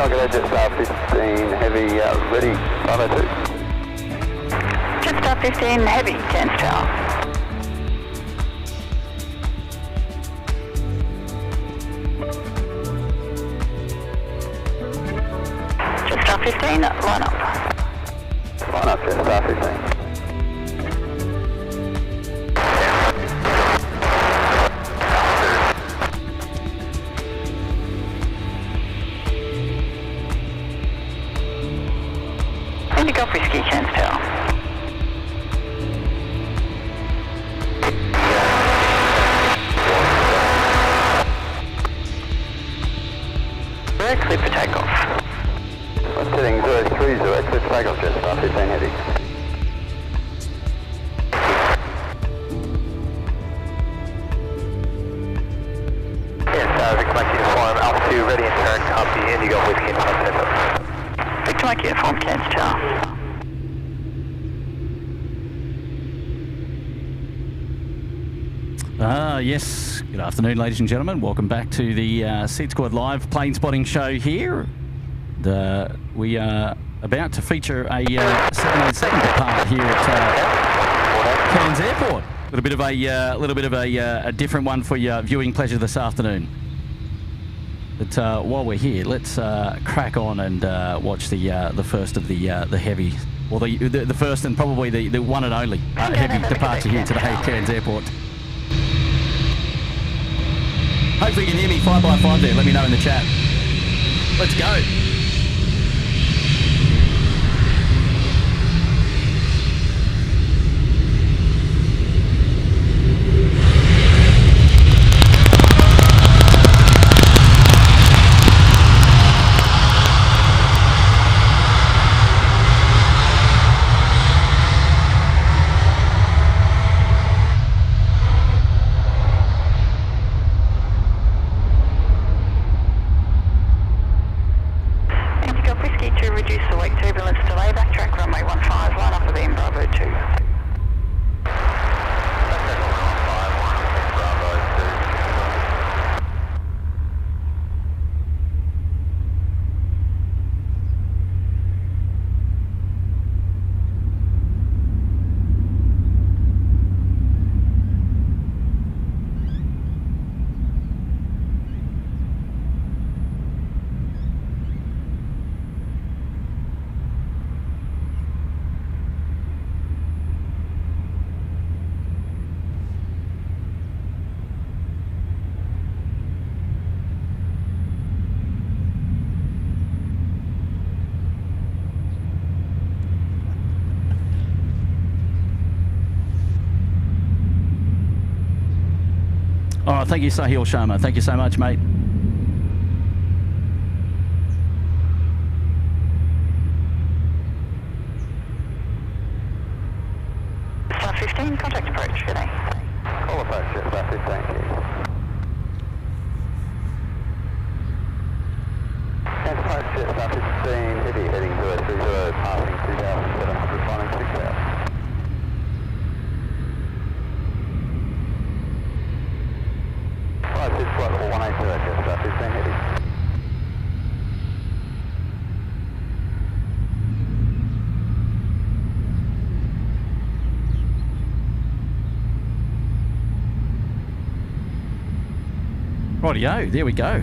G'day, Jetstar 15 Heavy, ready, 502. Jetstar 15 Heavy, Cairns Tower. Jetstar 15, line up. Line up, Jetstar 15. Indigo Whiskey, Cairns Tower. Clear for takeoff. Setting 030, clear for takeoff, Jetstar 15 Heavy. Yes, Victor Mike Uniform, Alpha 2, ready and turn, copy, Indigo Whiskey, takeoff. Victor Mike Uniform, Cairns Tower. Yes, good afternoon, ladies and gentlemen. Welcome back to the SydSquad Live plane spotting show here. We are about to feature a 787 depart here at Cairns Airport. A little bit of a different one for your viewing pleasure this afternoon. But while we're here, let's crack on and watch the first of the heavy, well, the first and probably the one and only heavy departure here today at Cairns Airport. Hopefully you can hear me 5x5 there. Let me know in the chat. Let's go. All right, thank you, Sahil Sharma. Thank you so much, mate. Jetstar 15, contact approach, good day. Call approach, Jetstar 15 Heavy. Cairns approach, Jetstar 15 Heavy, heading 030, passing 2,700, flying 6,000. SydSquad level 180, Jetstar 15 Heavy. Rightio, there we go.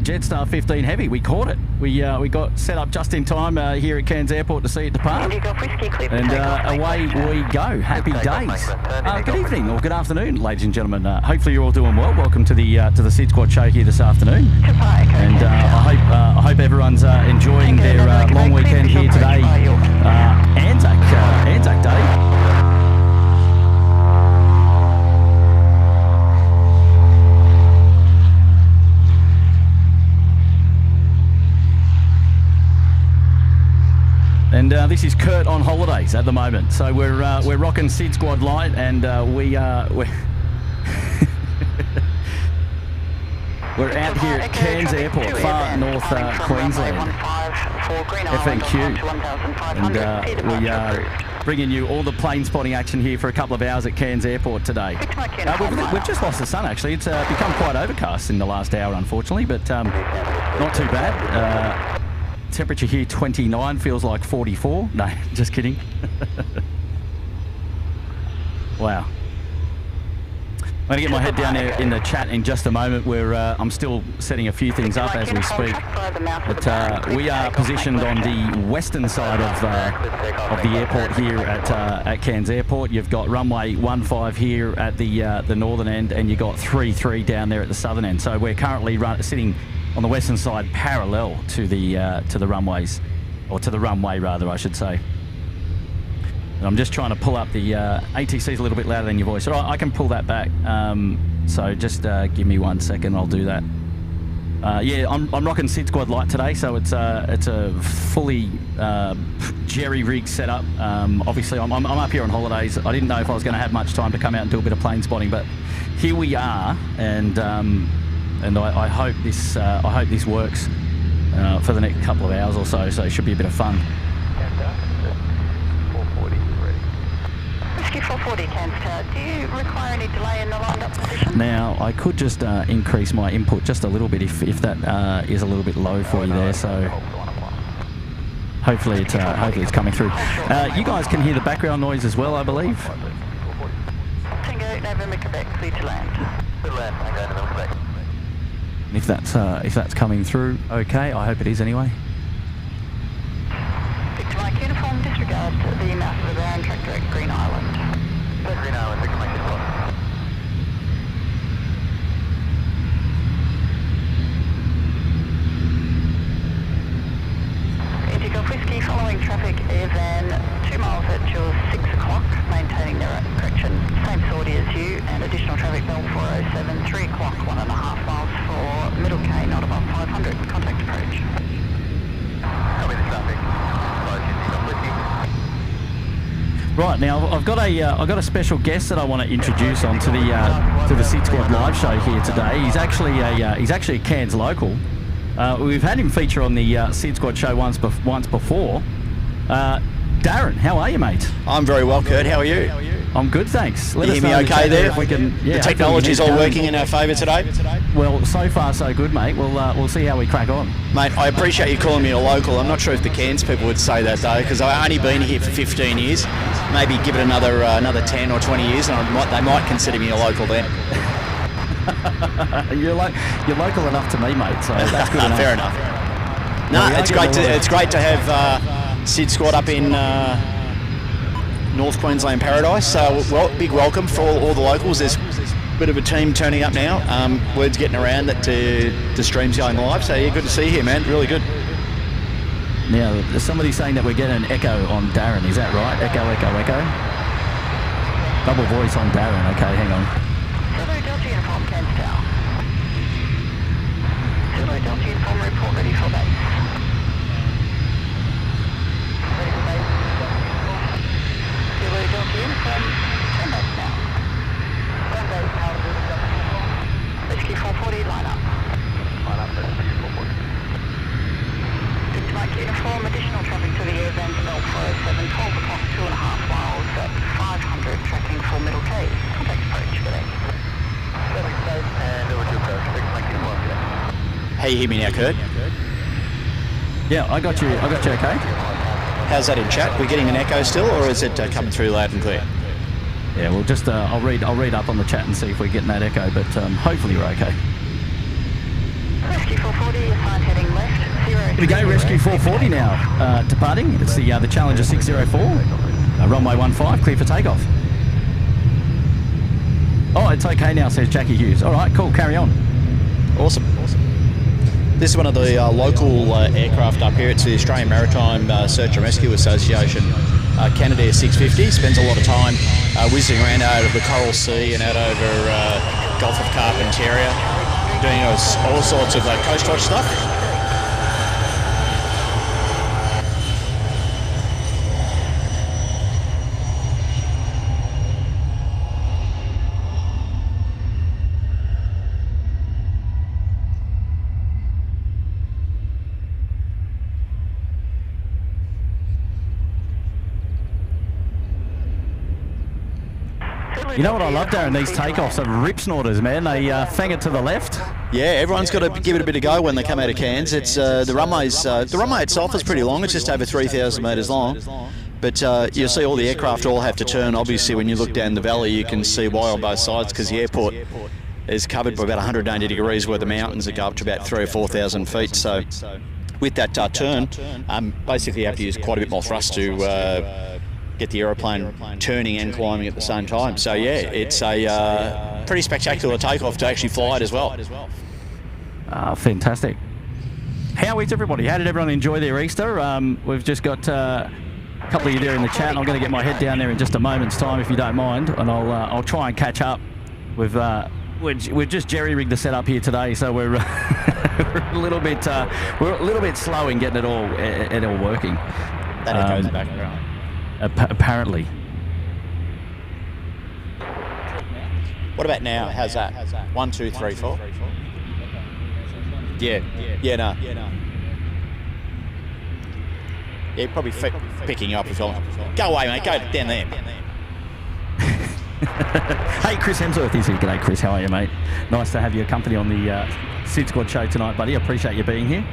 Jetstar 15 Heavy, we caught it. We got set up just in time here at Cairns Airport to see it depart. And away we go. Happy days. Good evening or good afternoon, ladies and gentlemen. Hopefully you're all doing well. Welcome to the SydSquad show here this afternoon. And I hope everyone's enjoying their long weekend here today. Anzac Day. And this is Kurt on holidays at the moment, so we're rocking SydSquad Light, and we're out here at Cairns Airport, far north Queensland, FNQ, and we are bringing you all the plane spotting action here for a couple of hours at Cairns Airport today. We've just lost the sun, actually. It's become quite overcast in the last hour, unfortunately, but not too bad. Temperature here 29, feels like 44. No, just kidding. Wow. I'm going to get my head down there in the chat in just a moment, where I'm still setting a few things up as we speak. But we are positioned on the western side of the airport here at Cairns Airport. You've got runway 15 here at the northern end, and you've got 33 down there at the southern end. So we're currently sitting on the western side parallel to the runways, or to the runway rather, I should say. And I'm just trying to pull up the ATC's a little bit louder than your voice. All right, I can pull that back. So just give me 1 second, I'll do that. Yeah, I'm rocking SydSquad Lite today, so it's a fully jerry-rig setup. Obviously, I'm up here on holidays. I didn't know if I was going to have much time to come out and do a bit of plane spotting, but here we are, and I hope this works for the next couple of hours or so. So it should be a bit of fun. 440 Cairns Tower. Do you require any delay in the lined up position? Now, I could just increase my input just a little bit if that is a little bit low for you there. So hopefully it's coming through. You guys can hear the background noise as well, I believe. Tango November Quebec, clear to land. Good land, Tango November Quebec. If that's coming through, okay. I hope it is anyway. Victor Mike Uniform, disregard the mouth of the ground track direct Green Island. Green Island, Victor Mike Uniform. Indigo Whiskey, following traffic air van 2 miles at your 6 o'clock, maintaining their correction. Same sortie as you, and additional traffic Bell 407, 3 o'clock, 1.5 miles for Middle K, not above 500, contact approach. Copy the traffic. Right, now I've got a special guest that I want to introduce onto the SydSquad live show here today. He's actually a Cairns local. We've had him feature on the SydSquad show once before. Darren, how are you, mate? I'm very well, Kurt. How are you? I'm good, thanks. You hear me okay there? If we can, yeah, the technology's all working in our favour today? Well, so far so good, mate. We'll see how we crack on. Mate, I appreciate you calling me a local. I'm not sure if the Cairns people would say that, though, because I've only been here for 15 years. Maybe give it another 10 or 20 years, and they might consider me a local then. You're local enough to me, mate, so that's good enough. Fair enough. No, it's great to have SydSquad up in North Queensland Paradise. So big welcome for all the locals. There's a bit of a team turning up now. Word's getting around that the stream's going live. So yeah, good to see you here, man. Really good. Now, there's somebody saying that we're getting an echo on Darren. Is that right? Echo, echo, echo. Double voice on Darren. Okay, hang on. Zulu Delta Uniform, Cairns Tower. Zulu Delta Uniform, report ready for base. Ready for base. Zulu Delta Uniform, turn base now. Turn base now, Zulu Delta Uniform. Rescue 440, line up. Line up, Rescue 440. Victor Mike Uniform, additional traffic to the air van Bell 407, 12 o'clock, 2.5 miles at 500, tracking for Middle K. Contact approach, good day. And over to approach, Victor Mike Uniform. How you hear me now, Kurt? Yeah, I got you okay. How's that in chat? We're getting an echo still, or is it coming through loud and clear? Yeah, we'll just I'll read up on the chat and see if we're getting that echo, but hopefully we're okay. Rescue 440, assigned heading left, 0. Here we go, Rescue 440 now, departing. It's the Challenger 604, runway 15, clear for takeoff. Oh, it's okay now, says Jackie Hughes. All right, cool, carry on. Awesome. This is one of the local aircraft up here. It's the Australian Maritime Search and Rescue Association Canadair 650. Spends a lot of time whizzing around out of the Coral Sea and out over Gulf of Carpentaria, doing all sorts of Coast Watch stuff. You know what I love, Darren? These takeoffs are rip snorters, man. They fang it to the left. Yeah, everyone's got to give it a bit of go when they come out of Cairns. It's the runway itself is pretty long. It's just over 3,000 metres long. But you'll see all the aircraft all have to turn. Obviously, when you look down the valley, you can see why on both sides, because the airport is covered by about 180 degrees where the mountains that go up to about 3,000 or 4,000 feet. So with that turn, basically you have to use quite a bit more thrust to get the aeroplane turning and climbing at the same time. So yeah, it's a pretty spectacular takeoff to actually fly it as well. Fantastic. How is everybody? How did everyone enjoy their Easter? We've just got a couple of you there in the chat, and I'm going to get my head down there in just a moment's time, if you don't mind, and I'll try and catch up. We've just jerry-rigged the setup here today, so we're we're a little bit slow in getting it all working. That echoes back around. Apparently. What about now? How's that? 1, 2, 3, 4. Yeah, no. Yeah, probably picking you up as well. Go away, mate. Go down there. Hey, Chris Hemsworth is here. G'day, Chris. How are you, mate? Nice to have your company on the SydSquad show tonight, buddy. I appreciate you being here.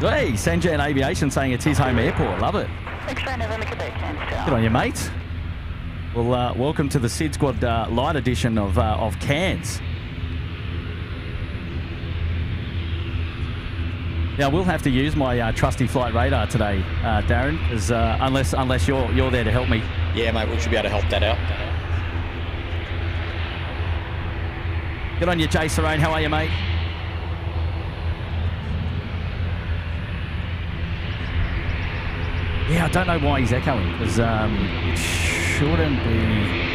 Hey, Sanjan Aviation saying it's his home airport. Love it. Good on you, mate. Well, welcome to the SydSquad light edition of Cairns. Now, we'll have to use my trusty flight radar today, Darren, because unless you're there to help me. Yeah, mate, we should be able to help that out. Good on you, Jay Serone. How are you, mate? Yeah, I don't know why he's echoing, because it shouldn't be...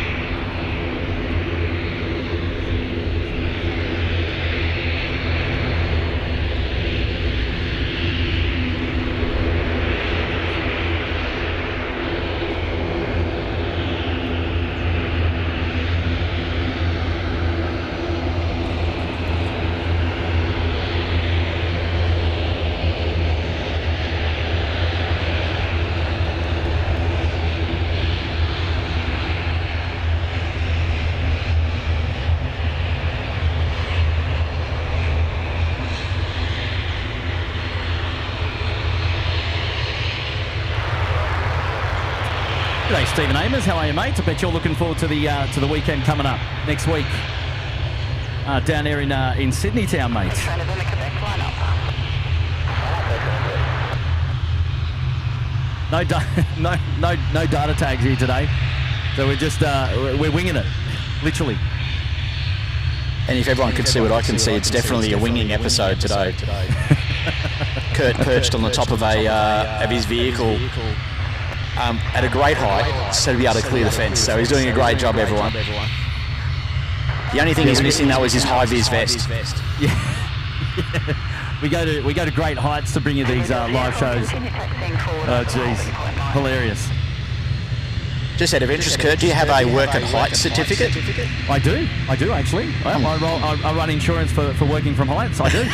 G'day, Stephen Amers. How are you, mate? I bet you're looking forward to the weekend coming up next week down there in Sydney town, mate. No data tags here today, so we're just we're winging it, literally. And if everyone can see what I can see, it's definitely a winging episode today. Kurt perched on the top of his vehicle. At a great height, so to be able to clear the fence. So he's doing a great job, everyone. The only thing he's missing though is his high-vis vest. Yeah. We go to great heights to bring you these live shows. Oh, jeez, hilarious. Just out of interest, Kurt, do you have a work at height certificate? I do actually. I run insurance for working from heights. I do.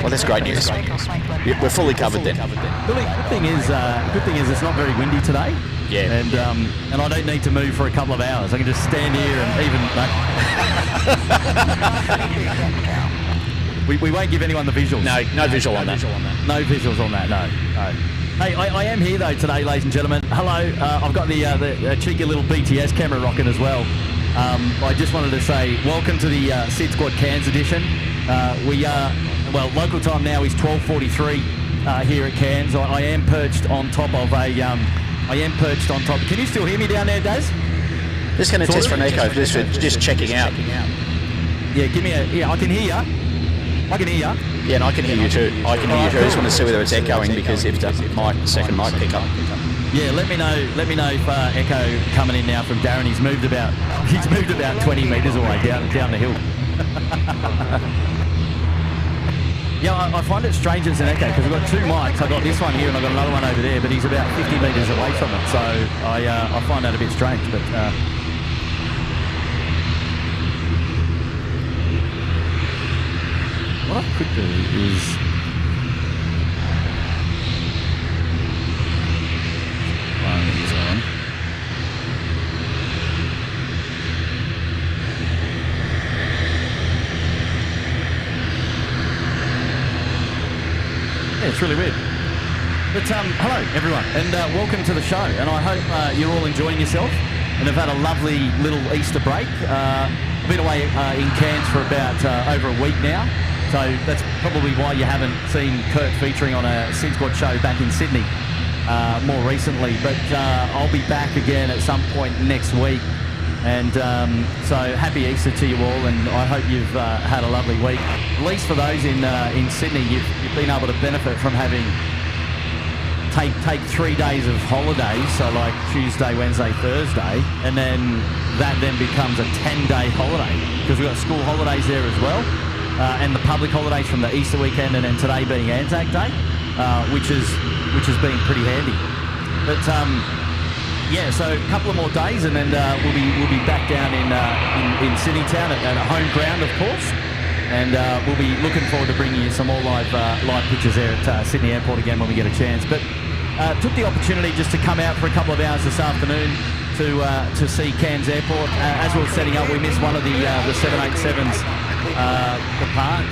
Well, that's great news. We're fully covered then. Billy, good thing is it's not very windy today. Yeah. And I don't need to move for a couple of hours. I can just stand here and even. We won't give anyone the visuals. No visual on that. No visuals on that. No. Hey, I am here though today, ladies and gentlemen. Hello. I've got the cheeky little BTS camera rocking as well. I just wanted to say welcome to the SydSquad Cairns edition. We are. Well, local time now is 12:43 here at Cairns. I am perched on top of a. Can you still hear me down there, Daz? Just going to test for an echo, just checking out. Yeah, give me a. Yeah, I can hear you. Yeah, and I can hear you too. I just want to see whether it's echoing because if the second mic pick up. Yeah, let me know if echo coming in now from Darren. He's moved about 20 metres away down the hill. Yeah, I find it strange it's an echo because I've got two mics. I've got this one here and I've got another one over there, but he's about 50 metres away from it. So I find that a bit strange. But what I could do is... it's really weird. But hello, everyone, and welcome to the show. And I hope you're all enjoying yourself and have had a lovely little Easter break. I've been away in Cairns for about over a week now, so that's probably why you haven't seen Kurt featuring on a SydSquad show back in Sydney more recently. But I'll be back again at some point next week. And so happy Easter to you all, and I hope you've had a lovely week. At least for those in Sydney, you've been able to benefit from having take 3 days of holidays, so like Tuesday, Wednesday, Thursday, and then that then becomes a 10-day holiday because we've got school holidays there as well, and the public holidays from the Easter weekend, and then today being Anzac Day, which has been pretty handy. But yeah, so a couple of more days, and then we'll be back down in Sydney town at a home ground, of course, and we'll be looking forward to bringing you some more live pictures there at Sydney Airport again when we get a chance. But took the opportunity just to come out for a couple of hours this afternoon to see Cairns Airport. As we were setting up, we missed one of the 787s depart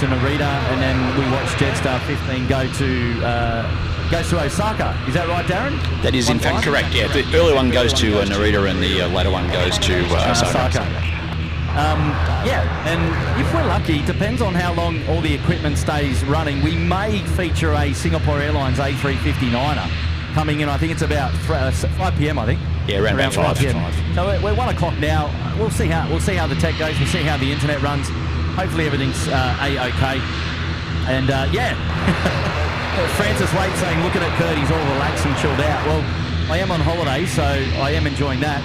to Narita, and then we watched Jetstar 15 goes to Osaka. Is that right, Darren? That is in fact correct, yeah. The early one goes to Narita and the later one goes to Osaka. Yeah, and if we're lucky, depends on how long all the equipment stays running, we may feature a Singapore Airlines A350-9er coming in. I think it's about 5 p.m. I think. Yeah, around about 5 p.m. So we're 1 o'clock now. We'll see how the tech goes. We'll see how the internet runs. Hopefully everything's a-okay. And yeah. Francis Wade saying, looking at Kurt, he's all relaxed and chilled out. Well, I am on holiday, so I am enjoying that.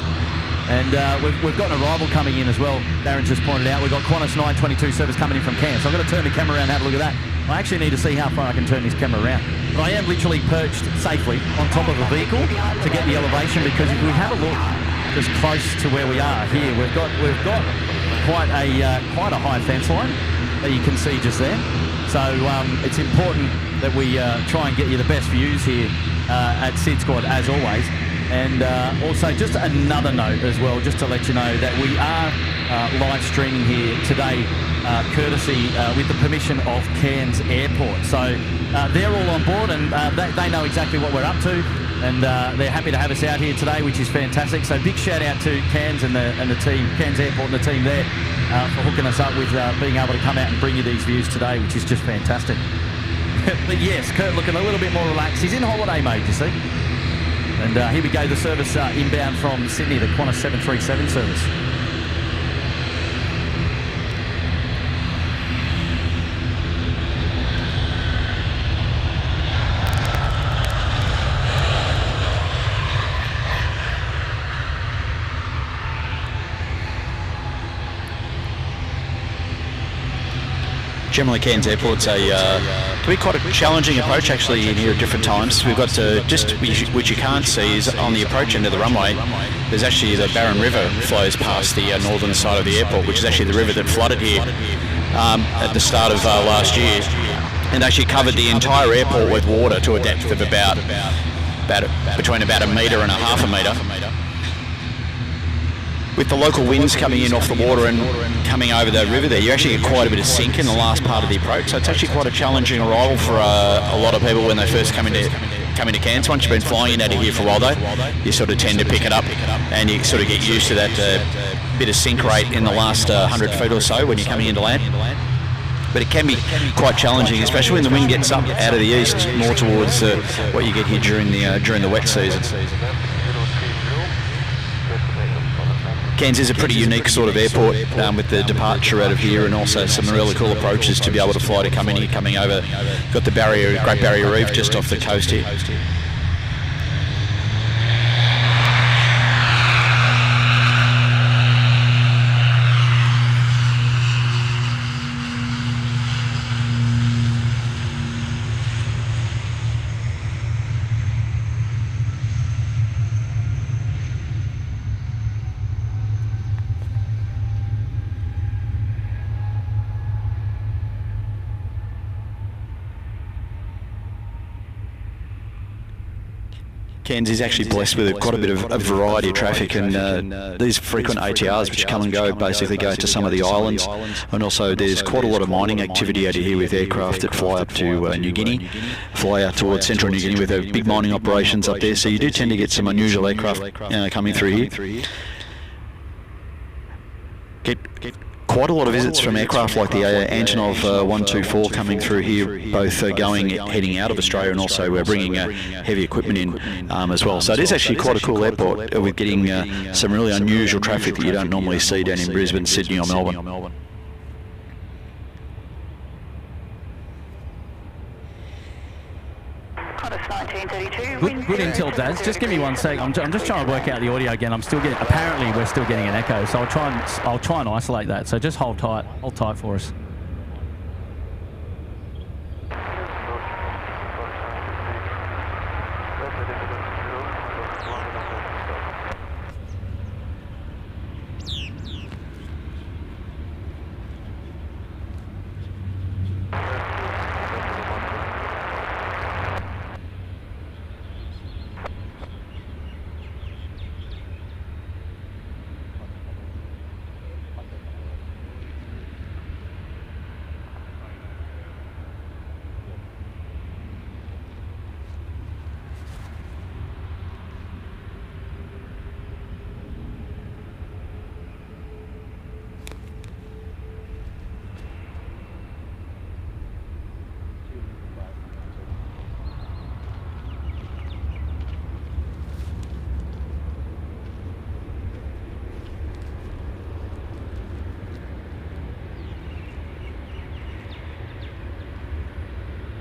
And we've got an arrival coming in as well. Darren just pointed out we've got Qantas 922 service coming in from Cairns. So I'm going to turn the camera around and have a look at that. I actually need to see how far I can turn this camera around. But I am literally perched safely on top of a vehicle to get the elevation, because if we have a look just close to where we are here, we've got quite a high fence line that you can see just there. So it's important that we try and get you the best views here at SydSquad as always. And also just another note as well, just to let you know that we are live streaming here today courtesy with the permission of Cairns Airport. So they're all on board, and they know exactly what we're up to, and they're happy to have us out here today, which is fantastic. So big shout out to Cairns and the team, Cairns Airport and the team there for hooking us up with being able to come out and bring you these views today, which is just fantastic. But yes, Kurt looking a little bit more relaxed. He's in holiday mode, you see. And here we go, the service inbound from Sydney, the Qantas 737 service. Generally, Cairns Airport's can be quite a challenging approach actually in here at different times. We've got which you can't see is on the approach end of the runway. There's actually the Barron River flows past the northern side of the airport, which is actually the river that flooded here at the start of last year, and actually covered the entire airport with water to a depth of between about a metre and a half a metre. With the local winds coming in off the water and coming over the river there, you actually get quite a bit of sink in the last part of the approach. So it's actually quite a challenging arrival for a lot of people when they first come into Cairns. Once you've been flying in out of here for a while though, you sort of tend to pick it up and you sort of get used to that bit of sink rate in the last 100 feet or so when you're coming into land. But it can be quite challenging, especially when the wind gets up out of the east more towards what you get here during the wet season. Cairns is a pretty unique sort of airport with the departure out of here, and also some really cool approaches to be able to fly to come in here, coming over. Got the Great Barrier Reef just off the coast here. Cairns is actually blessed with quite a bit of a variety of traffic, and these frequent ATRs which come and go basically go to some of the islands, and also there's quite a lot of mining activity out here with aircraft that fly up to New Guinea, fly out towards central New Guinea with big mining operations up there, so you do tend to get some unusual aircraft coming through here. Get quite a lot of visits from aircraft like the Antonov 124 coming through here, both heading out of Australia, and also bringing heavy equipment in as well. So it is actually quite a cool airport with getting some really unusual traffic that you don't normally see down in Brisbane, Sydney or Melbourne. Good intel, Daz. Just give me 1 sec. I'm just trying to work out the audio again. Apparently we're still getting an echo, so I'll try and isolate that. So just hold tight for us.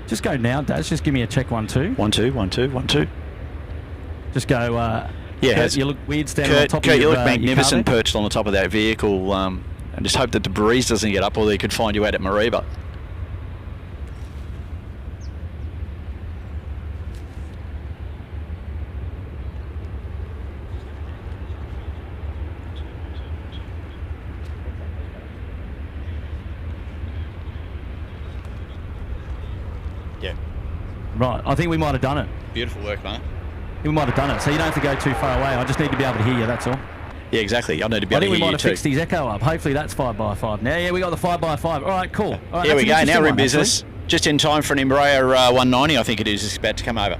Just go now, Daz. Just give me a check. 1 2. 1 2 1 2 1 2. Just go. Yeah, Kurt, you look weird standing on top Kurt, of you your, look magnificent perched on the top of that vehicle. And just hope that the breeze doesn't get up, or they could find you out at Mariba. Yeah. Right, I think we might have done it. Beautiful work, mate. We might have done it, so you don't have to go too far away. I just need to be able to hear you, that's all. Yeah, exactly. I need to be able to hear you too. I think we might have fixed his echo up. Hopefully that's 5x5 now. Yeah, we got the 5x5. All right, cool. All right, here we go. Now we're in business. Actually. Just in time for an Embraer 190, I think it is. It's about to come over.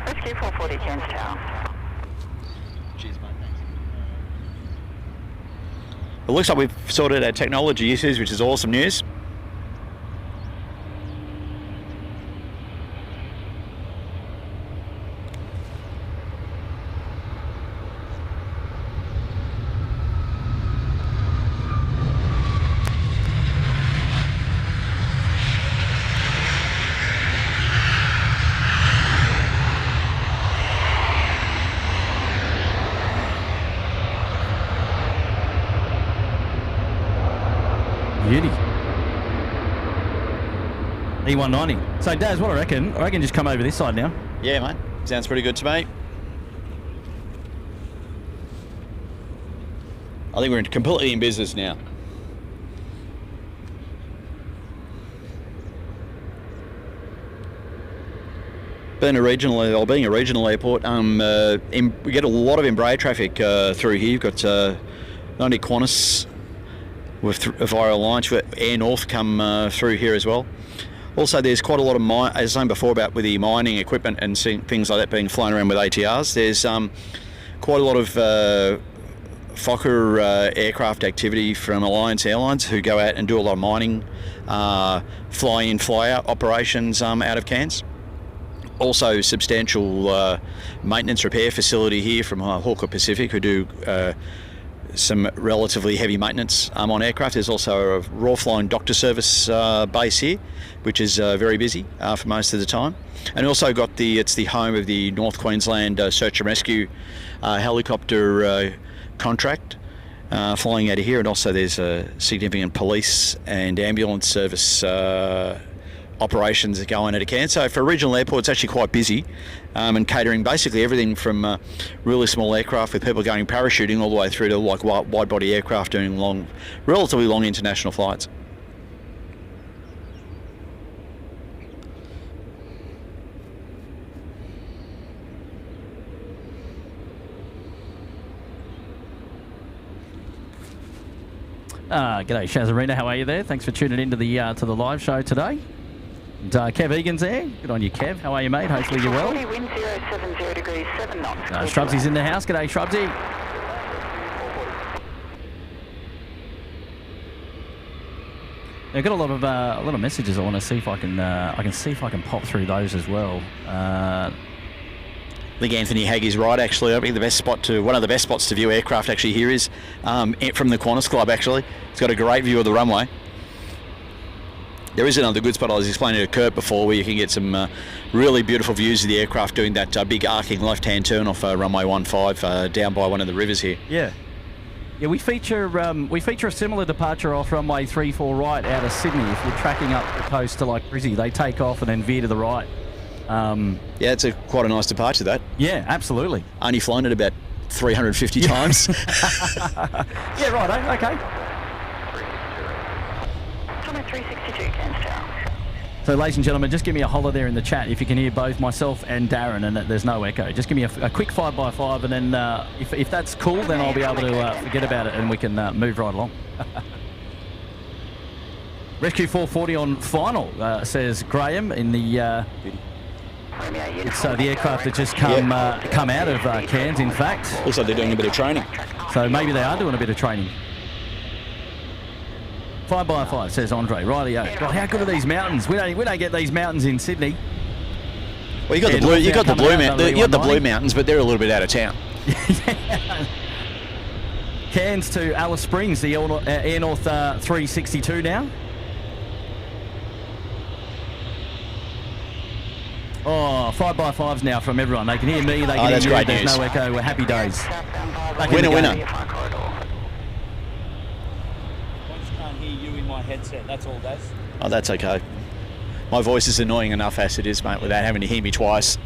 Rescue 440 Cairns Tower. Cheers, mate. Thanks. It looks like we've sorted our technology issues, which is awesome news. Beauty. E190. So, Daz, what I reckon just come over this side now. Yeah, mate. Sounds pretty good to me. I think we're completely in business now. Being a regional airport, we get a lot of Embraer traffic through here. You've got not only Qantas via Airlines, Air North come through here as well. Also, there's quite a lot of, as I was saying before, about with the mining equipment and things like that being flown around with ATRs. There's quite a lot of Fokker aircraft activity from Alliance Airlines, who go out and do a lot of mining, fly in, fly out operations out of Cairns. Also, substantial maintenance repair facility here from Hawker Pacific, who do some relatively heavy maintenance on aircraft. There's also a raw flying doctor service base here, which is very busy for most of the time. And also got it's the home of the North Queensland Search and Rescue helicopter contract flying out of here. And also there's a significant police and ambulance service operations that go on out of Cairns. So for a regional airport, it's actually quite busy and catering basically everything from really small aircraft with people going parachuting all the way through to like wide body aircraft doing relatively long international flights. G'day, Shazarina. How are you there? Thanks for tuning into the live show today. And, Kev Egan's there. Good on you, Kev. How are you, mate? Hopefully you're well. Wind 070 degrees, 7 knots. Shrubsy's in the house. G'day, Shrubsy. I've got a lot of messages. I want to see if I can see if I can pop through those as well. I think Anthony Haggie's right, actually. I think one of the best spots to view aircraft actually here is from the Qantas Club, actually. It's got a great view of the runway. There is another good spot I was explaining to Kurt before where you can get some really beautiful views of the aircraft doing that big arcing left-hand turn off runway 15 down by one of the rivers here. Yeah. Yeah, we feature a similar departure off runway 34 right out of Sydney. If you're tracking up the coast to like Brizzy, they take off and then veer to the right. Yeah, it's quite a nice departure, that. Yeah, absolutely. Only flown it about 350 times. Yeah, right. Okay. 362 Cairns Tower. So, ladies and gentlemen, just give me a holler there in the chat if you can hear both myself and Darren and that there's no echo. Just give me a quick 5x5 and then if that's cool, then I'll be able to forget about it and we can move right along. Rescue 440 on final, says Graham in the... it's the aircraft that just come out of Cairns, in fact. Looks like they're doing a bit of training. So maybe they are doing a bit of training. 5x5, says Andre. Rightio. God, how good are these mountains? We don't get these mountains in Sydney. Well, you got the blue mountains, but they're a little bit out of town. Cairns to Alice Springs, the Air North 362 now. Oh, 5x5s now from everyone. They can hear me, they can hear you. Great There's news. No echo. We're happy days. Winner. Headset, that's all, Dave. Oh, that's okay. My voice is annoying enough as it is, mate, without having to hear me twice.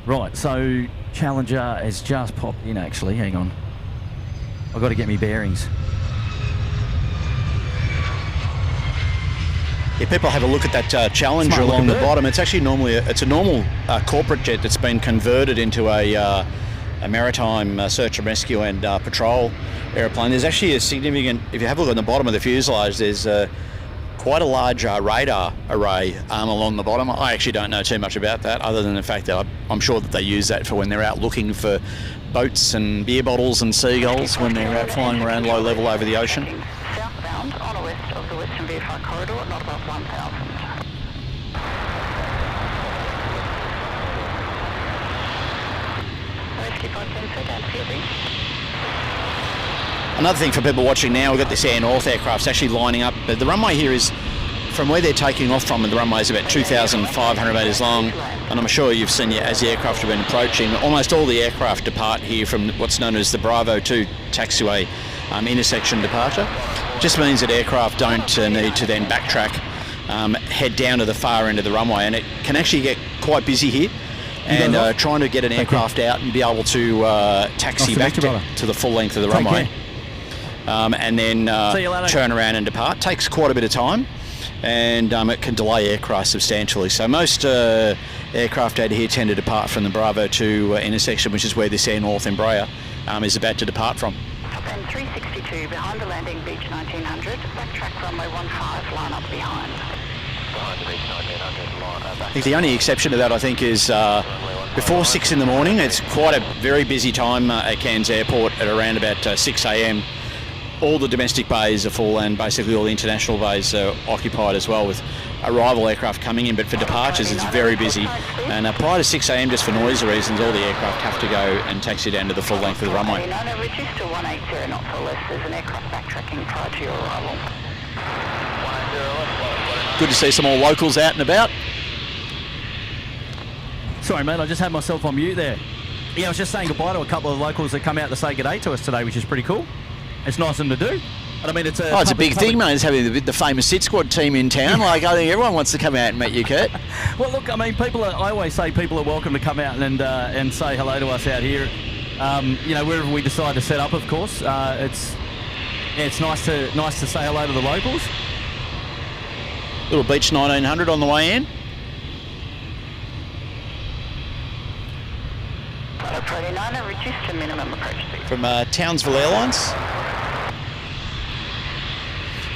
Right, so Challenger has just popped in, actually. Hang on. I've got to get me bearings. Yeah, people have a look at that Challenger along the bottom. It's actually a normal corporate jet that's been converted into a maritime search and rescue and patrol aeroplane. There's actually a significant, if you have a look on the bottom of the fuselage, there's quite a large radar array along the bottom. I actually don't know too much about that other than the fact that I'm sure that they use that for when they're out looking for boats and beer bottles and seagulls when they're out flying around low level over the ocean. Southbound on or west of the Western VFR corridor, not above 1,000. Rescue 510, down to Another thing for people watching now, we've got this Air North aircraft. It's actually lining up. The runway here is, from where they're taking off from, the runway is about 2,500 metres long. And I'm sure you've seen, as the aircraft have been approaching, almost all the aircraft depart here from what's known as the Bravo 2 taxiway intersection departure. Just means that aircraft don't need to then backtrack, head down to the far end of the runway. And it can actually get quite busy here. And trying to get an aircraft out and be able to taxi back to the full length of the runway. And then turn around and depart. Takes quite a bit of time, and it can delay aircraft substantially. So most aircraft out here tend to depart from the Bravo 2 intersection, which is where this Air North Embraer is about to depart from. And 362 behind the landing, beach 1900, backtrack runway 15, line up behind. Behind the beach 1900, line up. I think the only exception to that, I think, is before 6 in the morning. It's quite a very busy time at Cairns Airport at around about 6 a.m. All the domestic bays are full and basically all the international bays are occupied as well with arrival aircraft coming in, but for departures it's very busy. And prior to 6 a.m, just for noise reasons, all the aircraft have to go and taxi down to the full length of the runway. Reduce to 180 knots or less. There's an aircraft backtracking prior to your arrival. Good to see some more locals out and about. Sorry, mate, I just had myself on mute there. Yeah, I was just saying goodbye to a couple of locals that come out to say good day to us today, which is pretty cool. It's nice of them to do. And I mean, it's a big thing, mate. It's having the famous SydSquad team in town. Like, I think everyone wants to come out and meet you, Kurt. Well, look, I mean, I always say people are welcome to come out and say hello to us out here. Wherever we decide to set up, of course. It's nice to say hello to the locals. Little Beach 1900 on the way in. Approach 39, reduce to minimum approach speed. From Townsville Airlines.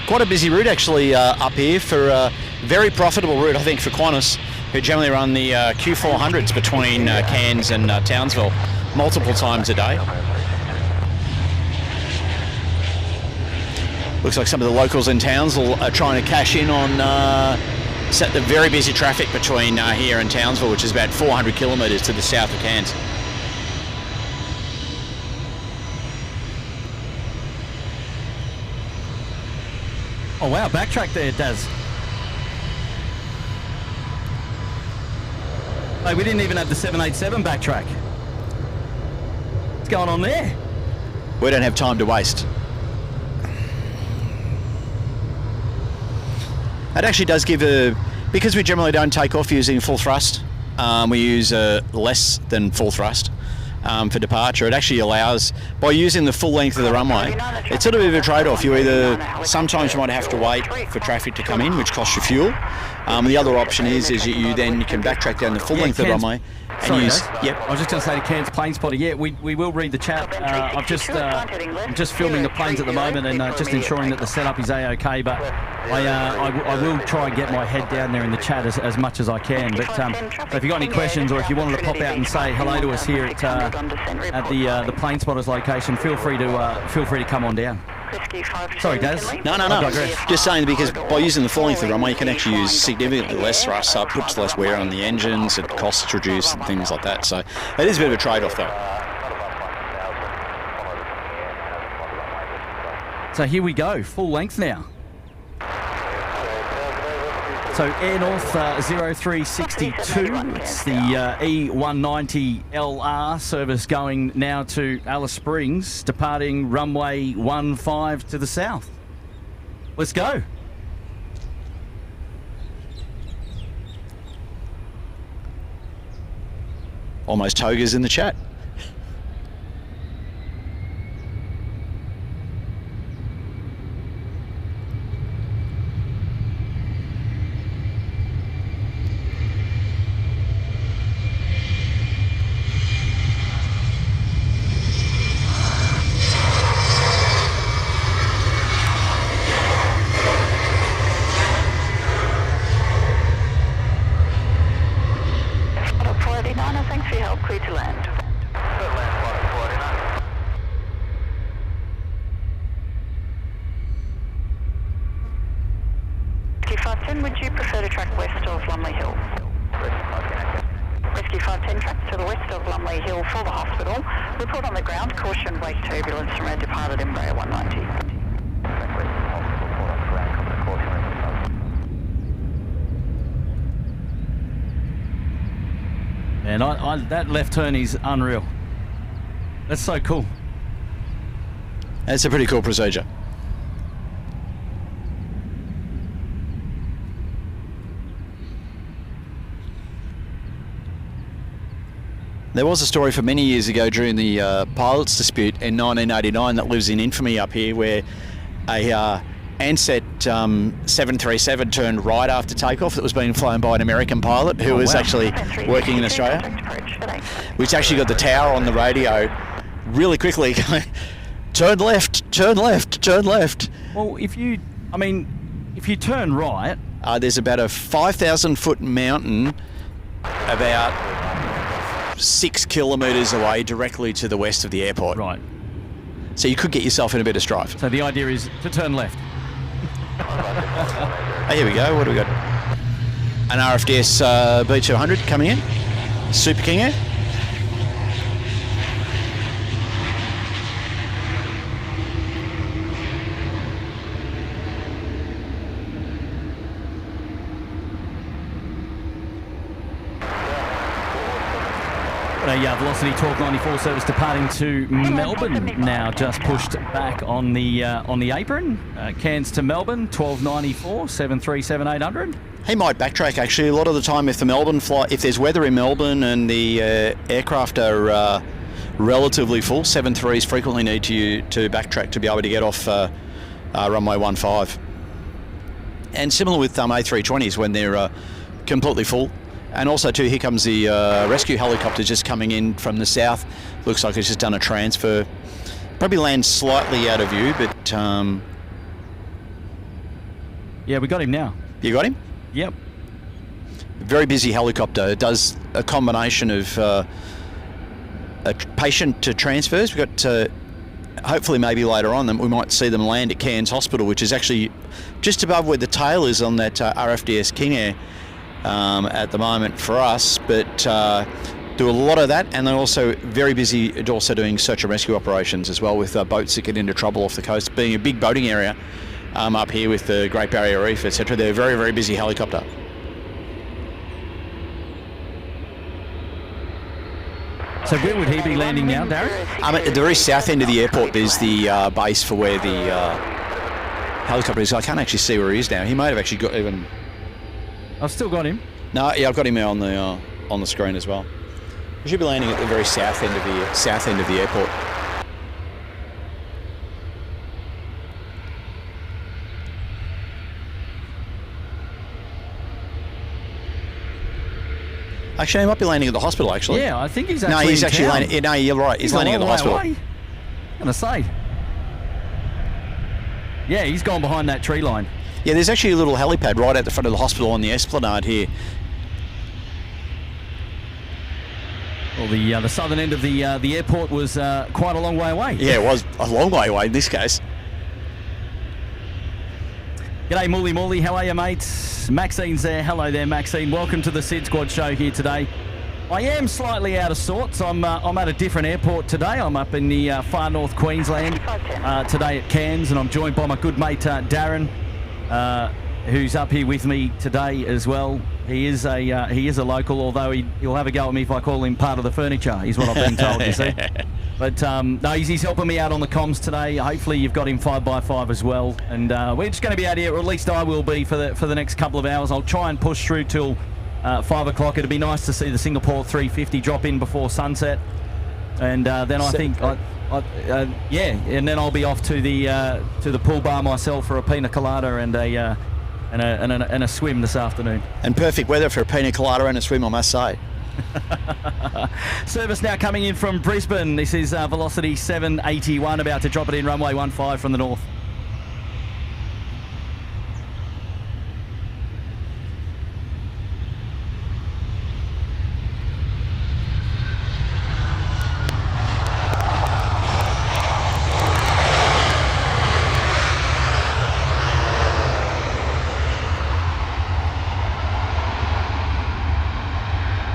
quite a busy route actually up here for a very profitable route, I think, for Qantas, who generally run the Q400s between Cairns and Townsville multiple times a day. Looks like some of the locals in Townsville are trying to cash in on the very busy traffic between here and Townsville, which is about 400 kilometres to the south of Cairns. Oh wow, backtrack there, Daz. Hey, we didn't even have the 787 backtrack. What's going on there? We don't have time to waste. It actually does give because we generally don't take off using full thrust, we use less than full thrust for departure. It actually allows, by using the full length of the runway, it's sort of a bit of a trade-off. Sometimes you might have to wait for traffic to come in, which costs you fuel. The other option is you can backtrack down the full length of the runway and use. Yep. I was just going to say to Cairns Plane Spotter, yeah, we will read the chat. I'm just filming the planes at the moment and just ensuring that the setup is a-okay, but I will try and get my head down there in the chat as much as I can. But so if you've got any questions, or if you wanted to pop out and say hello to us here at the Plane Spotters location, feel free to come on down. Sorry, Daz. No. Just saying, because by using the full length of the runway, you can actually use significantly less thrust, so it puts less wear on the engines, and costs reduced and things like that. So it is a bit of a trade-off, though. So here we go, full length now. So Air North 0362, it's the E190 LR service going now to Alice Springs, departing runway 15 to the south. Let's go. Almost Toga's in the chat. Thanks for your help. Clear to land. Good land, 510, would you prefer to track west of Lumley Hill? Rescue 510 tracks to the west of Lumley Hill for the hospital. Report on the ground, caution wake turbulence from our departed Embraer 190. And that left turn is unreal. That's so cool. That's a pretty cool procedure. There was a story from many years ago during the pilots dispute in 1989 that lives in infamy up here, where a Ansett 737 turned right after takeoff that was being flown by an American pilot who was actually working in Australia, which actually got the tower on the radio really quickly going, turn left, turn left, turn left. Well, if you turn right... there's about a 5,000 foot mountain about 6 kilometres away directly to the west of the airport. Right. So you could get yourself in a bit of strife. So the idea is to turn left. Oh, here we go. What do we got? An RFDS B200 coming in. Super King Air. A Velocity Talk 94 service departing to Melbourne now, just pushed back on the apron. Cairns to Melbourne, 1294, 737-800. He might backtrack actually. A lot of the time, if the Melbourne flight, if there's weather in Melbourne and the aircraft are relatively full, 73s frequently need to backtrack to be able to get off runway 15. And similar with A320s when they're completely full. And also too, here comes the rescue helicopter just coming in from the south. Looks like it's just done a transfer. Probably lands slightly out of view, but Yeah, we got him now. You got him? Yep. Very busy helicopter. It does a combination of patient to transfers. We've got, hopefully maybe later on, we might see them land at Cairns Hospital, which is actually just above where the tail is on that RFDS King Air at the moment for us. But do a lot of that, and they're also very busy also doing search and rescue operations as well with boats that get into trouble off the coast. Being a big boating area up here with the Great Barrier Reef, etc., they're a very, very busy helicopter. So where would he be landing now, Darren? At the very south end of the airport, there's the base for where the helicopter is. I can't actually see where he is now. He might have actually got even... I've still got him. No, yeah, I've got him there on the screen as well. He should be landing at the very south end of the airport. Actually, he might be landing at the hospital, actually. Yeah, I think he's actually No, he's in actually town. landing... No, you're right. He's landing at the hospital. I'm going to say. Yeah, he's gone behind that tree line. Yeah, there's actually a little helipad right at the front of the hospital on the esplanade here. Well, the southern end of the airport was quite a long way away. Yeah, it was a long way away in this case. G'day, Mooly. How are you, mate? Maxine's there. Hello there, Maxine. Welcome to the SydSquad show here today. I am slightly out of sorts. I'm at a different airport today. I'm up in the far north Queensland today at Cairns, and I'm joined by my good mate Darren, who's up here with me today as well. He is a local, although he'll have a go at me if I call him part of the furniture, is what I've been told, you see. But no, he's helping me out on the comms today. Hopefully you've got him 5x5 as well. And we're just going to be out here, or at least I will be for the next couple of hours. I'll try and push through till 5 o'clock. It'd be nice to see the Singapore 350 drop in before sunset. And then I think, and then I'll be off to the pool bar myself for a pina colada and a swim this afternoon. And perfect weather for a pina colada and a swim, I must say. Service now coming in from Brisbane. This is Velocity 781, about to drop it in runway 15 from the north.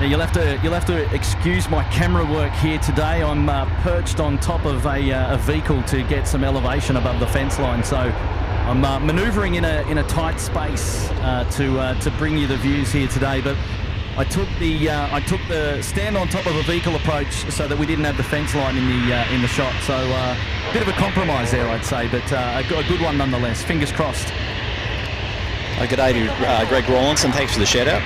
You'll have to excuse my camera work here today. I'm perched on top of a vehicle to get some elevation above the fence line, so I'm manoeuvring in a tight space to bring you the views here today. But I took the stand on top of a vehicle approach so that we didn't have the fence line in the shot. So a bit of a compromise there, I'd say, but a good one nonetheless. Fingers crossed. Good day to Greg Rawlinson. Thanks for the shout out.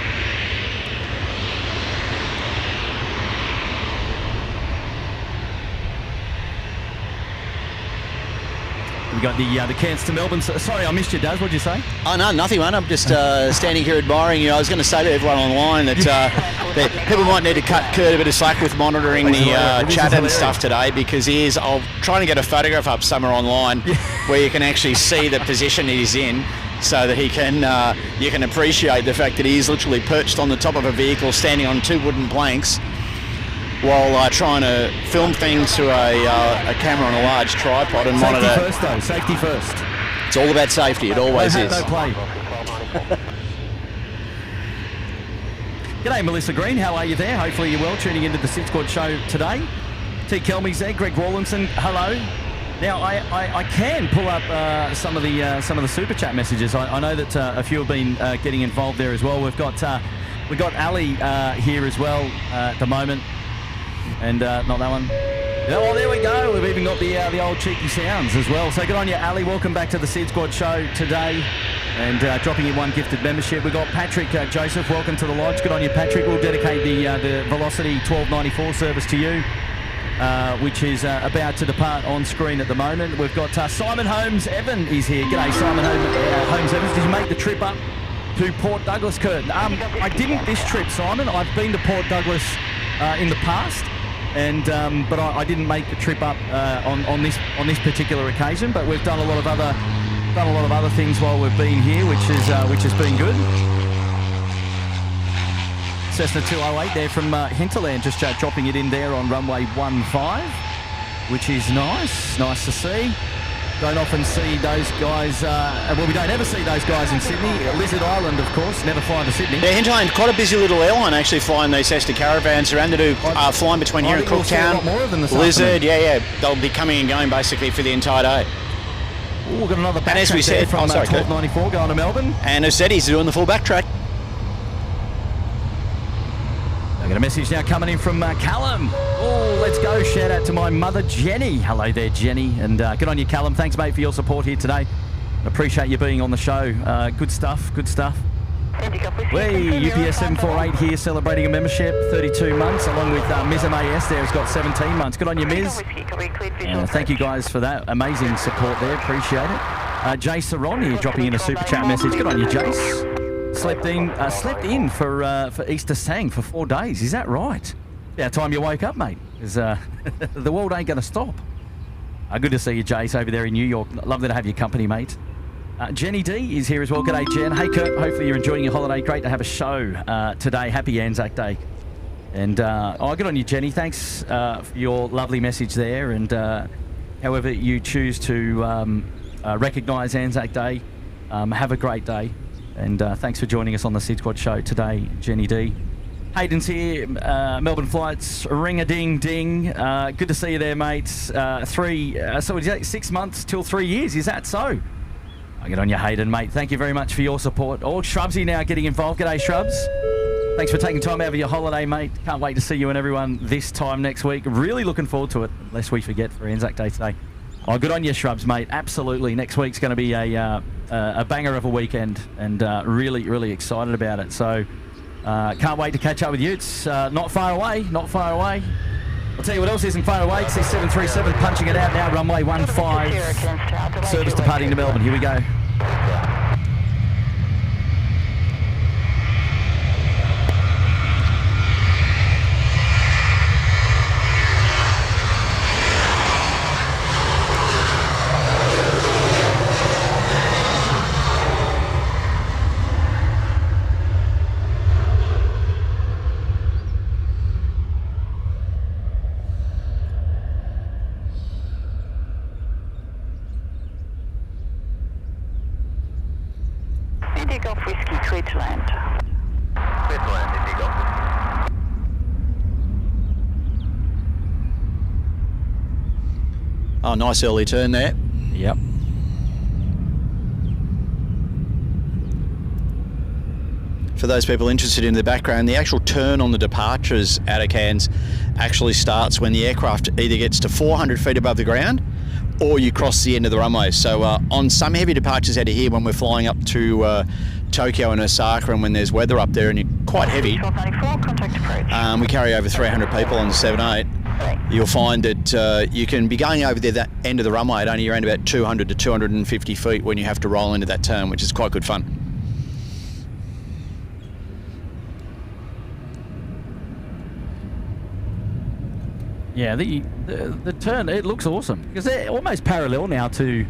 We got the Cairns to Melbourne. Sorry, I missed you, Daz. What'd you say? Oh, no, nothing, mate. I'm just standing here admiring you. I was going to say to everyone online that people might need to cut Kurt a bit of slack with monitoring the chat and stuff today, because I'm trying to get a photograph up somewhere online where you can actually see the position he's in, so that you can appreciate the fact that he is literally perched on the top of a vehicle, standing on two wooden planks, while trying to film things to a camera on a large tripod and monitor. Safety first, though. Safety first. It's all about safety. It always is. No play. G'day, Melissa Green. How are you there? Hopefully you're well. Tuning into the SydSquad show today. T. Kelmy's there. Greg Rawlinson. Hello. Now I can pull up some of the super chat messages. I know that a few have been getting involved there as well. We've got Ali here as well at the moment. And not that one. Oh, there we go. We've even got the old cheeky sounds as well. So good on you, Ali. Welcome back to the SydSquad show today. And dropping in one gifted membership. We've got Patrick Joseph. Welcome to the lodge. Good on you, Patrick. We'll dedicate the Velocity 1294 service to you, which is about to depart on screen at the moment. We've got Simon Holmes. Evan is here. G'day, Simon Holmes Evans. Did you make the trip up to Port Douglas, Kurt? I didn't this trip, Simon. I've been to Port Douglas in the past. And but I didn't make the trip up on this particular occasion. But we've done a lot of Done a lot of other things while we've been here, which has been good. Cessna 208 there from Hinterland, just dropping it in there on runway 15, which is nice. Nice to see. Don't often see those guys, well, we don't ever see those guys in Sydney. Lizard Island, of course, never flying to Sydney. Yeah, Hinterland, quite a busy little airline actually flying these Cessna caravans around to do flying between here and Cooktown. We'll more of them this Lizard, yeah. They'll be coming and going basically for the entire day. Ooh, we've got another backtrack as we said, from 1294 going to Melbourne. And as said, he's doing the full backtrack. I got a message now coming in from Callum. Oh, let's go. Shout out to my mother, Jenny. Hello there, Jenny. And good on you, Callum. Thanks, mate, for your support here today. Appreciate you being on the show. Good stuff, good stuff. Hey, UPS 748 here celebrating a membership, 32 months, along with Ms. MAS there has got 17 months. Good on you, Ms. Thank you guys for that amazing support there. Appreciate it. Jace Saron here dropping in a super chat message. Good on you, Jace. Slept in for Easter Sang for 4 days. Is that right? About time you woke up, mate. Because the world ain't going to stop. Good to see you, Jace, over there in New York. Lovely to have your company, mate. Jenny D is here as well. G'day, Jen. Hey, Kurt. Hopefully you're enjoying your holiday. Great to have a show today. Happy Anzac Day. And good on you, Jenny. Thanks for your lovely message there. And however you choose to recognise Anzac Day, have a great day. And thanks for joining us on the SydSquad show today, Jenny D. Hayden's here, Melbourne flights, ring-a-ding-ding. Good to see you there, mates. 6 months till 3 years, is that so? I get on you, Hayden, mate. Thank you very much for your support. Oh, Shrubsy now getting involved. G'day, Shrubs. Thanks for taking time out of your holiday, mate. Can't wait to see you and everyone this time next week. Really looking forward to it, lest we forget for Anzac Day today. Oh, good on you, Shrubs, mate. Absolutely. Next week's going to be a banger of a weekend, and really, really excited about it. So can't wait to catch up with you. It's not far away, not far away. I'll tell you what else isn't far away. It's 737 punching it out now, runway 15. Service departing to Melbourne. Here we go. Oh, nice early turn there. Yep. For those people interested in the background, the actual turn on the departures out of Cairns actually starts when the aircraft either gets to 400 feet above the ground or you cross the end of the runway. So on some heavy departures out of here, when we're flying up to Tokyo and Osaka, and when there's weather up there and you're quite heavy, we carry over 300 people on the 78. You'll find that you can be going over there that end of the runway at only around about 200 to 250 feet when you have to roll into that turn, which is quite good fun. Yeah, the turn, it looks awesome because they're almost parallel now to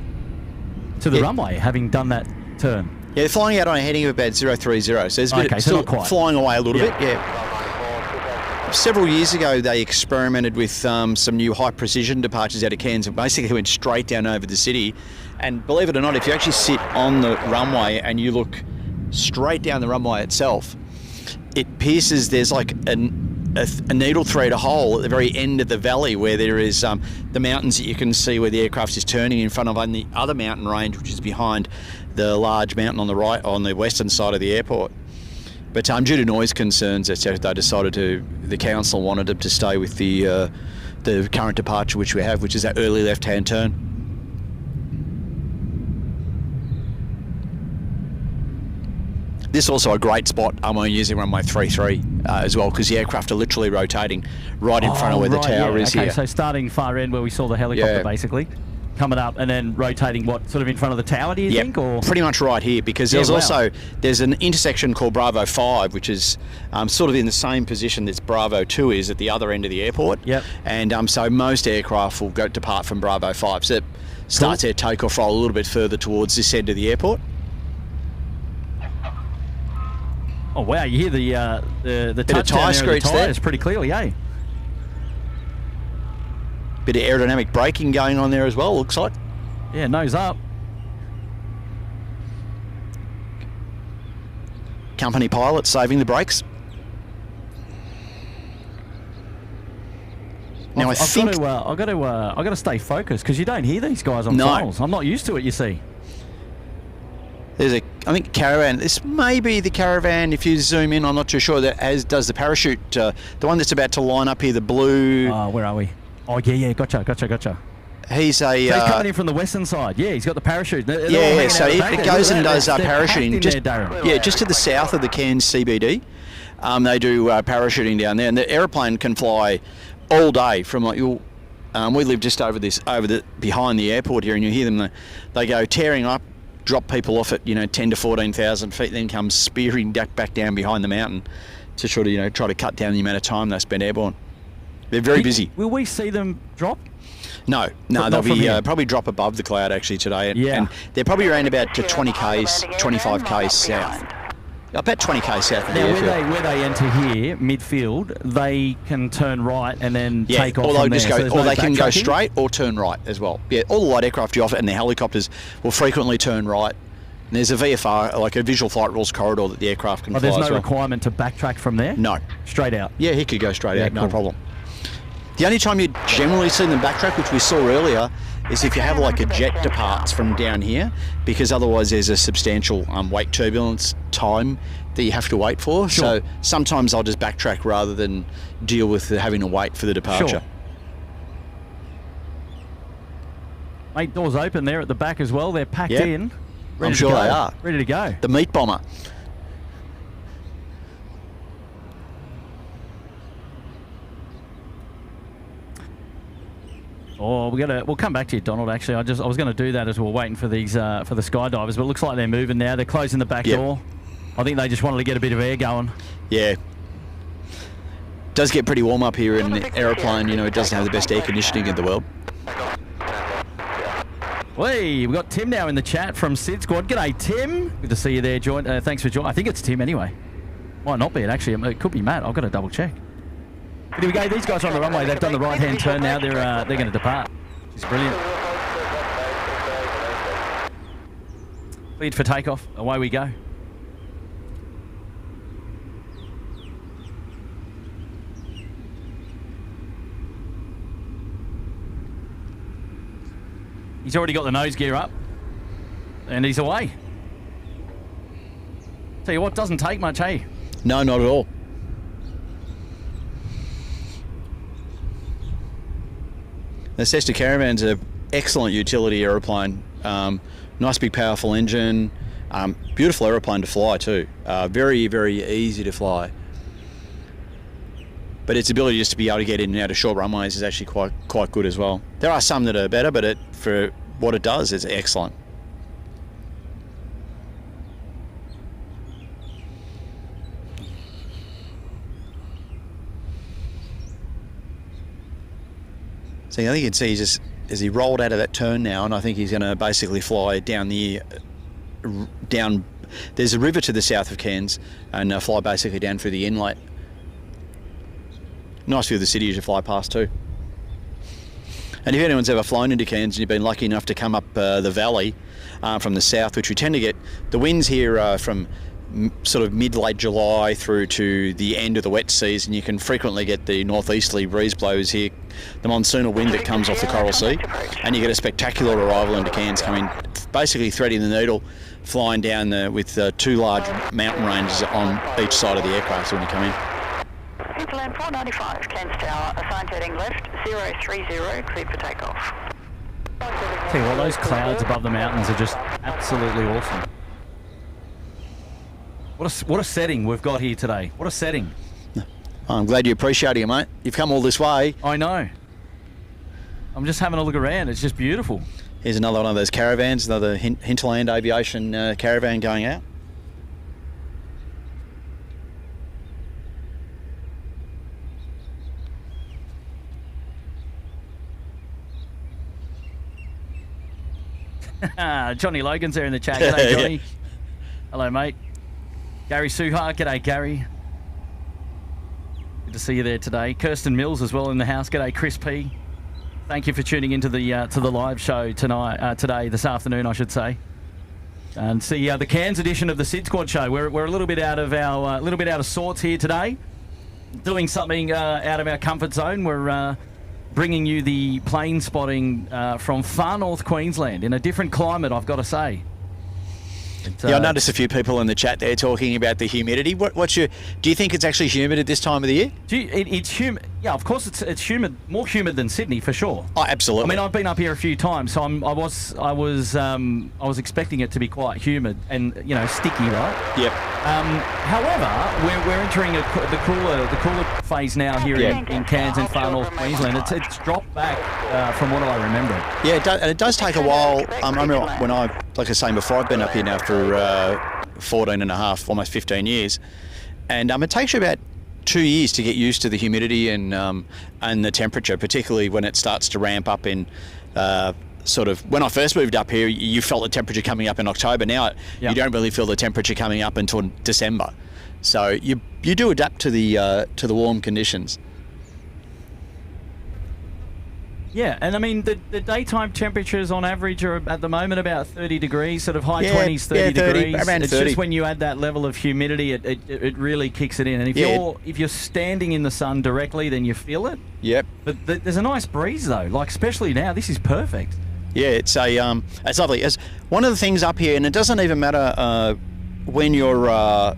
the runway, having done that turn. Yeah, they're flying out on a heading of about 030, so there's a bit of still flying away a little bit. Yeah. Several years ago, they experimented with some new high precision departures out of Cairns and basically went straight down over the city. And believe it or not, if you actually sit on the runway and you look straight down the runway itself, it pierces, there's like a needle thread, a hole at the very end of the valley where there is the mountains that you can see where the aircraft is turning in front of, and the other mountain range, which is behind the large mountain on the right, on the western side of the airport. But due to noise concerns, they decided the council wanted them to stay with the current departure which we have, which is that early left-hand turn. This is also a great spot. I'm using runway 33 as well, because the aircraft are literally rotating right in front of where the tower is here. So starting far end where we saw the helicopter, basically. coming up and then rotating what, sort of in front of the tower, do you think? Or pretty much right here, because there's there's an intersection called Bravo 5, which is sort of in the same position that Bravo 2 is at the other end of the airport. Yep. And so most aircraft will depart from Bravo 5. So it starts their takeoff roll a little bit further towards this end of the airport. Oh wow, you hear the touchdown there of the tyres pretty clearly, eh? Bit of aerodynamic braking going on there as well, looks like. Yeah, nose up. Company pilot saving the brakes. Now I've got to stay focused, because you don't hear these guys on files. I'm not used to it, you see. There's I think caravan. This may be the caravan. If you zoom in, I'm not too sure. That as does the parachute. The one that's about to line up here, the blue. Where are we? Oh yeah, gotcha. He's he's coming in from the western side. Yeah, he's got the parachute. So it goes and does parachuting. Just to the south of the Cairns CBD. They do parachuting down there, and the aeroplane can fly all day from like we live just behind the airport here, and you hear them. They go tearing up, drop people off at 10 to 14,000 feet, then come spearing back down behind the mountain to try to cut down the amount of time they spend airborne. They're very busy. Will we see them drop? No, they'll be probably drop above the cloud actually today, and they're probably around about to 20 k's, 25 k's south. About 20 k's south of the airfield. Where they enter here, midfield, they can turn right and then take off or from they there. Or they can go straight or turn right as well. Yeah, all the light aircraft you offer and the helicopters will frequently turn right. And there's a VFR, like a visual flight rules corridor that the aircraft can fly there's as no requirement to backtrack from there? No. Straight out? Yeah, he could go straight out, no problem. The only time you generally see them backtrack, which we saw earlier, is if you have like a jet departs from down here, because otherwise there's a substantial weight turbulence time that you have to wait for. Sure. So sometimes I'll just backtrack rather than deal with having to wait for the departure. Sure. Mate, doors open there at the back as well. They're packed in. I'm sure they are. Ready to go. The meat bomber. Oh, we'll come back to you, Donald. Actually, I was going to do that as we were waiting for these for the skydivers, but it looks like they're moving now. They're closing the back door. I think they just wanted to get a bit of air going. Yeah. It does get pretty warm up here in the aeroplane. It doesn't have the best air conditioning in the world. We've got Tim now in the chat from SydSquad. G'day, Tim. Good to see you there, thanks for joining. I think it's Tim anyway. Might not be it, actually. It could be Matt. I've got to double check. But here we go. These guys are on the runway. They've done the right-hand turn now. They're going to depart. It's brilliant. Cleared for takeoff. Away we go. He's already got the nose gear up. And he's away. Tell you what, doesn't take much, hey? No, not at all. The Cessna Caravan's an excellent utility aeroplane. Nice big powerful engine. Beautiful aeroplane to fly too. Very, very easy to fly. But its ability just to be able to get in and out of short runways is actually quite good as well. There are some that are better, but for what it does, it's excellent. So I think you can see just as he rolled out of that turn now, and I think he's going to basically fly down there's a river to the south of Cairns, and fly basically down through the inlet. Nice view of the city as you fly past too. And if anyone's ever flown into Cairns and you've been lucky enough to come up the valley from the south, which we tend to get, the winds here from sort of mid-late July through to the end of the wet season, you can frequently get the northeasterly breeze blows here, the monsoonal wind that comes off the Coral Sea, and you get a spectacular arrival into Cairns, coming basically threading the needle, flying down with two large mountain ranges on each side of the aircraft when you come in. Land 495, Cairns Tower, assigned heading left, 030, cleared for takeoff. Tell you what, those clouds above the mountains are just absolutely awesome. What a setting we've got here today. What a setting. I'm glad you're appreciating it, mate. You've come all this way. I know. I'm just having a look around. It's just beautiful. Here's another one of those caravans, another Hinterland Aviation caravan going out. Johnny Logan's there in the chat. G'day, Johnny. Hello, mate. Gary Suha. G'day, Gary. Good to see you there today. Kirsten Mills as well in the house. G'day, Chris P. Thank you for tuning into the live show this afternoon, I should say. And see the Cairns edition of the SydSquad show. We're a little bit out of sorts here today, doing something out of our comfort zone. We're bringing you the plane spotting from far north Queensland in a different climate, I've got to say. I noticed a few people in the chat there talking about the humidity. Do you think it's actually humid at this time of the year? It's humid. Yeah, of course it's humid, more humid than Sydney for sure. Oh, absolutely. I mean, I've been up here a few times, so I was expecting it to be quite humid and sticky, right? Yep. However, we're entering the cooler phase now here in Cairns and far north Queensland. It's dropped back from what I remember. Yeah, it does take a while. I remember when like I was saying before, I've been up here now for 14 and a half, almost 15 years, and it takes you about 2 years to get used to the humidity and the temperature, particularly when it starts to ramp up in sort of, when I first moved up here, you felt the temperature coming up in October. Now you don't really feel the temperature coming up until December. So you do adapt to the warm conditions. Yeah, and I mean, the daytime temperatures on average are at the moment about 30 degrees, sort of high 20s, 30 degrees. Around it's 30. Just when you add that level of humidity, it really kicks it in. And if you're standing in the sun directly, then you feel it. Yep. But there's a nice breeze though, like especially now. This is perfect. Yeah, it's lovely. It's one of the things up here, and it doesn't even matter when you're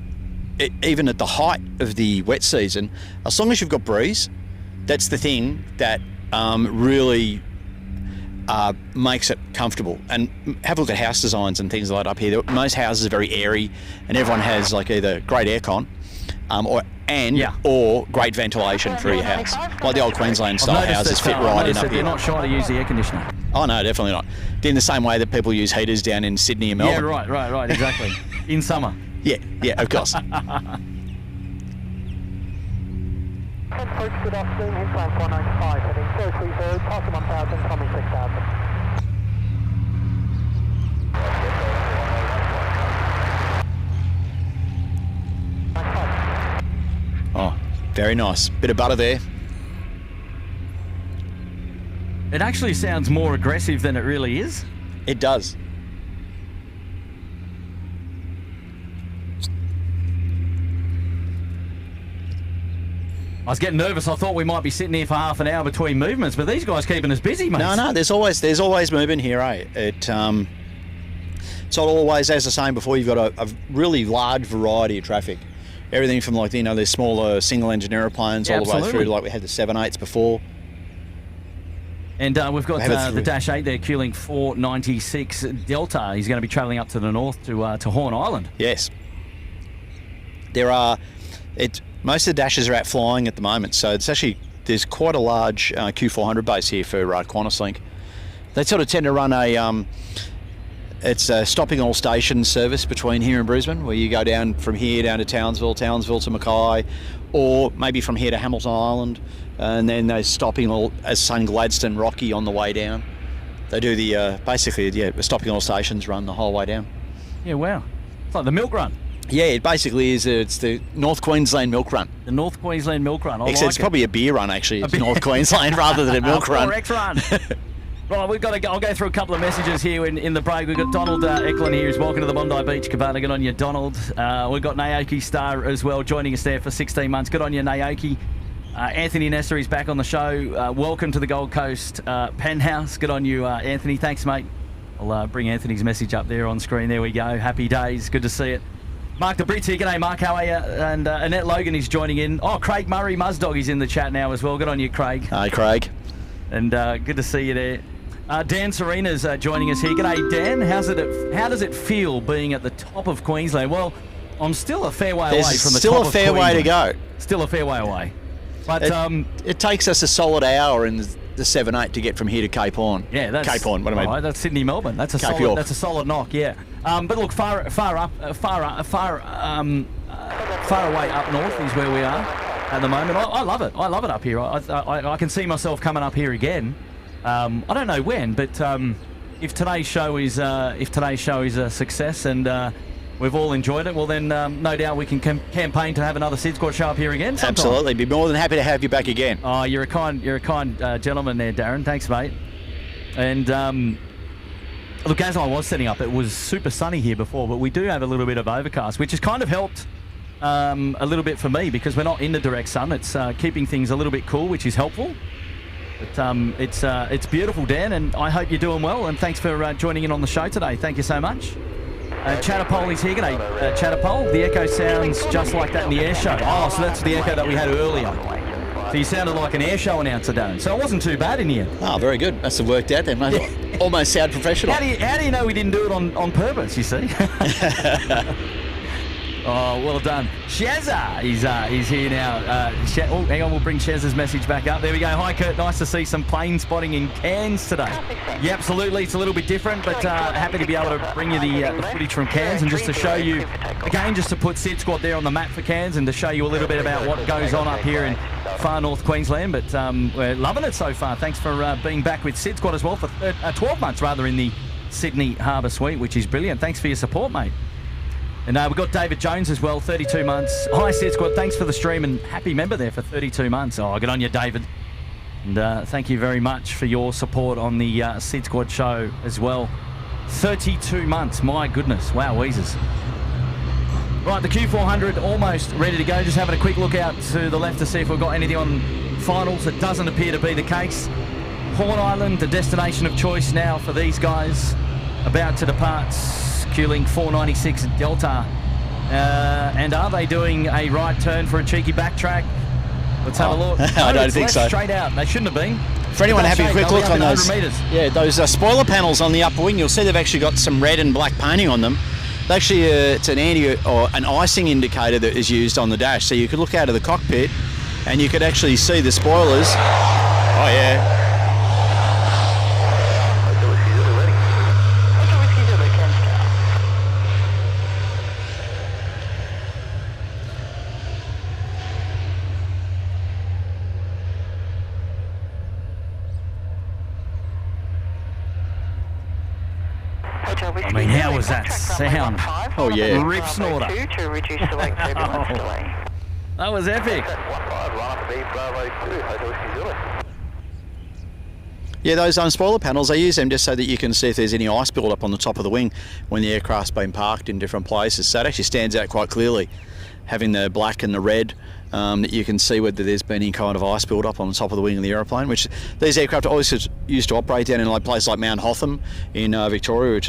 even at the height of the wet season, as long as you've got breeze. That's the thing that really makes it comfortable. And have a look at house designs and things like that up here. Most houses are very airy, and everyone has like either great aircon or great ventilation for your house. Like the old Queensland style houses fit right in up here. They're not shy to use the air conditioner. Oh no, definitely not. In the same way that people use heaters down in Sydney and Melbourne. Yeah, right, exactly. In summer. Yeah, of course. Good afternoon, Hinterland 495, heading 030, passing 1000, coming 6000. Oh, very nice. Bit of butter there. It actually sounds more aggressive than it really is. It does. I was getting nervous. I thought we might be sitting here for half an hour between movements, but these guys keeping us busy, mate. No, there's always movement here, eh? It's not always, as I was saying before, you've got a really large variety of traffic. Everything from like, there's smaller single engine aeroplanes all the way through, like we had the 787s before. And we've got the Dash 8 there, Q-Link 496 Delta. He's going to be travelling up to the north to Horn Island. Yes. Most of the Dashes are out flying at the moment, so there's quite a large Q400 base here for QantasLink. They sort of tend to run it's a stopping all station service between here and Brisbane, where you go down from here down to Townsville to Mackay, or maybe from here to Hamilton Island, and then they're stopping all as St Gladstone, Rocky on the way down. They do the stopping all stations run the whole way down. Yeah, wow. It's like the milk run. Yeah, it basically is. It's the North Queensland Milk Run. The North Queensland Milk Run. Except it's probably a beer run, actually. It's North Queensland rather than a milk run. Correct run. Right, I'll go through a couple of messages here in the break. We've got Donald Eklund here. He's welcome to the Bondi Beach Cabana. Good on you, Donald. We've got Naoki Star as well, joining us there for 16 months. Good on you, Naoki. Anthony Nestor is back on the show. Welcome to the Gold Coast Penthouse. Good on you, Anthony. Thanks, mate. I'll bring Anthony's message up there on screen. There we go. Happy days. Good to see it. Mark the Brits here. G'day, Mark. How are you? And Annette Logan is joining in. Oh, Craig Murray, Muzdog, is in the chat now as well. Good on you, Craig. Hi, Craig. And good to see you there. Dan Serena's joining us here. G'day, Dan. How does it feel being at the top of Queensland? Well, I'm still a fair way away from the top of Queensland. Still a fair way to go. Still a fair way away. But it takes us a solid hour in the 7.8 to get from here to Cape Horn. Yeah, that's Cape Horn. What am I? Right, that's Sydney, Melbourne. That's a Cape solid. York. That's a solid knock. Yeah. But look, far away up north is where we are at the moment. I love it. I love it up here. I can see myself coming up here again. I don't know when, but if today's show is a success and we've all enjoyed it, well then no doubt we can campaign to have another SydSquad show up here again sometime. Absolutely, be more than happy to have you back again. Oh, you're a kind gentleman there, Darren. Thanks, mate. And look, as I was setting up, it was super sunny here before, but we do have a little bit of overcast, which has kind of helped a little bit for me because we're not in the direct sun. It's keeping things a little bit cool, which is helpful. But it's beautiful, Dan, and I hope you're doing well. And thanks for joining in on the show today. Thank you so much. Chatterpole is here. G'day, Chatterpole. The echo sounds just like that in the air show. Oh, so that's the echo that we had earlier. So you sounded like an air show announcer, Darren. So it wasn't too bad in here. Oh, very good. Must have worked out then, mate. Almost sound professional. How do you know we didn't do it on purpose, you see? Oh, well done. Shazza is here now. Hang on, we'll bring Shazza's message back up. There we go. Hi, Kurt. Nice to see some plane spotting in Cairns today. Yeah, absolutely. It's a little bit different, but happy to be able to bring you the footage from Cairns and just to show you, again, just to put SydSquad there on the map for Cairns and to show you a little bit about what goes on up here in far north Queensland. But we're loving it so far. Thanks for being back with SydSquad as well for 12 months, rather, in the Sydney Harbour Suite, which is brilliant. Thanks for your support, mate. And we've got David Jones as well, 32 months. Hi, SydSquad. Thanks for the stream and happy member there for 32 months. Oh, good on you, David. And thank you very much for your support on the SydSquad show as well. 32 months. My goodness. Wow, wheezers. Right, the Q400 almost ready to go. Just having a quick look out to the left to see if we've got anything on finals. It doesn't appear to be the case. Horn Island, the destination of choice now for these guys. About to depart. Q-Link 496 Delta. And are they doing a right turn for a cheeky backtrack? Let's have a look. I don't think so. Straight out. They shouldn't have been. For anyone having a quick look on those, those spoiler panels on the upper wing, you'll see they've actually got some red and black painting on them. Actually, it's an an icing indicator that is used on the dash. So you could look out of the cockpit and you could actually see the spoilers. Oh yeah. I mean, how was that sound? Oh, yeah. Rip snorter. To reduce the wake turbulence delay. That was epic. Yeah, those spoiler panels, they use them just so that you can see if there's any ice build-up on the top of the wing when the aircraft's been parked in different places. So it actually stands out quite clearly, having the black and the red, that you can see whether there's been any kind of ice build-up on the top of the wing of the aeroplane, which these aircraft always used to operate down in like places like Mount Hotham in Victoria, which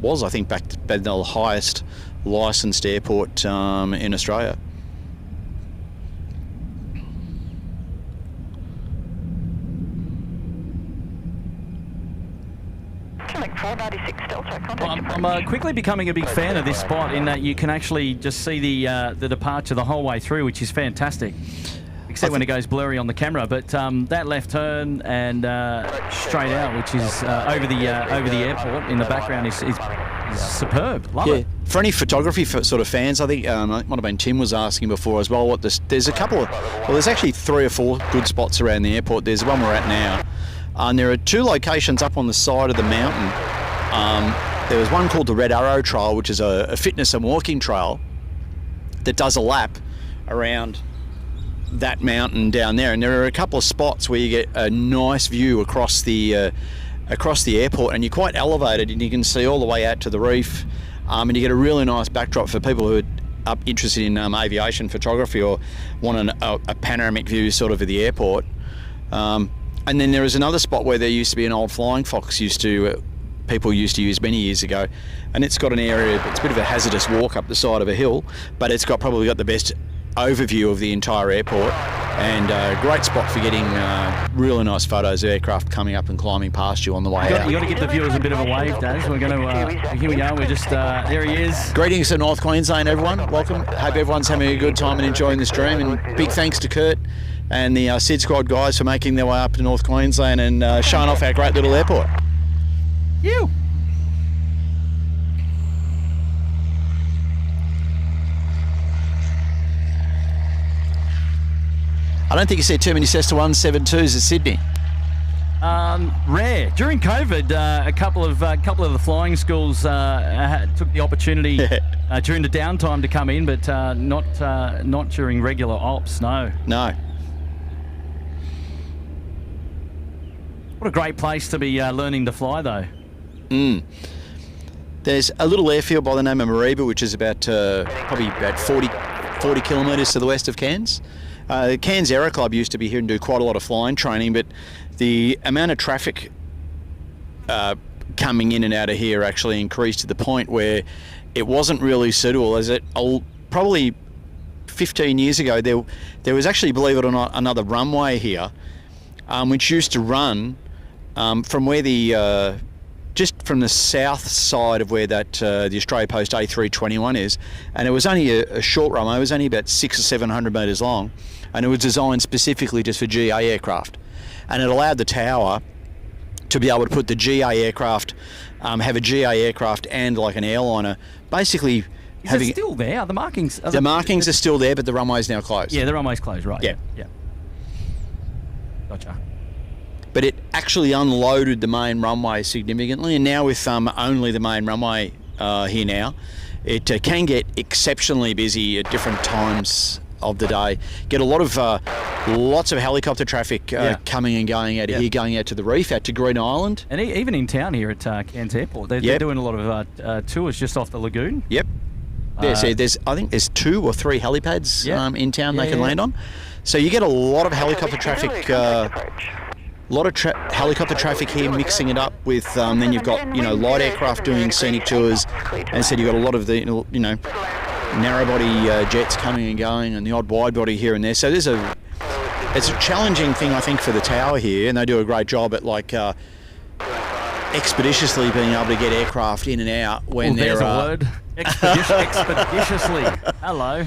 was, I think, back then the highest licensed airport in Australia. I'm quickly becoming a big fan of this spot in that you can actually just see the departure the whole way through, which is fantastic. Except when it goes blurry on the camera, but that left turn and straight out, which is over the airport in the background, is superb. Love it. For any photography sort of fans, I think it might have been Tim was asking before as well. There's a couple of, well, there's actually 3 or 4 good spots around the airport. There's the one we're at now, and there are 2 locations up on the side of the mountain. There was one called the Red Arrow Trail, which is a fitness and walking trail that does a lap around that mountain down there, and there are a couple of spots where you get a nice view across the airport, and you're quite elevated and you can see all the way out to the reef, and you get a really nice backdrop for people who are interested in aviation photography or want a panoramic view sort of the airport. And then there is another spot where there used to be an old Flying Fox people used to use many years ago, and it's got an area, it's a bit of a hazardous walk up the side of a hill, but it's probably got the best overview of the entire airport, and a great spot for getting really nice photos of aircraft coming up and climbing past you on the way out. You got to give the viewers a bit of a wave, Daz. We're going to here we are. We're just there he is. Greetings to North Queensland, everyone. Welcome. Hope everyone's having a good time and enjoying the stream. And big thanks to Kurt and the SydSquad guys for making their way up to North Queensland and showing off our great little airport. You. I don't think you see too many Cessna 172s at Sydney. Rare. During COVID, a couple of the flying schools took the opportunity during the downtime to come in, but not during regular ops. No. No. What a great place to be learning to fly, though. There's a little airfield by the name of Mariba, which is about probably about 40 kilometres to the west of Cairns. Cairns Aero Club used to be here and do quite a lot of flying training, but the amount of traffic coming in and out of here actually increased to the point where it wasn't really suitable. As it probably 15 years ago, there was actually, believe it or not, another runway here, which used to run from where the just from the south side of where that the Australia Post A321 is, and it was only a short runway. It was only about 600 or 700 metres long, and it was designed specifically just for GA aircraft, and it allowed the tower to be able to put the GA aircraft, have a GA aircraft and like an airliner, basically. Is it still there? Are the markings? The markings are still there, but the runway's now closed. Yeah, the runway's closed, right? Yeah. Gotcha. But it actually unloaded the main runway significantly, and now with only the main runway here now, it can get exceptionally busy at different times of the day. Get a lot of lots of helicopter traffic coming and going out of here, going out to the reef, out to Green Island, and even in town here at Cairns Airport, they're doing a lot of tours just off the lagoon. Yep. Yeah, so I think there's 2 or 3 helipads in town they can land on. So you get a lot of helicopter traffic. A lot of helicopter traffic here, mixing it up with then you've got light aircraft doing scenic tours, and so you've got a lot of the narrow body jets coming and going, and the odd wide body here and there. So it's a challenging thing, I think, for the tower here, and they do a great job at expeditiously being able to get aircraft in and out when there's a word. Expeditiously. Hello.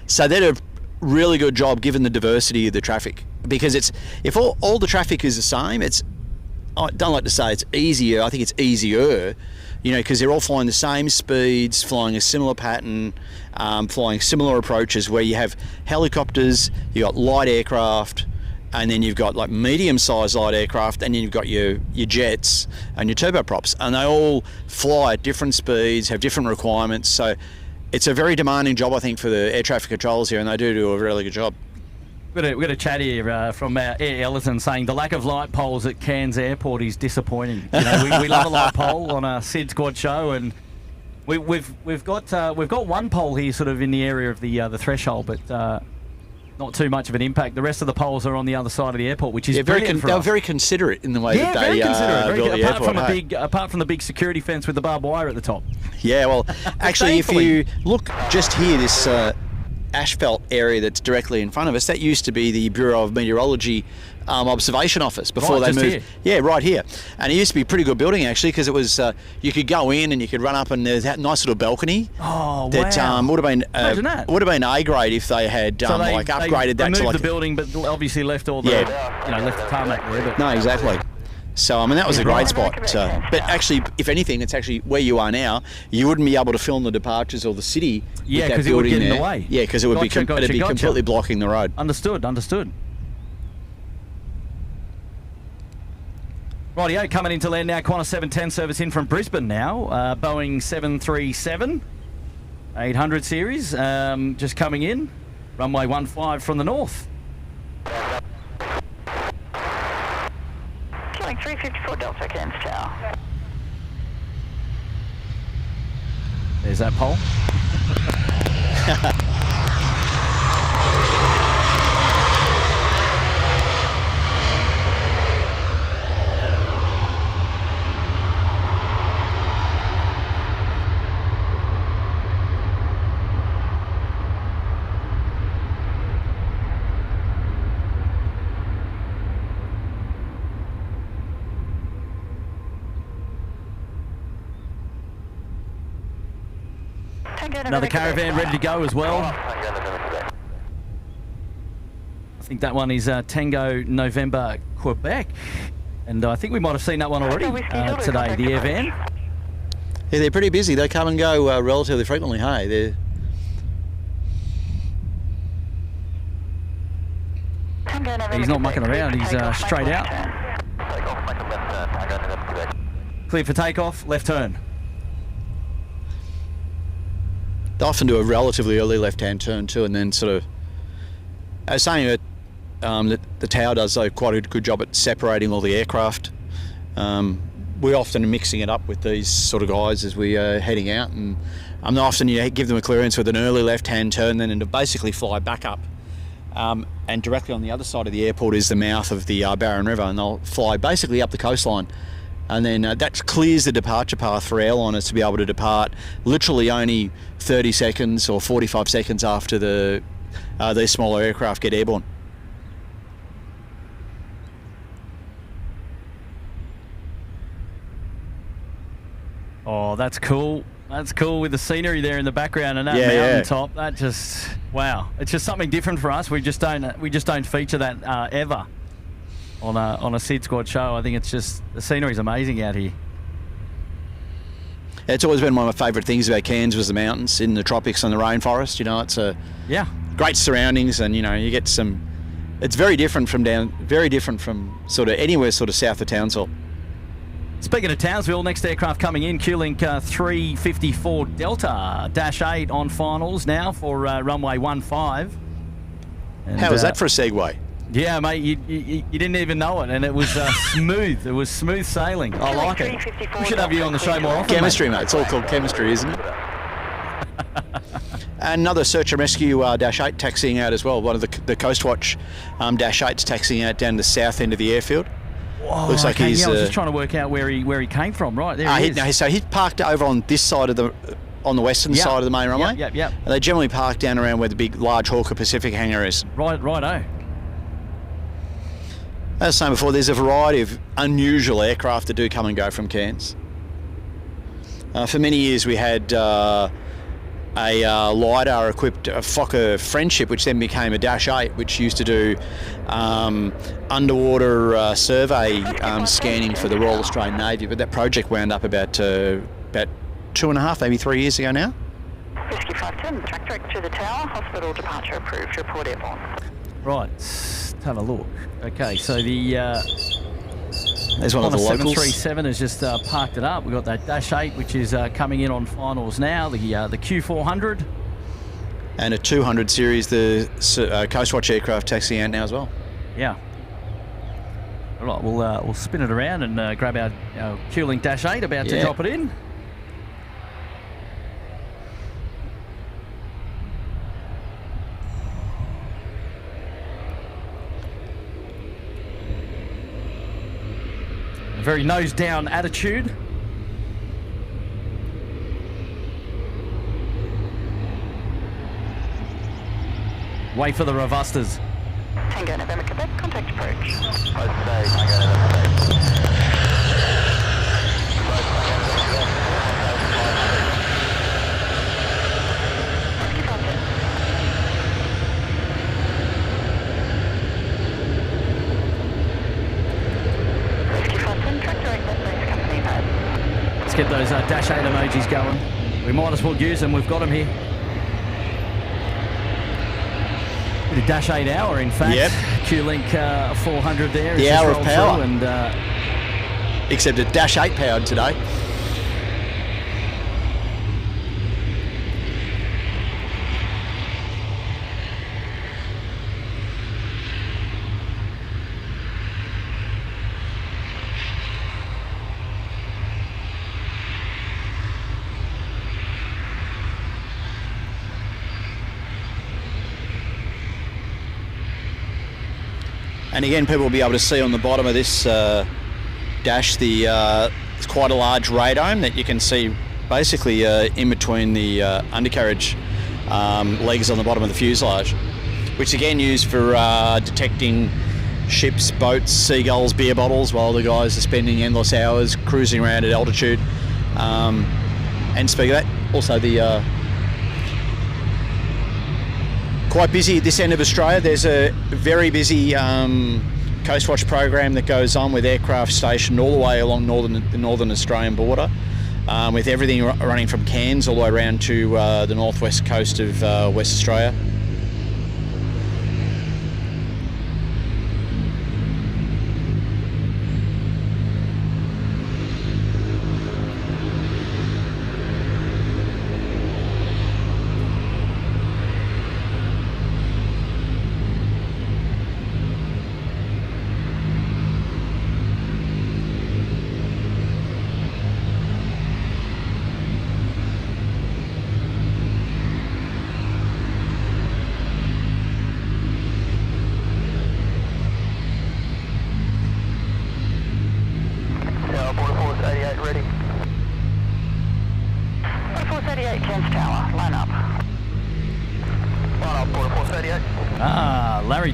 So they do a really good job given the diversity of the traffic, because if all the traffic is the same, I don't like to say it's easier, I think it's easier, because they're all flying the same speeds, flying a similar pattern, flying similar approaches, where you have helicopters, you've got light aircraft, and then you've got like medium-sized light aircraft, and then you've got your jets and your turboprops, and they all fly at different speeds, have different requirements. So it's a very demanding job, I think, for the air traffic controllers here, and they do a really good job. We've got a chat here from Air Ellerton saying the lack of light poles at Cairns Airport is disappointing. We love a light pole on a SydSquad show, and we've got one pole here, sort of in the area of the threshold, but not too much of an impact. The rest of the poles are on the other side of the airport, which is brilliant for us. They're very considerate in the way that they built the airport. Apart from the big security fence with the barbed wire at the top. Yeah, well, actually, if you look just here, this asphalt area that's directly in front of us, that used to be the Bureau of Meteorology observation office before they moved. Here. Yeah, right here. And it used to be a pretty good building, actually, because it was you could go in and you could run up, and there's that nice little balcony. Oh, that wow. would have been A grade if they had upgraded that to moved the building, but obviously left all the left the tarmac there. But no, exactly. So, I mean, that was a great spot. But actually, if anything, it's actually where you are now. You wouldn't be able to film the departures or the city with that because building it would get there. in the way. Yeah, because it would be completely blocking the road. Understood. Rightio, coming into land now. Qantas 710 service in from Brisbane now. Boeing 737 800 series just coming in. Runway 15 from the north. 354 Delta Cairns Tower. There's that pole. Another caravan ready to go as well. think that one is Tango November Quebec. And I think we might have seen that one already today, the air van. Yeah, they're pretty busy. They come and go relatively frequently, hey? He's not mucking around, he's straight out. Takeoff, make a left turn, Tango November Quebec. Clear for takeoff, left turn. They often do a relatively early left-hand turn too, and then sort of... I was saying that the tower does quite a good job at separating all the aircraft. We often are mixing it up with these sort of guys as we are heading out, and often you give them a clearance with an early left-hand turn, then to basically fly back up. And directly on the other side of the airport is the mouth of the Barron River, and they'll fly basically up the coastline. And then that clears the departure path for airliners to be able to depart literally only 30 seconds or 45 seconds after these smaller aircraft get airborne. Oh, that's cool. That's cool with the scenery there in the background and that mountaintop. That just, wow. It's just something different for us. We just don't feature that ever on a SydSquad show. I think it's just, the scenery's amazing out here. It's always been one of my favourite things about Cairns was the mountains in the tropics and the rainforest. You know, it's great surroundings, and you know, you get some. It's very different from sort of anywhere sort of south of Townsville. Speaking of Townsville, next aircraft coming in, Q-Link 354 Delta -8 on finals now for runway 15. And, how was that for a segue? Yeah, mate, you didn't even know it, and it was smooth. It was smooth sailing. I like it. We should have you on the show more often. Chemistry, mate. It's all called chemistry, isn't it? Another search and rescue -8 taxiing out as well. One of the Coastwatch -8s taxiing out down the south end of the airfield. Whoa, looks like he's. I was just trying to work out where he came from. Right there, he is. So he parked over on this side of on the western side of the main runway. Yep. And they generally park down around where the big, large Hawker Pacific hangar is. Righto. As I was saying before, there's a variety of unusual aircraft that do come and go from Cairns. For many years, we had a LiDAR-equipped Fokker Friendship, which then became a -8, which used to do underwater survey scanning for the Royal Australian Navy. But that project wound up about 2.5, maybe 3 years ago now. Rescue 510, track direct to the tower, hospital departure approved, report airborne. Right, let's have a look. Okay, so the there's one of the locals. 737 has just parked it up. We've got that -8, which is coming in on finals now, the Q400. And a 200 series, the Coastwatch aircraft taxiing out now as well. Yeah. All right, we'll spin it around and grab our Q-Link -8, about to drop it in. Very nose down attitude. Wait for the Rovustas. Tango November Quebec, contact approach. Get those -8 emojis going. We might as well use them. We've got them here. The -8 hour, in fact. Yep. Q-Link 400 there. The hour of power. And, except it's -8 powered today. And again, people will be able to see on the bottom of this dash it's quite a large radome that you can see basically in between the undercarriage legs on the bottom of the fuselage, which again used for detecting ships, boats, seagulls, beer bottles while the guys are spending endless hours cruising around at altitude. And speaking of that, also the quite busy at this end of Australia. There's a very busy Coast Watch program that goes on with aircraft stationed all the way along the northern Australian border, with everything running from Cairns all the way around to the northwest coast of West Australia.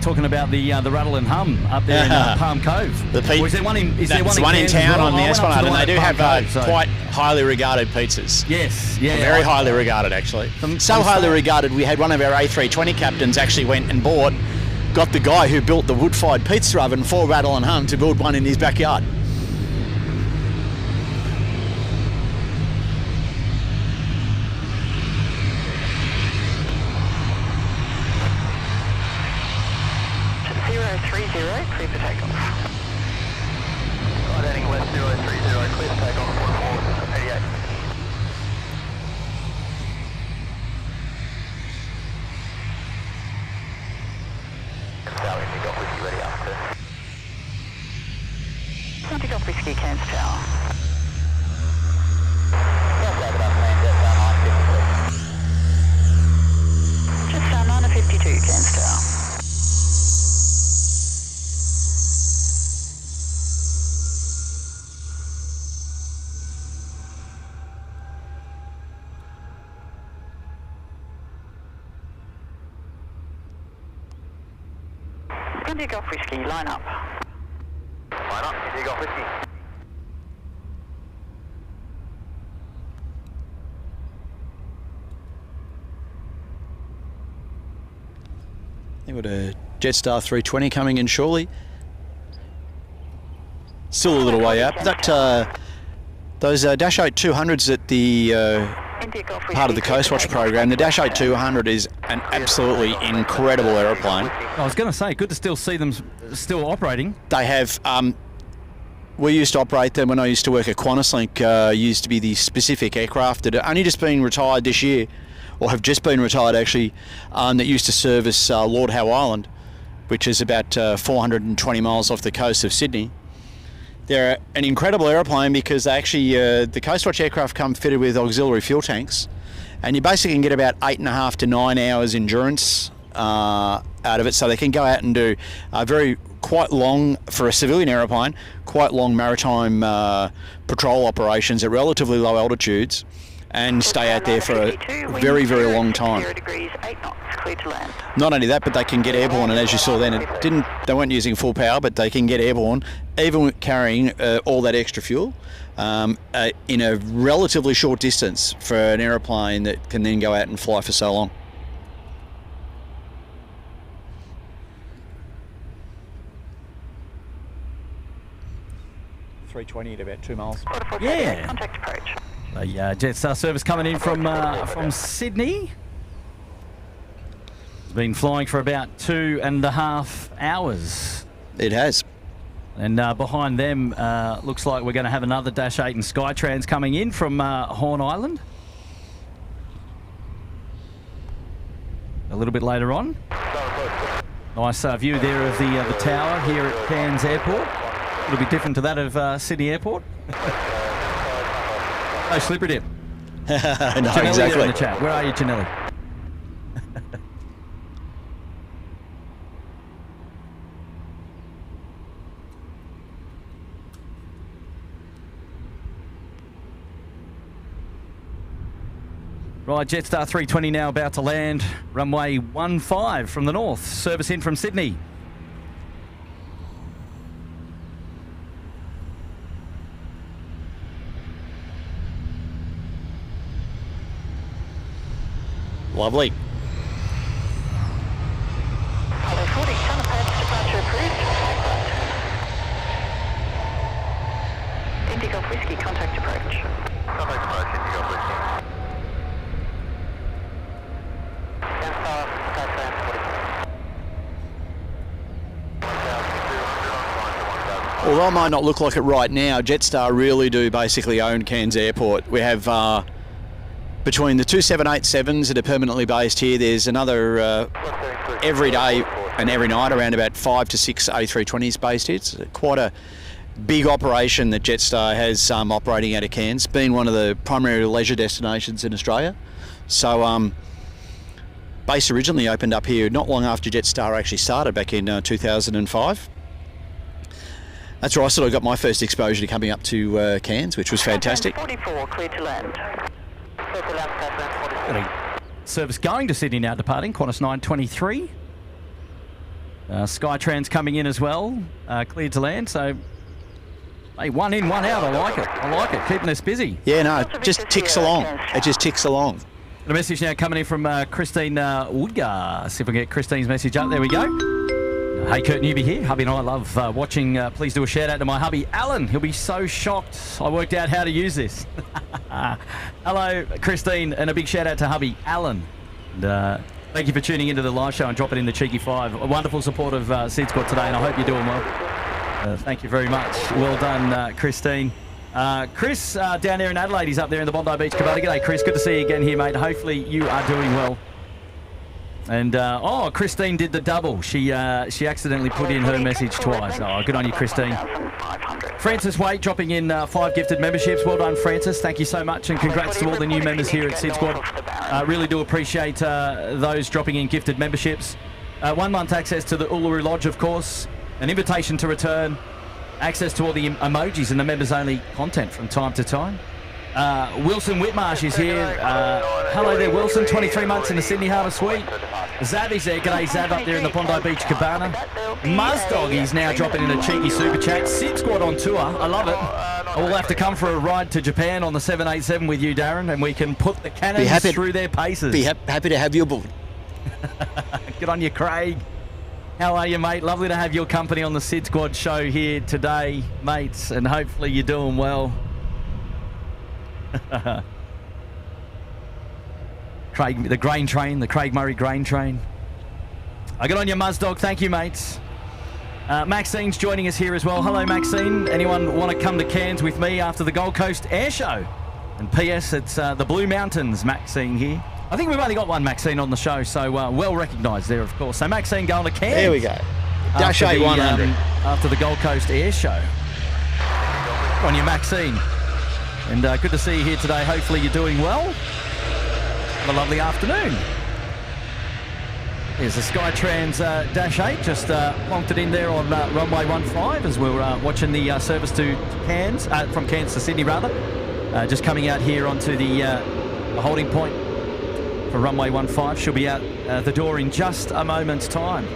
Talking about the rattle and hum up there in Palm Cove. Or is there one in? Is there one in town well? on the Esplanade, and they do have Cove, quite highly regarded pizzas. Yes, yeah, very highly regarded actually. So highly regarded, we had one of our A320 captains actually went and got the guy who built the wood-fired pizza oven for Rattle and Hum to build one in his backyard. Clear for takeoff. Right, heading west 030, clear for takeoff, 4488. Tower, Indigo Whiskey ready after. Indigo Whiskey, Cairns Tower. Yes, have enough land, Just down 952, Cairns Tower. Indigo Whiskey, line up. Line up, Indigo Whiskey. They've got a Jetstar 320 coming in shortly. Still a little way out. Those Dash 8-200s at the part of the Coast Watch program. The Dash 8-200 is an absolutely incredible aeroplane. I was going to say, good to still see them still operating. They have. We used to operate them when I used to work at QantasLink. Used to be the specific aircraft that are only just being retired this year, or have just been retired actually, that used to service Lord Howe Island, which is about 420 miles off the coast of Sydney. They're an incredible aeroplane because they actually, the Coast Watch aircraft come fitted with auxiliary fuel tanks, and you basically can get about 8.5 to 9 hours endurance out of it, so they can go out and do quite long, for a civilian aeroplane, quite long maritime patrol operations at relatively low altitudes, and stay out there for a very, very long time. Not only that, but they can get airborne, and as you saw then, they weren't using full power, but they can get airborne, even with carrying all that extra fuel, in a relatively short distance for an aeroplane that can then go out and fly for so long. .320 at about 2 miles. Yeah. Contact approach. A Jetstar service coming in from Sydney. It's been flying for about 2.5 hours. It has. And behind them, looks like we're going to have another Dash 8 and Skytrans coming in from Horn Island. A little bit later on. Nice view there of the tower here at Cairns Airport. A little bit different to that of Sydney Airport. No slippery dip. No, Janelli exactly. there in the chat. Where are you, Janelli? Right, Jetstar 320 now about to land. Runway 15 from the north. Service in from Sydney. Lovely. approach. Contact approach, Indigo Whiskey. Although it might not look like it right now, Jetstar really do basically own Cairns Airport. We have between the two 787s that are permanently based here, there's another every day and every night around about 5 to 6 A320s based here. It's quite a big operation that Jetstar has operating out of Cairns, being one of the primary leisure destinations in Australia. So base originally opened up here not long after Jetstar actually started back in 2005. That's where I sort of got my first exposure to coming up to Cairns, which was fantastic. 44, clear to land. Clear to land, Cairns 44. Service going to Sydney now departing, Qantas 923. Skytrans coming in as well, cleared to land. So, hey, one in, one out. I like it. I like it. Keeping us busy. Yeah, no, it just ticks along. It just ticks along. The message now coming in from Christine Woodgar. See if we can get Christine's message up. There we go. Hey, Kurt Newby here. Hubby and I love watching. Please do a shout out to my hubby, Alan. He'll be so shocked I worked out how to use this. Hello, Christine, and a big shout out to hubby, Alan. And, thank you for tuning into the live show and dropping in the cheeky 5. A wonderful support of SydSquad today, and I hope you're doing well. Thank you very much. Well done, Christine. Chris, down there in Adelaide, he's up there in the Bondi Beach Cabana. G'day, Chris. Good to see you again here, mate. Hopefully you are doing well. And, Christine did the double. She accidentally put in her message twice. Oh, good on you, Christine. Francis Waite dropping in 5 gifted memberships. Well done, Francis. Thank you so much, and congrats to all the new members here at SydSquad. Really do appreciate those dropping in gifted memberships. 1 month access to the Uluru Lodge, of course. An invitation to return. Access to all the emojis and the members-only content from time to time. Wilson Whitmarsh is here. Hello there, Wilson. 23 months in the Sydney Harbour Suite. Zav is there. G'day, Zav, up there in the Bondi Beach Cabana. Muzdog is now dropping in a cheeky super chat. SydSquad on tour. I love it. I will have to come for a ride to Japan on the 787 with you, Darren, and we can put the cannons through their paces. Be happy to have you aboard. Good on you, Craig. How are you, mate? Lovely to have your company on the SydSquad show here today, mates, and hopefully you're doing well. Craig, the grain train, the Craig Murray grain train. I got on your Muzdog. Thank you, mates. Maxine's joining us here as well. Hello, Maxine. Anyone want to come to Cairns with me after the Gold Coast Air Show? And P.S. it's the Blue Mountains, Maxine here. I think we've only got one Maxine on the show, so well recognised there, of course. So Maxine going to Cairns. There we go. Dash 8-100. After the Gold Coast Air Show. Good on you, Maxine. And good to see you here today. Hopefully you're doing well. Have a lovely afternoon. Here's the Skytrans Dash 8, just plonked it in there on runway 15 as we're watching the service to Cairns, from Cairns to Sydney rather. Just coming out here onto the holding point for runway 15. She'll be out the door in just a moment's time.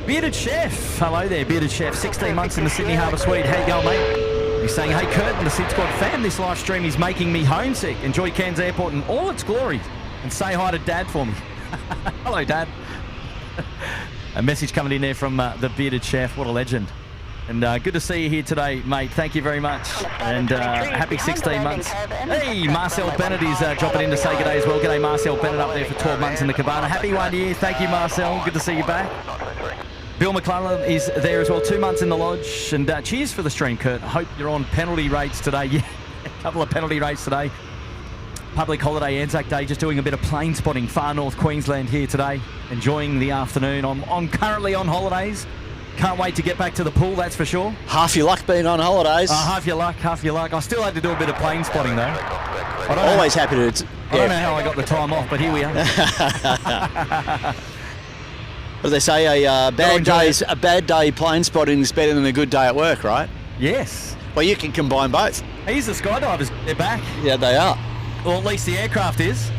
Bearded Chef, hello there, Bearded Chef. 16 months in the Sydney Harbour Suite. How you going, mate? He's saying, hey, Kurt and the SydSquad fam, this live stream is making me homesick. Enjoy Cairns Airport in all its glory. And say hi to Dad for me. Hello, Dad. A message coming in there from the Bearded Chef. What a legend. And good to see you here today, mate. Thank you very much. And happy 16 months. Hey, Marcel Bennett is dropping in to say g'day as well. G'day, Marcel Bennett up there for 12 months in the cabana. Happy 1 year. Thank you, Marcel. Good to see you back. Bill McClellan is there as well, 2 months in the lodge. And cheers for the stream, Kurt. Hope you're on penalty rates today. Yeah, a couple of penalty rates today. Public holiday, Anzac Day, just doing a bit of plane spotting, far north Queensland here today. Enjoying the afternoon. I'm currently on holidays. Can't wait to get back to the pool, that's for sure. Half your luck being on holidays. Half your luck, half your luck. I still had to do a bit of plane spotting though. Always happy to. I don't know how I got the time off, but here we are. What do they say? A bad day plane spotting is better than a good day at work, right? Yes. Well, you can combine both. He's the skydivers. They're back. Yeah, they are. Or at least the aircraft is.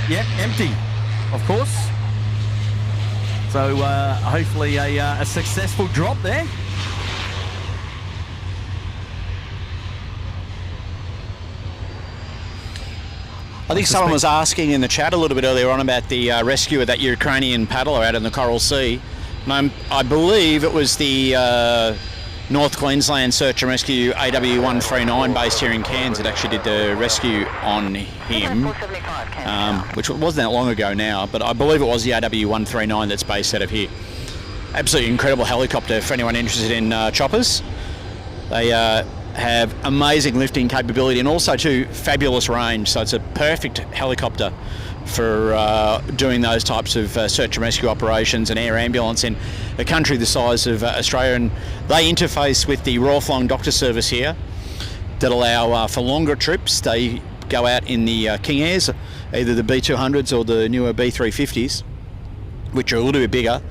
Yep, empty, of course. So hopefully a successful drop there. I think someone was asking in the chat a little bit earlier on about the rescue of that Ukrainian paddler out in the Coral Sea. And I believe it was the North Queensland Search and Rescue AW139 based here in Cairns that actually did the rescue on him, which wasn't that long ago now, but I believe it was the AW139 that's based out of here. Absolutely incredible helicopter for anyone interested in choppers. They have amazing lifting capability and also too fabulous range, so it's a perfect helicopter for doing those types of search and rescue operations and air ambulance in a country the size of Australia. And they interface with the Royal Flying Doctor Service here that allow for longer trips. They go out in the King Airs, either the B200s or the newer B350s, which are a little bit bigger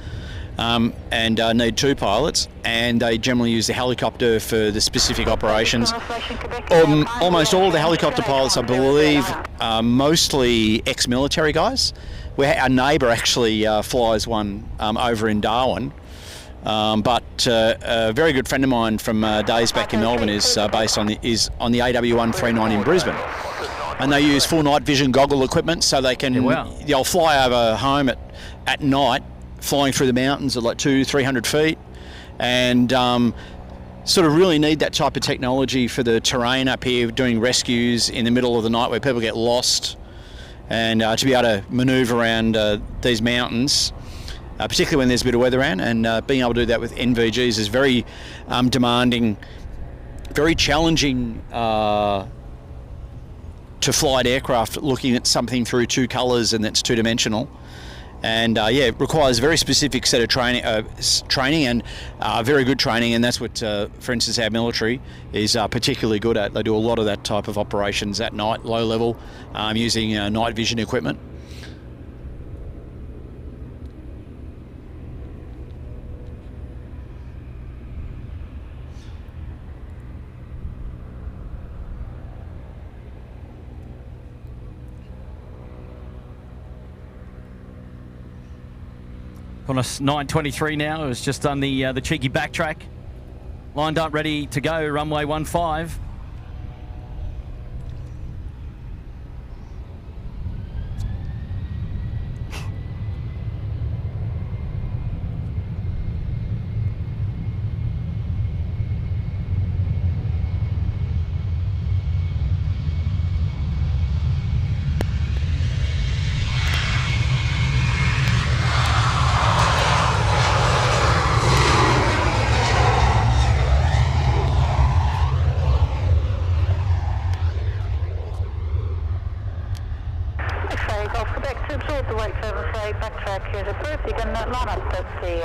and need two pilots, and they generally use the helicopter for the specific operations. Almost all the helicopter pilots, I believe, are mostly ex-military guys. Our neighbour actually flies one over in Darwin, but a very good friend of mine from days back in Melbourne is based on the AW139 in Brisbane. And they use full night vision goggle equipment, so they can they'll fly over home at night, flying through the mountains at like 200-300 feet, and sort of really need that type of technology for the terrain up here, doing rescues in the middle of the night where people get lost, and to be able to manoeuvre around these mountains, particularly when there's a bit of weather around, and being able to do that with NVGs is very demanding, very challenging to fly an aircraft looking at something through two colours and that's two-dimensional. And it requires a very specific set of training and very good training, and that's what, for instance, our military is particularly good at. They do a lot of that type of operations at night, low level, using night vision equipment. On a 9:23 now, it was just done the cheeky backtrack. Lined up, ready to go, runway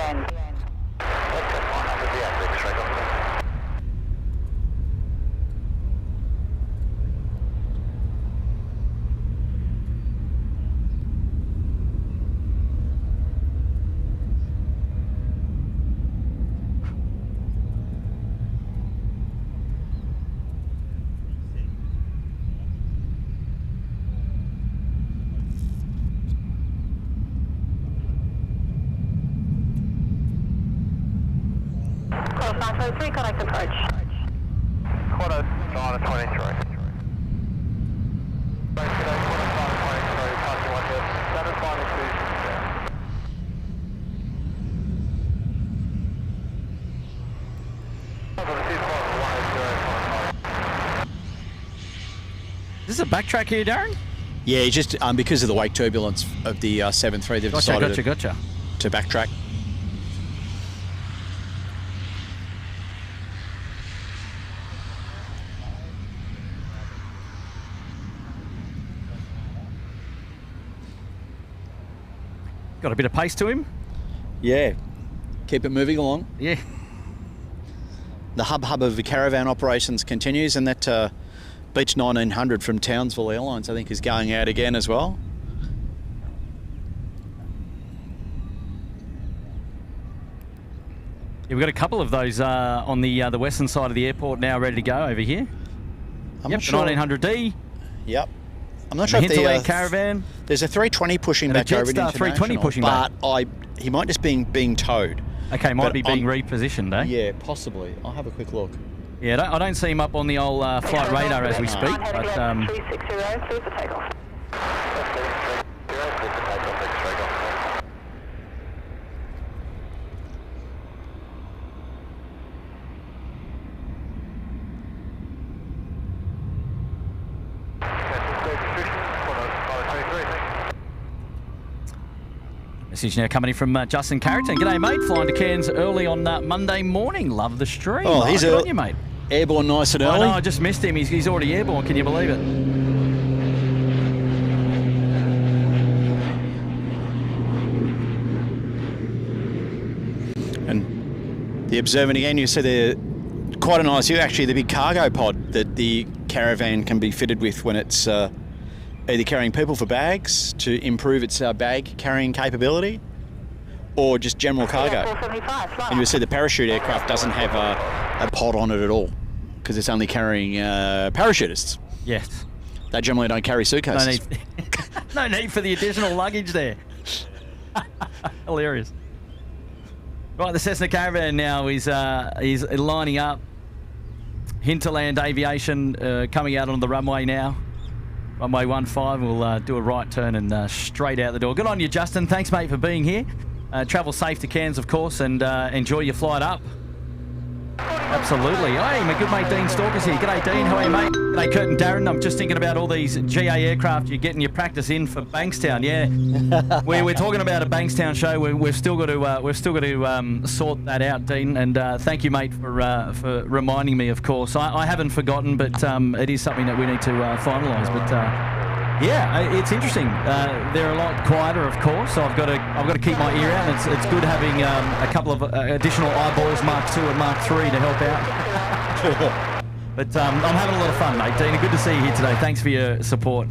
15. Connect approach. Quarter 9:23. Is this a backtrack here, Darren? Yeah, just because of the wake turbulence of the 7.3, they've decided to backtrack. Got a bit of pace to him. Yeah, keep it moving along. Yeah. The hub of the caravan operations continues, and that Beach 1900 from Townsville Airlines, I think, is going out again as well. Yeah, we've got a couple of those on the western side of the airport now ready to go over here. I'm not sure. 1900D. Yep. I'm not sure if the caravan. There's a 320 pushing back over to 320 pushing back. But he might just being towed. Okay, might be being repositioned, eh? Yeah, possibly. I'll have a quick look. Yeah, I don't see him up on the old flight radar as we speak. But, 360, clear for takeoff. Message now coming in from Justin Carrington. G'day, mate. Flying to Cairns early on Monday morning. Love the stream. Oh, he's good on you, mate. Airborne nice and early. I know, I just missed him. He's already airborne. Can you believe it? And the observant again, you see they're quite a nice view. Actually, the big cargo pod that the caravan can be fitted with when it's either carrying people for bags to improve its bag carrying capability, or just general cargo. And you'll see the parachute aircraft doesn't have a pod on it at all because it's only carrying parachutists. Yes. They generally don't carry suitcases. No need for the additional luggage there. Hilarious. Right, the Cessna Caravan now is lining up. Hinterland Aviation coming out on the runway now. Runway 15, we'll do a right turn and straight out the door. Good on you, Justin. Thanks, mate, for being here. Travel safe to Cairns, of course, and enjoy your flight up. Absolutely. Hey, my good mate Dean Stalker's here. G'day, Dean. How are you, mate? G'day, Kurt and Darren. I'm just thinking about all these GA aircraft you're getting your practice in for Bankstown. Yeah, we're talking about a Bankstown show. We've still got to sort that out, Dean. And thank you, mate, for reminding me. Of course, I haven't forgotten, but it is something that we need to finalise. But yeah, it's interesting. They're a lot quieter, of course. So I've got to keep my ear out. And it's good having a couple of additional eyeballs, Mark II and Mark III, to help out. But I'm having a lot of fun, mate. Dean, good to see you here today. Thanks for your support.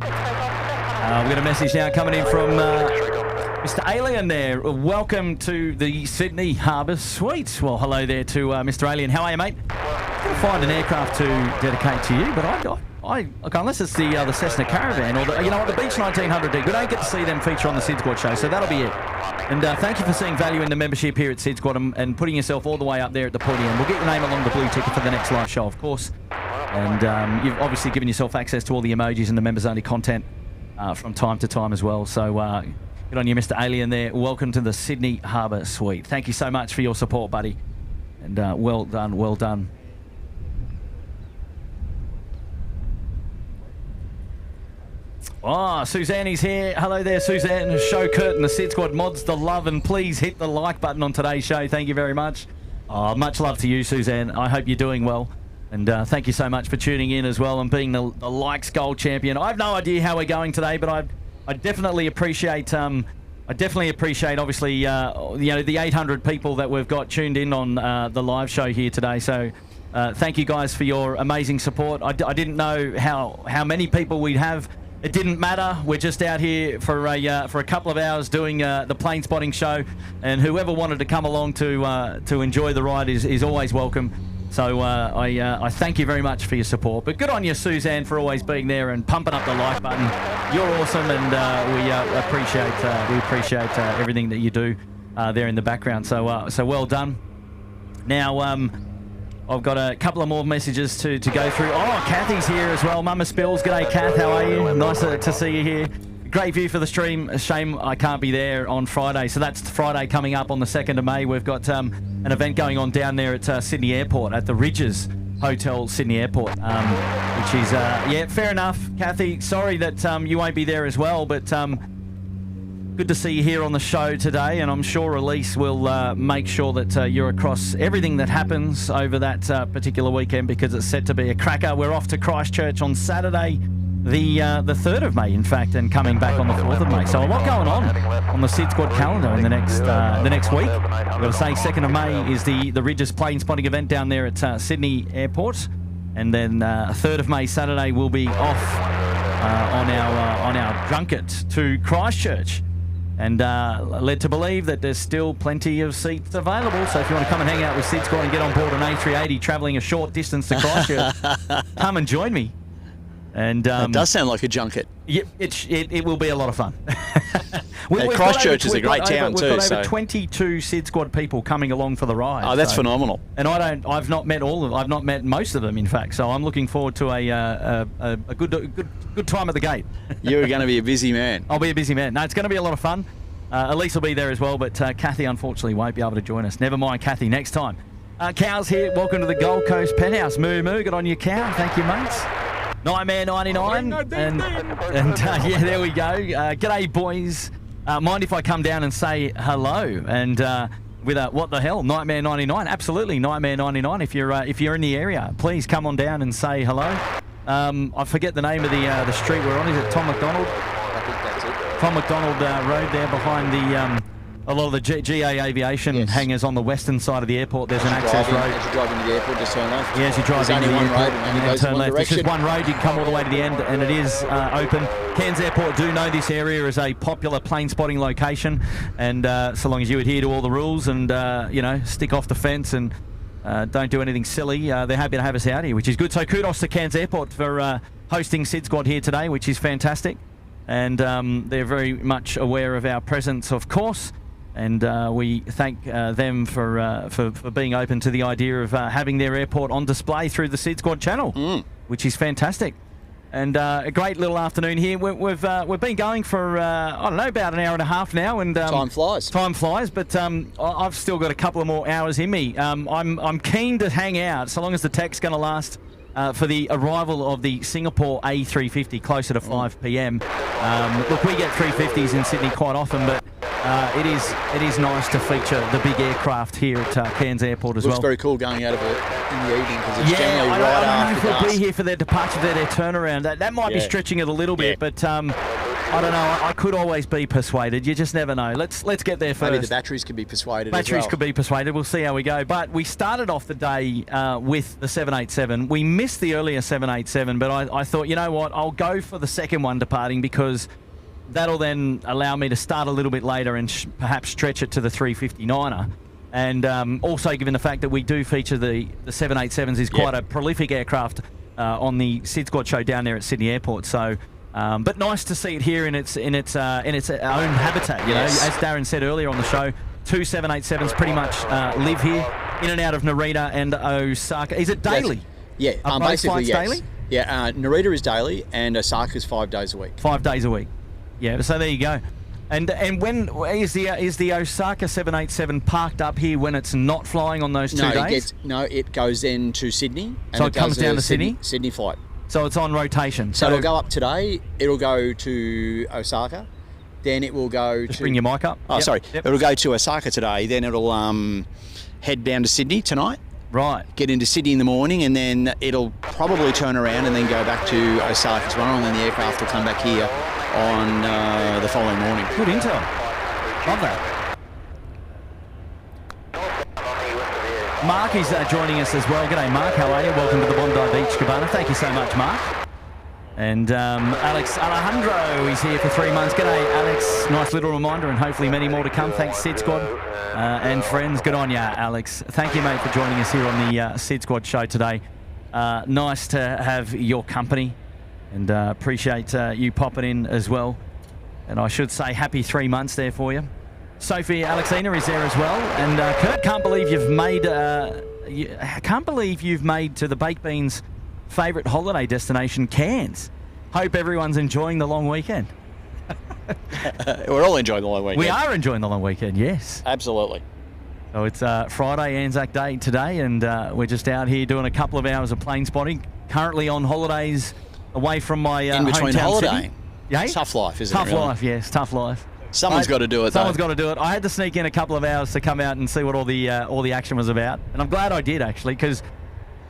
We've got a message now coming in from Mr. Alien there. Welcome to the Sydney Harbour Suite. Well, hello there to Mr. Alien. How are you, mate? I'm going to find an aircraft to dedicate to you, but okay, unless it's the Cessna Caravan or the Beach 1900D. We don't get to see them feature on the SydSquad show, so that'll be it. And thank you for seeing value in the membership here at SydSquad and putting yourself all the way up there at the podium. We'll get your name along the blue ticket for the next live show, of course. And you've obviously given yourself access to all the emojis and the members-only content from time to time as well. So good on you, Mr. Alien there. Welcome to the Sydney Harbour Suite. Thank you so much for your support, buddy. And well done, well done. Oh, Suzanne's here. Hello there, Suzanne. Show Kurt and the SydSquad mods the love, and please hit the like button on today's show. Thank you very much. Oh, much love to you, Suzanne. I hope you're doing well. And thank you so much for tuning in as well and being the likes gold champion. I have no idea how we're going today, but I definitely appreciate obviously the 800 people that we've got tuned in on the live show here today. So thank you guys for your amazing support. I didn't know how many people we'd have. It didn't matter. We're just out here for a couple of hours doing the plane spotting show, and whoever wanted to come along to enjoy the ride is always welcome. So I thank you very much for your support. But good on you, Suzanne, for always being there and pumping up the like button. You're awesome, and we appreciate everything that you do there in the background. So well done. Now. I've got a couple of more messages to go through. Oh, Kathy's here as well. Mama Spills. G'day, Kath. How are you? Nice to see you here. Great view for the stream. A shame I can't be there on Friday. So that's Friday coming up on the 2nd of May. We've got an event going on down there at Sydney Airport at the Ridges Hotel, Sydney Airport, which is, yeah, fair enough, Kathy. Sorry that you won't be there as well, but good to see you here on the show today, and I'm sure Elise will make sure that you're across everything that happens over that particular weekend, because it's set to be a cracker. We're off to Christchurch on Saturday, the 3rd of May, in fact, and coming back on the 4th of May. So a lot going on the SydSquad calendar in the next week. I've got to say, 2nd of May is the Ridges plane spotting event down there at Sydney Airport, and then 3rd of May, Saturday, we'll be off on our junket to Christchurch. And led to believe that there's still plenty of seats available. So if you want to come and hang out with SydSquad and get on board an A380 travelling a short distance to Christchurch, come and join me. And it does sound like a junket. Yeah, it will be a lot of fun. Christchurch is a great town too. We've got over 22 SydSquad people coming along for the ride. Oh, that's phenomenal. And I've not met I've not met most of them, in fact. So I'm looking forward to a good time at the gate. You're going to be a busy man. I'll be a busy man. No, it's going to be a lot of fun. Elise will be there as well, but Kathy unfortunately won't be able to join us. Never mind, Kathy, next time. Cow's here. Welcome to the Gold Coast Penthouse. Moo Moo, good on you, Cow. Thank you, mates. Nightmare 99. And yeah, there we go. G'day, boys. Mind if I come down and say hello? And with a what the hell, Nightmare 99? Absolutely, Nightmare 99. If you're in the area, please come on down and say hello. I forget the name of the street we're on. Is it Tom McDonald? I think that's it. Tom McDonald Road there behind the a lot of the GA Aviation hangars on the western side of the airport. There's an access road. As you drive into the airport, just turn left. Yeah, as you drive into the one airport, road and only goes turn one left. It's direction. just one road. You can come all the way to the end, and it is open. Cairns Airport do know this area is a popular plane spotting location, and so long as you adhere to all the rules and you know, stick off the fence and don't do anything silly, they're happy to have us out here, which is good. So kudos to Cairns Airport for hosting SydSquad here today, which is fantastic. And they're very much aware of our presence, of course. And we thank them for being open to the idea of having their airport on display through the SydSquad channel, which is fantastic. And a great little afternoon here. We've been going for I don't know, about an hour and a half now, and Time flies. Time flies, but I've still got a couple of more hours in me. I'm keen to hang out so long as the tech's going to last for the arrival of the Singapore A350 closer to 5 p.m. Look, we get 350s in Sydney quite often, but it is nice to feature the big aircraft here at Cairns Airport as well. Looks very cool going out of it in the evening because it's Yeah, generally I right don't know after if we'll dusk. be here for their departure, their turnaround. That might be stretching it a little bit, but I don't know. I could always be persuaded. You just never know. Let's get there first. Maybe the batteries could be persuaded Batteries as well. could be persuaded. We'll see how we go. But we started off the day with the 787. We missed the earlier 787, but I thought, you know what? I'll go for the second one departing because that'll then allow me to start a little bit later and perhaps stretch it to the 359er. And also given the fact that we do feature the 787s is quite a prolific aircraft on the SydSquad show down there at Sydney Airport. So, but nice to see it here in its own habitat. You know, as Darren said earlier on the show, 2 787s pretty much live here, in and out of Narita and Osaka. Is it daily? Yes. Yeah, Are both basically flights yes. daily? Yeah, Narita is daily and Osaka's 5 days a week. 5 days a week. Yeah, so there you go. And when is the Osaka 787 parked up here when it's not flying on those 2 days? It goes then to Sydney. And So it comes goes down to Sydney? Sydney flight. So it's on rotation. So it'll go up today. It'll go to Osaka. Then it will go Just to... bring your mic up. Oh, sorry. Yep. It'll go to Osaka today. Then it'll head down to Sydney tonight. Right. Get into Sydney in the morning, and then it'll probably turn around and then go back to Osaka tomorrow, and then the aircraft will come back here on the following morning. Good intel. Love that. Mark is joining us as well. G'day, Mark. How are you? Welcome to the Bondi Beach Cabana. Thank you so much, Mark. And Alex Alejandro is here for 3 months. G'day, Alex. Nice little reminder, and hopefully many more to come. Thanks, SydSquad and friends. Good on ya, Alex. Thank you, mate, for joining us here on the SydSquad show today. Nice to have your company, and appreciate you popping in as well. And I should say happy 3 months there for you. Sophie Alexina is there as well. And Kurt, can't believe you've made to the Baked Beans' favourite holiday destination, Cairns. Hope everyone's enjoying the long weekend. We're all enjoying the long weekend. We are enjoying the long weekend, yes. Absolutely. So it's Friday, Anzac Day today, and we're just out here doing a couple of hours of plane spotting. Currently on holidays away from my in between hometown holiday. City. Yeah? Tough life, isn't Tough it? Really? life, yes, tough life. Someone's got to do it. Someone's got to do it. I had to sneak in a couple of hours to come out and see what all the action was about, and I'm glad I did actually, because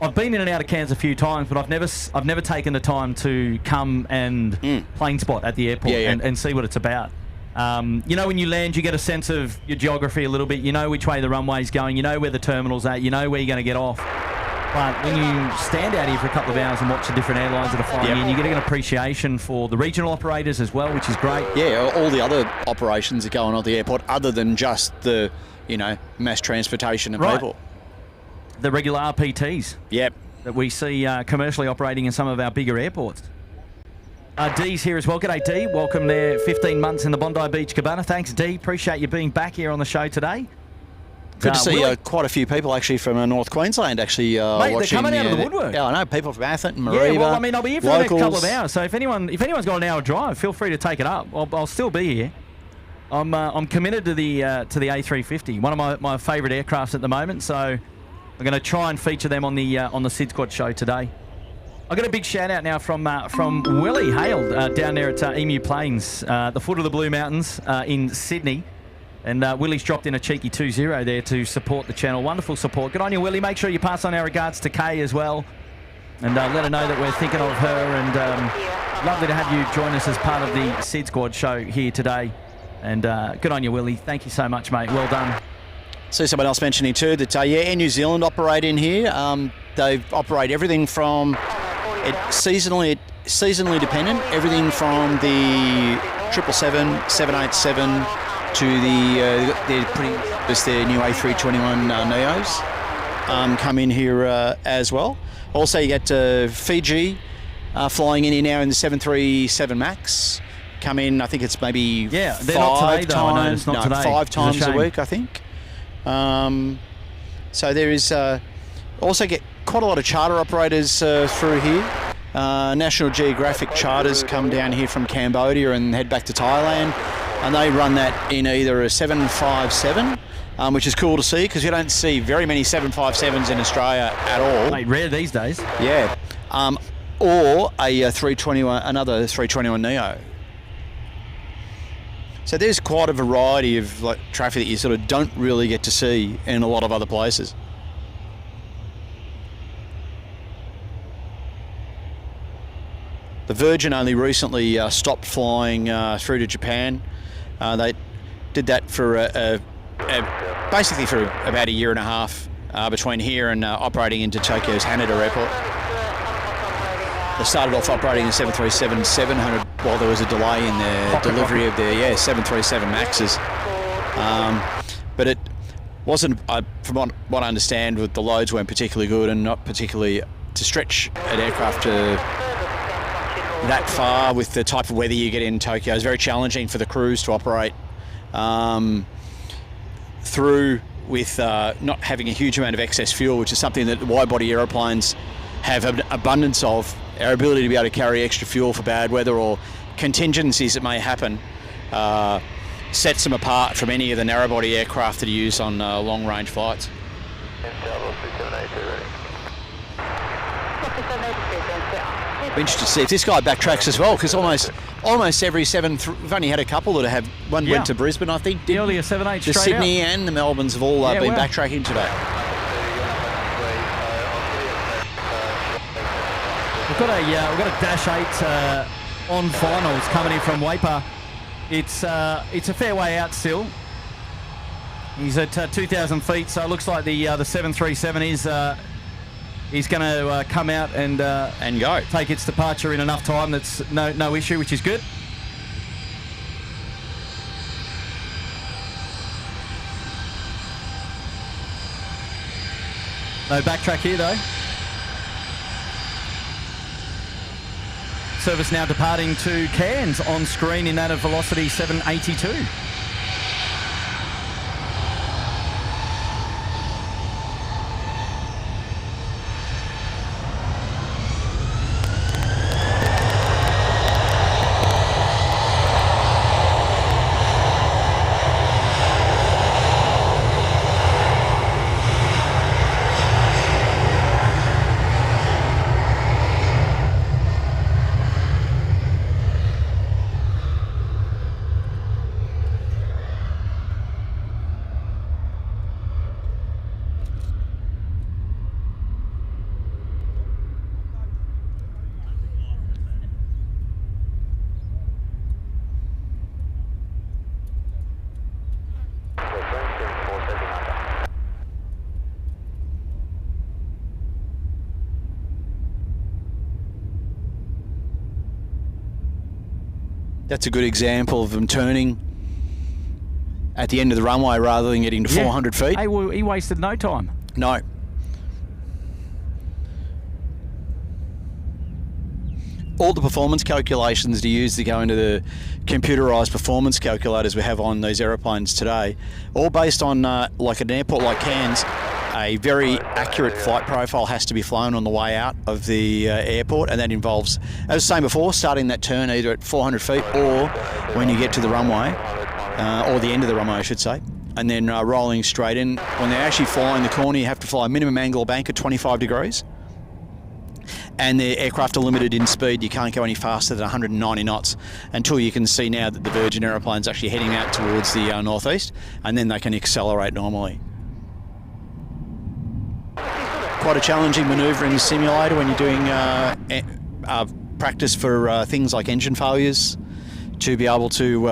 I've been in and out of Cairns a few times, but I've never taken the time to come and plane spot at the airport and see what it's about. You know, when you land, you get a sense of your geography a little bit. You know which way the runway's going. You know where the terminal's at. You know where you're going to get off. But when you stand out here for a couple of hours and watch the different airlines that are flying in, you get an appreciation for the regional operators as well, which is great. Yeah, all the other operations that go on at the airport, other than just the, mass transportation of people. The regular RPTs. Yep. That we see commercially operating in some of our bigger airports. Dee's here as well. G'day, Dee. Welcome there. 15 months in the Bondi Beach Cabana. Thanks, Dee. Appreciate you being back here on the show today. Good to see quite a few people actually from North Queensland actually watching. They're coming out of the woodwork. Yeah, I know. People from Atherton, Mareeba. Yeah, well, I mean, I'll be here for the next couple of hours. So if anyone's got an hour drive, feel free to take it up. I'll still be here. I'm committed to the A350, one of my favourite aircrafts at the moment. So I'm going to try and feature them on the SydSquad show today. I got a big shout out now from Willie Hale down there at Emu Plains, the foot of the Blue Mountains in Sydney. And Willie's dropped in a cheeky 2-0 there to support the channel. Wonderful support. Good on you, Willie. Make sure you pass on our regards to Kay as well. And let her know that we're thinking of her. And lovely to have you join us as part of the Sid Squad show here today. And good on you, Willie. Thank you so much, mate. Well done. See someone else mentioning too that Air New Zealand operate in here. They operate everything from seasonally dependent, everything from the 777, 787 to their new A321 Neos come in here as well. Also, you get Fiji flying in here now in the 737 Max. Come in, I think it's maybe they're not today, though. I know it's not today. 5 times a week, I think. So there is also get quite a lot of charter operators through here. National Geographic charters come down here from Cambodia and head back to Thailand, and they run that in either a 757, which is cool to see because you don't see very many 757s in Australia at all. Mate, rare these days. Yeah. Or a 321, another 321 Neo. So there's quite a variety of traffic that you sort of don't really get to see in a lot of other places. The Virgin only recently stopped flying through to Japan. They did that for basically for about a year and a half between here and operating into Tokyo's Haneda Airport. They started off operating a 737-700 while there was a delay in the delivery of their 737 Maxes. But it wasn't, from what I understand, the loads weren't particularly good and not particularly to stretch an aircraft to that far with the type of weather you get in Tokyo. It's very challenging for the crews to operate through with not having a huge amount of excess fuel, which is something that wide-body aeroplanes have an abundance of. Our ability to be able to carry extra fuel for bad weather or contingencies that may happen sets them apart from any of the narrow-body aircraft that are used on long-range flights. Be interested to see if this guy backtracks as well, because almost every we've only had a couple that have one went to Brisbane, I think. The earlier 787 the straight Sydney out. and the Melbournes have all been backtracking today. We've got a Dash 8 on finals coming in from Waipa. It's a fair way out still. He's at 2,000 feet, so it looks like the 737 is going to come out and go. Take its departure in enough time. That's no issue, which is good. No backtrack here though. Service now departing to Cairns on screen in that of Velocity 782. That's a good example of them turning at the end of the runway rather than getting to 400 feet. Hey, well, he wasted no time. No. All the performance calculations to use to go into the computerised performance calculators we have on these aeroplanes today, all based on like an airport like Cairns, a very accurate flight profile has to be flown on the way out of the airport, and that involves, as I was saying before, starting that turn either at 400 feet or when you get to the runway, or the end of the runway I should say, and then rolling straight in. When they're actually flying the corner, you have to fly a minimum angle of bank at 25 degrees. and the aircraft are limited in speed. You can't go any faster than 190 knots until you can see now that the Virgin aeroplane's actually heading out towards the northeast, and then they can accelerate normally. Quite a challenging manoeuvre in the simulator when you're doing practice for things like engine failures, to be able to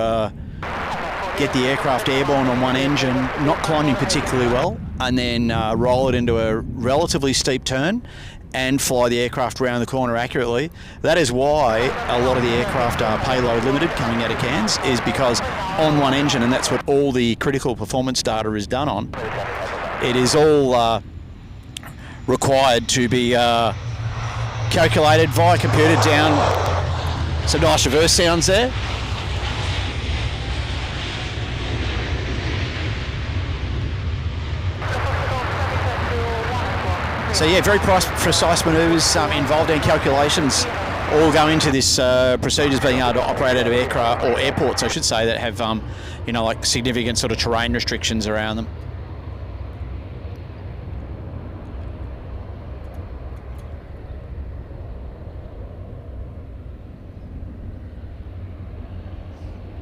get the aircraft airborne on one engine, not climbing particularly well, and then roll it into a relatively steep turn and fly the aircraft around the corner accurately. That is why a lot of the aircraft are payload limited coming out of Cairns, is because on one engine, and that's what all the critical performance data is done on, it is all required to be calculated via computer down. Some nice reverse sounds there. So yeah, very precise manoeuvres involved in calculations all go into this procedures being able to operate out of aircraft, or airports I should say, that have like significant sort of terrain restrictions around them.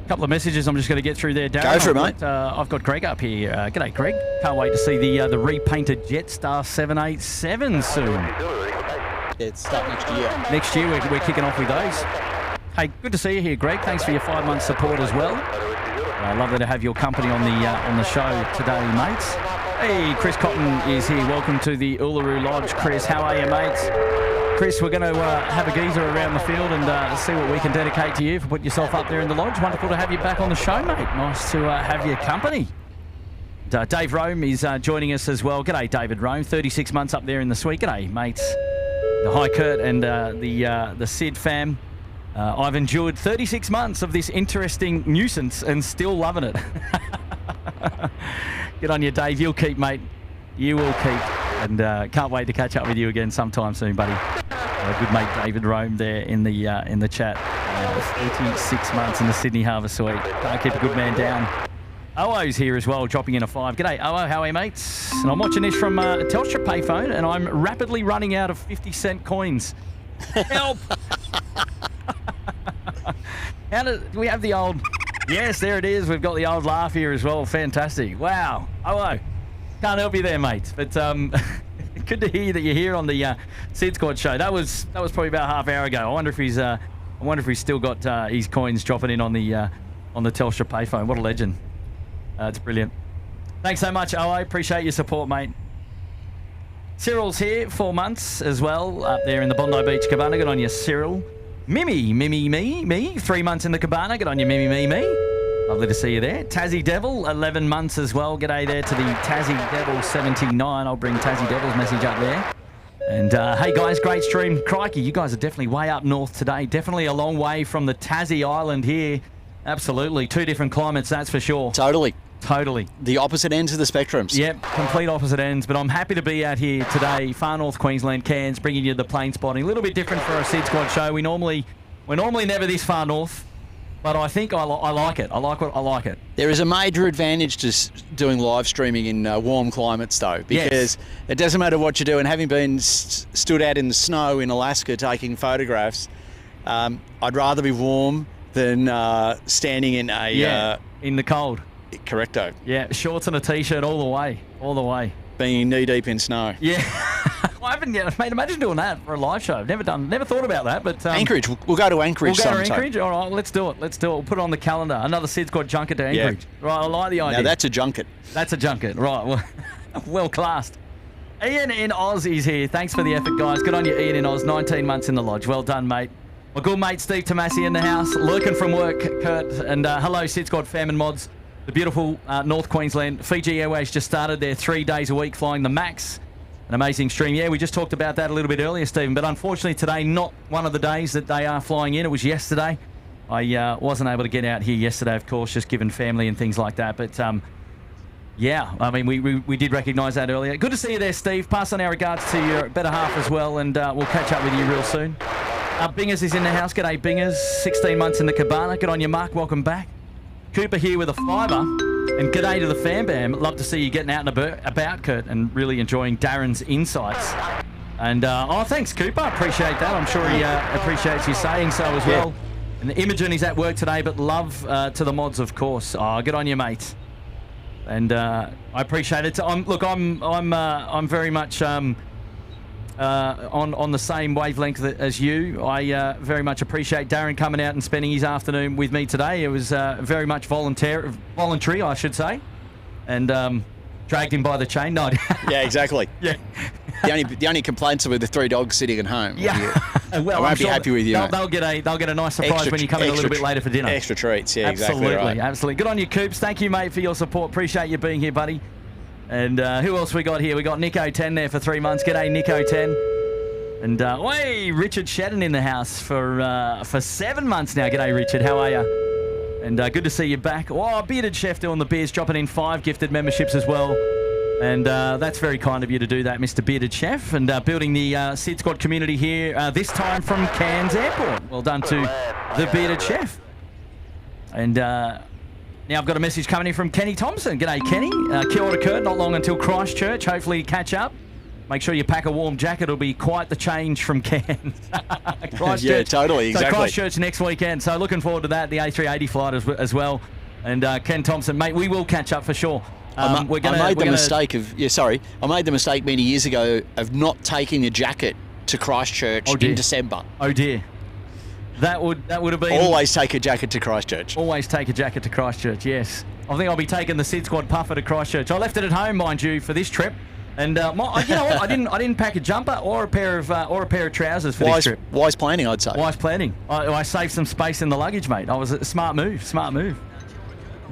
Couple of messages I'm just going to get through there, Darren. Go for it, mate. I've got Greg up here. G'day, Greg. Can't wait to see the repainted Jetstar 787 soon. It's starting next year. Next year we're kicking off with those. Hey, good to see you here, Greg. Thanks for your 5-month support as well. Lovely to have your company on the show today, mates. Hey, Chris Cotton is here. Welcome to the Uluru Lodge, Chris. How are you, mates? Chris, we're going to have a geezer around the field and see what we can dedicate to you for putting yourself up there in the lodge. Wonderful to have you back on the show, mate. Nice to have your company. Dave Rome is joining us as well. G'day, David Rome. 36 months up there in the suite. G'day, mates. The Hi Kurt and the Sid fam. I've endured 36 months of this interesting nuisance and still loving it. Good on you, Dave. You'll keep, mate. You will keep. And can't wait to catch up with you again sometime soon, buddy. Good mate David Rome there in the chat. 36 months in the Sydney Harbour Suite. Can't keep a good man down. Oo's here as well, dropping in a 5. G'day, Oo, how are you, mates? And I'm watching this from a Telstra payphone, and I'm rapidly running out of 50-cent coins. Help! Do we have the old... Yes, there it is. We've got the old laugh here as well. Fantastic. Wow. Oo. Can't help you there, mate. But good to hear that you're here on the SydSquad show. That was probably about half hour ago. I wonder if he's still got his coins dropping in on the Telstra payphone. What a legend! It's brilliant. Thanks so much, O. Appreciate your support, mate. Cyril's here, 4 months as well, up there in the Bondi Beach Cabana. Good on you, Cyril. Me. 3 months in the Cabana. Good on you, me. Lovely to see you there. Tassie Devil, 11 months as well. G'day there to the Tassie Devil 79. I'll bring Tassie Devil's message up there. And hey guys, great stream. Crikey, you guys are definitely way up north today. Definitely a long way from the Tassie Island here. Absolutely. 2 different climates, that's for sure. Totally. The opposite ends of the spectrums. Yep, complete opposite ends. But I'm happy to be out here today, far north Queensland, Cairns, bringing you the plane spotting. A little bit different for a SydSquad show. We're normally never this far north. But I think I like it. I like it. There is a major advantage to doing live streaming in warm climates, though, because it doesn't matter what you do. And having been stood out in the snow in Alaska taking photographs, I'd rather be warm than standing in in the cold. Correcto. Yeah, shorts and a t-shirt all the way. Being knee deep in snow. Yeah. I haven't yet, mate. Imagine doing that for a live show. Never thought about that. But Anchorage. We'll go to Anchorage. We'll go to Anchorage. All right, let's do it. We'll put it on the calendar. Another SydSquad junket to Anchorage. Yeah. Right, I like the idea. Now that's a junket. That's a junket. Right. Well classed. Ian in Oz is here. Thanks for the effort, guys. Good on you, Ian in Oz. 19 months in the lodge. Well done, mate. My good mate Steve Tomasi in the house, lurking from work, Kurt, and hello SydSquad fam and mods. The beautiful North Queensland. Fiji Airways just started their 3 days a week flying the MAX. An amazing stream. Yeah, we just talked about that a little bit earlier, Stephen, but unfortunately today, not one of the days that they are flying in. It was yesterday. I wasn't able to get out here yesterday, of course, just given family and things like that. But, yeah, I mean, we did recognise that earlier. Good to see you there, Steve. Pass on our regards to your better half as well, and we'll catch up with you real soon. Bingers is in the house. G'day, Bingers. 16 months in the Cabana. Good on you, Mark. Welcome back. Cooper here with a fiver. And g'day to the fan bam. Love to see you getting out and about, Kurt, and really enjoying Darren's insights. And, thanks, Cooper. Appreciate that. I'm sure he appreciates you saying so as well. And Imogen is at work today, but love to the mods, of course. Oh, good on you, mate. And I appreciate it. I'm very much on the same wavelength as you. I very much appreciate Darren coming out and spending his afternoon with me today. It was very much voluntary, I should say. And dragged him by the chain. No. Yeah, exactly. Yeah. The only complaints are with the 3 dogs sitting at home. Yeah. Well, I won't be happy with you. They'll get a nice surprise when you come in a little bit later for dinner. Extra treats, yeah, absolutely, exactly right. Absolutely. Good on you, Coops. Thank you, mate, for your support. Appreciate you being here, buddy. And who else we got here? We got Nico 10 there for 3 months. G'day, Nico 10. And Richard Shedden in the house for 7 months now. G'day, Richard. How are you? And good to see you back. Oh, Bearded Chef doing the beers, dropping in 5 gifted memberships as well. And that's very kind of you to do that, Mr. Bearded Chef. And building the SydSquad community here, this time from Cairns Airport. Well done to the Bearded Chef. And now I've got a message coming in from Kenny Thompson. G'day, Kenny. Kia ora, Kurt. Not long until Christchurch. Hopefully you catch up. Make sure you pack a warm jacket. It'll be quite the change from Cairns. Yeah, totally, exactly. So Christchurch next weekend. So looking forward to that, the A380 flight as well. And Ken Thompson, mate, we will catch up for sure. I made the mistake many years ago of not taking a jacket to Christchurch in December. Oh dear. That would have been... Always take a jacket to Christchurch. Always take a jacket to Christchurch, yes. I think I'll be taking the SydSquad puffer to Christchurch. I left it at home, mind you, for this trip. And you know what? I didn't pack a jumper or a pair of trousers for this trip. Wise planning, I'd say. Wise planning. I saved some space in the luggage, mate. I was a smart move.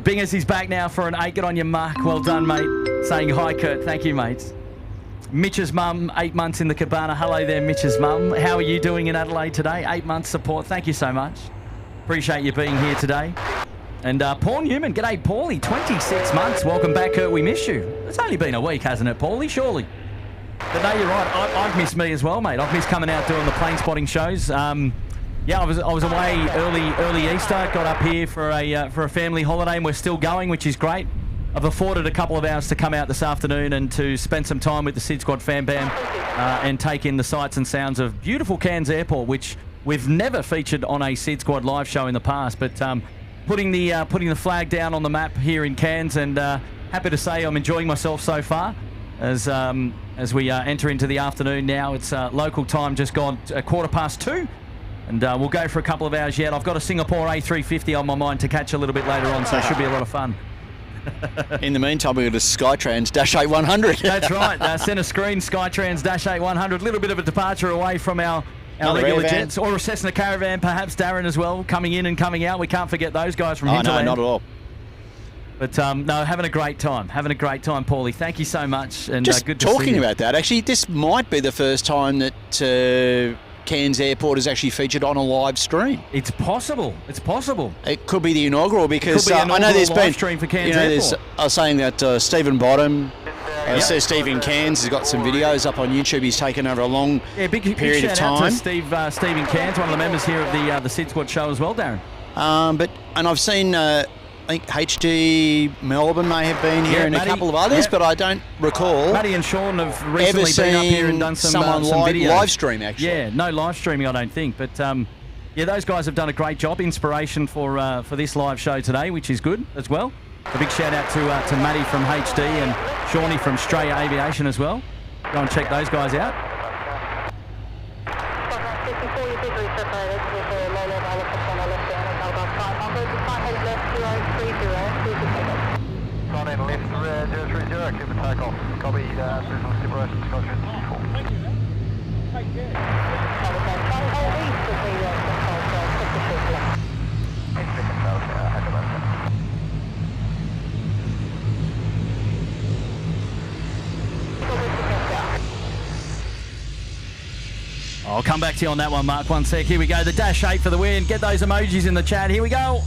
Bingers is back now for an 8. Get on your mark. Well done, mate. Saying hi, Kurt. Thank you, mate. Mitch's mum, 8 months in the cabana. Hello there, Mitch's mum. How are you doing in Adelaide today? 8 months support. Thank you so much. Appreciate you being here today. And Paul Newman. G'day, Paulie. 26 months. Welcome back, Kurt. We missed you. It's only been a week, hasn't it, Paulie? Surely. But no, you're right. I've missed me as well, mate. I've missed coming out doing the plane spotting shows. Yeah, I was away early Easter. Got up here for a family holiday, and we're still going, which is great. I've afforded a couple of hours to come out this afternoon and to spend some time with the SydSquad fan band and take in the sights and sounds of beautiful Cairns Airport, which we've never featured on a SydSquad live show in the past. But putting the flag down on the map here in Cairns, and happy to say I'm enjoying myself so far. As we enter into the afternoon now, it's local time just gone 2:15. And we'll go for a couple of hours yet. I've got a Singapore A350 on my mind to catch a little bit later on, so it should be a lot of fun. In the meantime, we've got a Skytrans -8100. That's right. Centre screen Skytrans -8100. A little bit of a departure away from our regular jets. Or a Cessna Caravan, perhaps, Darren, as well, coming in and coming out. We can't forget those guys from Hinterland. No, not at all. But no, having a great time, Paulie. Thank you so much. And just good to see you. Talking about that, actually, this might be the first time that Cairns Airport is actually featured on a live stream. It's possible. It could be the inaugural, because I know there's been stream for Cairns Airport. I was saying that Stephen Bottom, Stephen Cairns, has got some videos up on YouTube. He's taken over a long period of time. Out to Stephen Cairns, one of the members here of the SydSquad show as well, Darren. And I've seen. I think HD Melbourne may have been here, and Matty, a couple of others, but I don't recall. Matty and Sean have recently been up here and done some videos. Live stream, actually. Yeah, no live streaming, I don't think. But yeah, those guys have done a great job. Inspiration for this live show today, which is good as well. A big shout out to Matty from HD and Shawnee from Australia Aviation as well. Go and check those guys out. Takeoff. Copy, visual separation, Skytrans 24. Thank you, man. Take care. I'll come back to you on that one, Mark. 1 sec. Here we go. The Dash 8 for the win. Get those emojis in the chat. Here we go.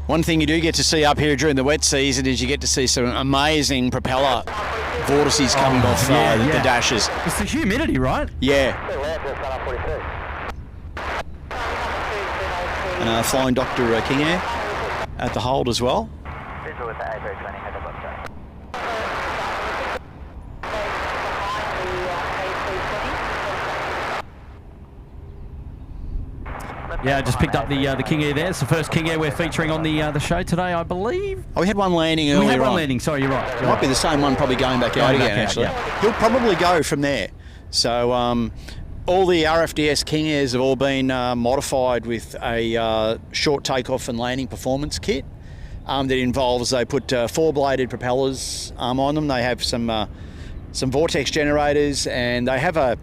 One thing you do get to see up here during the wet season is you get to see some amazing propeller vortices coming off the dashes. It's the humidity, right? Yeah. and flying Dr. King Air at the hold as well. Visual with the A320, head up on track. Yeah, I just picked up the King Air there. It's the first King Air we're featuring on the show today, I believe. Oh, we had one landing earlier on. We had one landing, sorry, you're right. It might be the same one probably going back out again, actually. Yeah. He'll probably go from there. So all the RFDS King Airs have all been modified with a short takeoff and landing performance kit that involves, they put four-bladed propellers on them. They have some vortex generators, and they have a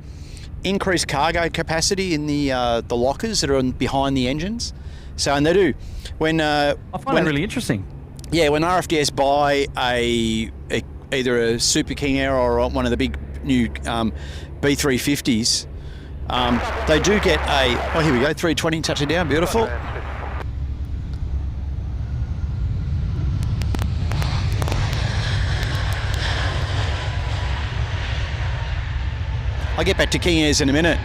increased cargo capacity in the lockers that are behind the engines. So, and they do when I find that really interesting. Yeah, when RFDS buy either a Super King Air or one of the big new B350s, they do get a. Oh, here we go, 320 touching down, beautiful. I'll get back to King Airs in a minute.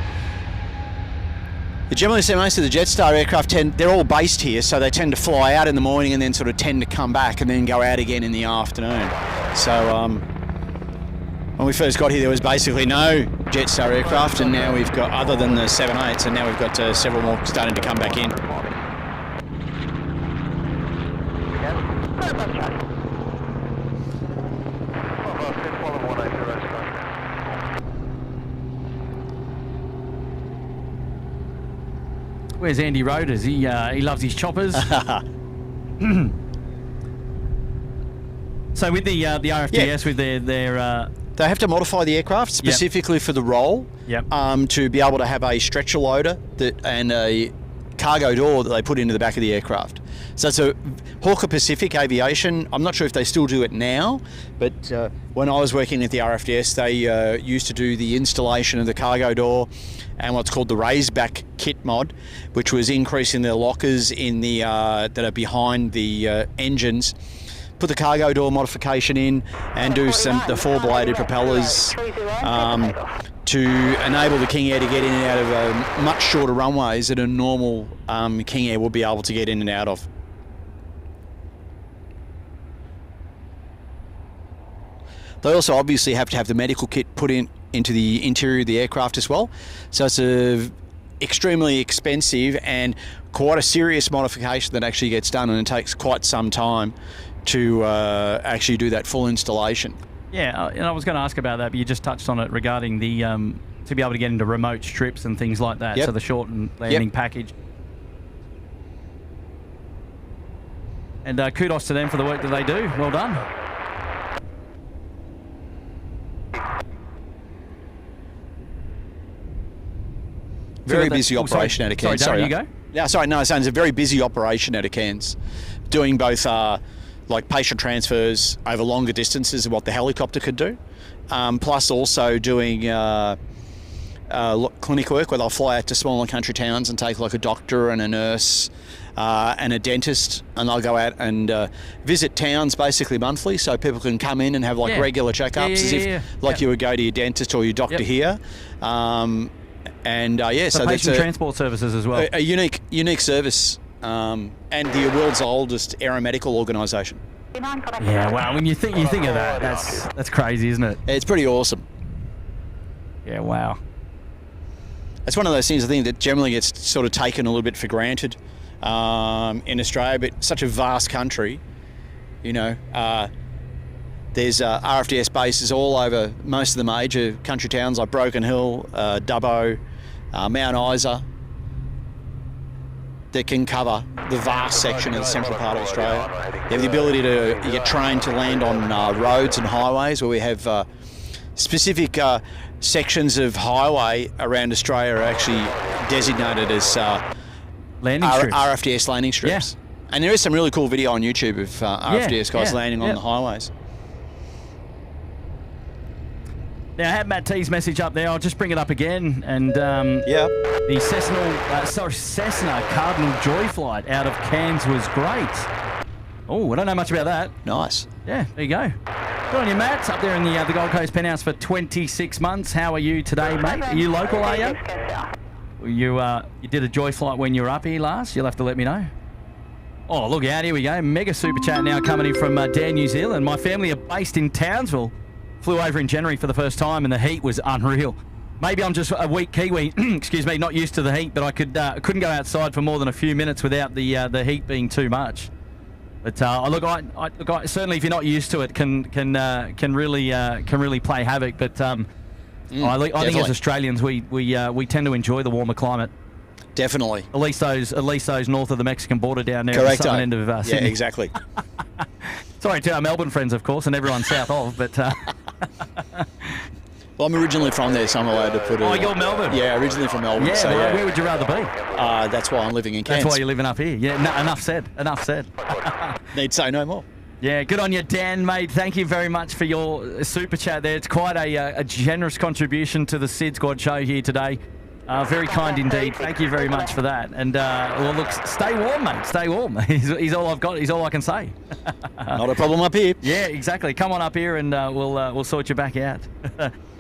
But generally, so most of the Jetstar aircraft they're all based here, so they tend to fly out in the morning and then sort of tend to come back and then go out again in the afternoon. So when we first got here, there was basically no Jetstar aircraft, and now we've got, other than the 787s, and now we've got several more starting to come back in. Where's Andy Roders? He loves his choppers. So with the RFDS, with their they have to modify the aircraft specifically for the role, to be able to have a stretcher loader and a cargo door that they put into the back of the aircraft. So it's a Hawker Pacific Aviation. I'm not sure if they still do it now, but when I was working at the RFDS, they used to do the installation of the cargo door and what's called the raised back kit mod, which was increasing the lockers in the that are behind the engines. Put the cargo door modification in and do the four-bladed propellers to enable the King Air to get in and out of much shorter runways that a normal King Air will be able to get in and out of. They also obviously have to have the medical kit put into the interior of the aircraft as well. So it's a extremely expensive and quite a serious modification that actually gets done, and it takes quite some time to actually do that full installation. Yeah, and I was going to ask about that, but you just touched on it regarding the to be able to get into remote strips and things like that. So the shortened landing package. And kudos to them for the work that they do. Well done. Very busy operation out of Cairns. Sorry, Darren, you go? Yeah, sorry, no, it's a very busy operation out of Cairns, doing both like patient transfers over longer distances of what the helicopter could do, plus also doing clinic work where they'll fly out to smaller country towns and take like a doctor and a nurse and a dentist, and they'll go out and visit towns basically monthly, so people can come in and have like regular checkups as if you would go to your dentist or your doctor here. So patient transport services as well. A unique service, and the world's oldest aeromedical organisation. Yeah, wow. When you think of that, that's crazy, isn't it? It's pretty awesome. Yeah, wow. It's one of those things I think that generally gets sort of taken a little bit for granted in Australia, but such a vast country, you know. There's RFDS bases all over most of the major country towns like Broken Hill, Dubbo, Mount Isa, that can cover the vast section of the central part of Australia. You have the ability to get trained to land on roads and highways, where we have specific sections of highway around Australia are actually designated as landing strips. RFDS landing strips. Yeah. And there is some really cool video on YouTube of RFDS guys landing on the highways. Now, I had Matt T's message up there. I'll just bring it up again. And the Cessna Cardinal Joy flight out of Cairns was great. Oh, I don't know much about that. Nice. Yeah, there you go. Good on you, Matt. Up there in the Gold Coast penthouse for 26 months. How are you today, mate? Are you local, are you? You did a joy flight when you were up here last. You'll have to let me know. Oh, look out. Here we go. Mega super chat now coming in from Dan, New Zealand. My family are based in Townsville. Flew over in January for the first time, and the heat was unreal. Maybe I'm just a weak Kiwi, excuse me, not used to the heat, but I couldn't go outside for more than a few minutes without the heat being too much. But look, I certainly if you're not used to it, can really play havoc. But I think as Australians, we tend to enjoy the warmer climate. Definitely. At least those north of the Mexican border down there. Correct. At the southern end of Sydney. Yeah, exactly. Sorry to our Melbourne friends, of course, and everyone south of, but... Well, I'm originally from there, so I'm allowed to put it... Oh, you're Melbourne? Yeah, originally from Melbourne. Yeah, so, well, where would you rather be? That's why I'm living in Cairns. That's why you're living up here. Yeah, enough said. Enough said. Need say no more. Yeah, good on you, Dan, mate. Thank you very much for your super chat there. It's quite a generous contribution to the Sid Squad show here today. Very kind indeed. Thank you very much for that. And, well, look, stay warm, mate. Stay warm. He's all I've got. He's all I can say. Not a problem up here. Yeah, exactly. Come on up here and we'll sort you back out.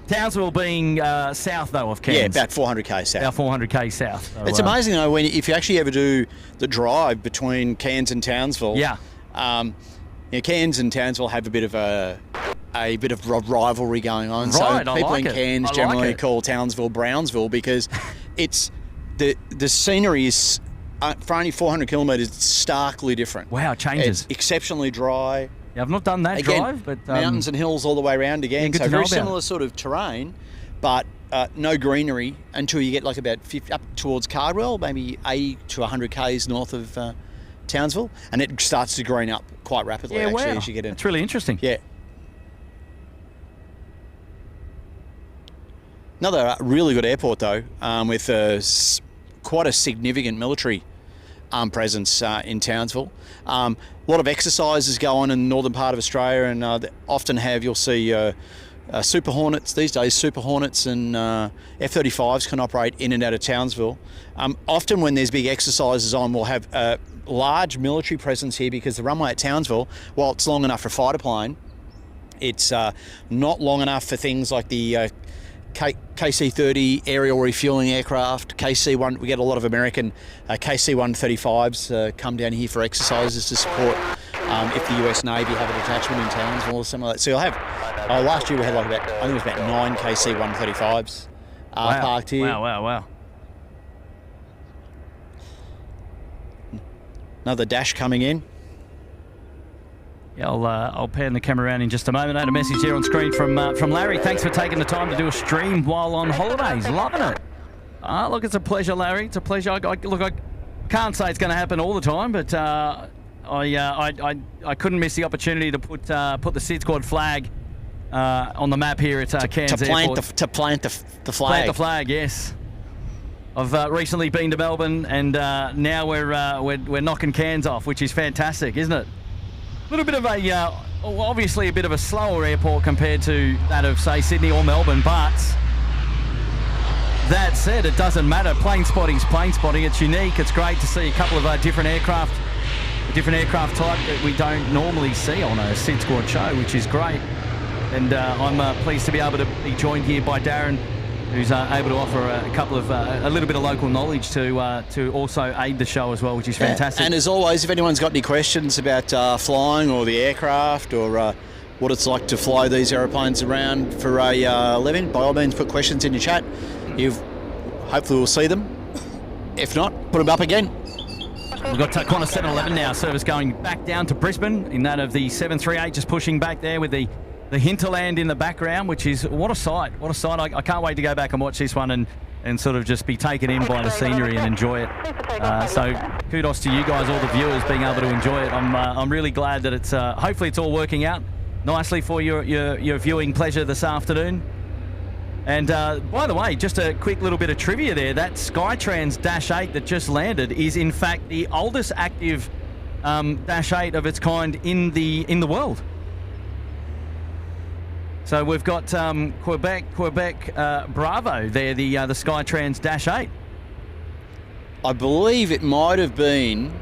Townsville being south, though, of Cairns. Yeah, about 400k south. About 400k south. So, it's amazing, though, if you actually ever do the drive between Cairns and Townsville. Yeah. Cairns and Townsville have a bit of a rivalry going on. Right, so people in Cairns generally call Townsville Brownsville because it's the scenery is for only 400 kilometres starkly different. Wow, it changes. It's exceptionally dry. Yeah, I've not done that drive, but mountains and hills all the way around again. Yeah, so very similar sort of terrain, but no greenery until you get like about 50 up towards Cardwell, maybe 80 to 100 k's north of Townsville, and it starts to green up quite rapidly. Yeah, actually, wow. as you get in. It's really interesting. Yeah. Another really good airport though, with quite a significant military presence in Townsville. A lot of exercises go on in the northern part of Australia, and you'll see Super Hornets these days. Super Hornets and F-35s can operate in and out of Townsville. Often when there's big exercises on, we'll have a large military presence here because the runway at Townsville, while it's long enough for a fighter plane, it's not long enough for things like the KC-30 aerial refueling aircraft, KC-1. We get a lot of American KC-135s come down here for exercises to support if the US Navy have a detachment in Townsville or something like that. So you'll have, last year we had I think it was about 9 KC-135s parked here. Wow. Another dash coming in. Yeah, I'll pan the camera around in just a moment. I had a message here on screen from Larry. Thanks for taking the time to do a stream while on holidays. Loving it. Look, it's a pleasure, Larry. It's a pleasure. I can't say it's going to happen all the time, but I couldn't miss the opportunity to put the Sid Squad flag on the map here at Cairns Airport. To plant the flag. Plant the flag, yes. I've recently been to Melbourne, and now we're knocking Cairns off, which is fantastic, isn't it? A little bit of obviously a bit of a slower airport compared to that of, say, Sydney or Melbourne, but that said, it doesn't matter. Plane spotting's plane spotting. It's unique. It's great to see a couple of different aircraft type that we don't normally see on a Sid Squad show, which is great. And I'm pleased to be able to be joined here by Darren, who's able to offer a little bit of local knowledge to also aid the show as well, which is fantastic. And as always, if anyone's got any questions about flying or the aircraft or what it's like to fly these aeroplanes around for a living, by all means put questions in your chat. Hopefully we'll see them. If not, put them up again. We've got Qantas 711 now, service going back down to Brisbane in that of the 738, just pushing back there with the hinterland in the background, which is, what a sight. I can't wait to go back and watch this one and sort of just be taken in by the scenery and enjoy it. So kudos to you guys, all the viewers, being able to enjoy it. I'm really glad that it's hopefully it's all working out nicely for your viewing pleasure this afternoon. And by the way, just a quick little bit of trivia there. That Skytrans Dash 8 that just landed is in fact the oldest active Dash 8 of its kind in the world. So we've got Quebec Bravo there, the Skytrans Dash 8. I believe it might have been.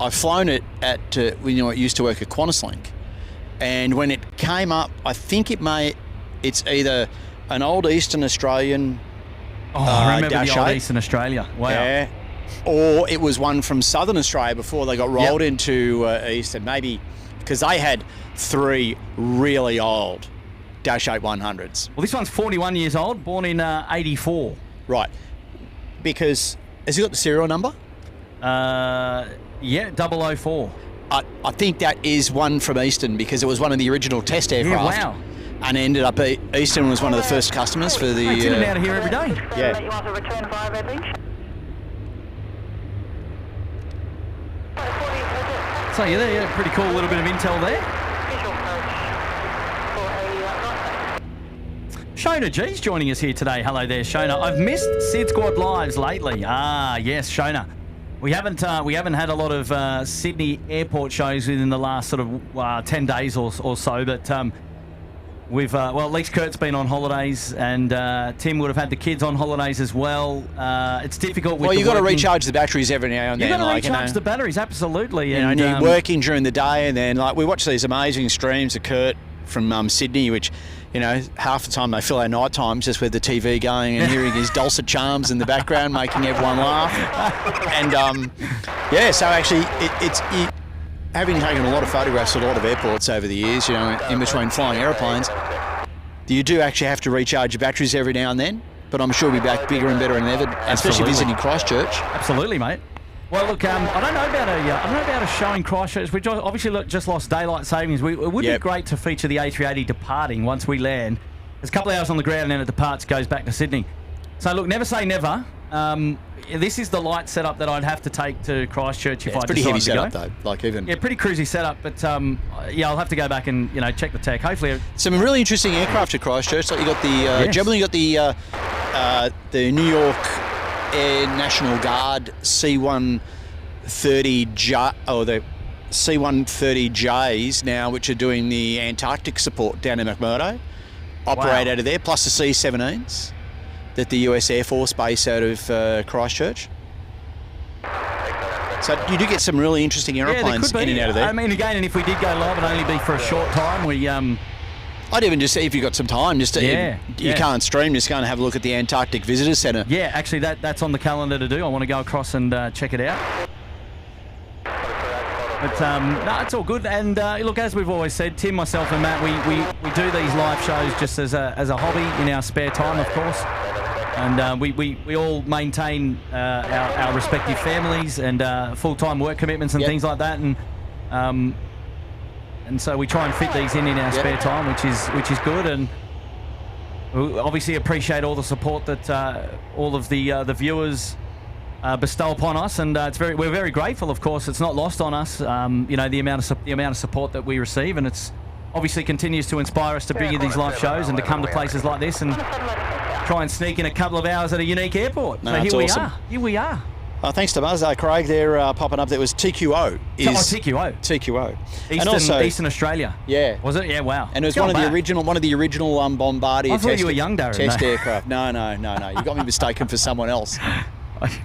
I've flown it at it used to work at QantasLink, and when it came up, I think it's either an old Eastern Australian I remember Dash the old 8. Eastern Australia. Wow. Yeah. Or it was one from Southern Australia before they got rolled into Eastern, maybe because they had 3 really old Dash 8 100s. Well, this one's 41 years old, born in 84. Right. Because, has he got the serial number? Yeah, 004. I think that is one from Eastern because it was one of the original test aircraft. Yeah, wow. And ended up, Eastern was one of the first customers for the... It's in and out of here every day. Yeah. You want to return via Red Lynch? So yeah, there, pretty cool little bit of intel there. Visual approach for a Shona G's joining us here today. Hello there, Shona. I've missed SydSquad Lives lately. Ah, yes, Shona. We haven't had a lot of Sydney airport shows within the last sort of 10 days or so, but we've at least Kurt's been on holidays, and Tim would have had the kids on holidays as well. It's difficult. With You've got to recharge the batteries every now and then. You've got to recharge the batteries, absolutely. And you're working during the day, and then we watch these amazing streams of Kurt from Sydney, which, half the time they fill our night times just with the TV going and hearing his dulcet charms in the background, making everyone laugh. And so actually, it's having taken a lot of photographs at a lot of airports over the years, in between flying aeroplanes, you do actually have to recharge your batteries every now and then. But I'm sure we'll be back bigger and better than ever, especially visiting Christchurch. Absolutely, mate. Well, look, I don't know about a show in Christchurch. We obviously just lost daylight savings. It would be great to feature the A380 departing once we land. There's a couple of hours on the ground, and then it departs, goes back to Sydney. So look, never say never. This is the light setup that I'd have to take to Christchurch if I decided to go. It's pretty heavy setup though, pretty cruisy setup. But I'll have to go back and check the tech. Hopefully, some really interesting aircraft at Christchurch. Like you got the generally you got the New York Air National Guard C-130J or the C-130Js now, which are doing the Antarctic support down in McMurdo, operate out of there, plus the C-17s that the US Air Force base out of Christchurch. So you do get some really interesting aeroplanes in and out of there. I mean, again, and if we did go live, it'd only be for a short time. I'd even just say if you've got some time, you can't stream, just go and have a look at the Antarctic Visitor Centre. Yeah, actually that's on the calendar to do. I want to go across and check it out. But no, it's all good. And look, as we've always said, Tim, myself and Matt, we do these live shows just as a hobby in our spare time, of course. And we all maintain our respective families and full-time work commitments and things like that. And so we try and fit these in our spare time, which is good. And we obviously appreciate all the support that all of the viewers bestow upon us, and we're very grateful. Of course, it's not lost on us. The amount of support that we receive, and it's obviously continues to inspire us to bring you these live shows and to come to places like this and try and sneak in a couple of hours at a unique airport. No, so here we are. Thanks to Buzz, Craig. They're popping up. There was TQO. TQO. Eastern Australia. Yeah. Was it? Yeah. Wow. And it was one of the original Bombardier. I thought you were young, Darren. Test aircraft. No. You got me mistaken for someone else.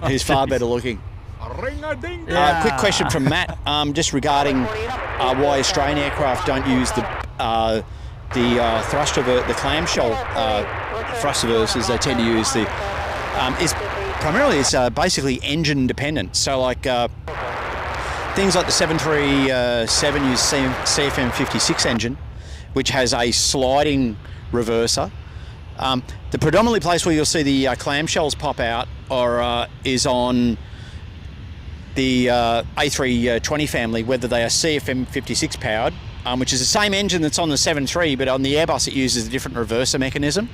Who's far better looking. Quick question from Matt, just regarding why Australian aircraft don't use the thrust reverser, the clamshell thrust reversers. They tend to use the it's basically engine dependent. So like things like the 737 use CFM56 engine, which has a sliding reverser. The predominantly place where you'll see the clamshells pop out is on the A320 family, whether they are CFM56 powered, which is the same engine that's on the 73, but on the Airbus it uses a different reverser mechanism.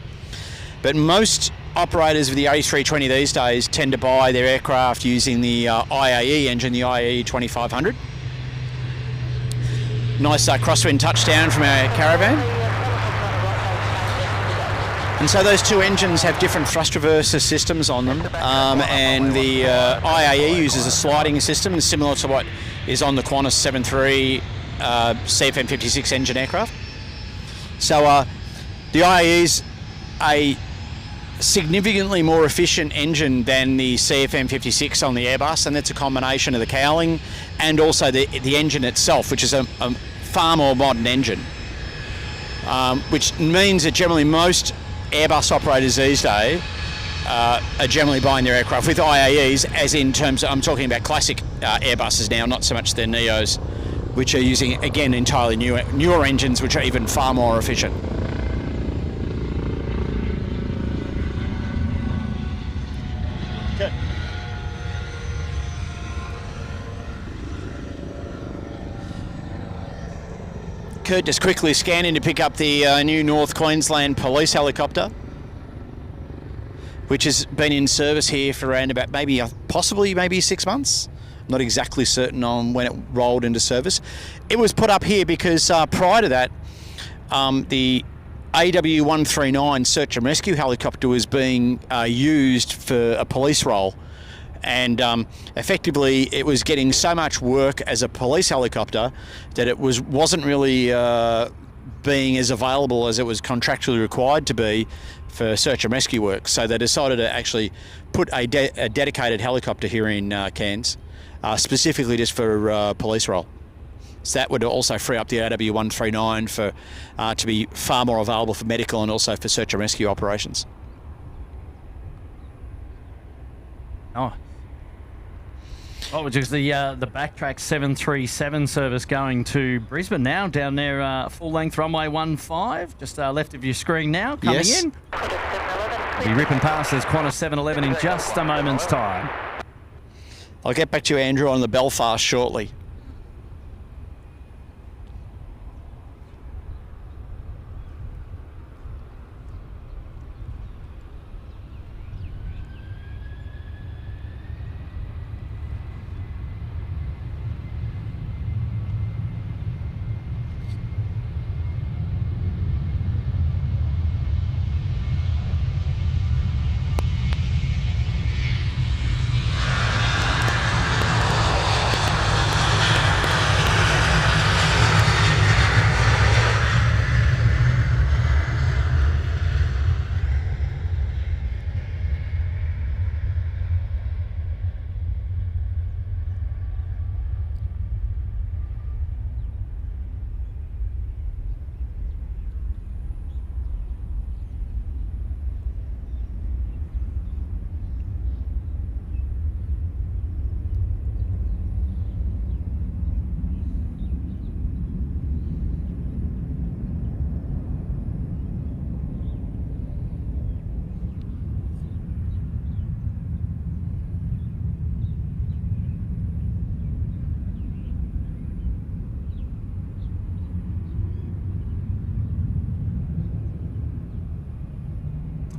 But most operators of the A320 these days tend to buy their aircraft using the IAE engine, the IAE 2500. Nice crosswind touchdown from our Caravan. And so those two engines have different thrust reverser systems on them, and the IAE uses a sliding system similar to what is on the Qantas 73 CFM56 engine aircraft. So the IAE is a significantly more efficient engine than the CFM56 on the Airbus, and that's a combination of the cowling and also the engine itself, which is a far more modern engine, which means that generally most Airbus operators these days are generally buying their aircraft with IAEs, as in terms of, I'm talking about classic Airbuses now, not so much the Neos, which are using, again, entirely newer engines, which are even far more efficient. Okay. Kurt just quickly scanning to pick up the new North Queensland police helicopter, which has been in service here for around about possibly 6 months. Not exactly certain on when it rolled into service. It was put up here because prior to that, the AW139 search and rescue helicopter was being used for a police role, and effectively it was getting so much work as a police helicopter that it wasn't really being as available as it was contractually required to be for search and rescue work. So they decided to actually put a dedicated helicopter here in Cairns, specifically just for police role. So that would also free up the AW139 to be far more available for medical and also for search and rescue operations. Oh. Oh, which is the Backtrack 737 service going to Brisbane now, down there, full-length runway 15, just left of your screen now, coming in. Be ripping past this Qantas 711 in just a moment's time. I'll get back to you, Andrew, on the Belfast shortly.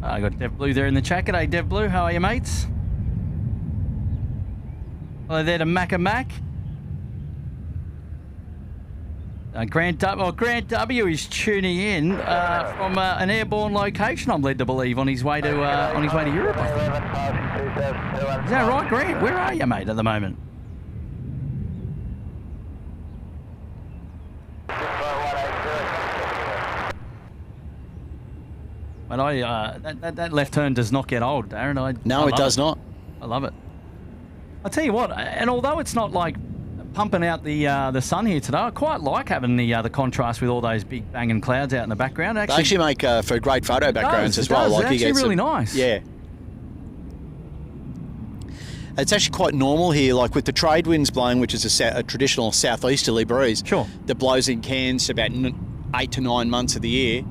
I got Dev Blue there in the chat. G'day, Dev Blue. How are you, mates? Hello there to Mac. Grant W is tuning in from an airborne location, I'm led to believe, on his way to Europe. I think. Is that right, Grant? Where are you, mate, at the moment? But that left turn does not get old, Darren. No, it does not. I love it. I'll tell you what, and although it's not like pumping out the sun here today, I quite like having the contrast with all those big banging clouds out in the background. They actually make for great photo backgrounds as well. Like, it's actually really nice. Yeah. It's actually quite normal here, like with the trade winds blowing, which is a traditional southeasterly breeze. Sure. That blows in Cairns about 8 to 9 months of the year.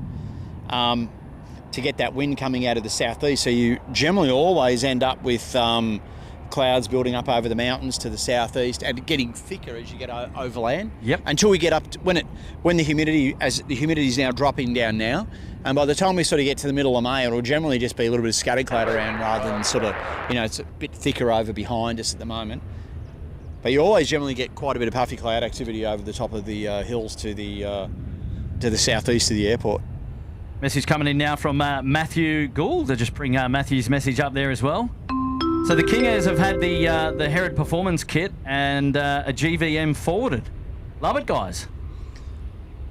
To get that wind coming out of the southeast, so you generally always end up with clouds building up over the mountains to the southeast and getting thicker as you get overland. Yep. Until we get up to, when the humidity is now dropping down now, and by the time we sort of get to the middle of May, it'll generally just be a little bit of scattered cloud around rather than sort of, it's a bit thicker over behind us at the moment. But you always generally get quite a bit of puffy cloud activity over the top of the hills to the southeast of the airport. Message coming in now from Matthew Gould. I'll just bring Matthew's message up there as well. So the Kingers have had the Herod Performance Kit and a GVM forwarded. Love it, guys.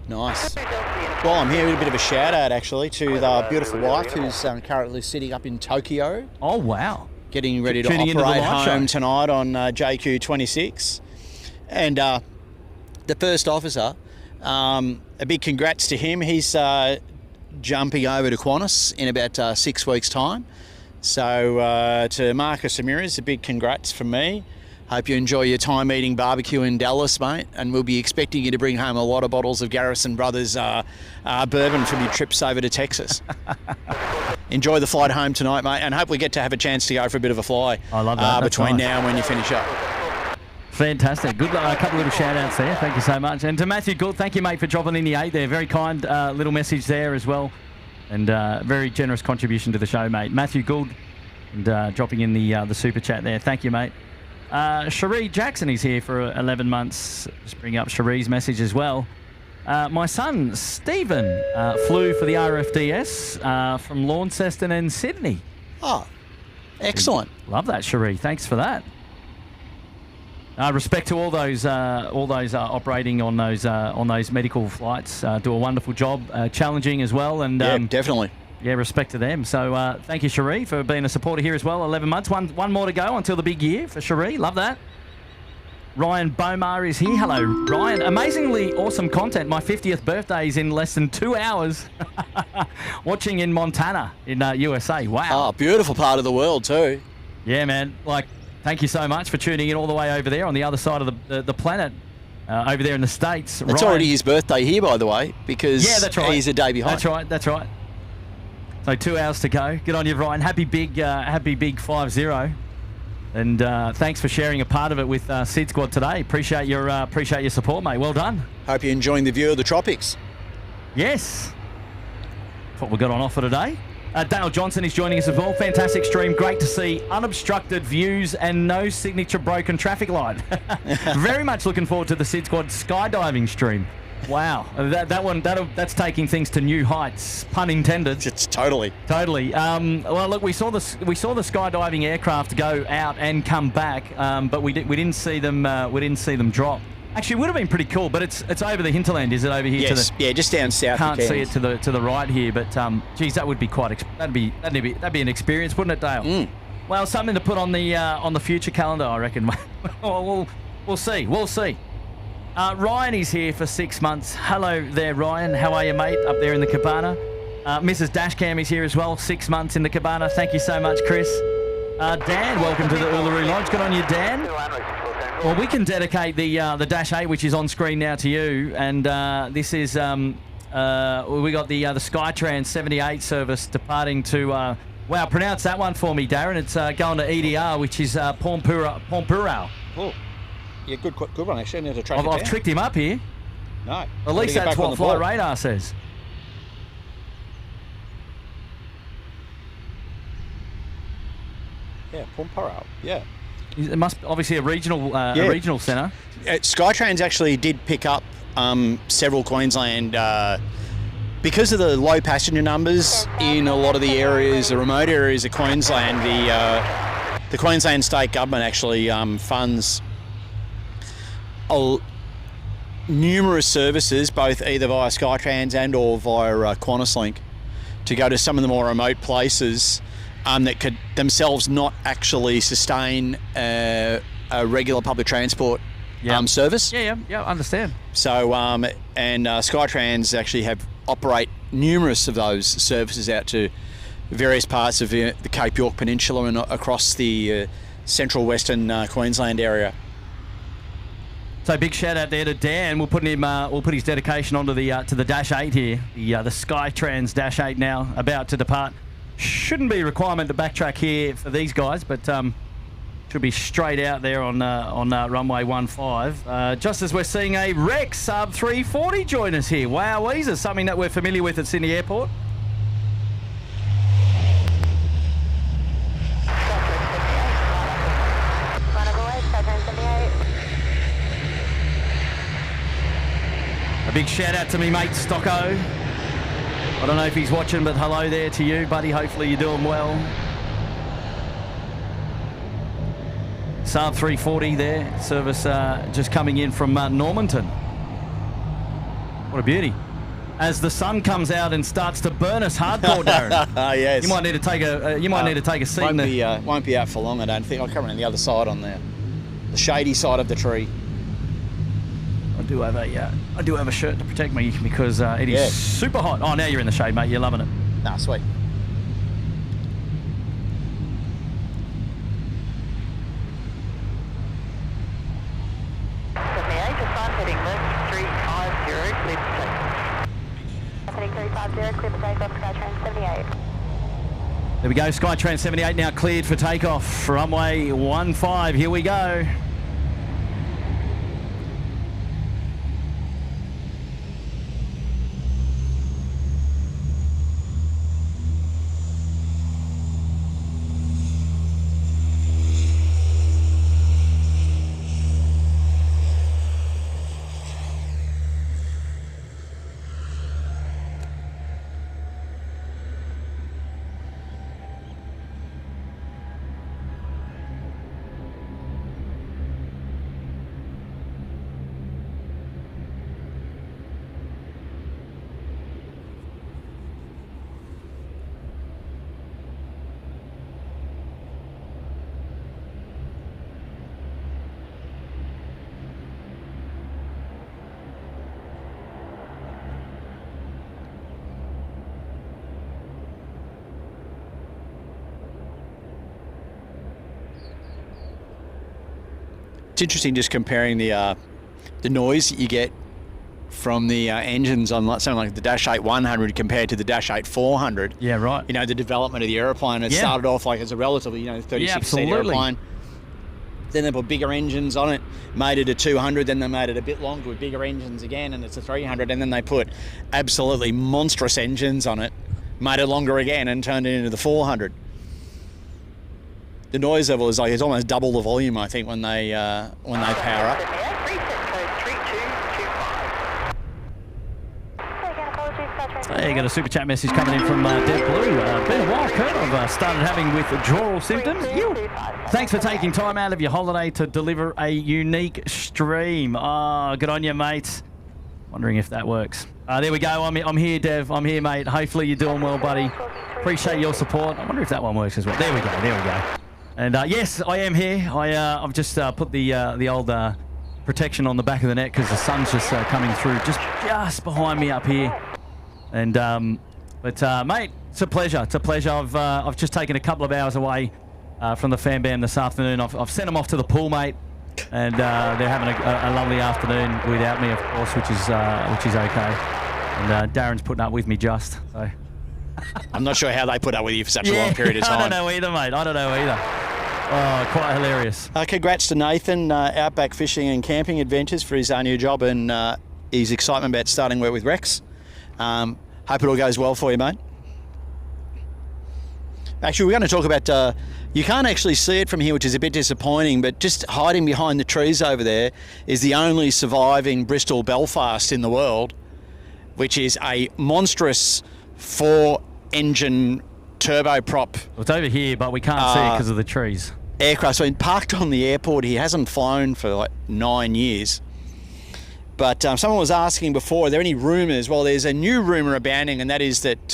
Nice. Well, I'm here with a bit of a shout out actually to the beautiful wife who's currently sitting up in Tokyo. Oh, wow. Getting ready to operate home tonight on JQ26. And the first officer, a big congrats to him. He's jumping over to Qantas in about 6 weeks' time. So to Marcus Ramirez, a big congrats from me. Hope you enjoy your time eating barbecue in Dallas, mate, and we'll be expecting you to bring home a lot of bottles of Garrison Brothers bourbon from your trips over to Texas. Enjoy the flight home tonight, mate, and hope we get to have a chance to go for a bit of a fly. I love that. Between now and when you finish up. Fantastic. Good. A couple of little shout-outs there. Thank you so much. And to Matthew Gould, thank you, mate, for dropping in the 8 there. Very kind little message there as well. And very generous contribution to the show, mate. Matthew Gould, and dropping in the super chat there. Thank you, mate. Cherie Jackson is here for 11 months. Just bring up Cherie's message as well. My son, Stephen, flew for the RFDS from Launceston and Sydney. Oh, excellent. Love that, Cherie. Thanks for that. Respect to all those operating on those medical flights. Do a wonderful job, challenging as well, and yeah, definitely. Yeah, respect to them. So thank you, Cherie, for being a supporter here as well. 11 months, one more to go until the big year for Cherie. Love that. Ryan Bomar is here. Hello, Ryan. Amazingly awesome content. My 50th birthday is in less than 2 hours. Watching in Montana in USA. Wow. Oh, beautiful part of the world too. Yeah, man. Like, thank you so much for tuning in all the way over there on the other side of the planet, over there in the States. It's already his birthday here, by the way, because that's right. He's a day behind. That's right. So 2 hours to go. Good on you, Ryan. Happy big 5-0. And thanks for sharing a part of it with SydSquad today. Appreciate your support, mate. Well done. Hope you're enjoying the view of the tropics. Yes. That's what we've got on offer today. Dale Johnson is joining us as well. Fantastic stream. Great to see unobstructed views and no signature broken traffic light. Very much looking forward to the SydSquad skydiving stream. Wow, that's taking things to new heights, pun intended. It's totally. Well, look, we saw the skydiving aircraft go out and come back, but we didn't see them drop. Actually, it would have been pretty cool, but it's over the hinterland, is it? Over here? Yes, yeah, just down south. Can't see it to the right here, but geez, that would be that'd be an experience, wouldn't it, Dale? Mm. Well, something to put on the future calendar, I reckon. We'll see. Ryan is here for 6 months. Hello there, Ryan. How are you, mate, up there in the cabana? Mrs. Dashcam is here as well, 6 months in the cabana. Thank you so much, Chris. Dan, welcome to the Uluru Lodge. Good on you, Dan. Well, we can dedicate the Dash 8, which is on screen now, to you. And this is we got the Skytrans 78 service departing to. Wow, pronounce that one for me, Darren. It's going to EDR, which is Pormpuraaw. Oh. Yeah, good one, actually. I need to track it down. I've tricked him up here. No. At least that's what Flight Radar says. Yeah, Pormpuraaw. Yeah. It must be obviously a regional centre. Skytrans actually did pick up several Queensland because of the low passenger numbers in a lot of the areas, the remote areas of Queensland. The Queensland state government actually funds numerous services, both either via Skytrans and or via QantasLink, to go to some of the more remote places that could themselves not actually sustain a regular public transport service. Yeah, I understand. So, and Skytrans actually operate numerous of those services out to various parts of the Cape York Peninsula and across the central western Queensland area. So big shout out there to Dan. We'll put his dedication onto to the Dash 8 here. The Skytrans Dash 8 now about to depart. Shouldn't be a requirement to backtrack here for these guys, but should be straight out there on runway 15. Just as we're seeing a Rex sub 340 join us here. Wow, is something that we're familiar with at Sydney Airport. A big shout out to me mate Stocko. I don't know if he's watching, but hello there to you, buddy. Hopefully you're doing well. Saab 340 there, service just coming in from Normanton. What a beauty. As the sun comes out and starts to burn us hardcore, Darren. Yes. You might need to take a seat. Won't be out for long, I don't think. I'll come around the other side on the shady side of the tree. I do have a shirt to protect me because it is super hot. Oh, now you're in the shade, mate. You're loving it. Nah, sweet. heading left 350, clear for takeoff. Heading 350, clear for takeoff, Skytrain 78. There we go, Skytrain 78 now cleared for takeoff. Runway 15, here we go. It's interesting just comparing the noise that you get from the engines on something like the Dash 8 100 compared to the Dash 8 400. Yeah, right. You know, the development of the aeroplane. It started off like as a relatively, 36-seat aeroplane. Then they put bigger engines on it, made it a 200, then they made it a bit longer with bigger engines again, and it's a 300, and then they put absolutely monstrous engines on it, made it longer again, and turned it into the 400. The noise level is like it's almost double the volume, I think, when they power up. Hey, you got a super chat message coming in from Dead Blue. Been a while, Kurt. I've started having withdrawal symptoms. Thanks for taking time out of your holiday to deliver a unique stream. Oh, good on you, mate. Wondering if that works. There we go. I'm here, Dev. I'm here, mate. Hopefully you're doing well, buddy. Appreciate your support. I wonder if that one works as well. There we go. There we go. And yes, I am here. I've just put the old protection on the back of the net because the sun's just coming through just behind me up here. And mate, it's a pleasure. It's a pleasure. I've just taken a couple of hours away from the fan band this afternoon. I've sent them off to the pool, mate, and they're having a lovely afternoon without me, of course, which is okay. And Darren's putting up with me just so. I'm not sure how they put up with you for such a long period of time. I don't know either, mate. I don't know either. Oh, quite hilarious. Congrats to Nathan, Outback Fishing and Camping Adventures for his new job and his excitement about starting work with Rex. Hope it all goes well for you, mate. Actually, we're going to talk about, you can't actually see it from here, which is a bit disappointing, but just hiding behind the trees over there is the only surviving Bristol Belfast in the world, which is a monstrous 4-engine turboprop. Well, it's over here, but we can't see it because of the trees. Aircraft. So parked on the airport. He hasn't flown for like 9 years. But someone was asking before, are there any rumours? Well, there's a new rumour abounding, and that is that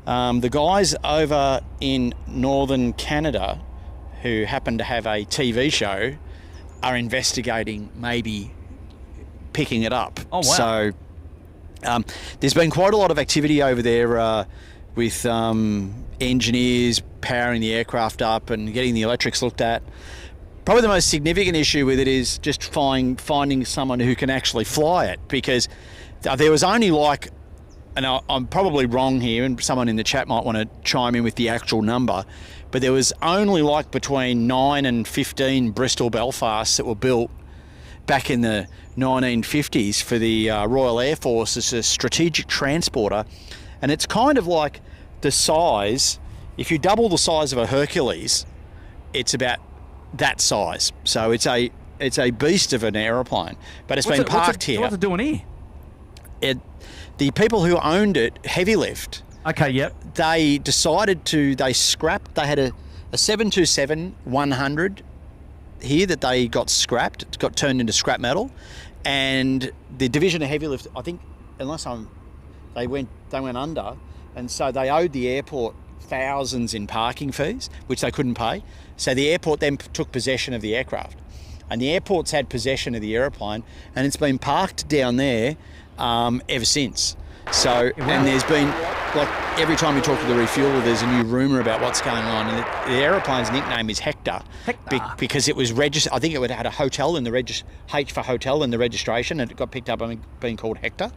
the guys over in northern Canada who happen to have a TV show are investigating maybe picking it up. Oh, wow. So there's been quite a lot of activity over there with engineers powering the aircraft up and getting the electrics looked at. Probably the most significant issue with it is just finding someone who can actually fly it, because there was only like, and I'm probably wrong here, and someone in the chat might want to chime in with the actual number, but there was only like between 9 and 15 Bristol Belfasts that were built back in the 1950s for the Royal Air Force as a strategic transporter. And it's kind of like the size, if you double the size of a Hercules, it's about that size. So it's a beast of an aeroplane, but it's been parked here. What's it doing here? The people who owned it, Heavy Lift. Okay, yep. They decided they scrapped. They had a 727-100 here that they got scrapped. It got turned into scrap metal, and the division of Heavy Lift, I think, they went under, and so they owed the airport thousands in parking fees, which they couldn't pay. So the airport then took possession of the aircraft, and the airport's had possession of the aeroplane, and it's been parked down there ever since. So, and there's been like every time you talk to the refueler, there's a new rumour about what's going on. And the aeroplane's nickname is Hector, because it was registered. I think it had a hotel in the H for hotel in the registration, and it got picked up on being called Hector.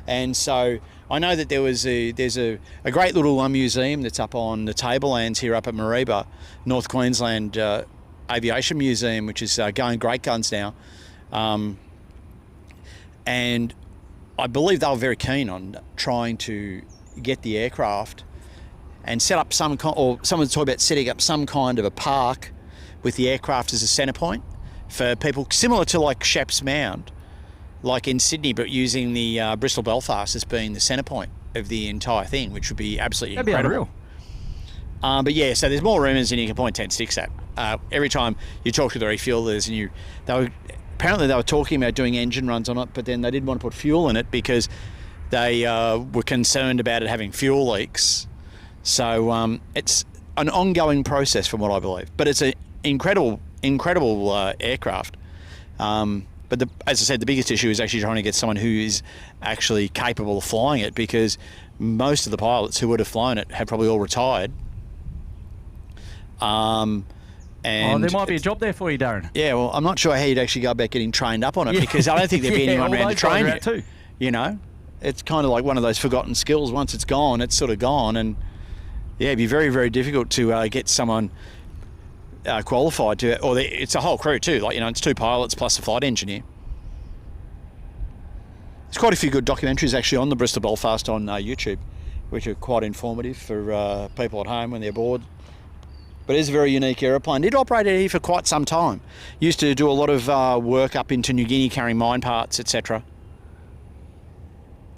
And so I know that there's a great little museum that's up on the Tablelands here up at Mareeba, North Queensland Aviation Museum, which is going great guns now. And I believe they were very keen on trying to get the aircraft and set up someone's talking about setting up some kind of a park with the aircraft as a centre point for people, similar to like Sheps Mound, like in Sydney, but using the Bristol Belfast as being the centre point of the entire thing, which would be absolutely incredible. But yeah, so there's more rumours than you can point 10 sticks at. Every time you talk to the refuelers, and apparently they were talking about doing engine runs on it, but then they didn't want to put fuel in it because they were concerned about it having fuel leaks. So it's an ongoing process from what I believe. But it's an incredible aircraft. But as I said, the biggest issue is actually trying to get someone who is actually capable of flying it, because most of the pilots who would have flown it have probably all retired. And there might be a job there for you, Darren. Yeah, well, I'm not sure how you'd actually go about getting trained up on it, because I don't think there'd be anyone around to train you. Too. You know, it's kind of like one of those forgotten skills. Once it's gone, it's sort of gone, and yeah, it'd be very, very difficult to get someone qualified to, it's a whole crew too. Like, it's 2 pilots plus a flight engineer. There's quite a few good documentaries actually on the Bristol Belfast on YouTube, which are quite informative for people at home when they're bored. But it is a very unique aeroplane. It operated here for quite some time. Used to do a lot of work up into New Guinea carrying mine parts, etc.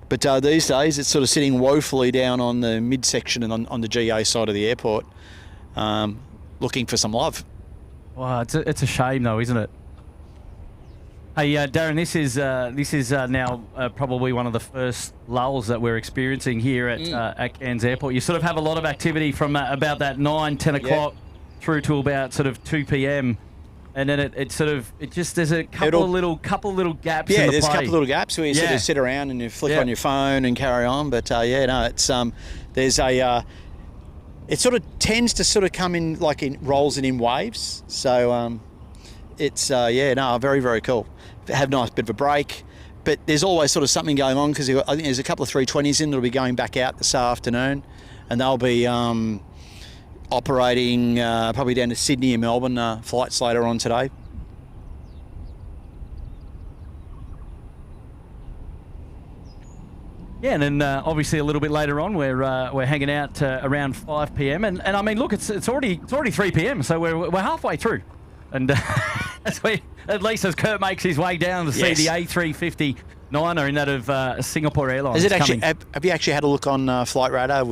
But these days it's sort of sitting woefully down on the midsection and on the GA side of the airport, looking for some love. Wow, it's a shame though, isn't it? Hey, Darren, this is now probably one of the first lulls that we're experiencing here at Cairns Airport. You sort of have a lot of activity from about that 9-10 o'clock through to about sort of 2 p.m. And then there's a couple of little gaps. Yeah, in the there's play. a couple of little gaps where you sort of sit around and you flick on your phone and carry on. But it's there's a it sort of tends to sort of come in rolls and in waves. So it's very, very cool. Have a nice bit of a break, but there's always sort of something going on, because I think there's a couple of 320s in that'll be going back out this afternoon, and they'll be operating probably down to Sydney and Melbourne flights later on today. Yeah, and then obviously a little bit later on we're hanging out around 5 p.m. and I mean, look, it's already 3 p.m. so we're halfway through, and at least as Kurt makes his way down to see the A350 Niner in that of Singapore Airlines. Is it actually? Have you actually had a look on Flight Radar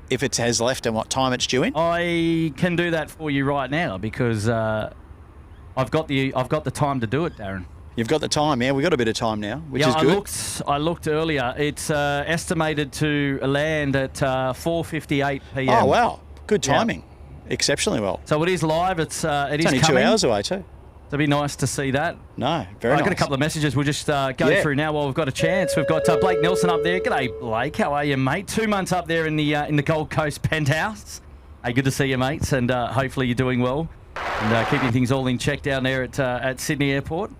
if it has left and what time it's due in? I can do that for you right now, because I've got the time to do it, Darren. You've got the time, yeah. We've got a bit of time now, which is good. I looked earlier. It's estimated to land at 4:58 p.m. Oh wow, good timing, exceptionally well. So it is live. It's only coming. 2 hours away too. It'd be nice to see that. No, very nice. I've got a couple of messages. We'll just go through now while we've got a chance. We've got Blake Nelson up there. G'day, Blake. How are you, mate? 2 months up there in the Gold Coast penthouse. Hey, good to see you, mates, and hopefully you're doing well and keeping things all in check down there at Sydney Airport.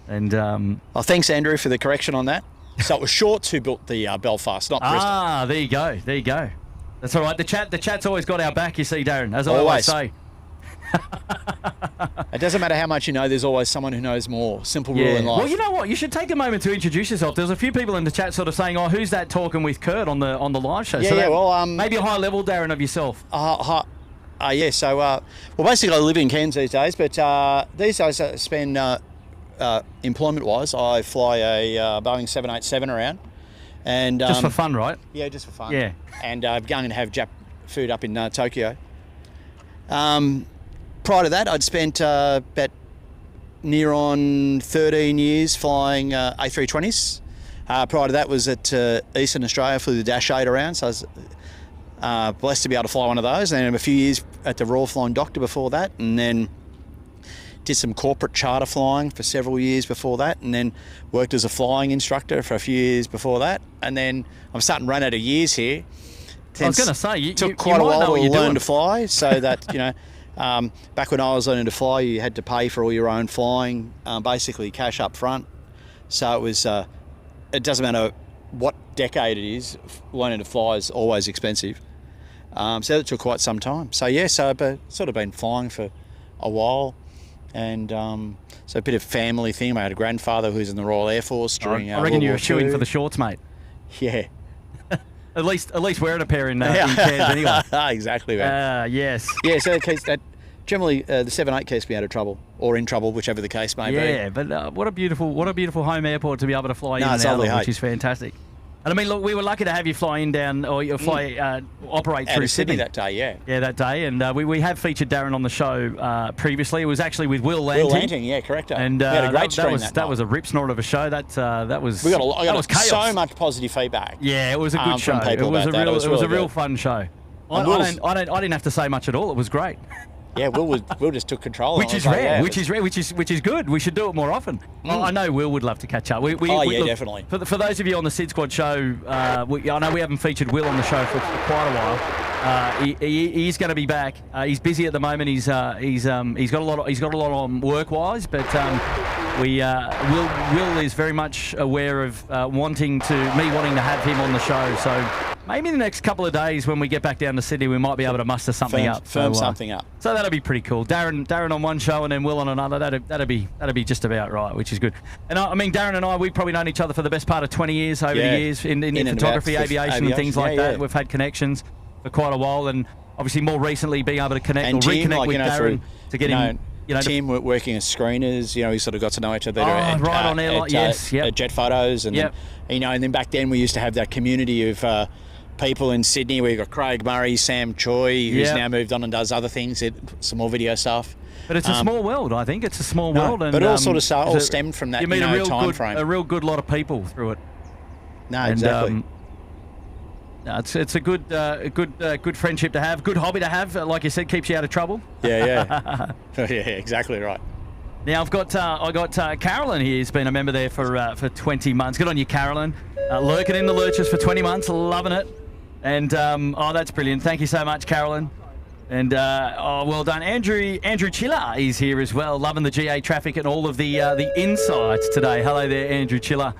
And thanks, Andrew, for the correction on that. So it was Shorts who built the Belfast, not Bristol. Ah, there you go. That's all right. The chat's always got our back, you see, Darren, as I always say. It doesn't matter how much you know, there's always someone who knows more. Simple rule in life. Well, you know what? You should take a moment to introduce yourself. There's a few people in the chat sort of saying, "Oh, who's that talking with Kurt on the live show?" Maybe a high level, Darren, of yourself. So basically I live in Cairns these days, but these days I spend employment-wise, I fly a Boeing 787 around, and just for fun, right? Yeah, just for fun. Yeah, and I'm going to have Jap food up in Tokyo. Prior to that, I'd spent about near on 13 years flying A320s. Prior to that was at Eastern Australia, flew the Dash 8 around, so I was blessed to be able to fly one of those. And then a few years at the Royal Flying Doctor before that, and then did some corporate charter flying for several years before that, and then worked as a flying instructor for a few years before that. And then I'm starting to run out of years here, I was going to say, you took you quite a might know while what to you're learn doing. to fly, so that, back when I was learning to fly, you had to pay for all your own flying, basically cash up front. So it was, it doesn't matter what decade it is, learning to fly is always expensive. So that took quite some time. So yeah, so I've sort of been flying for a while, and so a bit of family thing. I had a grandfather who was in the Royal Air Force during I reckon World you War were shooing II. for the shorts, mate. Yeah. At least wearing a pair in Cairns anyway. Exactly, man. Yes. Yeah, so that generally the 787 keeps me out of trouble, or in trouble, whichever the case may be. Yeah, but what a beautiful home airport to be able to fly in No, and it's out lovely, of, which hey. is fantastic. And I mean, look, we were lucky to have you fly in down, or you fly operate Out through of Sydney that day, yeah. Yeah, that day, and we have featured Darren on the show previously. It was actually with Will Lanting. Will Lanting, yeah, correct. And we had a great stream that was a rip snort of a show. That was I got chaos. so much positive feedback. Yeah, it was a good show. from people It was about that. it was a really real good. fun show. I Will's- didn't have to say much at all. It was great. Yeah, Will just took control. Which is rare, which is good. We should do it more often. I know Will would love to catch up. Look, definitely. For those of you on the SydSquad show, I know we haven't featured Will on the show for quite a while. He's going to be back. He's busy at the moment. He's got a lot on work-wise, but Will is very much aware of wanting to have him on the show. So maybe the next couple of days when we get back down to Sydney, we might be able to muster something up. Firm something up. So that'll be pretty cool. Darren on one show and then Will on another. That'd be just about right, which is good. And I mean, Darren and I, we've probably known each other for the best part of 20 years over the years in photography, aviation, and things like that. We've had connections for quite a while, and obviously more recently being able to connect And or Tim, reconnect with Darren to get him. Tim working as screeners, we sort of got to know each other. On Airlines, yes, at Jet Photos, and then, and then back then we used to have that community of people in Sydney. We've got Craig Murray, Sam Choi, who's now moved on and does other things, some more video stuff. But it's a small world, I think. It's a small world. And, but it all sort of all stemmed from that you meet time frame. A real good lot of people through it. No, exactly. It's a good friendship to have, good hobby to have. Like you said, keeps you out of trouble. Yeah. Yeah, exactly right. Now I got Carolyn here. He's been a member there for 20 months. Good on you, Carolyn. Lurking in the lurches for 20 months, loving it. And that's brilliant. Thank you so much, Carolyn. And well done, Andrew Chiller is here as well, loving the GA traffic and all of the insights today. Hello there, Andrew Chiller.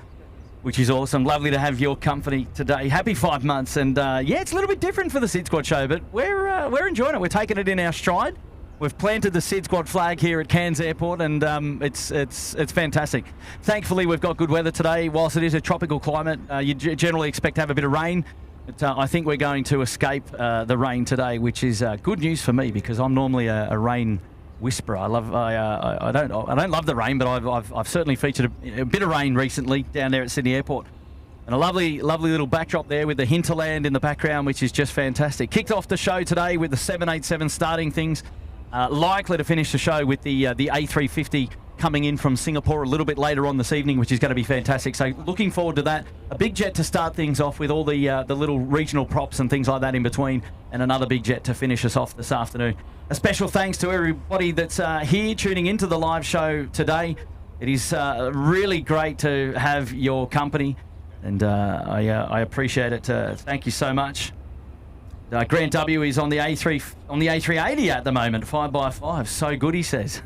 Which is awesome. Lovely to have your company today. Happy 5 months, and it's a little bit different for the SydSquad show, but we're enjoying it. We're taking it in our stride. We've planted the SydSquad flag here at Cairns Airport, and it's fantastic. Thankfully, we've got good weather today. Whilst it is a tropical climate, you generally expect to have a bit of rain, but I think we're going to escape the rain today, which is good news for me because I'm normally a rain whisperer. I don't love the rain, but I've certainly featured a bit of rain recently down there at Sydney Airport, and a lovely little backdrop there with the hinterland in the background, which is just fantastic. Kicked off the show today with the 787 starting things, likely to finish the show with the A350 coming in from Singapore a little bit later on this evening, which is going to be fantastic. So looking forward to that. A big jet to start things off with all the little regional props and things like that in between, and another big jet to finish us off this afternoon. A special thanks to everybody that's here tuning into the live show today. It is really great to have your company, and I appreciate it. Thank you so much. Grant W is on the A380 at the moment, 5x5. So good, he says.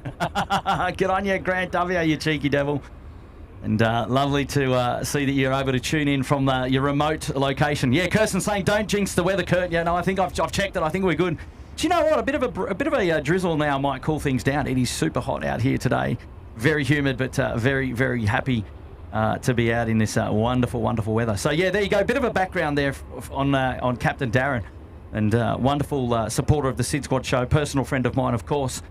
Good on you, Grant W, you cheeky devil. And lovely to see that you're able to tune in from your remote location. Yeah, Kirsten's saying don't jinx the weather, Kurt. Yeah, no, I think I've checked it. I think we're good. Do you know what? A bit of a drizzle now might cool things down. It is super hot out here today. Very humid, but very, very happy to be out in this wonderful, wonderful weather. So yeah, there you go. Bit of a background there on Captain Darren, and wonderful supporter of the SydSquad show, personal friend of mine, of course.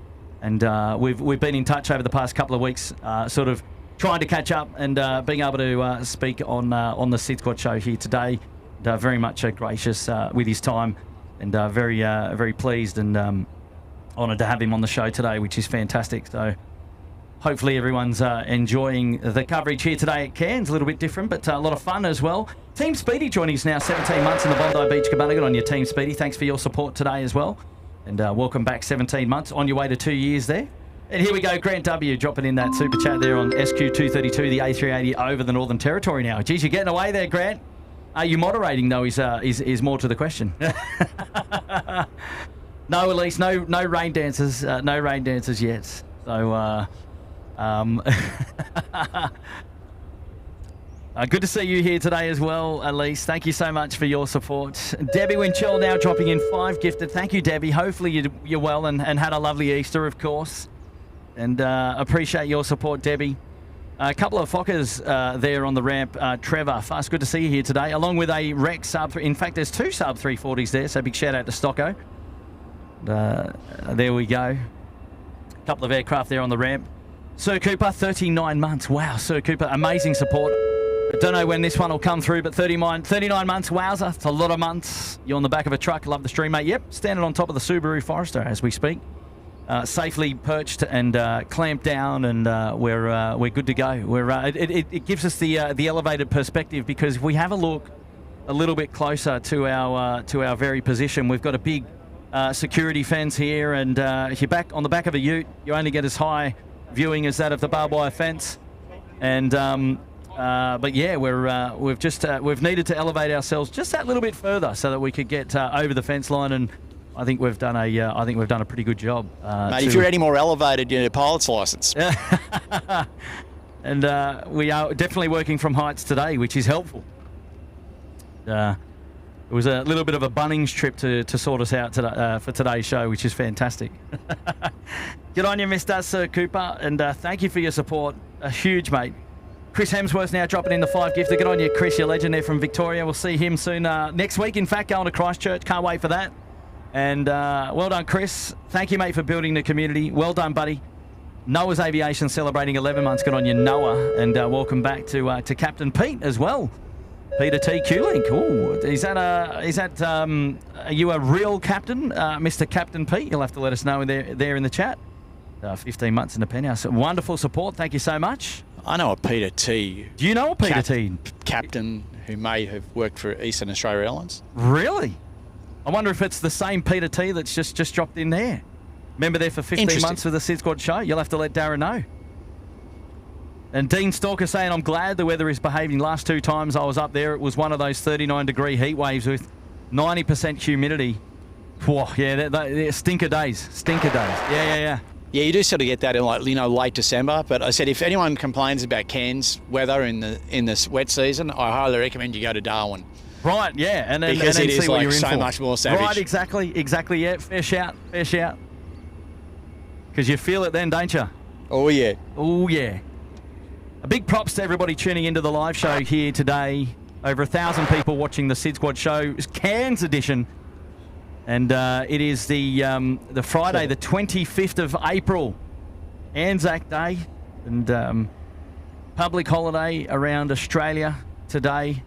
And we've been in touch over the past couple of weeks, sort of trying to catch up and being able to speak on the SydSquad show here today. And, very much gracious with his time, and very pleased and honoured to have him on the show today, which is fantastic. So hopefully everyone's enjoying the coverage here today at Cairns. A little bit different, but a lot of fun as well. Team Speedy joining us now, 17 months in the Bondi Beach Cabana. Good on your Team Speedy. Thanks for your support today as well. And welcome back, 17 months. On your way to 2 years there. And here we go, Grant W dropping in that super chat there on SQ232, the A380 over the Northern Territory now. Geez, you're getting away there, Grant. Are you moderating though? Is more to the question. No, Elise, no rain dancers, no rain dancers yet. So, good to see you here today as well, Elise. Thank you so much for your support. Debbie Winchell now dropping in 5 gifted. Thank you, Debbie. Hopefully you're well and had a lovely Easter, of course. And appreciate your support, Debbie. A couple of Fokkers there on the ramp. Trevor, fast, good to see you here today, along with a Rex sub. In fact, there's 2 sub 340s there, so big shout out to Stocko. There we go. A couple of aircraft there on the ramp. Sir Cooper, 39 months. Wow, Sir Cooper, amazing support. I don't know when this one will come through, but 39 months, wowza. It's a lot of months. You're on the back of a truck. Love the stream, mate. Yep, standing on top of the Subaru Forester as we speak. Safely perched and clamped down, and we're good to go. It gives us the elevated perspective because we have a look a little bit closer to our very position. We've got a big security fence here, and if you're back on the back of a ute, you only get as high viewing as that of the barbed wire fence. And but yeah, we've needed to elevate ourselves just that little bit further so that we could get over the fence line, and I think we've done a pretty good job. Mate, if you're any more elevated, you need a pilot's license. And we are definitely working from heights today, which is helpful. It was a little bit of a Bunnings trip to sort us out today, for today's show, which is fantastic. Good on you, Mr. Sir Cooper, and thank you for your support. A huge, mate. Chris Hemsworth now dropping in the 5 gifted. Good on you, Chris, your legend there from Victoria. We'll see him soon next week. In fact, going to Christchurch. Can't wait for that. And well done, Chris. Thank you, mate, for building the community. Well done, buddy. Noah's Aviation celebrating 11 months. Good on you, Noah. And welcome back to Captain Pete as well. Peter T. Q-Link. Ooh, are you a real captain, Mr. Captain Pete? You'll have to let us know there in the chat. 15 months in the penthouse. Wonderful support. Thank you so much. I know a Peter T. Do you know a Peter T? Captain who may have worked for Eastern Australia Airlines. Really? I wonder if it's the same Peter T that's just dropped in there. Remember there for 15 months for the SydSquad show? You'll have to let Darren know. And Dean Stalker saying, I'm glad the weather is behaving. Last 2 times I was up there, it was one of those 39-degree heat waves with 90% humidity. Whoa, yeah, they're stinker days. Stinker days. Yeah. Yeah, you do sort of get that in late December. But I said if anyone complains about Cairns weather in the wet season, I highly recommend you go to Darwin. Right, yeah, and then because and it see is what like you're in so for. much more savage. Right, exactly. Yeah, fair shout. Because you feel it then, don't you? Oh yeah. A big props to everybody tuning into the live show here today. Over 1,000 people watching the SydSquad show. It's Cairns edition. And it is the Friday, the 25th of April, Anzac Day, and public holiday around Australia today.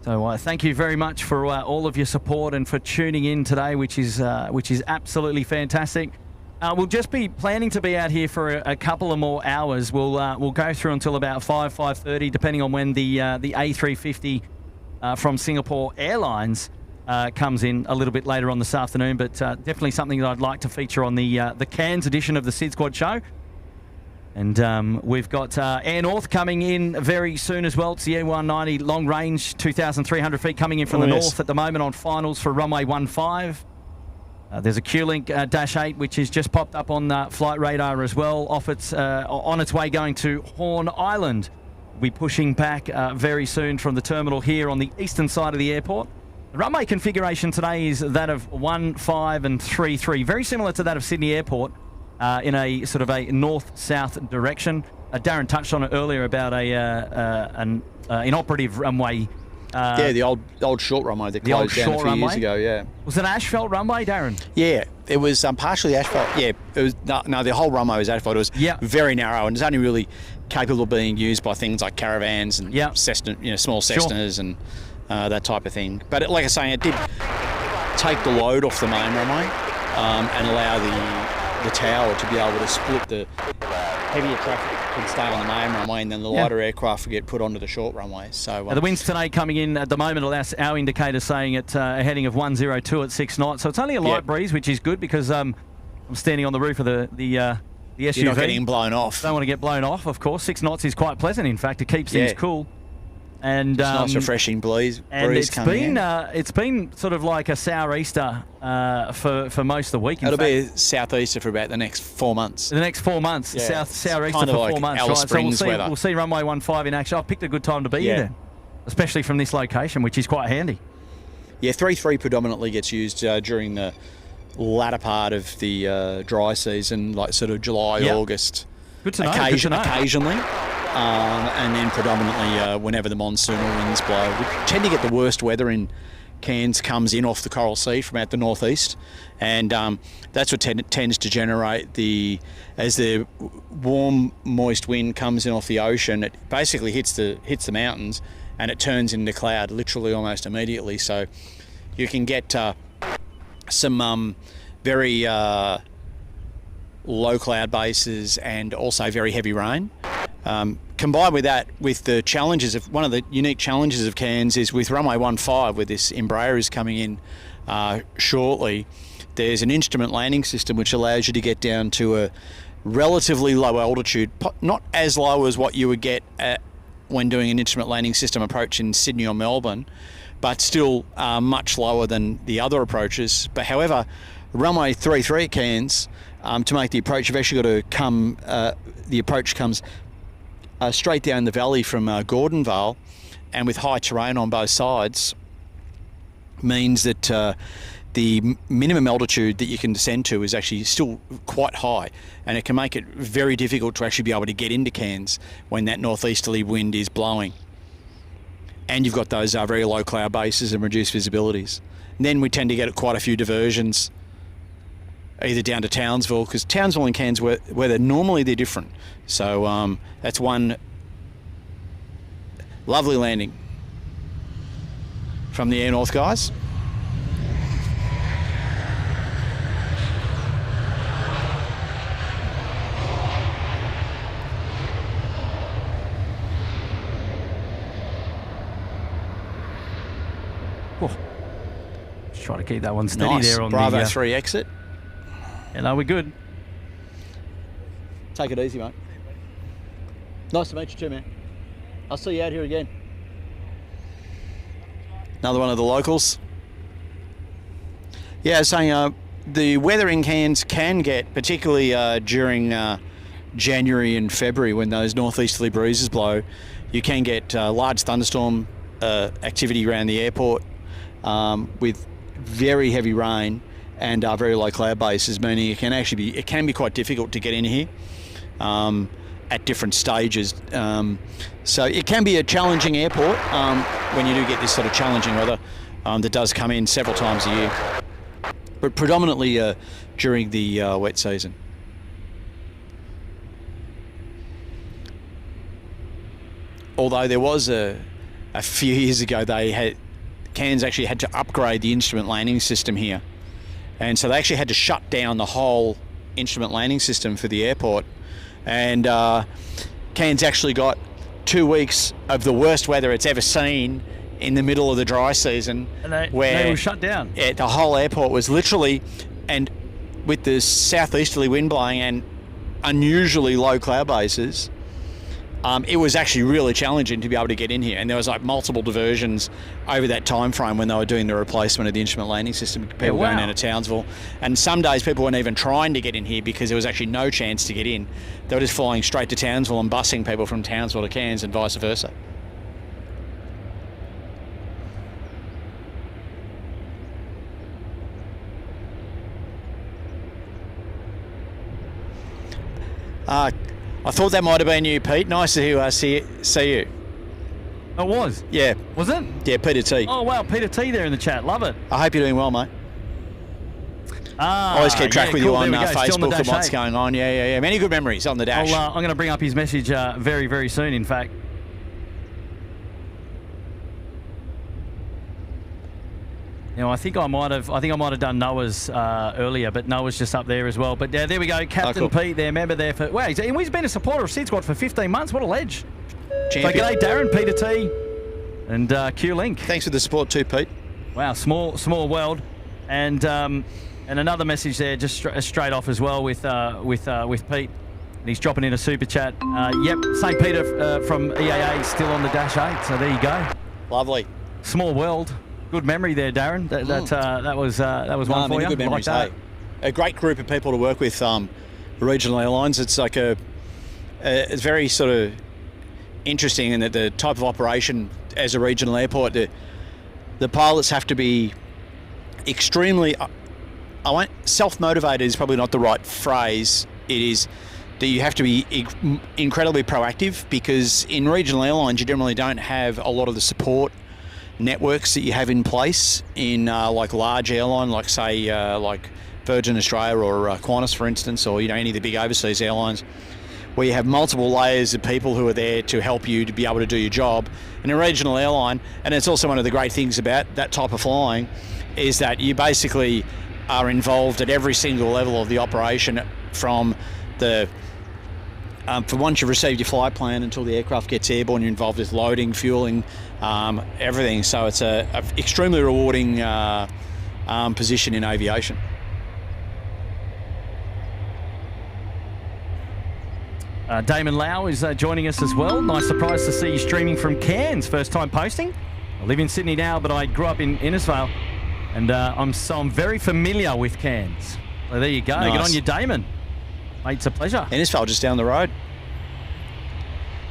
So thank you very much for all of your support and for tuning in today, which is absolutely fantastic. We'll just be planning to be out here for a couple of more hours. We'll go through until about 5:30, depending on when the A350 from Singapore Airlines comes in a little bit later on this afternoon. But definitely something that I'd like to feature on the Cairns edition of the SydSquad show. And we've got Air North coming in very soon as well. It's the Air 190 long range, 2,300 feet coming in from the north at the moment on finals for runway 15. There's a Q-Link Dash 8, which has just popped up on flight radar as well, on its way going to Horn Island. We'll be pushing back very soon from the terminal here on the eastern side of the airport. The runway configuration today is that of 15 and 33, very similar to that of Sydney Airport. In a sort of a north-south direction. Darren touched on it earlier about an inoperative runway. The old short runway that closed down a few years ago. Yeah. Was it an asphalt runway, Darren? Yeah, it was partially asphalt. Yeah, it was no, the whole runway was asphalt. It was very narrow, and it's only really capable of being used by things like caravans and Cessna, small Cessnas and that type of thing. But like I was saying, it did take the load off the main runway and allow the tower to be able to split the heavier traffic would stay on the main runway, and then the lighter aircraft would get put onto the short runway. So the winds today coming in at the moment, our indicator saying it's a heading of 102 at 6 knots. So it's only a light breeze, which is good because I'm standing on the roof of the SUV. You're not getting blown off. Don't want to get blown off, of course. 6 knots is quite pleasant. In fact, it keeps things cool. And it's nice, refreshing breeze. And it's been sort of like a sou'easter for most of the week. It'll be a southeaster for about the next 4 months. The next 4 months, sou'easter kind of for like 4 months. Alice Springs so weather. We'll see runway 15 in action. I've picked a good time to be here then, especially from this location, which is quite handy. Yeah, 3-3 predominantly gets used during the latter part of the dry season, like sort of July, August. Good to know. Occasionally. And then predominantly whenever the monsoonal winds blow. We tend to get the worst weather in Cairns comes in off the Coral Sea from out the northeast, and that's what tends to generate as the warm, moist wind comes in off the ocean. It basically hits the mountains, and it turns into cloud literally almost immediately. So you can get some very low cloud bases and also very heavy rain. Combined with that, with the challenges of one of the unique challenges of Cairns is with runway 15, where this Embraer is coming in shortly, there's an instrument landing system which allows you to get down to a relatively low altitude, not as low as what you would get when doing an instrument landing system approach in Sydney or Melbourne, but still much lower than the other approaches. But however, runway 33 at Cairns, to make the approach, you've actually got to come, the approach comes straight down the valley from Gordonvale, and with high terrain on both sides means that the minimum altitude that you can descend to is actually still quite high, and it can make it very difficult to actually be able to get into Cairns when that northeasterly wind is blowing. And you've got those very low cloud bases and reduced visibilities. And then we tend to get quite a few diversions either down to Townsville, because Townsville and Cairns weather normally they're different. So that's one lovely landing from the Air North guys. Just try to keep that one steady there on Bravo the 3 exit. Yeah, no, we're good. Take it easy, mate. Nice to meet you too, man. I'll see you out here again. Another one of the locals. Yeah, saying the weather in Cairns can get, particularly during January and February when those northeasterly breezes blow, you can get large thunderstorm activity around the airport with very heavy rain and very low cloud bases, meaning it can be quite difficult to get in here at different stages. So it can be a challenging airport when you do get this sort of challenging weather that does come in several times a year, but predominantly during the wet season. Although there was a few years ago, Cairns actually had to upgrade the instrument landing system here. And so they actually had to shut down the whole instrument landing system for the airport. And Cairns actually got 2 weeks of the worst weather it's ever seen in the middle of the dry season. And they were shut down. Yeah, the whole airport was literally, and with the southeasterly wind blowing and unusually low cloud bases, it was actually really challenging to be able to get in here. And there was like multiple diversions over that time frame when they were doing the replacement of the instrument landing system. People going down to Townsville. And some days people weren't even trying to get in here because there was actually no chance to get in. They were just flying straight to Townsville and busing people from Townsville to Cairns and vice versa. I thought that might have been you, Pete. Nice to see you. It was? Yeah. Was it? Yeah, Peter T. Oh, wow, Peter T there in the chat. Love it. I hope you're doing well, mate. I always keep track with you on Facebook and what's going on. Yeah. Many good memories on the dash. I'm going to bring up his message very, very soon, in fact. You know, I think I might have done Noah's earlier, but Noah's just up there as well. But there we go, Captain Pete there, member there for. Wow, he's been a supporter of SydSquad for 15 months. What a ledge! Champion. So g'day, Darren, Peter T, and Q Link. Thanks for the support too, Pete. Wow, small world, and another message there, just straight off as well with Pete. And he's dropping in a super chat. Yep, St. Peter from EAA still on the Dash 8. So there you go. Lovely. Small world. Good memory there, Darren. That was one for you. Good memories, like that. A great group of people to work with. Regional Airlines. It's like it's very sort of interesting in that the type of operation as a regional airport, the pilots have to be extremely. Self-motivated is probably not the right phrase. It is that you have to be incredibly proactive, because in regional airlines you generally don't have a lot of the support networks that you have in place in like large airline, like say like Virgin Australia or Qantas, for instance, or any of the big overseas airlines, where you have multiple layers of people who are there to help you to be able to do your job. In a regional airline, and it's also one of the great things about that type of flying, is that you basically are involved at every single level of the operation, from for once you've received your flight plan until the aircraft gets airborne. You're involved with loading, fueling, everything. So it's a extremely rewarding position in aviation. Damon Lau is joining us as well. Nice surprise to see you streaming from Cairns. First time posting. I live in Sydney now, but I grew up in Innisfail, and I'm very familiar with Cairns. So there you go. Nice. Get on your Damon. Mate, it's a pleasure. Innisfail just down the road.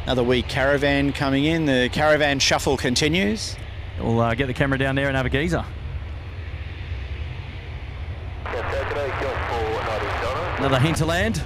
Another wee caravan coming in. The caravan shuffle continues. We'll get the camera down there and have a geezer. Another hinterland.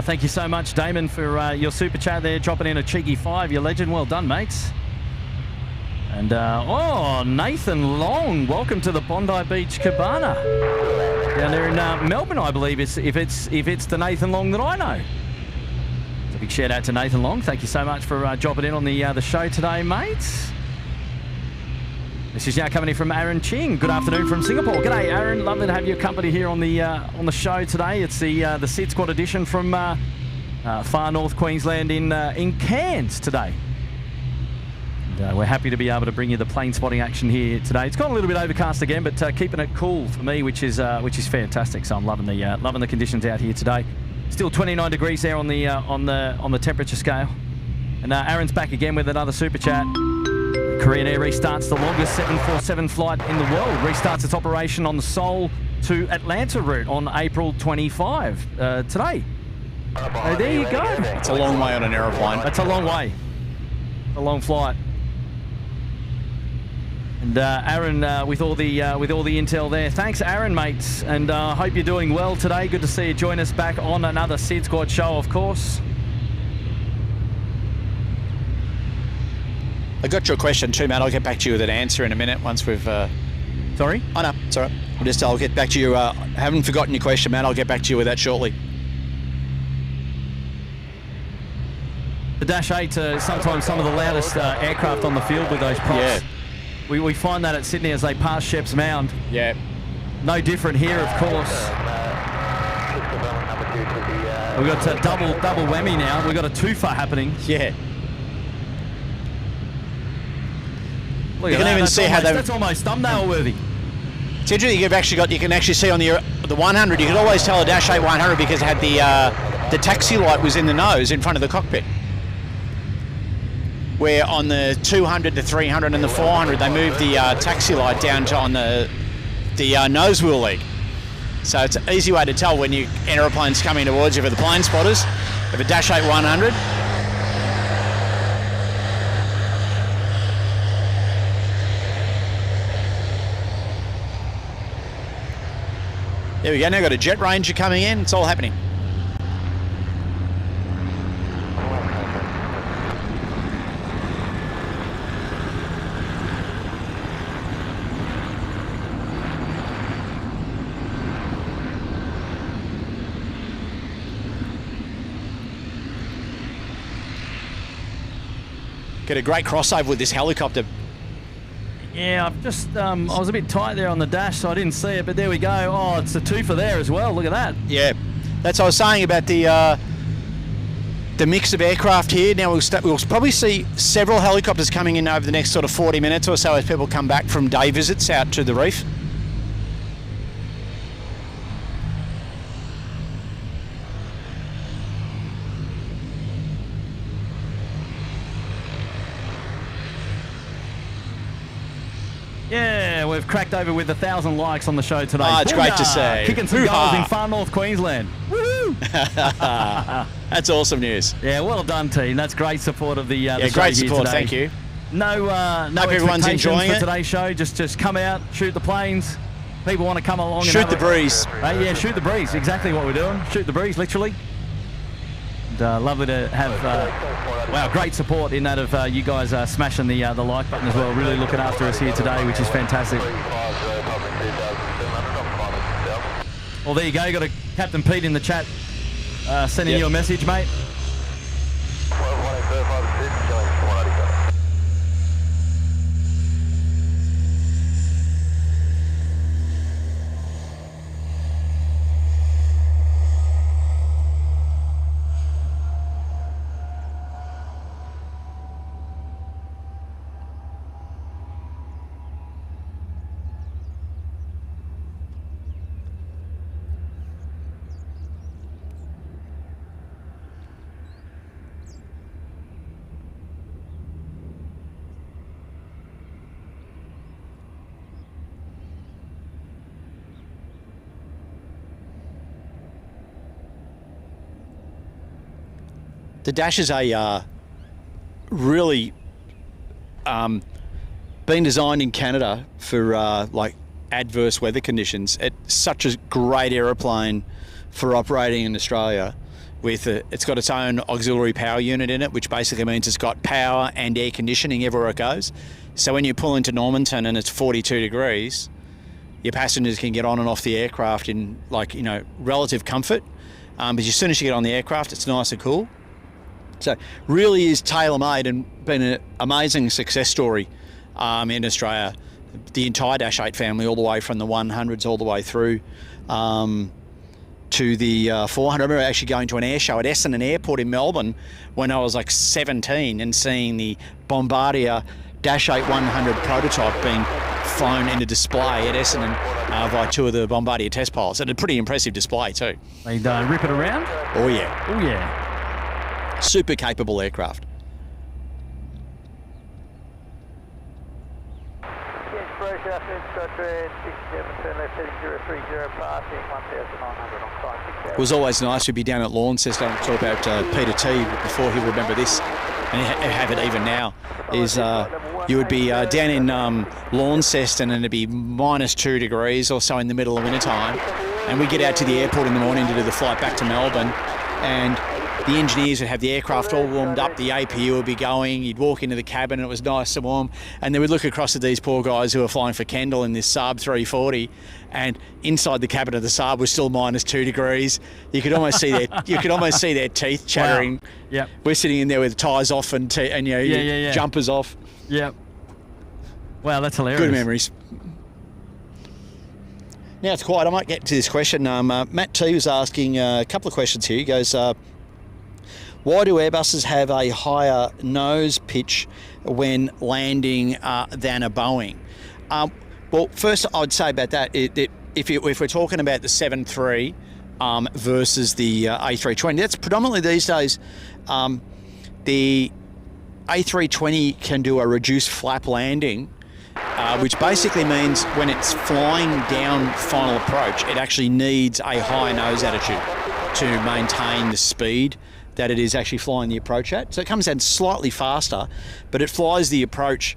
Thank you so much, Damon, for your super chat there, dropping in a cheeky 5. You're legend. Well done, mates. And Nathan Long, welcome to the Bondi Beach Cabana down there in Melbourne, I believe. If it's the Nathan Long that I know. So a big shout out to Nathan Long. Thank you so much for dropping in on the show today, mates. This is now coming in from Aaron Ching. Good afternoon from Singapore. G'day, Aaron. Lovely to have your company here on the show today. It's the SydSquad edition from far north Queensland in Cairns today. And, we're happy to be able to bring you the plane spotting action here today. It's got a little bit overcast again, but keeping it cool for me, which is fantastic. So I'm loving the conditions out here today. Still 29 degrees there on the temperature scale. And Aaron's back again with another super chat. Korean Air restarts the longest 747 flight in the world. Restarts its operation on the Seoul to Atlanta route on April 25 today. So there you go. It's a long way on an aeroplane. That's a long way. A long flight. And Aaron, with all the intel there. Thanks, Aaron, mates. And I hope you're doing well today. Good to see you join us back on another SydSquad show, of course. I got your question too, Matt. I'll get back to you with an answer in a minute once we've... Sorry? Oh, no, it's all right. I'll get back to you. I haven't forgotten your question, Matt. I'll get back to you with that shortly. The Dash 8 are sometimes some of the loudest aircraft on the field with those props. Yeah. We find that at Sydney as they pass Sheps Mound. Yeah. No different here, of course. We've got a double whammy now. We've got a twofer happening. Yeah. Look you at can that. even see how they... That's almost thumbnail worthy. It's interesting. You can actually see on the 100. You could always tell a Dash 8 100 because it had the taxi light was in the nose in front of the cockpit. Where on the 200, the 300, and the 400, they moved the taxi light down to on the nose wheel leg. So it's an easy way to tell when you aeroplanes coming towards you for the plane spotters. Of a Dash 8 100. There we go. Now got a jet ranger coming in. It's all happening. Get a great crossover with this helicopter. Yeah, I've just, I was a bit tight there on the dash, so I didn't see it, but there we go. Oh, it's a twofer there as well. Look at that. Yeah, that's what I was saying about the mix of aircraft here. Now we'll probably see several helicopters coming in over the next sort of 40 minutes or so as people come back from day visits out to the reef. Yeah, we've cracked over with 1,000 likes on the show today. Oh, it's great to see. Kicking some goals in far north Queensland. Woohoo! That's awesome news. Yeah, well done, team. That's great support of the yeah, show great here support. today. Thank you. No everyone's enjoying for it. today's show. Just come out, shoot the planes. People want to come along. Shoot the breeze. Yeah, shoot the breeze. Exactly what we're doing. Shoot the breeze, literally. And, lovely to have wow, great support in that of you guys smashing the like button as well. Really looking after us here today, which is fantastic. Well, there you go. You got a Captain Pete in the chat sending you a message, mate. The Dash is a really been designed in Canada for like adverse weather conditions. It's such a great aeroplane for operating in Australia. It's got its own auxiliary power unit in it, which basically means it's got power and air conditioning everywhere it goes. So when you pull into Normanton and it's 42 degrees, your passengers can get on and off the aircraft in relative comfort. But as soon as you get on the aircraft, it's nice and cool. So really is tailor-made and been an amazing success story in Australia. The entire Dash 8 family, all the way from the 100s all the way through to the 400. I remember actually going to an air show at Essendon Airport in Melbourne when I was like 17 and seeing the Bombardier Dash 8 100 prototype being flown into display at Essendon by two of the Bombardier test pilots. And a pretty impressive display too. They rip it around? Oh yeah. Oh yeah. Super capable aircraft. It was always nice to be down at Launceston. I talk about Peter T before he'll remember this, and have it even now, is you would be down in Launceston and it'd be -2 degrees or so in the middle of winter time, and we get out to the airport in the morning to do the flight back to Melbourne, and the engineers would have the aircraft all warmed up, the APU would be going, you'd walk into the cabin and it was nice and warm, and then we'd look across at these poor guys who were flying for Kendall in this Saab 340, and inside the cabin of the Saab was still -2 degrees. You could almost see their teeth chattering. Wow. Yep. We're sitting in there with ties off and jumpers off. Yep. Wow, that's hilarious. Good memories. Now it's quiet. I might get to this question. Matt T was asking a couple of questions here. He goes, why do Airbuses have a higher nose pitch when landing than a Boeing? Well, first I'd say about that, if we're talking about the 737 versus the A320, that's predominantly these days, the A320 can do a reduced flap landing, which basically means when it's flying down final approach, it actually needs a high nose attitude to maintain the speed that it is actually flying the approach at. So it comes down slightly faster, but it flies the approach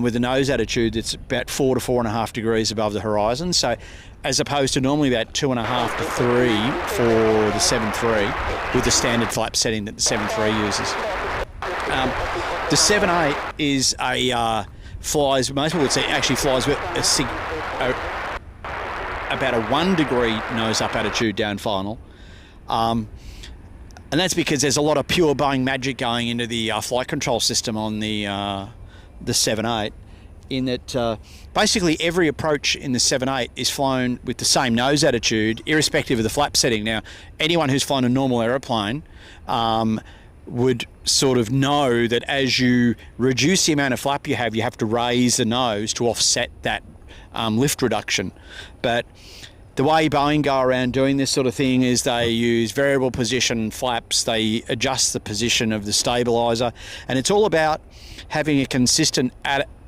with a nose attitude that's about 4 to 4.5 degrees above the horizon. So as opposed to normally about 2.5 to 3 for the 7.3 with the standard flap setting that the 7.3 uses. The 7.8 is flies, most people would say actually flies with about a 1 degree nose up attitude down final. And that's because there's a lot of pure Boeing magic going into the flight control system on the 7.8, in that basically every approach in the 7.8 is flown with the same nose attitude, irrespective of the flap setting. Now, anyone who's flown a normal aeroplane would sort of know that as you reduce the amount of flap you have to raise the nose to offset that lift reduction. But the way Boeing go around doing this sort of thing is they use variable position flaps, they adjust the position of the stabilizer, and it's all about having a consistent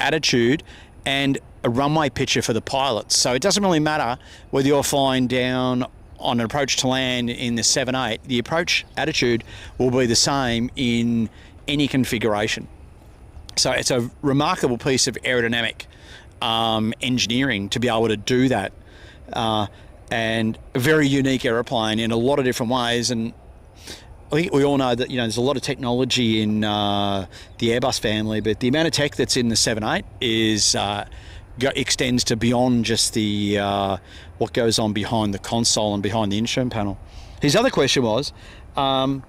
attitude and a runway picture for the pilots. So it doesn't really matter whether you're flying down on an approach to land in the 7.8, the approach attitude will be the same in any configuration. So it's a remarkable piece of aerodynamic engineering to be able to do that. And a very unique aeroplane in a lot of different ways. And I think we all know that, there's a lot of technology in the Airbus family, but the amount of tech that's in the 7.8 is extends to beyond just the what goes on behind the console and behind the instrument panel. His other question was, they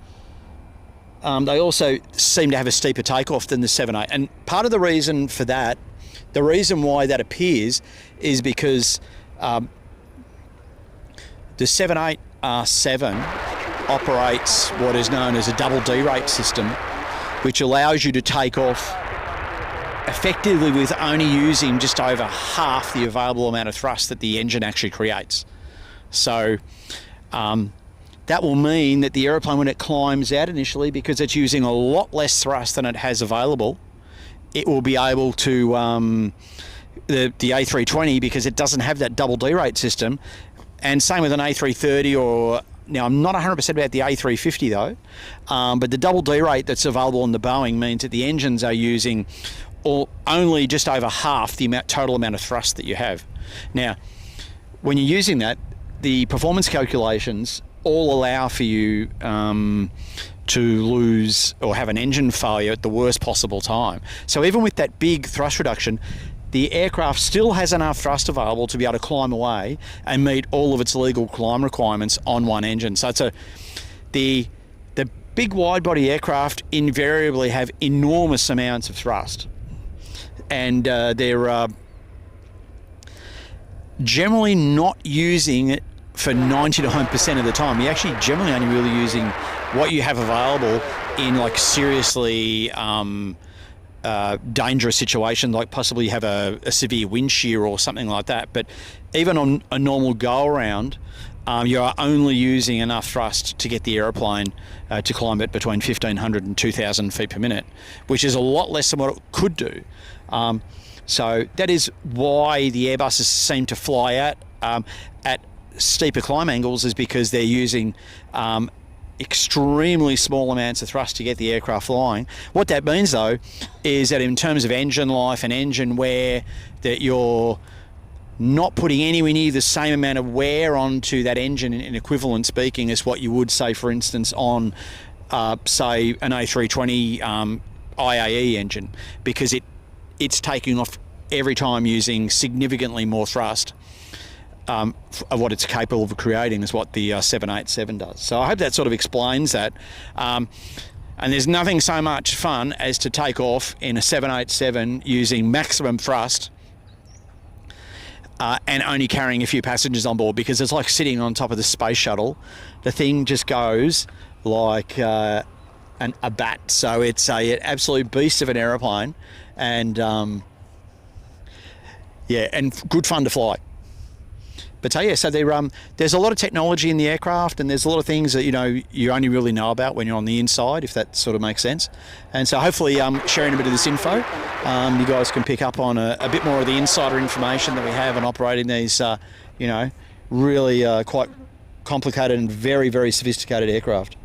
also seem to have a steeper takeoff than the 7.8, and part of the reason for that, the reason why that appears, is because the 787 operates what is known as a double D-rate system, which allows you to take off effectively with only using just over half the available amount of thrust that the engine actually creates. So that will mean that the aeroplane, when it climbs out initially, because it's using a lot less thrust than it has available, it will be able to, the A320, because it doesn't have that double D-rate system, and same with an A330 or, now I'm not 100% about the A350 though, but the double D-rate that's available on the Boeing means that the engines are using only just over half the total amount of thrust that you have. Now, when you're using that, the performance calculations all allow for you to lose or have an engine failure at the worst possible time. So even with that big thrust reduction, the aircraft still has enough thrust available to be able to climb away and meet all of its legal climb requirements on one engine. So it's the big wide-body aircraft invariably have enormous amounts of thrust, and they're generally not using it for 99% of the time. You're actually generally only really using what you have available in like seriously dangerous situation, like possibly you have a severe wind shear or something like that. But even on a normal go-around, you are only using enough thrust to get the aeroplane to climb at between 1,500 and 2,000 feet per minute, which is a lot less than what it could do. So that is why the Airbuses seem to fly at steeper climb angles, is because they're using extremely small amounts of thrust to get the aircraft flying. What that means though is that in terms of engine life and engine wear, that you're not putting anywhere near the same amount of wear onto that engine in equivalent speaking as what you would say, for instance, on say an A320 IAE engine, because it's taking off every time using significantly more thrust of what it's capable of creating, is what the 787 does. So I hope that sort of explains that. And there's nothing so much fun as to take off in a 787 using maximum thrust and only carrying a few passengers on board, because it's like sitting on top of the space shuttle. The thing just goes like a bat. So it's an absolute beast of an aeroplane, and yeah, and good fun to fly. But yeah, so there's a lot of technology in the aircraft, and there's a lot of things that you only really know about when you're on the inside, if that sort of makes sense. And so hopefully sharing a bit of this info, you guys can pick up on a bit more of the insider information that we have on operating these really quite complicated and very, very sophisticated aircraft.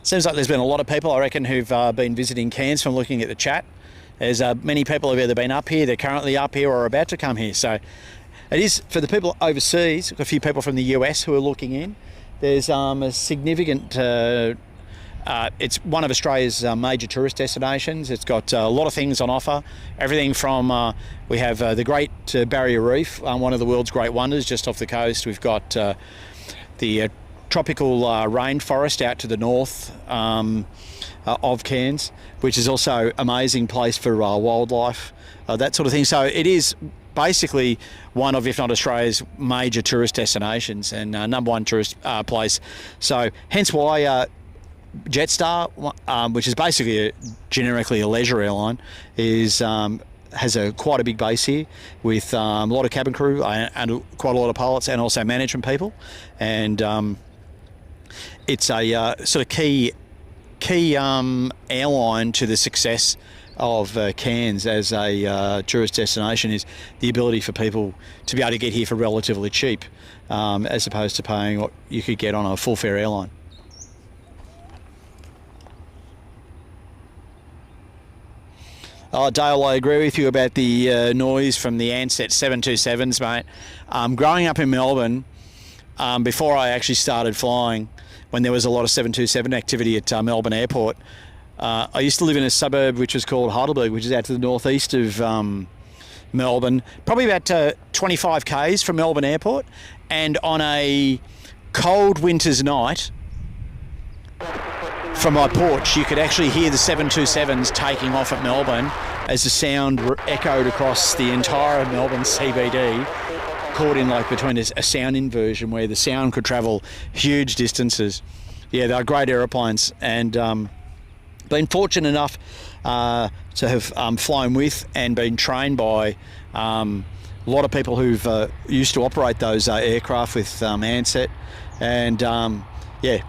Seems like there's been a lot of people, I reckon, who've been visiting Cairns from looking at the chat. There's many people who've either been up here, they're currently up here, or are about to come here. So it is, for the people overseas, a few people from the US who are looking in. There's a significant, it's one of Australia's major tourist destinations. It's got a lot of things on offer. Everything from, we have the Great Barrier Reef, one of the world's great wonders just off the coast. We've got the tropical rainforest out to the north of Cairns, which is also an amazing place for wildlife, that sort of thing. So it is basically one of, if not Australia's major tourist destinations and number one tourist place. So hence why Jetstar, which is basically generically a leisure airline, is has quite a big base here with a lot of cabin crew and quite a lot of pilots and also management people. And it's a sort of key airline to the success of Cairns as a tourist destination is the ability for people to be able to get here for relatively cheap, as opposed to paying what you could get on a full fare airline. Oh, Dale, I agree with you about the noise from the Ansett 727s, mate. Growing up in Melbourne, before I actually started flying, when there was a lot of 727 activity at Melbourne Airport, I used to live in a suburb which was called Heidelberg, which is out to the northeast of Melbourne, probably about 25 k's from Melbourne Airport. And on a cold winter's night, from my porch, you could actually hear the 727s taking off at Melbourne as the sound echoed across the entire Melbourne CBD, caught in like between a sound inversion where the sound could travel huge distances. Yeah, they're great aeroplanes, and been fortunate enough to have flown with and been trained by a lot of people who've used to operate those aircraft with Ansett, and yeah,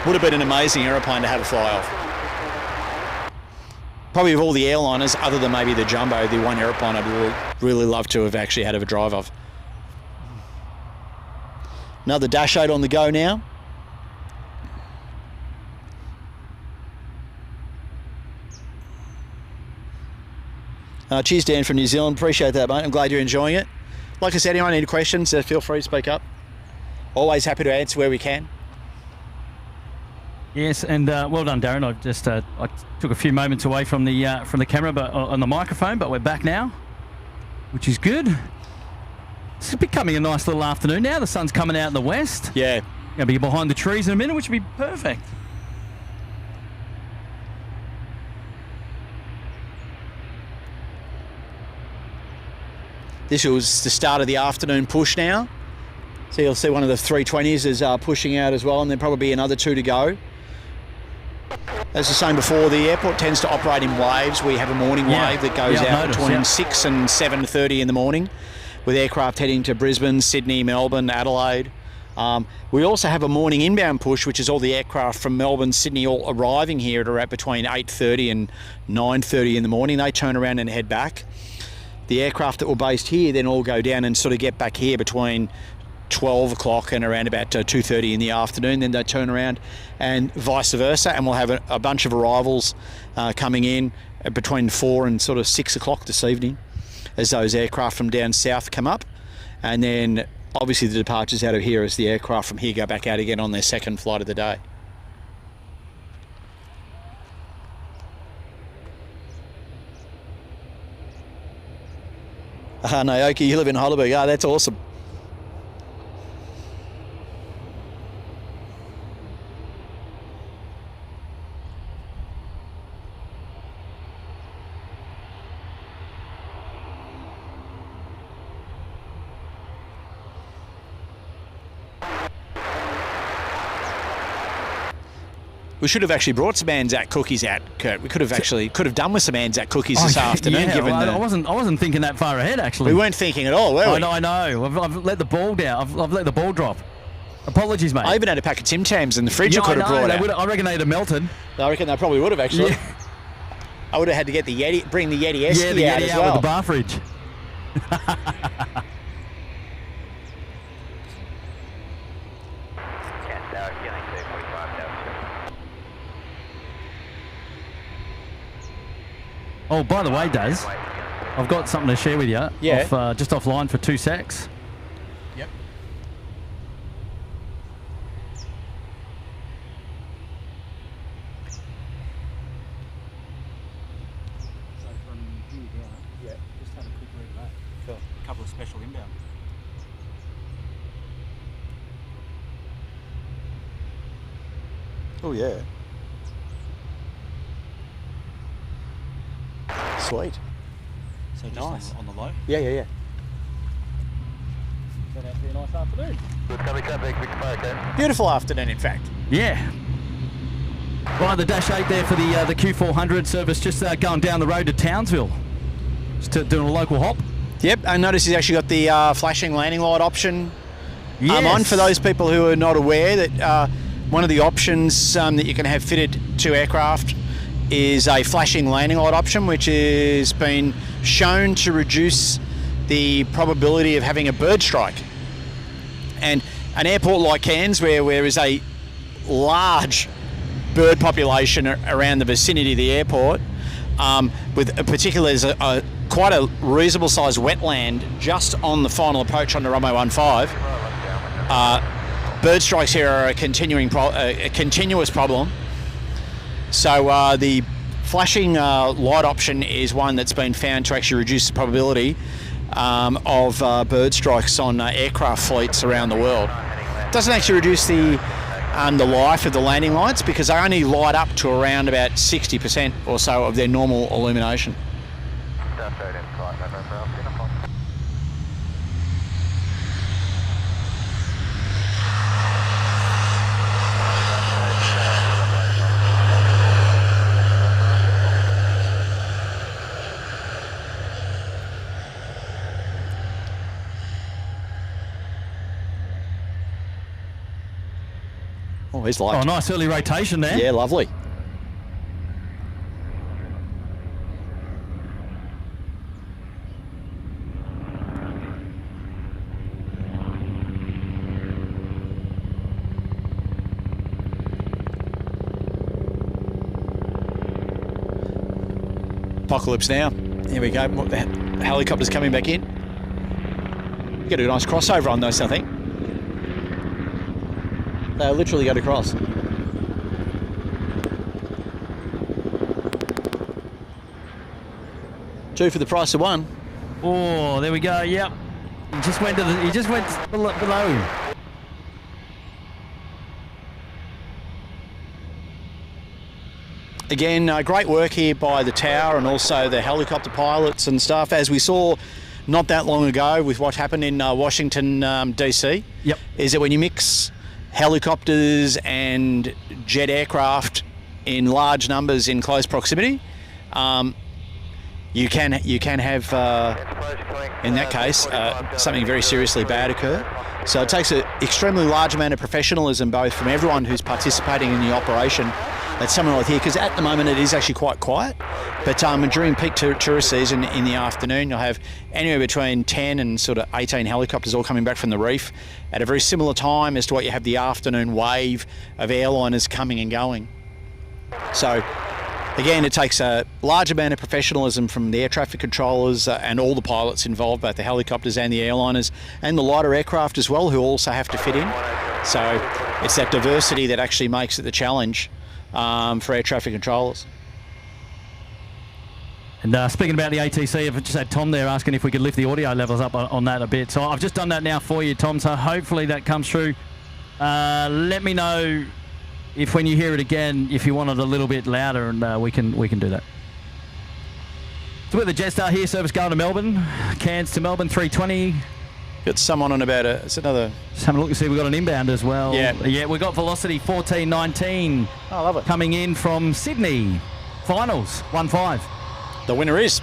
would have been an amazing aeroplane to have a fly off. Probably of all the airliners, other than maybe the Jumbo, the one aeroplane I'd really love to have actually had a drive of. Another Dash 8 on the go now. Cheers, Dan from New Zealand. Appreciate that, mate. I'm glad you're enjoying it. Like I said, anyone need questions, feel free to speak up. Always happy to answer where we can. Yes, and well done, Darren. I just I took a few moments away from the camera, but on the microphone, but we're back now, which is good. It's becoming a nice little afternoon now. The sun's coming out in the west. Yeah. Gonna be behind the trees in a minute, which would be perfect. This was the start of the afternoon push now. So you'll see one of the 320s is pushing out as well, and there'll probably be another two to go. As I was saying before, the airport tends to operate in waves. We have a morning wave that goes out between 6 and 7:30 in the morning, with aircraft heading to Brisbane, Sydney, Melbourne, Adelaide. We also have a morning inbound push, which is all the aircraft from Melbourne, Sydney all arriving here at around between 8:30 and 9:30 in the morning. They turn around and head back. The aircraft that were based here then all go down and sort of get back here between 12 o'clock and around about 2:30 in the afternoon. Then they turn around and vice versa, and we'll have a bunch of arrivals coming in between 4 and sort of 6 o'clock this evening as those aircraft from down south come up, and then obviously the departures out of here as the aircraft from here go back out again on their second flight of the day. Naoki, you live in Heidelberg. Ah, that's awesome. We should have actually brought some Anzac cookies out, Kurt. We could have done with some Anzac cookies this afternoon. Yeah, given I wasn't thinking that far ahead, actually. We weren't thinking at all, were we? I know. I've let the ball down. I've let the ball drop. Apologies, mate. I even had a pack of Tim Tams in the fridge. I could have brought out. I reckon they'd have melted. I reckon they probably would have actually. Yeah. I would have had to get the Yeti, bring the Yeti Esky out Yeti as out well. With the bar fridge. Oh, by the way, Daz, I've got something to share with you. Yeah. Just offline for 2 secs. Yep. So from here down, yeah, just have a quick read of that. Sure. A couple of special inbound. Oh, yeah. Sweet. So just Nice. on the low. Yeah. Turned out to be a nice afternoon. Good copy traffic, Victor Park, Beautiful afternoon, in fact. Yeah. Right, the Dash 8 there for the Q400 service, just going down the road to Townsville. Just doing a local hop. Yep, I noticed he's actually got the flashing landing light option Yes. on. For those people who are not aware, that one of the options that you can have fitted to aircraft is a flashing landing light option, which has been shown to reduce the probability of having a bird strike. And an airport like Cairns, where there is a large bird population around the vicinity of the airport, with particularly there's quite a reasonable sized wetland just on the final approach on the runway 15. Bird strikes here are a continuous problem. So the flashing light option is one that's been found to actually reduce the probability of bird strikes on aircraft fleets around the world. It doesn't actually reduce the life of the landing lights, because they only light up to around about 60% or so of their normal illumination. Dash 8 in flight, Member for Alpha Uniform. Oh, he's like, Oh, nice early rotation there. yeah, lovely. Apocalypse now. Here we go. The helicopter's coming back in. Get a nice crossover on those, I think. They literally go across. Two for the price of one. Oh, there we go. Yep. He just went below. Again, great work here by the tower and also the helicopter pilots and stuff, as we saw not that long ago with what happened in Washington, DC. Yep. Is that when you mix helicopters and jet aircraft in large numbers in close proximity, you can have in that case something very seriously bad occur. So it takes an extremely large amount of professionalism, both from everyone who's participating in the operation at somewhere like here, because at the moment it is actually quite quiet, but during peak tourist season in the afternoon, you'll have anywhere between 10 and sort of 18 helicopters all coming back from the reef at a very similar time as to what you have the afternoon wave of airliners coming and going. So again, it takes a large amount of professionalism from the air traffic controllers and all the pilots involved, both the helicopters and the airliners, and the lighter aircraft as well, who also have to fit in. So it's that diversity that actually makes it the challenge for air traffic controllers. And speaking about the ATC, I've just had Tom there asking if we could lift the audio levels up on that a bit. So I've just done that now for you, Tom, so hopefully that comes through. Let me know if when you hear it again, if you want it a little bit louder, and we can do that. So we're the Jetstar here, service going to Melbourne, Cairns to Melbourne, 320. Got someone on about it's another. Just having a look and see, we've got an inbound as well. Yeah, we've got Velocity 1419. Oh, I love it. Coming in from Sydney. Finals, 1-5. The winner is.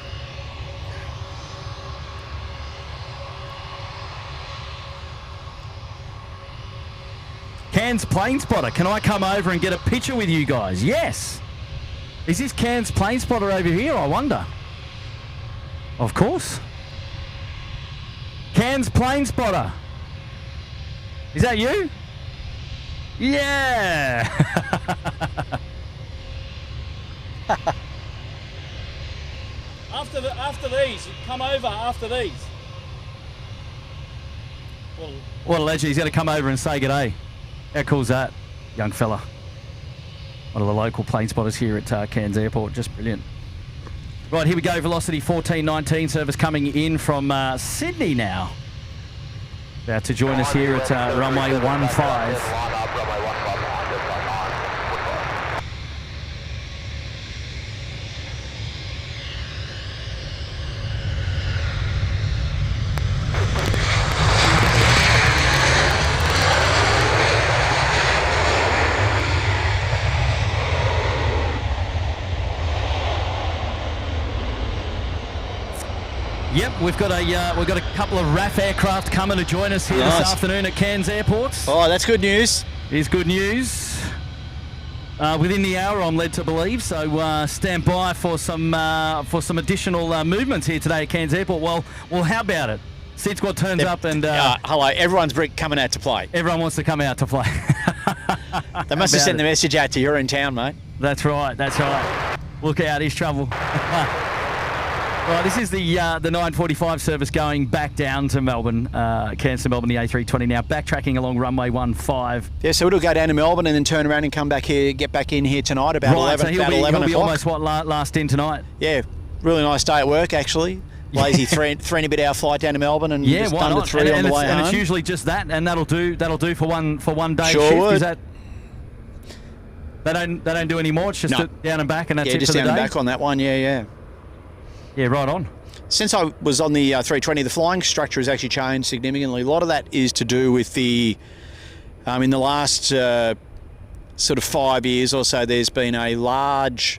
Cairns Plane Spotter. Can I come over and get a picture with you guys? Yes. Is this Cairns Plane Spotter over here, I wonder? Of course. Cairns Plane Spotter. Is that you? Yeah. After these, come over after these. Well, What a legend. He's going to come over and say g'day. How cool's that, young fella? One of the local plane spotters here at Cairns Airport. Just brilliant. Right, here we go. Velocity 1419 service coming in from Sydney now. About to join us here at runway 15. Line up, runway 15 behind us on line. Yep, we've got a couple of RAF aircraft coming to join us here this afternoon at Cairns Airport. Oh, that's good news. Is good news. Within the hour, I'm led to believe. So stand by for some additional movements here today at Cairns Airport. Well, how about it? SydSquad turns up and hello, everyone's coming out to play. Everyone wants to come out to play. They must have sent the message out to you're in town, mate. That's right. That's right. Look out, he's trouble. Right, this is the 9:45 service going back down to Melbourne, Cairns to Melbourne, the A320 now, backtracking along runway 15. Yeah, so it'll go down to Melbourne and then turn around and come back here, get back in here tonight about 11 so he'll be o'clock. almost last in tonight. Yeah, really nice day at work actually. Lazy three and a bit hour flight down to Melbourne and yeah, just why done not? to 3 on the way home. And it's usually just that, and that'll do for one day Sure shift. would. Is that? They don't do any more. It's just down and back, and that's it just for the down day. and back on that one. Yeah. Yeah, right on. Since I was on the 320, the flying structure has actually changed significantly. A lot of that is to do with the, in the last sort of 5 years or so, there's been a large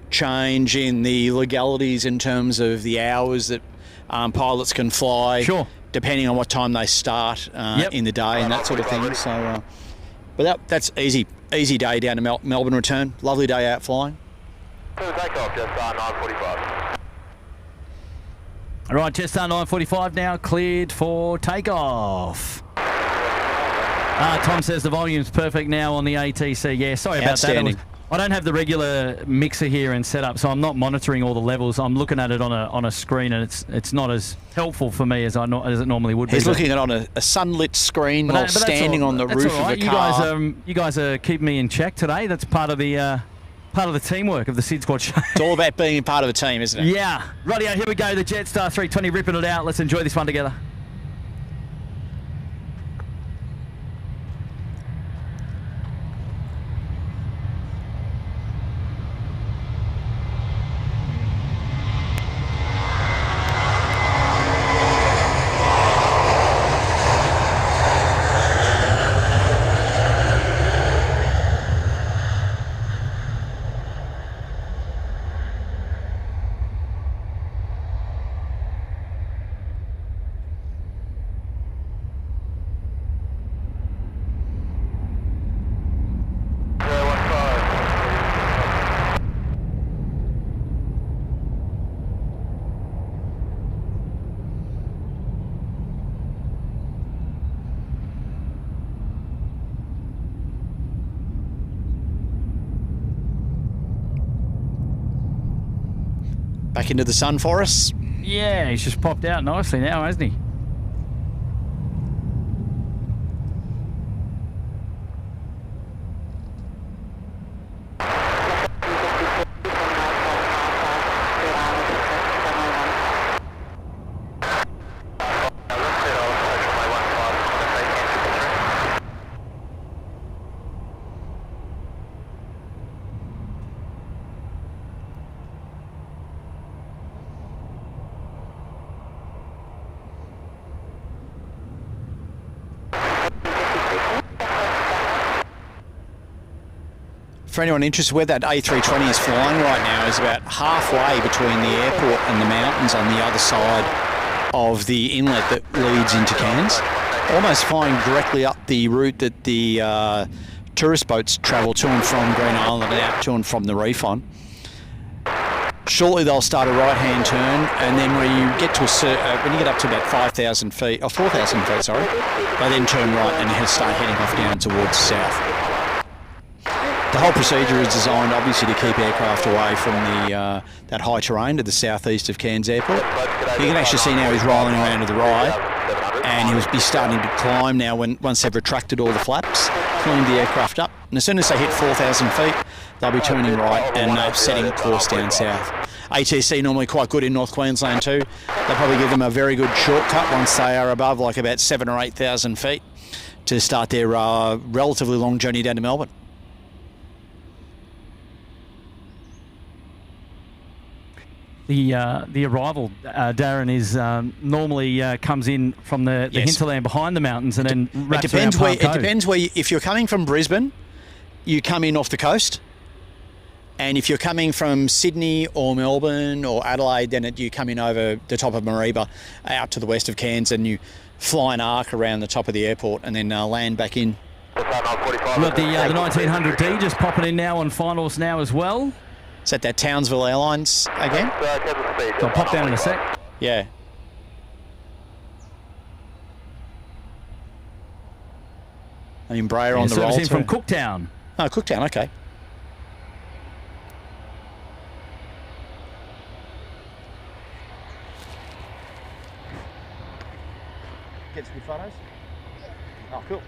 change in the legalities in terms of the hours that pilots can fly, depending on what time they start in the day and that sort of thing. So, but that's easy day down to Melbourne return. Lovely day out flying. Clear takeoff, just 9:45. All right, just 9:45 now, cleared for takeoff. Tom says the volume's perfect now on the ATC. Yeah, sorry about that. I don't have the regular mixer here and set up, so I'm not monitoring all the levels. I'm looking at it on a screen, and it's not as helpful for me as it normally would be. He's looking at it on a sunlit screen while standing on the roof of a car. You guys are keeping me in check today. That's part of the teamwork of the SydSquad show. It's all about being part of a team, isn't it? Yeah. Rightio, here we go. The Jetstar 320 ripping it out. Let's enjoy this one together. Back into the sun for us. Yeah, he's just popped out nicely now, hasn't he? For anyone interested, where that A320 is flying right now is about halfway between the airport and the mountains on the other side of the inlet that leads into Cairns. Almost flying directly up the route that the tourist boats travel to and from Green Island and out to and from the reef on. Shortly they'll start a right-hand turn, and then when you get to when you get up to about 5,000 feet, or 4,000 feet, sorry, they then turn right and start heading off down towards south. The whole procedure is designed, obviously, to keep aircraft away from the that high terrain to the southeast of Cairns Airport. You can actually see now he's rolling around to the right, and he'll be starting to climb now once they've retracted all the flaps, cleaned the aircraft up. And as soon as they hit 4,000 feet, they'll be turning right and setting a course down south. ATC normally quite good in North Queensland too. They'll probably give them a very good shortcut once they are above like about 7,000 or 8,000 feet to start their relatively long journey down to Melbourne. The arrival, Darren, is normally comes in from the hinterland behind the mountains and then wraps around Park Cove. It depends where. If you're coming from Brisbane, you come in off the coast, and if you're coming from Sydney or Melbourne or Adelaide, then you come in over the top of Mareeba out to the west of Cairns, and you fly an arc around the top of the airport and then land back in. We've got the 1900D just popping in now on finals now as well. Is that Townsville Airlines again? So I'll pop down in a sec. Yeah. An Embraer on the roll servicing too. from Cooktown. Oh, Cooktown, okay. Get some good photos? Yeah. Oh, cool.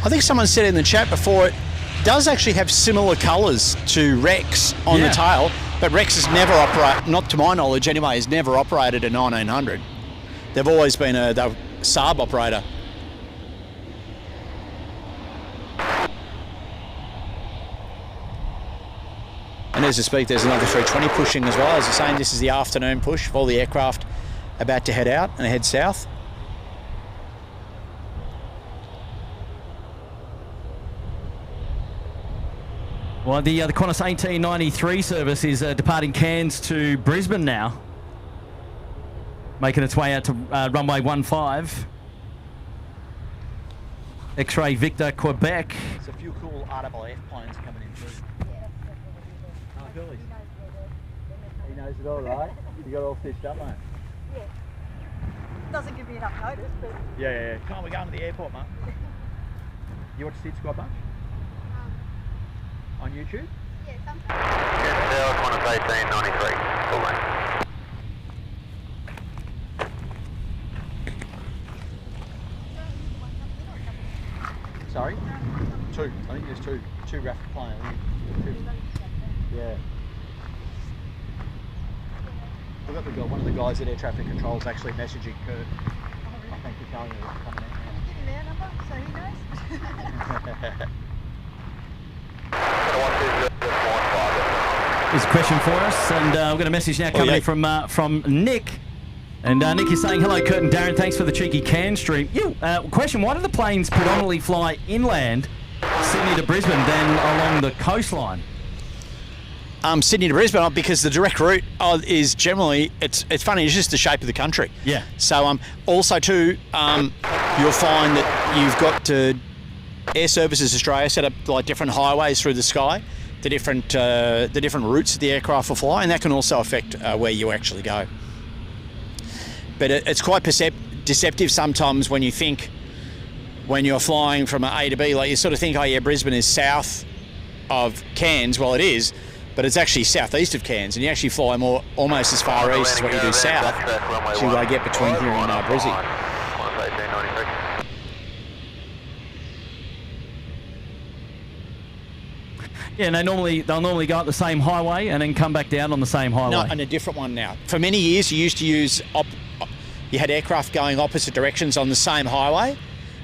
I think someone said in the chat before, it does actually have similar colours to Rex on the tail, but Rex has never operated, not to my knowledge anyway, has never operated a 1900. They've always been a Saab operator. And as I speak, there's another 320 pushing as well. As I'm saying, this is the afternoon push of all the aircraft about to head out and head south. Well, the Qantas 1893 service is departing Cairns to Brisbane now, making its way out to runway 15. X-ray Victor, Quebec. There's a few cool RAAF planes coming in too. Oh, cool. He knows it all, right? You got all stitched up, mate? Yeah. Doesn't give me enough notice, but... Yeah. Come on, we're going to the airport, mate. You watch SydSquad much? On YouTube? Yeah, sometimes. Qantas 1893. Cool, mate. Sorry? Two. I think there's two. Two RAF planes. Yeah. We've got one of the guys at Air Traffic Control is actually messaging Kurt. I think he's telling you it's coming out. Give him their number so he knows. Is a question for us, and we've got a message now coming in from Nick. And Nick is saying, hello, Kurt and Darren, thanks for the cheeky can stream. Question, why do the planes predominantly fly inland, Sydney to Brisbane, then along the coastline? Sydney to Brisbane, because the direct route is generally, it's funny, it's just the shape of the country. Yeah. So also too, you'll find that you've got Air Services Australia set up like different highways through the sky, the different routes the aircraft will fly, and that can also affect where you actually go. But it's quite deceptive sometimes when you think, when you're flying from A to B, like you sort of think, oh yeah, Brisbane is south of Cairns. Well, it is, but it's actually southeast of Cairns, and you actually fly almost as far east as what you do south to get between here and Brizzy. Yeah, and they'll normally go up the same highway and then come back down on the same highway. No, and a different one now. For many years, you used to use you had aircraft going opposite directions on the same highway,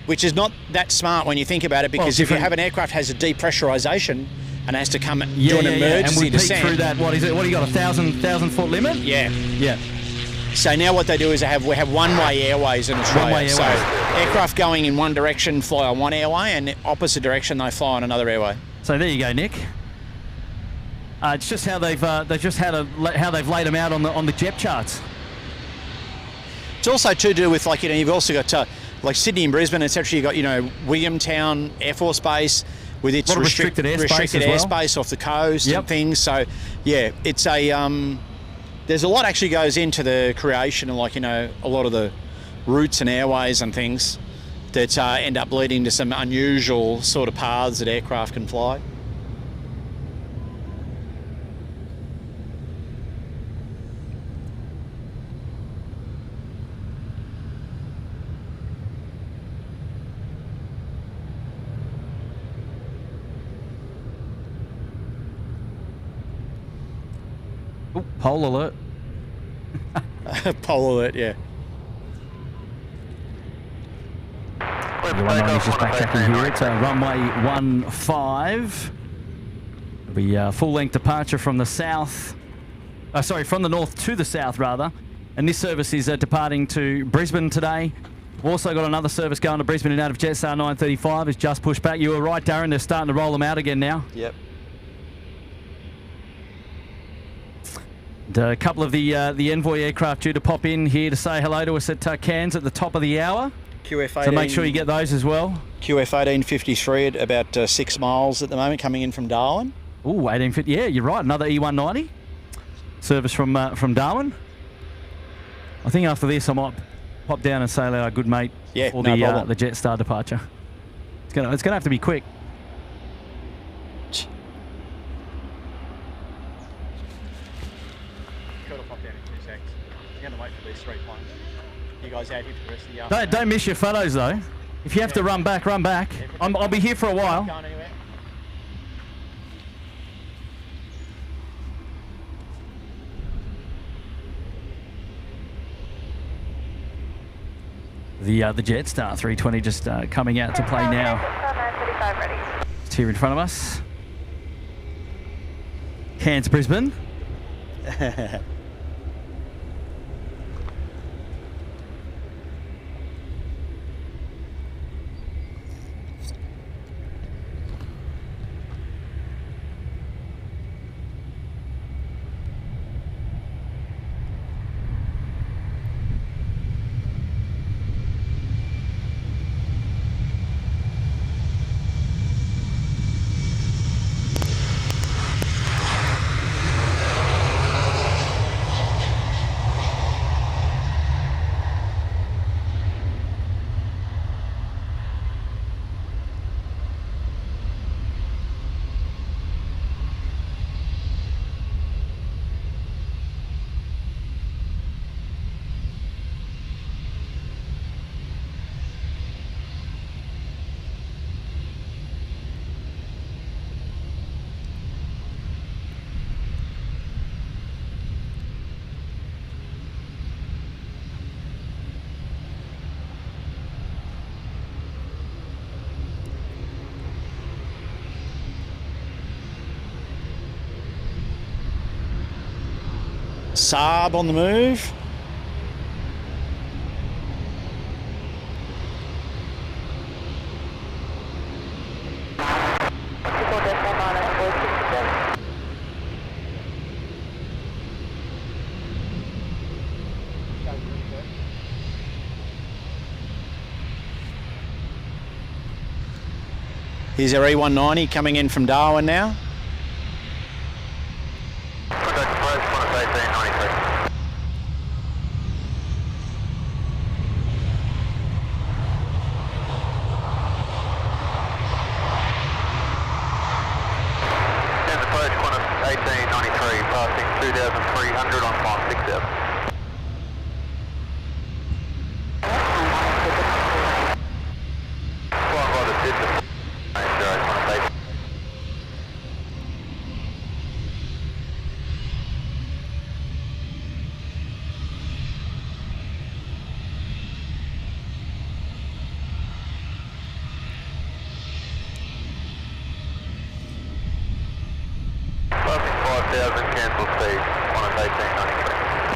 which is not that smart when you think about it, because if you have an aircraft has a depressurization and has to come do an emergency descent. And we peak through that. What is it? What do you got? 1,000 foot limit? Yeah. Yeah. So now what they do is we have one-way airways in Australia. One-way so airways. aircraft going in one direction fly on one airway, and the opposite direction they fly on another airway. So there you go, Nick. It's just how they've how they've laid them out on the jet charts. It's also to do with, like, you've also got like Sydney and Brisbane. It's actually got Williamtown Air Force Base, with its lot of restricted airspace as well. airspace off the coast Yep. and things. So, yeah, it's a there's a lot actually goes into the creation of, like, you know, a lot of the routes and airways and things that end up leading to some unusual sort of paths that aircraft can fly. Ooh, pole alert. Pole alert, yeah. The 190's just backtracking here. It's runway 15. It'll be a full-length departure from the south. From the north to the south, rather. And this service is departing to Brisbane today. We've also got another service going to Brisbane and out of Jetstar 935. It's just pushed back. You were right, Darren. They're starting to roll them out again now. Yep. And a couple of the Envoy aircraft due to pop in here to say hello to us at Cairns at the top of the hour. QF18. So make sure you get those as well. QF1853 at about 6 miles at the moment, coming in from Darwin. Ooh, 1850. Yeah, you're right. Another E190 service from Darwin. I think after this I might pop down and say hello, our good mate, Yeah, for no problem. the Jetstar departure. It's gonna have to be quick. Could have popped down in 2 seconds. I'm going to wait for these 3 planes. You guys out here for the rest of the afternoon? Don't miss your photos though. If you have to run back, run back. I'll be here for a while. Going anywhere? The Jetstar 320 just coming out to play now. Jetstar 935 ready. It's here in front of us. Cairns, Brisbane. Saab on the move. People just came on at Envoy 67. Here's our E190 coming in from Darwin now. Passing 2,300 on 567. Flying by the Sydney. Cancel speed, 1893.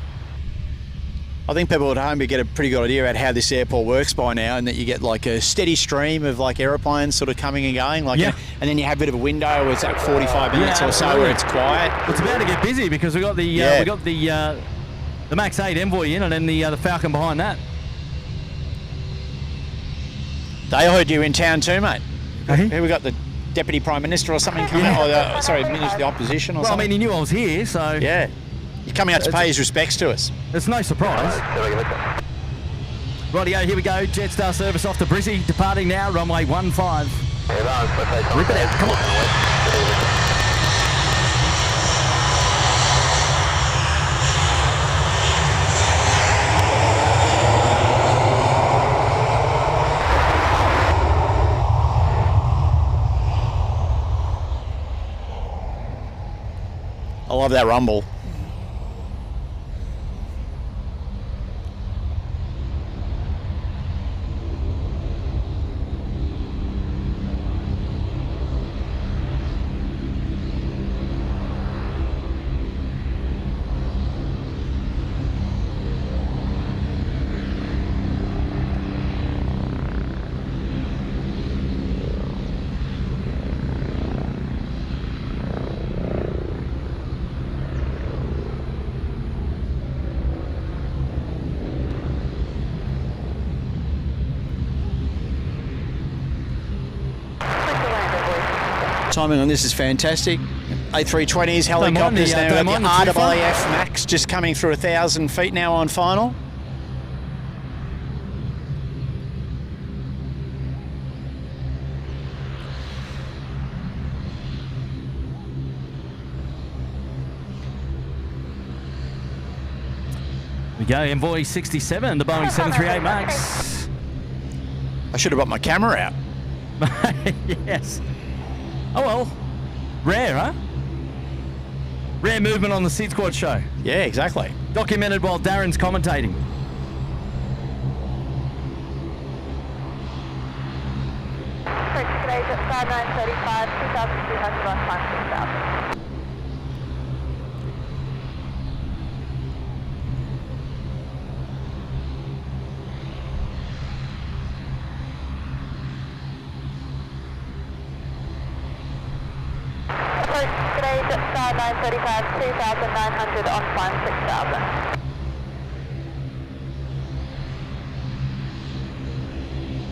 I think people at home will get a pretty good idea about how this airport works by now, and that you get like a steady stream of like aeroplanes sort of coming and going, like, Yeah. and then you have a bit of a window where it's like 45 minutes Yeah, or so absolutely. where it's quiet. It's about to get busy because we got the Yeah. the Max 8 Envoy in, and then the Falcon behind that. They heard you in town too, mate. Hey? Here we got the Deputy Prime Minister or something coming out? Minister of the Opposition or Well, I something? mean, he knew I was here, so Yeah. You're coming out to pay his respects to us. it's no surprise. Rightio, here we go. Jetstar service off to Brizzy, departing now, runway 15. Rip it out, come on. I love that rumble. Timing on this is fantastic. A320s, helicopters now. don't We've mind got the the RAAF Max just coming through 1,000 feet now on final. We go, Envoy 67, the Boeing 738 MAX. I should have got my camera out. Yes. Oh well, rare, huh? Rare movement on the SydSquad show. Yeah, exactly. Documented while Darren's commentating. Today's at 5935, 2,200 on climb 6,000. Today's at 5935, 2,900 on climb 6,000.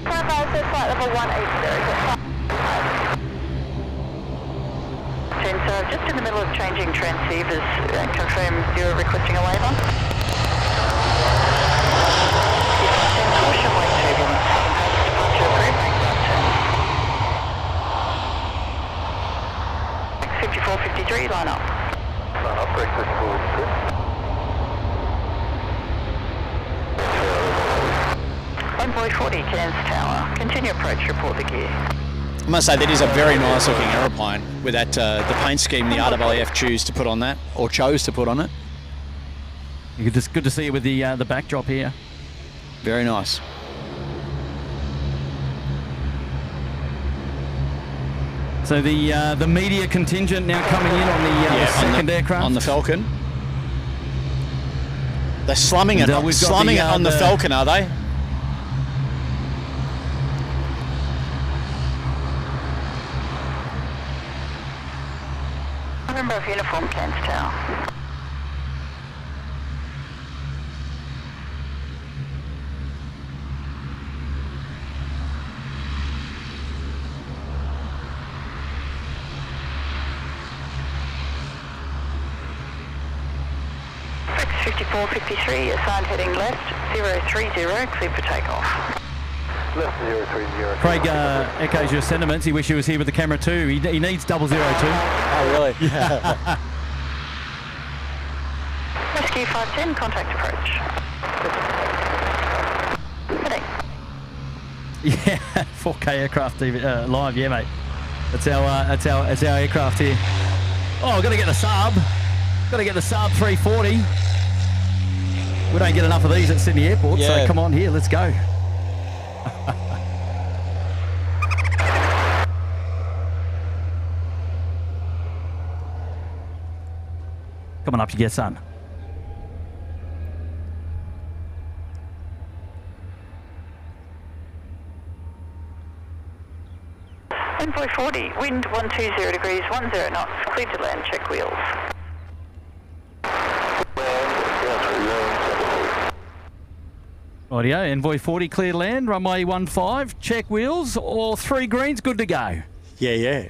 Climb 5 says flight level 180. Just in the middle of changing transceivers, confirm you're requesting a waiver. Caution wake turbulence. Departure approved. 5453, line up. Line up, breakfast 43. Envoy 40, Cairns Tower. Continue approach, report the gear. I must say that is a very nice looking aeroplane with that the paint scheme the RAAF chose to put on that. It's good to see it with the backdrop here. Very nice. So the media contingent now coming in on the second aircraft. On the Falcon. They're slumming it. And, we've got slumming it on the Falcon, are they? Member of uniform, Cairns Tower. Fix 5453, assigned heading left, 030, clear for takeoff. Left 030. Craig echoes your sentiments. He wishes he was here with the camera too. He needs 002. Oh, really? Yeah. Rescue 510, contact approach. Heading. Yeah, 4K aircraft TV, live. Yeah, mate. That's our aircraft here. Oh, I've got to get the Saab. Got to get the Saab 340. We don't get enough of these at Sydney Airport, so come on here, let's go. Coming up to get sun. Envoy 40, wind 120 degrees, 10 knots, clear to land, check wheels. Audio, Envoy 40, clear land, runway 15, check wheels, or 3 greens, good to go. Yeah, yeah.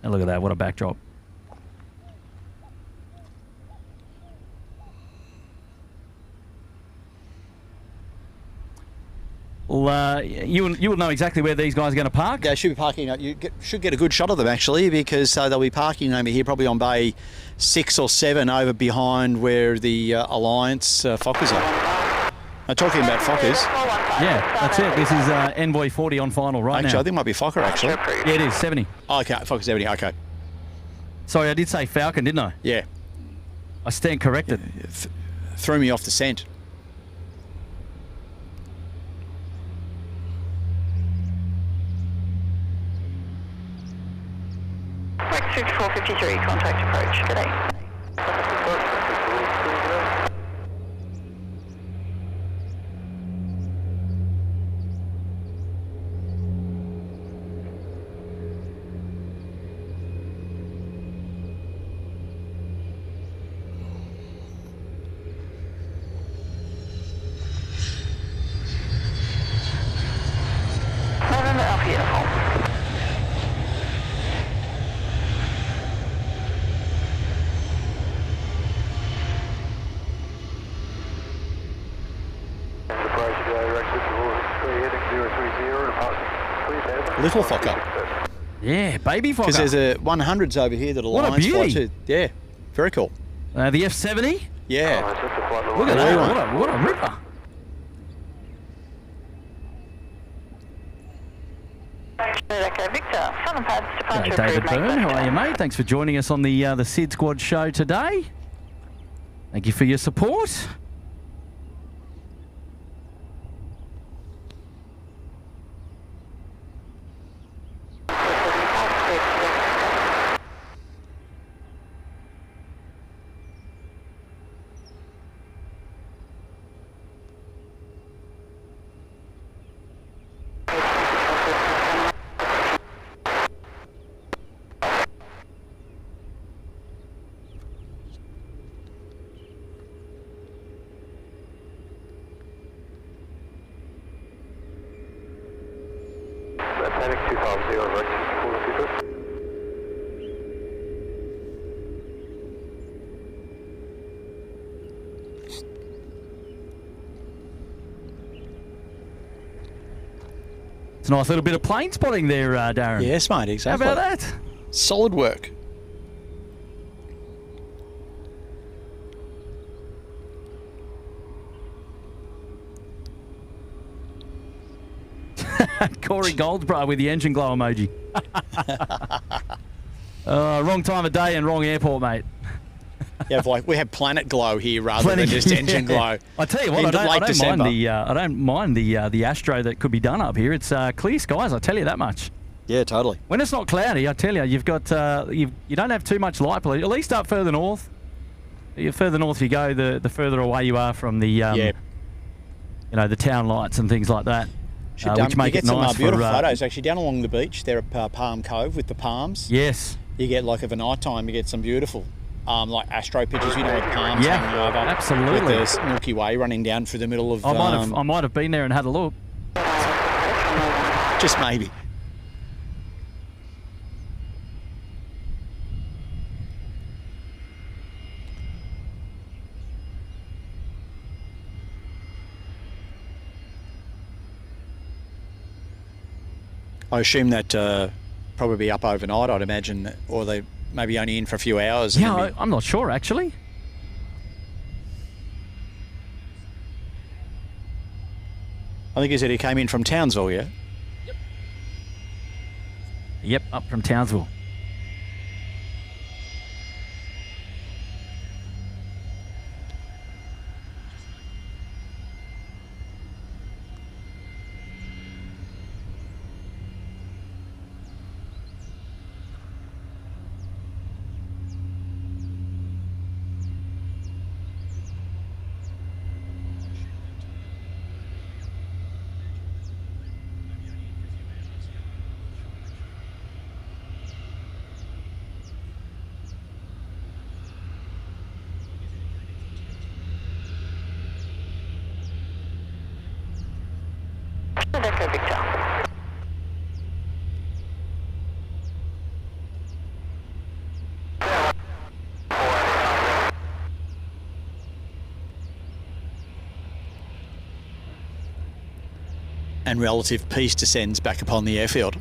And look at that, what a backdrop. Well, you will know exactly where these guys are going to park. They should be parking. Should get a good shot of them actually, because they'll be parking over here, probably on bay 6 or 7, over behind where the Alliance Fokkers are. I'm talking about Fokkers. Yeah, that's it. This is Envoy 40 on final right Actually, now. I think it might be Fokker actually. Yeah, it is 70. Oh, okay, Fokker 70. Okay. Sorry, I did say Falcon, didn't I? Yeah. I stand corrected. Threw me off the scent. Rex 5453, contact approach. Good day. November Alpha uniform. Little Fokker. Yeah, baby Fokker. Because there's a 100s over here that What a Alliance fly beauty. to. Yeah, very cool. The F70. Yeah. Look at that. What a ripper. Echo Victor, sun and pads, departure G'day, David approved. Byrne. How are you, mate? Thanks for joining us on the SydSquad show today. Thank you for your support. Panic 250, Rex 5453. It's a nice little bit of plane spotting there, Darren. Yes, mate, exactly. How about that? Solid work. Corey Goldsborough with the engine glow emoji. Wrong time of day and wrong airport, mate. Yeah, like we have planet glow here rather than just engine glow. I tell you what, I don't mind the Astro that could be done up here. It's clear skies, I tell you that much. Yeah, totally. When it's not cloudy, I tell you, you've got you don't have too much light pollution. At least up further north. The further north you go, the further away you are from the you know, the town lights and things like that. Which make you it get some nice beautiful for, photos actually down along the beach there at Palm Cove with the palms. Yes. You get like of a night time, you get some beautiful like astro pictures, you know, with palms hanging over. Absolutely. With the Milky Way running down through the middle of. I might have been there and had a look. Just maybe. I assume that probably be up overnight, I'd imagine, or they maybe only in for a few hours. Yeah, I'm not sure actually. I think he said he came in from Townsville, yeah? Yep, up from Townsville. Lima Echo Victor. And relative peace descends back upon the airfield.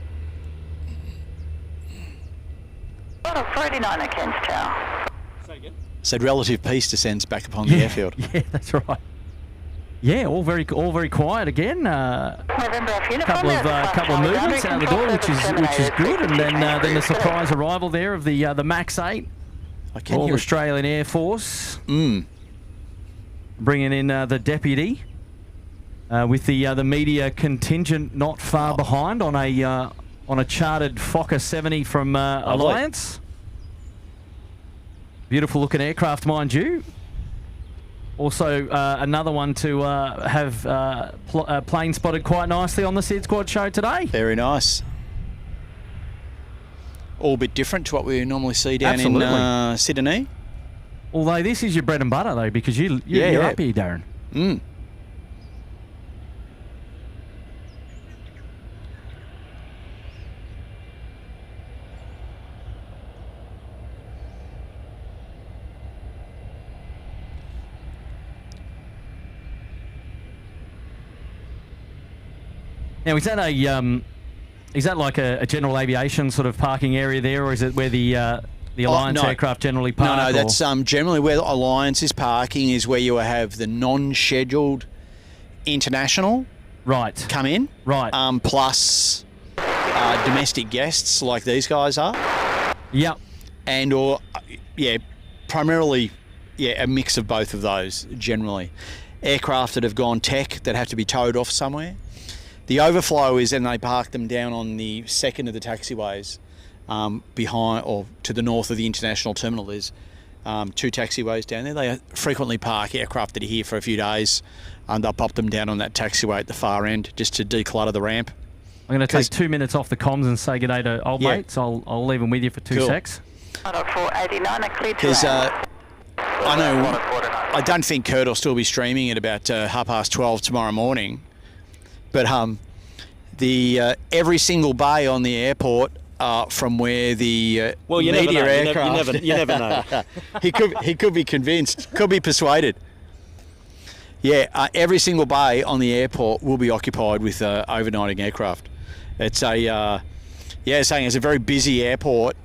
Auto 489 at Cairns Tower. Say again. Said relative peace descends back upon the airfield. Yeah, that's right. Yeah, all very quiet again. November off uniform. Couple of movements out the door, which is good, and then the surprise arrival there of the Max 8, Royal Australian Air Force, bringing in the deputy with the media contingent not far behind on a chartered Fokker 70 from Alliance. Beautiful looking aircraft, mind you. Also, another one to have plane spotted quite nicely on the SydSquad show today. Very nice. All a bit different to what we normally see down in Sydney. Although this is your bread and butter, though, because you're up here, Darren. Mm. Now, is that like a general aviation sort of parking area there, or is it where the Alliance aircraft generally park? No, that's generally where Alliance is parking, is where you have the non-scheduled international come in, plus domestic guests like these guys are. Yep. And primarily a mix of both of those generally. Aircraft that have gone tech that have to be towed off somewhere. The overflow is, and they park them down on the second of the taxiways behind or to the north of the international terminal. There's 2 taxiways down there. They frequently park aircraft that are here for a few days, and they'll pop them down on that taxiway at the far end just to declutter the ramp. I'm going to take 2 minutes off the comms and say good day to old mates. I'll leave them with you for 2 secs. Auto 489 are cleared to Because land. I don't think Kurt will still be streaming at about 12:30 tomorrow morning. But every single bay on the airport from where the media aircraft... You never know. he could be convinced, could be persuaded. Yeah, every single bay on the airport will be occupied with overnighting aircraft. It's saying it's a very busy airport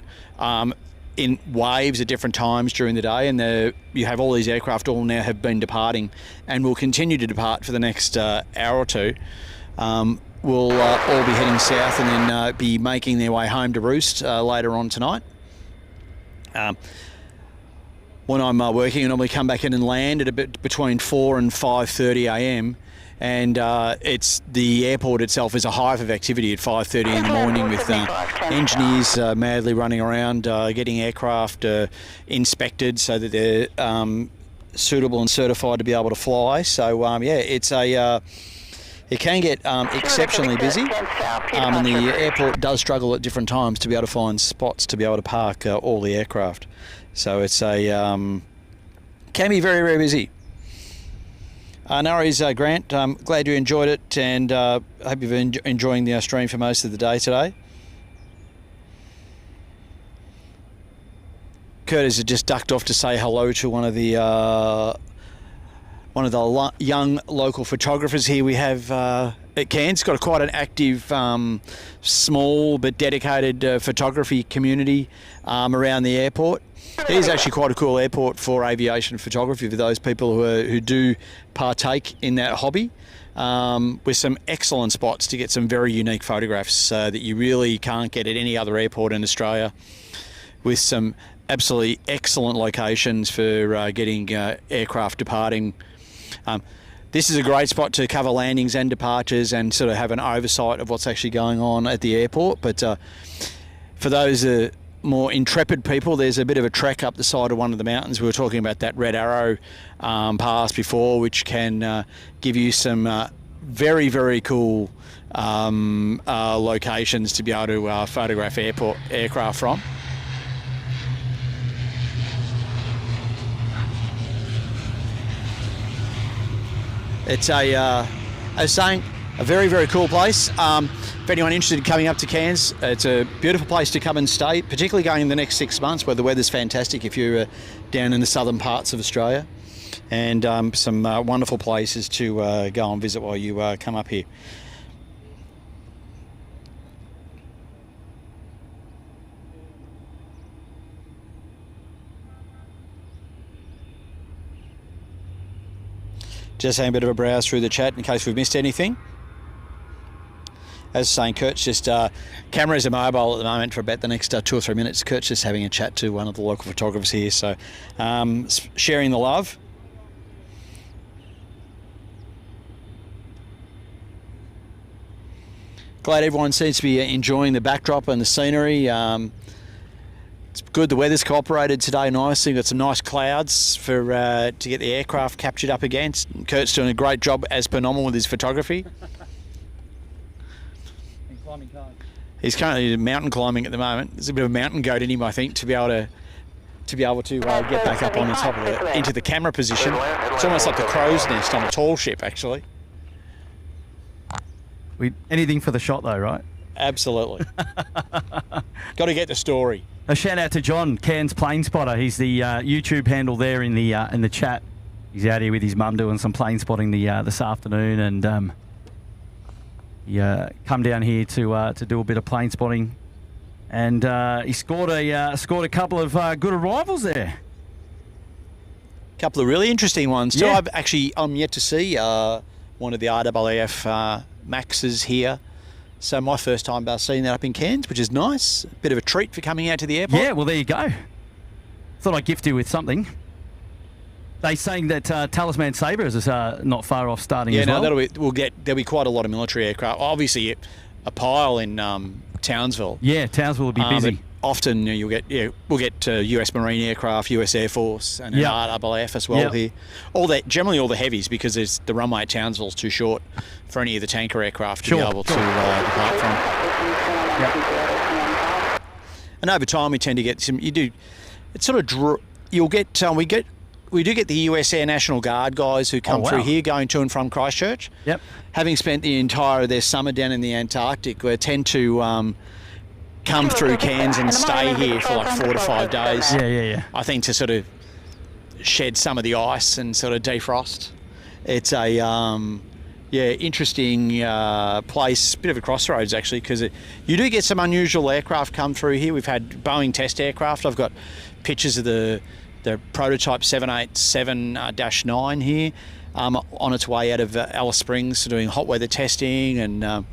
in waves at different times during the day, and you have all these aircraft all now have been departing and will continue to depart for the next hour or two. Will all be heading south and then be making their way home to roost later on tonight. When I'm working, I normally come back in and land at a bit between 4 and 5:30 a.m. And it's the airport itself is a hive of activity at 5:30 in the morning with engineers madly running around getting aircraft inspected so that they're suitable and certified to be able to fly. So it can get exceptionally busy, and the airport does struggle at different times to be able to find spots to be able to park all the aircraft. So it's can be very, very busy. No worries, Grant. I'm glad you enjoyed it, and I hope you've been enjoying the stream for most of the day today. Curtis has just ducked off to say hello to one of the young local photographers here we have at Cairns. Got quite an active, small but dedicated photography community around the airport. It is actually quite a cool airport for aviation photography for those people who do partake in that hobby, with some excellent spots to get some very unique photographs that you really can't get at any other airport in Australia, with some absolutely excellent locations for getting aircraft departing. This is a great spot to cover landings and departures and sort of have an oversight of what's actually going on at the airport. But for those more intrepid people, there's a bit of a trek up the side of one of the mountains. We were talking about that Red Arrow pass before, which can give you some very, very cool locations to be able to photograph aircraft from. It's I was saying a very, very cool place. For anyone interested in coming up to Cairns, it's a beautiful place to come and stay, particularly going in the next 6 months where the weather's fantastic if you're down in the southern parts of Australia. And some wonderful places to go and visit while you come up here. Just having a bit of a browse through the chat in case we've missed anything. As saying, Kurt's just, cameras are mobile at the moment for about the next 2 or 3 minutes. Kurt's just having a chat to one of the local photographers here, so sharing the love. Glad everyone seems to be enjoying the backdrop and the scenery. It's good, the weather's cooperated today nicely. We've got some nice clouds for to get the aircraft captured up against. Kurt's doing a great job as per normal with his photography. And climbing cars. He's currently mountain climbing at the moment. There's a bit of a mountain goat in him, I think, to be able to get back up on the top of it, into the camera position. It's almost like the crow's nest on a tall ship, actually. Anything for the shot, though, right? Absolutely. Got to get the story. A shout out to John, Cairns Plane Spotter. He's the YouTube handle there in the chat. He's out here with his mum doing some plane spotting this afternoon, and he come down here to do a bit of plane spotting, and he scored a couple of good arrivals there. A couple of really interesting ones too. Yeah. I'm yet to see one of the RAAF Maxes here. So my first time seeing that up in Cairns, which is nice. Bit of a treat for coming out to the airport. Yeah, well, there you go. Thought I'd gift you with something. They saying that Talisman Sabre is not far off starting as well. Yeah, there'll be quite a lot of military aircraft. Obviously, a pile in Townsville. Yeah, Townsville will be busy. Often we'll get US Marine aircraft, US Air Force, and RAAF as well here. Generally all the heavies, because the runway at Townsville is too short for any of the tanker aircraft to be able to depart from. Yep. And over time we tend to get some. We do get the US Air National Guard guys who come through here going to and from Christchurch. Yep. Having spent the entire of their summer down in the Antarctic, they tend to come through Cairns and stay here for like 4 to 5 days. Yeah. I think to sort of shed some of the ice and sort of defrost. It's a interesting place, bit of a crossroads actually, because you do get some unusual aircraft come through here. We've had Boeing test aircraft. I've got pictures of the prototype 787-9 here on its way out of Alice Springs doing hot weather testing, and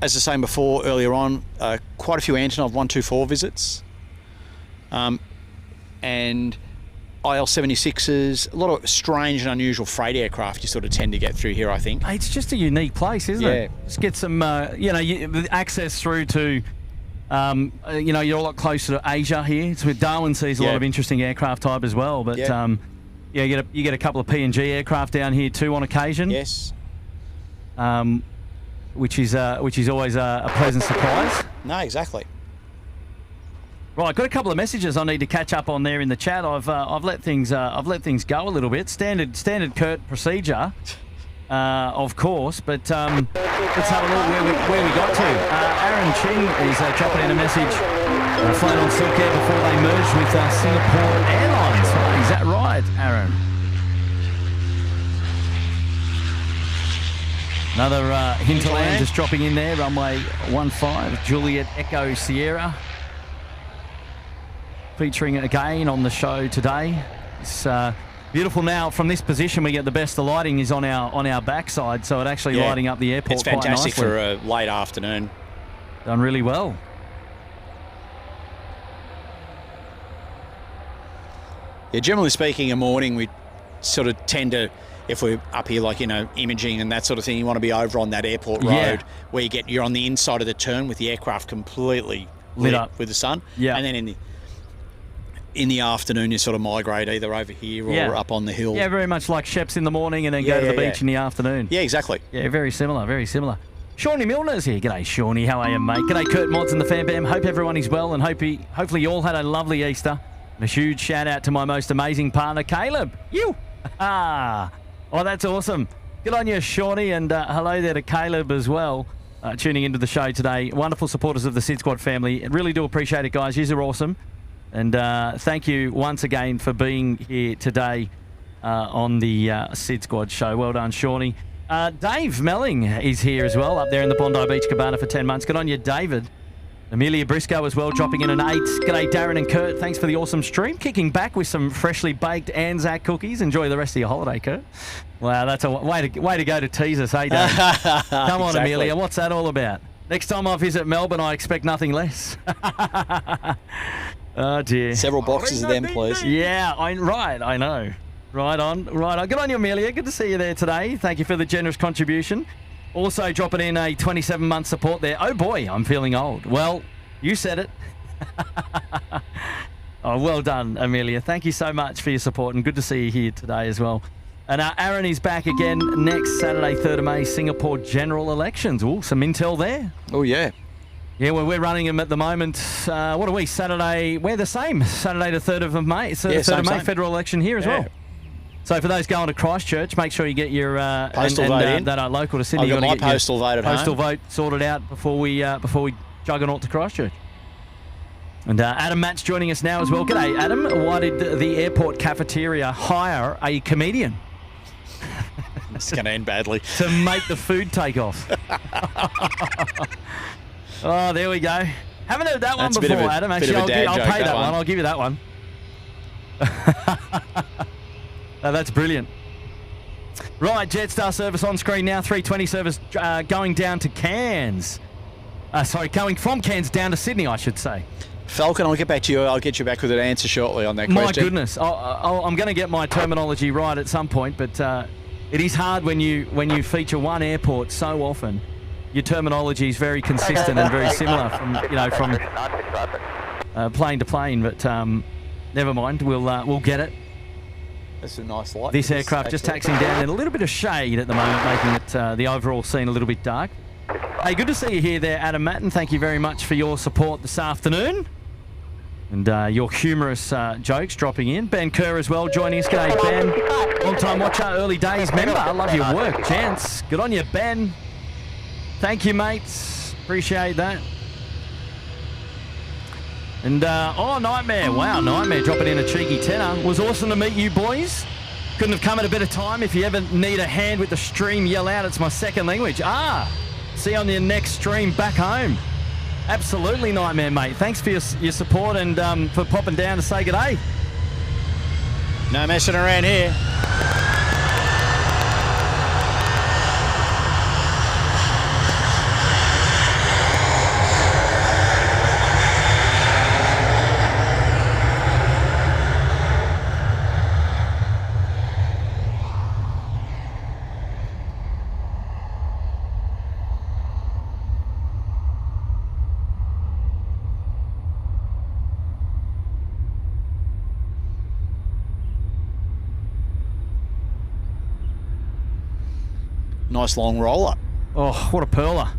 as I was saying before earlier on, quite a few Antonov 124 visits, and IL-76s, a lot of strange and unusual freight aircraft you sort of tend to get through here, I think. It's just a unique place, isn't it? Just get some, access through to, you're a lot closer to Asia here. It's where Darwin sees a lot of interesting aircraft type as well. But you get a couple of P&G aircraft down here too on occasion. Yes. Which is always a pleasant surprise. No, exactly. Right, got a couple of messages I need to catch up on there in the chat. I've let things go a little bit. Standard Kurt procedure, of course. But let's have a look where we got to. Aaron Ching is dropping in a message. Flown on Silk Air before they merged with Singapore Airlines. Is that right, Aaron? Another hinterland just dropping in there. Runway 15, Juliet Echo Sierra. Featuring again on the show today. It's beautiful. Now from this position we get the best. The lighting is on our backside, so it actually lighting up the airport. It's fantastic quite nicely. for a late afternoon. Done really well. Yeah, generally speaking, a morning we sort of tend to, if we're up here like imaging and that sort of thing, you want to be over on that airport road where you're on the inside of the turn with the aircraft completely lit up with the sun. Yeah, and then in the afternoon you sort of migrate either over here or up on the hill. Yeah, very much like Sheps in the morning and then go to the beach in the afternoon. Yeah, exactly. Yeah, very similar, very similar. Shawnee Milner's here. G'day, Shawnee. How are you, mate? G'day, Kurt Mods and the Fan Bam. Hope everyone is well and hopefully you all had a lovely Easter. And a huge shout out to my most amazing partner, Caleb. You! Oh, that's awesome. Good on you, Shawnee, and hello there to Caleb as well, tuning into the show today. Wonderful supporters of the SydSquad family. Really do appreciate it, guys. You are awesome. And thank you once again for being here today on the SydSquad show. Well done, Shawnee. Dave Melling is here as well, up there in the Bondi Beach Cabana for 10 months. Good on you, David. Amelia Briscoe as well, dropping in an 8. G'day, Darren and Kurt. Thanks for the awesome stream. Kicking back with some freshly baked Anzac cookies. Enjoy the rest of your holiday, Kurt. Wow, that's a way to go to tease us, hey, Dave? Come on, exactly. Amelia. What's that all about? Next time I visit Melbourne, I expect nothing less. Oh, dear. Several boxes of them, please. Yeah, right, I know. Right on. Good on you, Amelia. Good to see you there today. Thank you for the generous contribution. Also dropping in a 27-month support there. Oh, boy, I'm feeling old. Well, you said it. Oh, well done, Amelia. Thank you so much for your support, and good to see you here today as well. And Aaron is back again next Saturday, 3rd of May, Singapore general elections. Oh, some intel there. Oh, yeah. Yeah, well, we're running them at the moment. What are we? Saturday, we're the same. Saturday the 3rd of May. It's the 3rd of May federal election here as well. So for those going to Christchurch, make sure you get your postal vote in. That are local to Sydney. I've got my postal vote at home. Postal vote sorted out before we juggernaut to Christchurch. And Adam Matt's joining us now as well. G'day, Adam. Why did the airport cafeteria hire a comedian? It's going to end badly. To make the food take off. Oh, there we go. Haven't heard that one before, Adam. Actually, I'll pay that one. I'll give you that one. Oh, that's brilliant. Right, Jetstar service on screen now. 320 service going down to Cairns. Going from Cairns down to Sydney, I should say. Falcon, I'll get back to you. I'll get you back with an answer shortly on that question. My goodness. I'm going to get my terminology right at some point, but it is hard when you feature one airport so often. Your terminology is very consistent and very similar from plane to plane, but never mind. We'll get it. That's a nice light. This aircraft just taxiing down in a little bit of shade at the moment, making it the overall scene a little bit dark. Hey, good to see you here there, Adam Matten. Thank you very much for your support this afternoon. And your humorous jokes dropping in. Ben Kerr as well joining us. G'day, Ben. Long-time watcher, early days member. I love your work, gents. Good on you, Ben. Thank you, mates. Appreciate that. And, Nightmare. Wow, Nightmare dropping in a cheeky tenner. Was awesome to meet you, boys. Couldn't have come at a better time. If you ever need a hand with the stream, yell out. It's my second language. See you on your next stream back home. Absolutely, Nightmare, mate. Thanks for your support and for popping down to say g'day. No messing around here. Nice long roller. Oh, what a perler.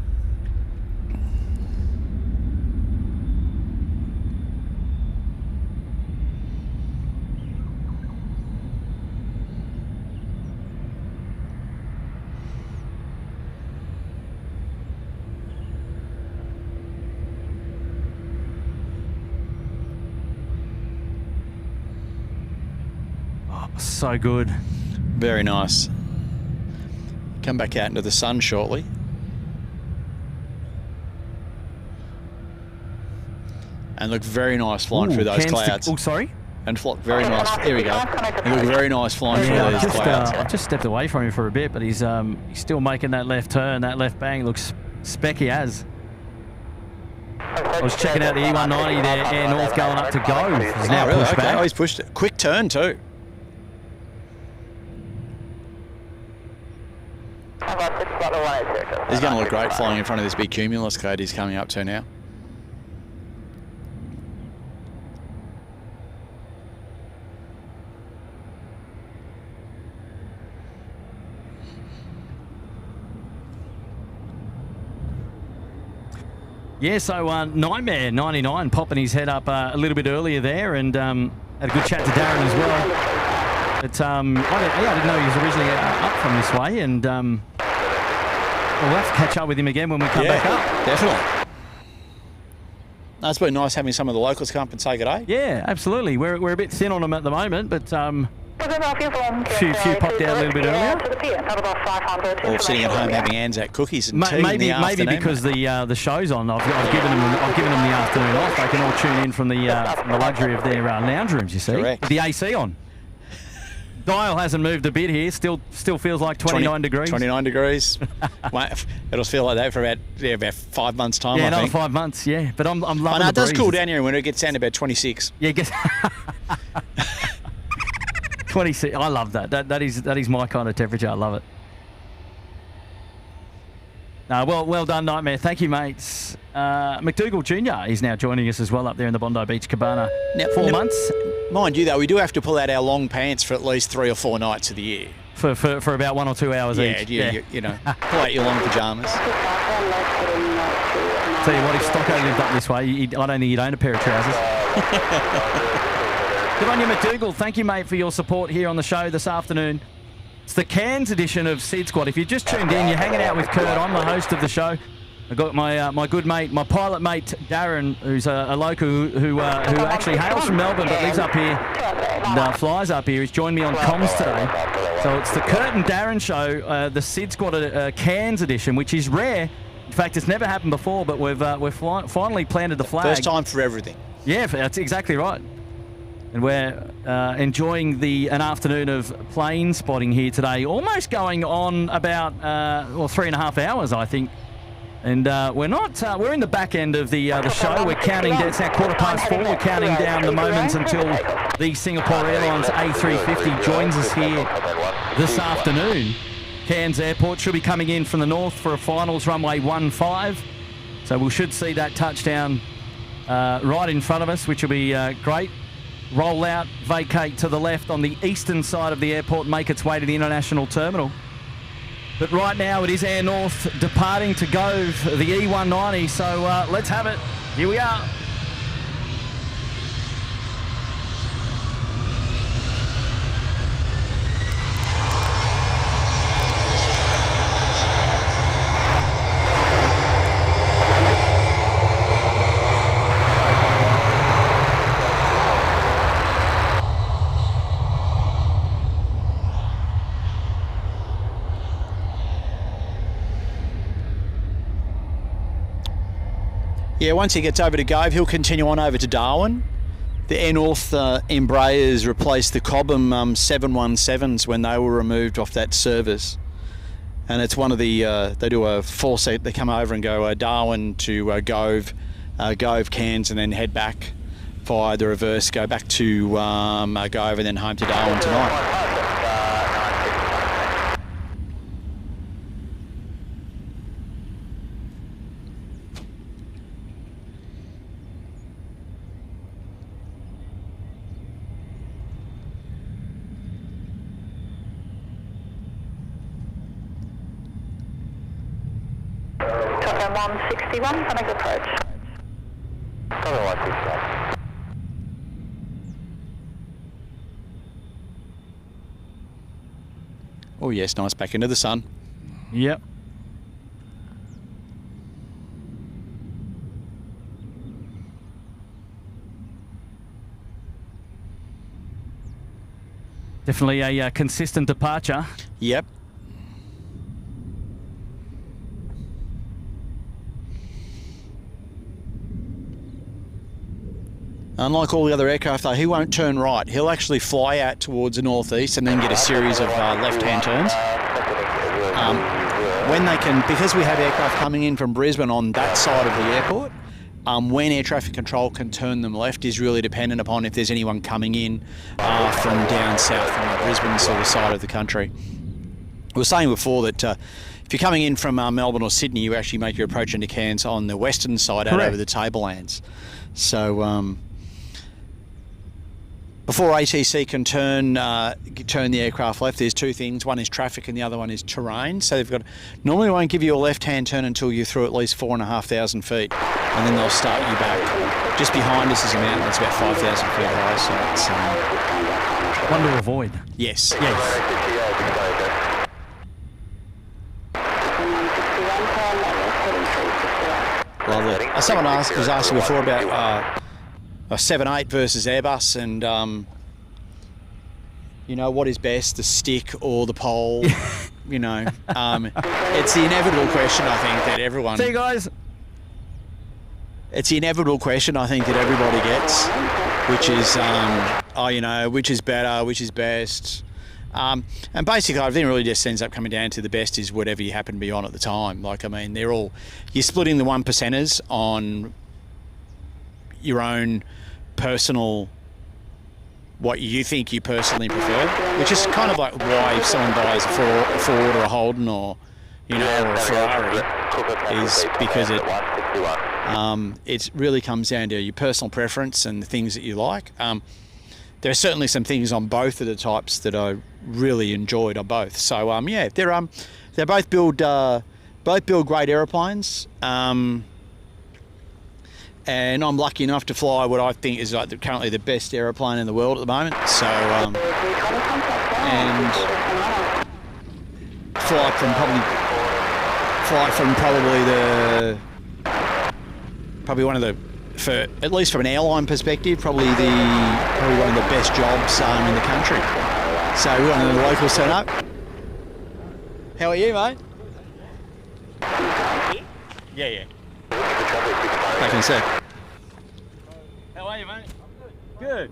Oh, so good. Very nice. Come back out into the sun shortly. And look very nice flying through those clouds. Sorry? And very nice. Here we go. And look very nice flying through those clouds. I've just stepped away from him for a bit, but he's still making that left turn. That left bang looks specky as. I was checking out the E190 there, Air North going up to go. He's now pushed back. Oh, he's pushed it. Quick turn too. He's going to look great flying in front of this big cumulus cloud he's coming up to now. Yeah, so Nightmare 99 popping his head up a little bit earlier there and had a good chat to Darren as well. But I didn't know he was originally up from this way, and we'll have to catch up with him again when we come back up. Definitely. No, it's been nice having some of the locals come up and say good day. Yeah, absolutely. We're a bit thin on them at the moment, but few popped out a little bit earlier. Or sitting at home having Anzac cookies and tea in the afternoon. Maybe because the show's on. I've given them the afternoon off. They can all tune in from the luxury of their lounge rooms. You see, correct. With the AC on. Dial hasn't moved a bit here. Still feels like 29 degrees. 29 degrees. It'll feel like that for about 5 months' time. Yeah, I another think. 5 months. Yeah, but I'm loving the it does breeze. cool down here in winter. It gets down to about 26. Yeah, 26. I love that. That is my kind of temperature. I love it. Well done, Nightmare. Thank you, mates. McDougall Jr. is now joining us as well up there in the Bondi Beach Cabana. Now, 4 months. Mind you, though, we do have to pull out our long pants for at least 3 or 4 nights of the year. For about 1 or 2 hours each. You know, pull out your long pyjamas. Tell you what, if Stocko lived up this way, I don't think he'd own a pair of trousers. Good on you, McDougall. Thank you, mate, for your support here on the show this afternoon. It's the Cairns edition of SydSquad. If you just tuned in, you're hanging out with Kurt. I'm the host of the show. I've got my good mate, my pilot mate, Darren, who's a local who actually hails from Melbourne but lives up here and flies up here. He's joined me on comms today. So it's the Kurt and Darren show, the SydSquad Cairns edition, which is rare. In fact, it's never happened before, but we've finally planted the flag. First time for everything. Yeah, that's exactly right. And we're enjoying an afternoon of plane spotting here today, almost going on about 3.5 hours, I think. And we're in the back end of the show. We're counting down, it's now 4:15. We're counting down the moments until the Singapore Airlines A350 joins us here this afternoon. Cairns Airport should be coming in from the north for a finals runway 15. So we should see that touchdown right in front of us, which will be great. Roll out, vacate to the left on the eastern side of the airport, make its way to the international terminal. But right now it is Air North departing to Gove, the E190, so let's have it. Here we are. Yeah, once he gets over to Gove, he'll continue on over to Darwin. The Air North Embraers replaced the Cobham 717s when they were removed off that service. And it's one of the, they do a 4-seat, they come over and go Darwin to Gove, Cairns, and then head back via the reverse, go back to Gove and then home to Darwin tonight. Top 161, coming approach. Oh yes, nice back into the sun. Yep. Definitely a consistent departure. Yep. Unlike all the other aircraft, though, he won't turn right. He'll actually fly out towards the northeast and then get a series of left-hand turns. When they can, because we have aircraft coming in from Brisbane on that side of the airport, when air traffic control can turn them left is really dependent upon if there's anyone coming in from down south from the Brisbane sort of side of the country. We were saying before that if you're coming in from Melbourne or Sydney, you actually make your approach into Cairns on the western side out over the tablelands. So before ATC can turn the aircraft left, there's two things. One is traffic and the other one is terrain. So they've got, normally won't give you a left-hand turn until you're through at least 4,500 feet, and then they'll start you back. Just behind us is a mountain that's about 5,000 feet high, so it's one to avoid. Yes. Yes. Lovely. Someone was asking before about a 787 versus Airbus, and you know, what is best, the stick or the pole? You know, it's the inevitable question, I think, that everyone... See you guys. It's the inevitable question, I think, that everybody gets, which is, you know, which is better, which is best. And basically, I think it really just ends up coming down to the best is whatever you happen to be on at the time. Like, I mean, you're splitting the 1%ers on your own personal, what you think you personally prefer, which is kind of like why if someone buys a Ford or a Holden or, you know, or a Ferrari, is because it really comes down to your personal preference and the things that you like. There are certainly some things on both of the types that I really enjoyed on both. So yeah, they both build great aeroplanes. And I'm lucky enough to fly what I think is like currently the best aeroplane in the world at the moment. So and fly from probably one of the, for at least from an airline perspective, probably one of the best jobs in the country. So we're one of the locals turn up. How are you, mate? Yeah. I can see. How are you, mate? Good.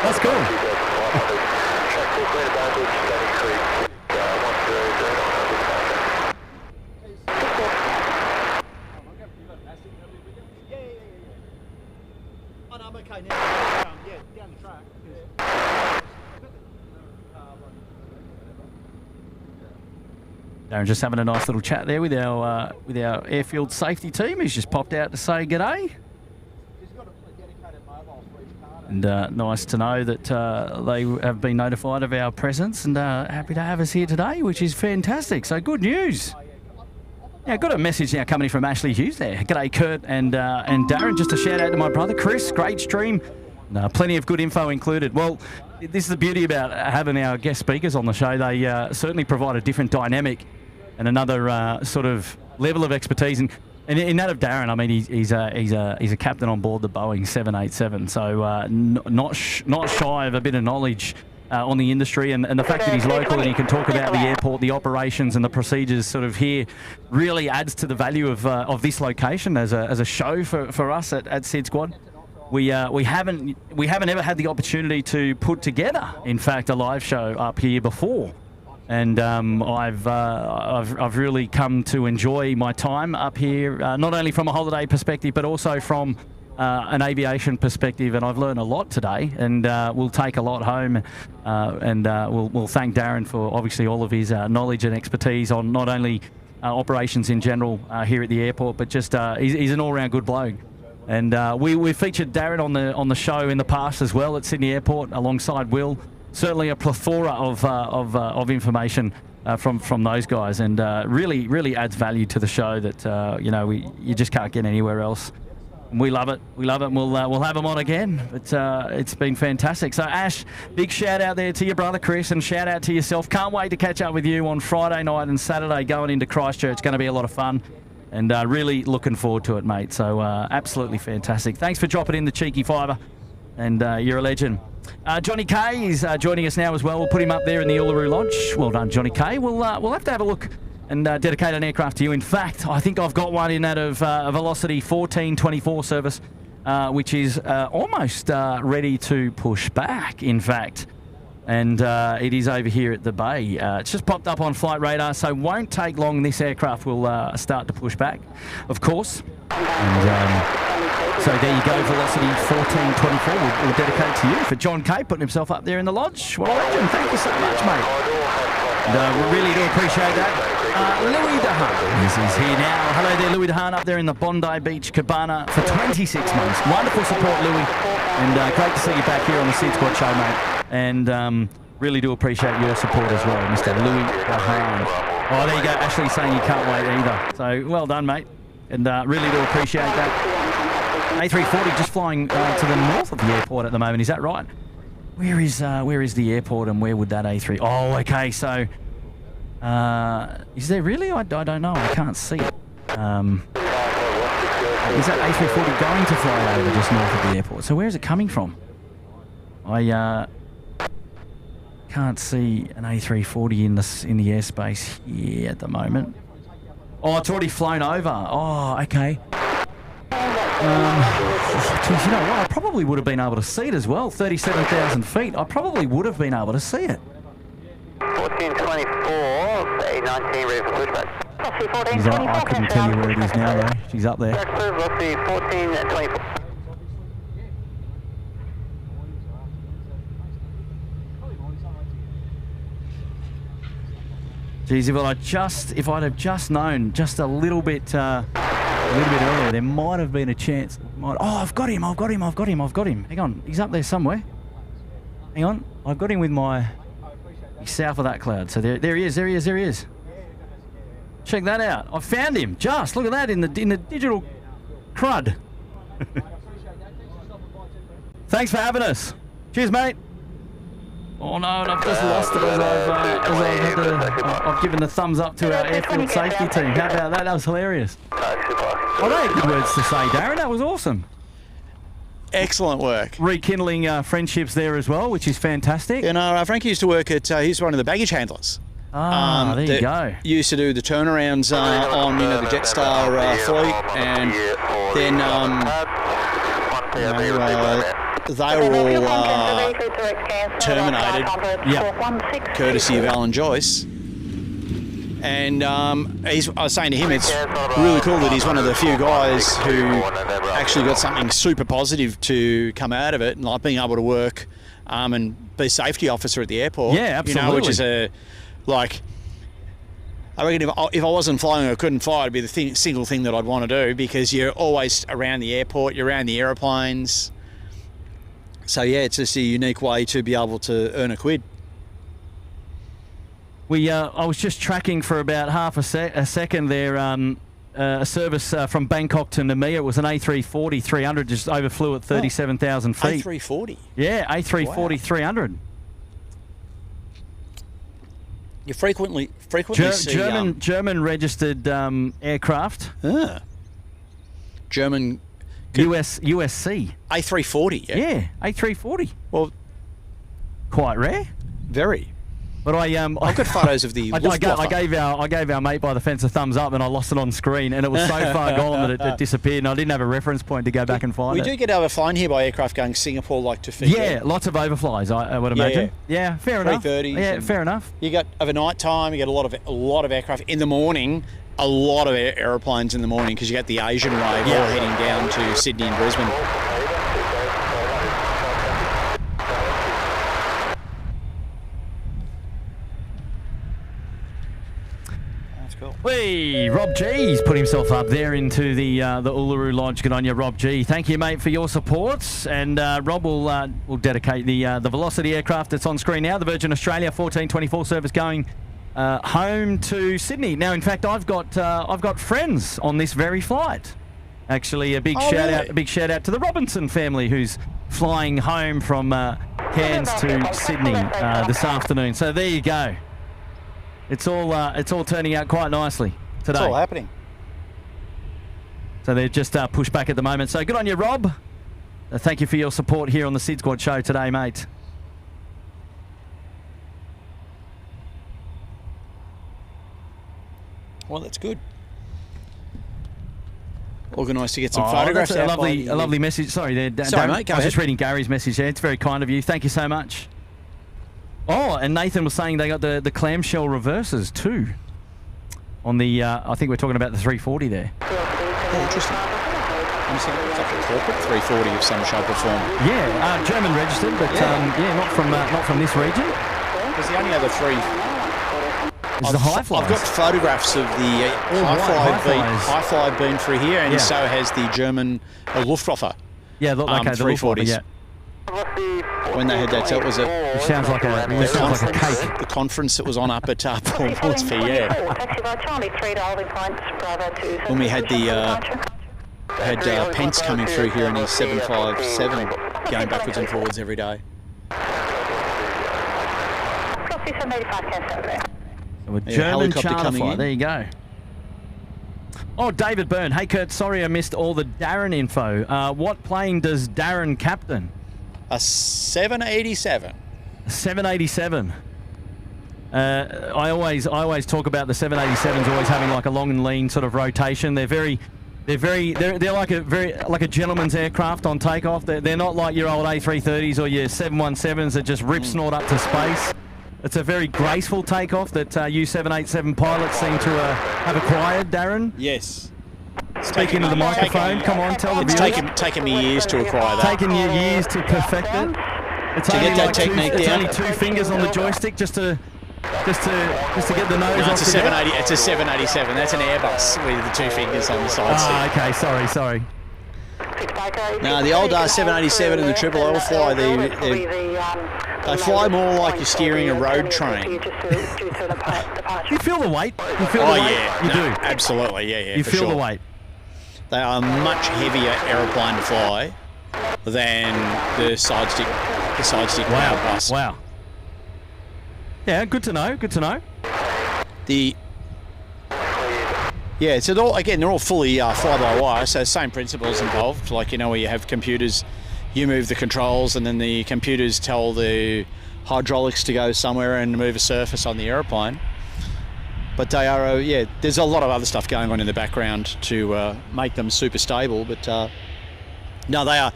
That's cool. Darren just having a nice little chat there with our airfield safety team. He's just popped out to say g'day. And nice to know that they have been notified of our presence and happy to have us here today, which is fantastic. So good news. Yeah, got a message now coming in from Ashley Hughes there. G'day, Kurt and Darren. Just a shout out to my brother Chris. Great stream. Plenty of good info included. Well, this is the beauty about having our guest speakers on the show. They certainly provide a different dynamic and another sort of level of expertise. And in that of Darren, I mean, he's a captain on board the Boeing 787. So not shy of a bit of knowledge on the industry, and the fact that he's local and he can talk about the airport, the operations and the procedures sort of here really adds to the value of this location as a show for us at SydSquad. We haven't ever had the opportunity to put together, in fact, a live show up here before, and I've really come to enjoy my time up here, not only from a holiday perspective but also from an aviation perspective, and I've learned a lot today, and we'll take a lot home, and we'll thank Darren for obviously all of his knowledge and expertise on not only operations in general here at the airport, but just he's an all-round good bloke. And we featured Darren on the show in the past as well at Sydney Airport alongside Will. Certainly a plethora of information from those guys, and really adds value to the show that you just can't get anywhere else. And we love it, and we'll have them on again. It's been fantastic. So Ash, big shout out there to your brother Chris, and shout out to yourself. Can't wait to catch up with you on Friday night and Saturday going into Christchurch. It's going to be a lot of fun. And really looking forward to it, mate. So absolutely fantastic. Thanks for dropping in the cheeky fiver, and you're a legend. Johnny K is joining us now as well. We'll put him up there in the Uluru Lodge. Well done, Johnny K. We'll have to have a look and dedicate an aircraft to you. In fact, I think I've got one in that of a Velocity 1424 service, which is almost ready to push back, in fact. And it is over here at the bay. It's just popped up on flight radar, so won't take long. This aircraft will start to push back, of course. And so there you go, Velocity 1424. We'll dedicate to you for John K putting himself up there in the lodge. What a legend. Thank you so much, mate. And we really do appreciate that. Louis DeHaan is here now. Hello there, Louis DeHaan, up there in the Bondi Beach Cabana for 26 months. Wonderful support, Louis. And great to see you back here on the SydSquad show, mate. And really do appreciate your support as well, Mr. Louis DeHaan. Oh, there you go. Ashley saying you can't wait either. So well done, mate. And really do appreciate that. A340 just flying to the north of the airport at the moment. Is that right? Where is the airport and where would that A3... Oh, okay. So is there really? I don't know. I can't see it. Is that A340 going to fly over just north of the airport? So where is it coming from? I can't see an A340 in the airspace here at the moment. Oh, it's already flown over. Oh, okay. Geez, you know what? I probably would have been able to see it as well. 37,000 feet. I probably would have been able to see it. 1424, A19 ready for pushback. I couldn't tell you where it is now, though. She's up there. Velocity 1424. Geez, if I'd have just known just a little bit earlier, there might have been a chance. Oh, I've got him. Hang on, he's up there somewhere. Hang on, I've got him with my... He's south of that cloud. So there he is. Check that out. I found him. Just look at that in the digital crud. Thanks for having us. Cheers, mate. Oh no, and I've just lost it as I've given the thumbs up to our airfield safety team. How about that? That was hilarious. Oh, they had good words to say, Darren. That was awesome. Excellent work. Rekindling friendships there as well, which is fantastic. You know, Frank used to work at, he's one of the baggage handlers. There you go. Used to do the turnarounds on, the Jetstar fleet, and then, they were all terminated, courtesy of Alan Joyce. And I was saying to him, it's really cool that he's one of the few guys who actually got something super positive to come out of it, and like being able to work and be a safety officer at the airport. Yeah, absolutely. Which is I reckon if I wasn't flying or couldn't fly, it'd be the single thing that I'd want to do, because you're always around the airport, you're around the aeroplanes. So yeah, it's just a unique way to be able to earn a quid. I was just tracking for about half a second there. A service from Bangkok to Namibia. It was an A340 300, just overflew at 37,000 feet. A340? Yeah, A340 300. You frequently see German registered aircraft. German. USC. A340, yeah? Yeah, A340. Well, quite rare. Very. But I've got photos of the Luftwaffe. I gave our mate by the fence a thumbs up, and I lost it on screen, and it was so far gone that it disappeared, and I didn't have a reference point to go back and find it. We do get overflying here by aircraft going Singapore, like to Fiji. Yeah, lots of overflies, I would imagine. Yeah, fair enough. 330s. Yeah, fair enough. You got overnight time. You get a lot of aircraft in the morning. A lot of aeroplanes in the morning, because you got the Asian wave all heading down to Sydney and Brisbane. Hey, Rob G's put himself up there into the Uluru Lodge. Good on you, Rob G. Thank you, mate, for your support. And Rob will dedicate the Velocity aircraft that's on screen now, the Virgin Australia 1424 service going home to Sydney. Now, in fact, I've got friends on this very flight. Actually, a big shout out to the Robinson family, who's flying home from Cairns to Sydney this afternoon. So there you go. It's all turning out quite nicely today. It's all happening. So they're just pushed back at the moment. So good on you, Rob. Thank you for your support here on the SydSquad show today, mate. Well, that's good. Organised to get some photographs. That's a lovely message. Sorry, there. Sorry, mate. Go I was ahead. just reading Gary's message there. It's very kind of you. Thank you so much. Oh, and Nathan was saying they got the clamshell reverses too. On the, I think we're talking about the 340 there. Oh, interesting. I'm saying it's like a corporate 340 of some shape or form. Yeah, German registered, but not from this region. Because the only other three. Is the high flies? I've got photographs of the high fly been through here, and so has the German Luftwaffe. Yeah, look, okay, the 340s. Yeah. When they had that, so it was It sounds like a cake. The conference that was on up at Port Moresby, when we had the Pence coming through here in his 757, going backwards and forwards every day. So a German charter flight. There you go. Oh, David Byrne. Hey, Kurt, sorry I missed all the Darren info. What plane does Darren captain? A 787. 787. I always talk about the 787s always having like a long and lean sort of rotation. They're like a gentleman's aircraft on takeoff. They're not like your old A330s or your 717s that just rip snort up to space. It's a very graceful takeoff that you 787 pilots seem to have acquired, Darren. Yes. Speak into the microphone. Come on, tell the viewers. It's taken me years to acquire that. Taken you years to perfect it. It's to only get that like technique it's down. only 2 fingers on the joystick just to get the nose No, off. it's a 780. It's a 787. That's an Airbus with the 2 fingers on the side stick. Okay, sorry. No, the old 787 and the Triple L fly. They fly more like you're steering a road train. You feel the weight. You feel the weight. Yeah, you do. Absolutely, yeah. You for feel sure. the weight. They are a much heavier aeroplane to fly than the side stick. Airbus. Wow. Yeah, good to know. So they're all fully fly-by-wire, so same principles involved. Like, where you have computers, you move the controls, and then the computers tell the hydraulics to go somewhere and move a surface on the aeroplane. But they are, there's a lot of other stuff going on in the background to make them super stable. But no, they are,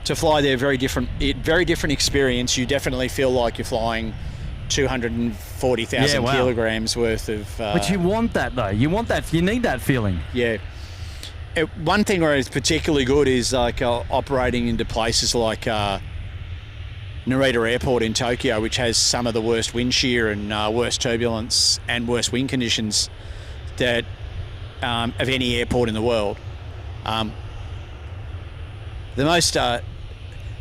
to fly, they're very different experience. You definitely feel like you're flying 240,000 kilograms worth of... but you want that, though. You need that feeling. Yeah. One thing where it's particularly good is like operating into places like Narita Airport in Tokyo, which has some of the worst wind shear and worst turbulence and worst wind conditions that of any airport in the world. The most...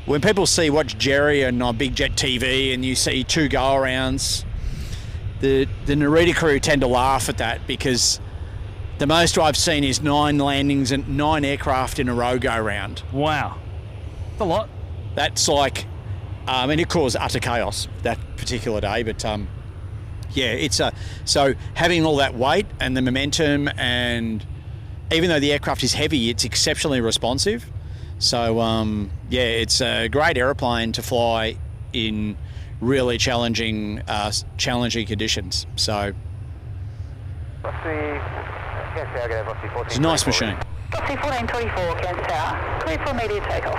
when people watch Jerry and Big Jet TV and you see 2 go-arounds, the Narita crew tend to laugh at that because the most I've seen is 9 landings and 9 aircraft in a row go round. Wow. That's a lot. That's like, and it caused utter chaos that particular day, but it's so having all that weight and the momentum, and even though the aircraft is heavy, it's exceptionally responsive. So, it's a great aeroplane to fly in really challenging conditions. So, it's a nice machine. But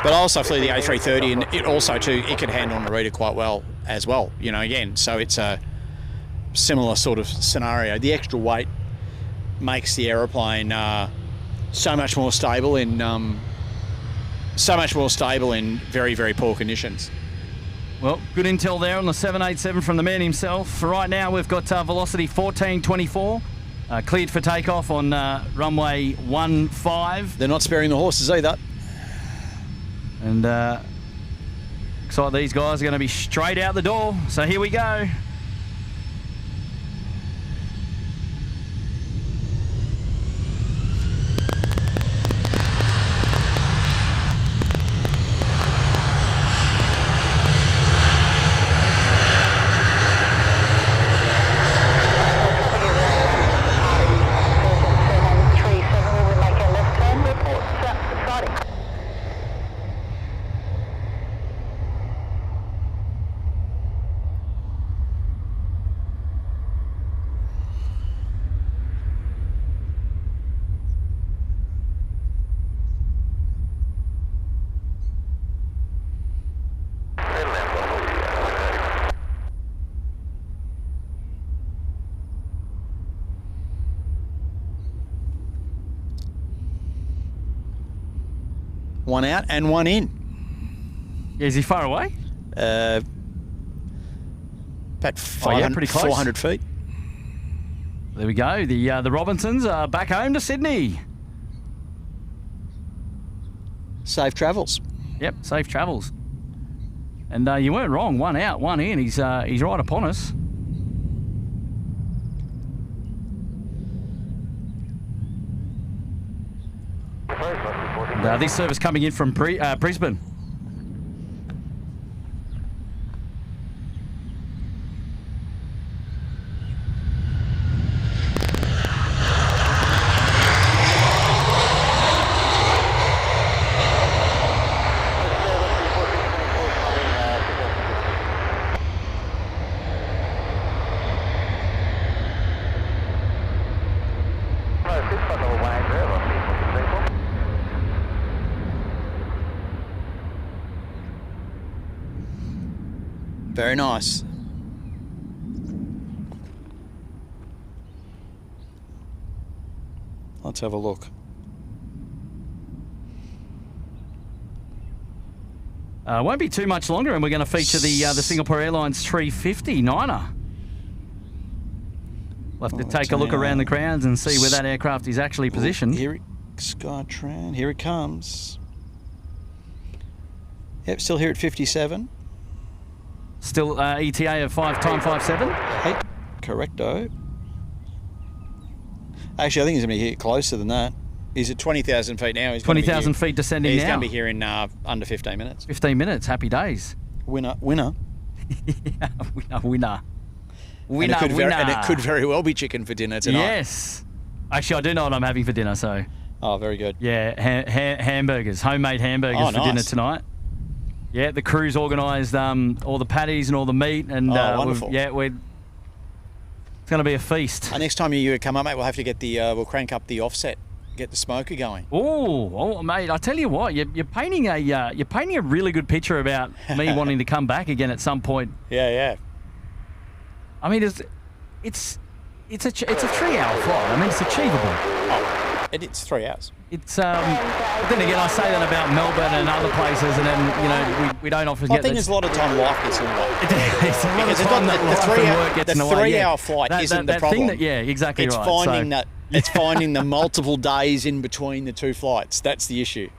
I also flew the A330, and it also it can handle Narita quite well as well. Again, so it's a similar sort of scenario. The extra weight makes the aeroplane so much more stable in very, very poor conditions. Well, good intel there on the 787 from the man himself. For right now, we've got velocity 1424, cleared for takeoff on runway 15. They're not sparing the horses either. And looks like these guys are going to be straight out the door. So here we go. One out and one in. Is he far away? About 500, pretty close. 400 feet. There we go. The Robinsons are back home to Sydney. Safe travels. Yep, safe travels. And you weren't wrong. One out, one in. He's right upon us. And, this service coming in from Brisbane. Very nice. Let's have a look. Won't be too much longer, and we're going to feature the Singapore Airlines 350 Niner. We'll have to take a look around the grounds and see where that aircraft is actually positioned. Skytran, here it comes. Yep, still here at 57. Still ETA of 5x57. Hey, correcto. Actually, I think he's going to be here closer than that. He's at 20,000 feet now. 20,000 feet descending he's now. He's going to be here in under 15 minutes. 15 minutes, happy days. Winner. Yeah, winner. And it could very well be chicken for dinner tonight. Yes. Actually, I do know what I'm having for dinner, so. Oh, very good. Yeah, hamburgers, homemade hamburgers for dinner tonight. Yeah, the crew's organised all the patties and all the meat, and wonderful. it's going to be a feast. Next time you come up, mate, we'll have to get we'll crank up the offset, get the smoker going. Oh, mate, I tell you what, you're painting a really good picture about me wanting to come back again at some point. Yeah. I mean, it's a 3-hour flight. I mean, it's achievable. It's 3 hours. It's but then again, I say that about Melbourne and other places, and then we don't often get. I think there's a lot of time life gets in the way. It's a lot of time that life and work gets in the way. The 3 hour flight isn't the problem. Exactly it's right. It's finding the multiple days in between the two flights. That's the issue.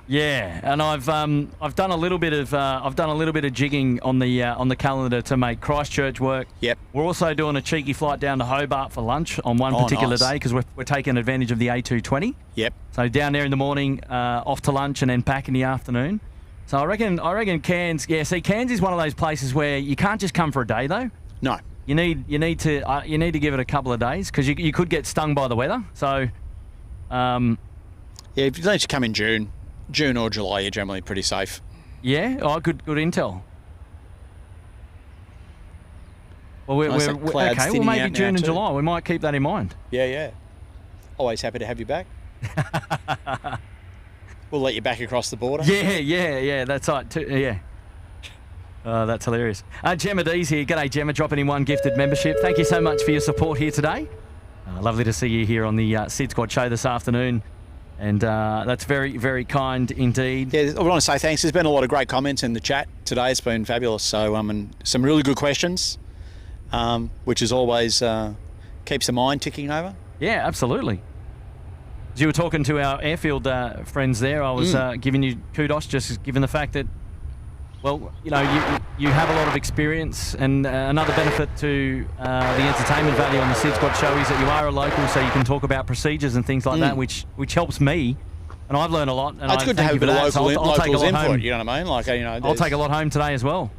Yeah, and I've done a little bit of jigging on the calendar to make Christchurch work. Yep. We're also doing a cheeky flight down to Hobart for lunch on one particular day because we're taking advantage of the A220. Yep. So down there in the morning, off to lunch, and then back in the afternoon. So I reckon Cairns. Yeah, see, Cairns is one of those places where you can't just come for a day though. No. You need to give it a couple of days because you could get stung by the weather. So. Yeah, if you need to come in June or July, you're generally pretty safe. Yeah? Oh, good intel. Well, okay, well, maybe June and July. We might keep that in mind. Yeah. Always happy to have you back. We'll let you back across the border. Yeah, that's right. Yeah. That's hilarious. Gemma D's here. G'day, Gemma, dropping in one gifted membership. Thank you so much for your support here today. Lovely to see you here on the SydSquad show this afternoon. And that's very, very kind indeed. Yeah, I want to say thanks. There's been a lot of great comments in the chat today. It's been fabulous. So, and some really good questions, which is always keeps the mind ticking over. Yeah, absolutely. As you were talking to our airfield friends there, I was giving you kudos, just given the fact that, well, you have a lot of experience, and another benefit to the entertainment value on the SydSquad show is that you are a local, so you can talk about procedures and things like that, which helps me, and I've learned a lot. And it's good to have a bit of locals input. Home. You know what I mean? Like, I'll take a lot home today as well.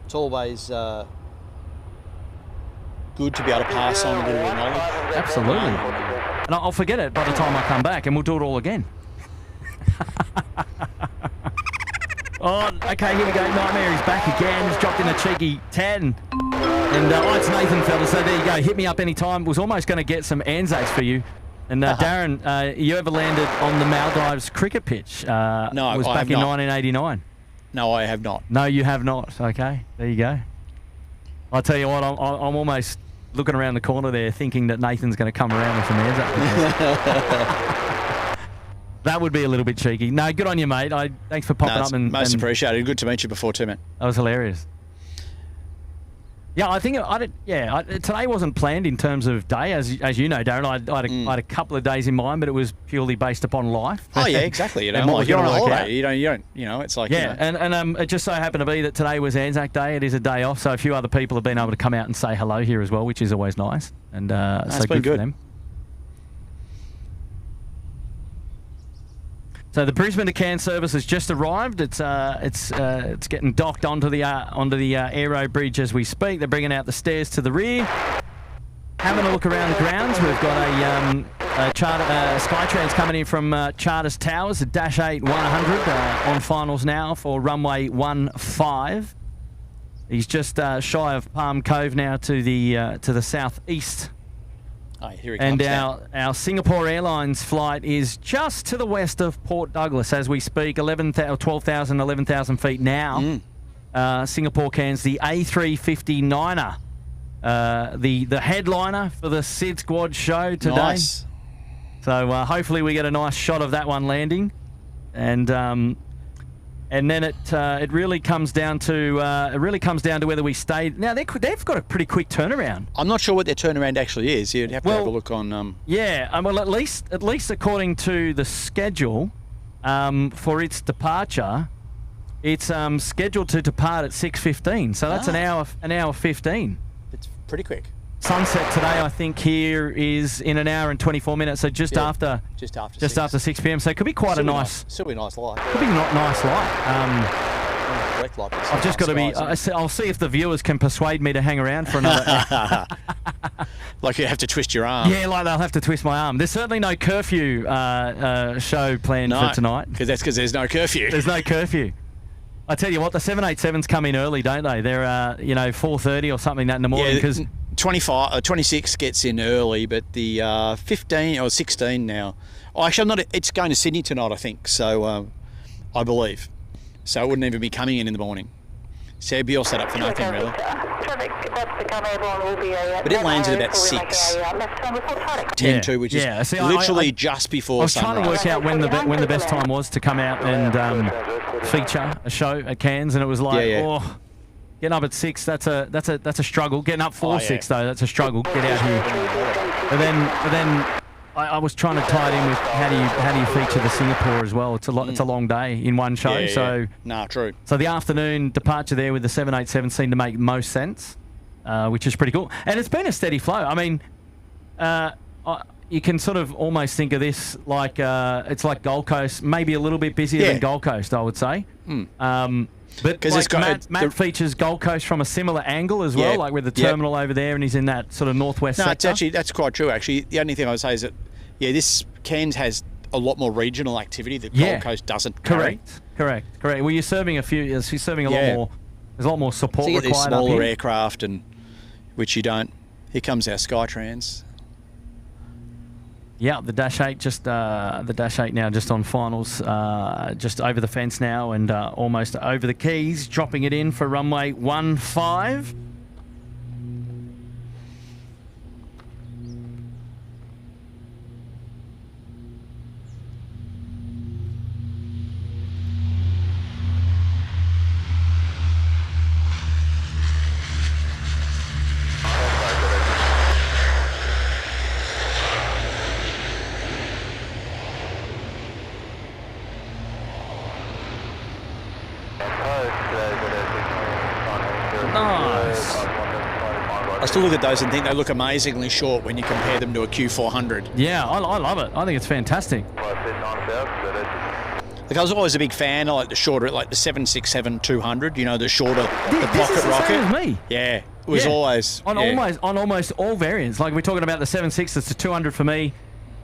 It's always good to be able to pass on a little bit of knowledge. Absolutely, and I'll forget it by the time I come back, and we'll do it all again. Oh, okay, here we go. Nightmare is back again. He's dropped in a cheeky 10. And it's Nathan, fellas. So there you go. Hit me up anytime. Was almost going to get some Anzacs for you. And Darren, you ever landed on the Maldives cricket pitch? No, it was back in 1989. No, I have not. No, you have not. Okay, there you go. I'll tell you what, I'm almost looking around the corner there thinking that Nathan's going to come around with some Anzacs. That would be a little bit cheeky. No, good on you, mate. Thanks for popping up. Most appreciated. Good to meet you before too, man. That was hilarious. Yeah, I think I did. Yeah, today wasn't planned in terms of day, as you know, Darren. I had a couple of days in mind, but it was purely based upon life. Oh yeah, exactly. You know, And what was you're on a gonna work holiday. out. You don't. You know, it's like Yeah, and it just so happened to be that today was Anzac Day. It is a day off, so a few other people have been able to come out and say hello here as well, which is always nice. And so been good for good. them. So the Brisbane to Cairns service has just arrived. It's getting docked onto the Aero Bridge as we speak. They're bringing out the stairs to the rear. Having a look around the grounds, we've got a Skytrans coming in from Charters Towers, a Dash 8 100 on finals now for runway 15. He's just shy of Palm Cove now to the southeast. Oh, here he And comes our Singapore Airlines flight is just to the west of Port Douglas as we speak, 12,000, 11,000 feet now. Singapore Cairns, the A350-9er, the headliner for the SydSquad show today. Nice. So hopefully we get a nice shot of that one landing, and then it really comes down to whether we stay. Now they've got a pretty quick turnaround. I'm not sure what their turnaround actually is. You'd have to have a look on. Yeah, well, at least according to the schedule for its departure, it's scheduled to depart at 6:15. So that's an hour 15. It's pretty quick. Sunset today, I think, here is in an hour and 24 minutes. So just after 6 p.m. So it could be quite Still be a nice light. Could be not nice light. I've just got to be. I'll see if the viewers can persuade me to hang around for another. Like you have to twist your arm. Yeah, like they'll have to twist my arm. There's certainly no curfew show planned for tonight. Because there's no curfew. There's no curfew. I tell you what, the 787s come in early, don't they? They're 4:30 or something that in the morning because. 26 gets in early, but the 15 or 16 now. Oh, actually, I'm not. It's going to Sydney tonight, I think. So, I believe. So it wouldn't even be coming in the morning. So it'd be all set up for nothing, really. But it lands at about 6. 10:02, which is literally just before I was sunrise. trying to work out when the best time was to come out and feature a show at Cairns, and it was like, getting up at 6, that's a struggle. Getting up 6 though, that's a struggle. Get out here. But then I was trying to tie it in with how do you feature the Singapore as well. It's a long day in one show. True. So the afternoon departure there with the 787 seemed to make most sense, which is pretty cool. And it's been a steady flow. I mean, you can sort of almost think of this like it's like Gold Coast, maybe a little bit busier than Gold Coast, I would say. But like Matt features Gold Coast from a similar angle as well, like with the terminal over there, and he's in that sort of northwest sector. That's quite true, actually. The only thing I would say is that, this Cairns has a lot more regional activity that Gold Coast doesn't carry. Correct. Well, you're serving a lot more. There's a lot more support so you required get these smaller up here. aircraft, and which you don't. Here comes our Skytrans. Yeah, the Dash 8 now just on finals, just over the fence now and almost over the keys, dropping it in for runway 15. Nice. I still look at those and think they look amazingly short when you compare them to a Q400. Yeah, I love it. I think it's fantastic. Like I was always a big fan. I like the shorter, like the 767-200. You know, the shorter, the pocket rocket. Same as me. Yeah, it was always on almost all variants. Like we're talking about the 76s to 200 for me.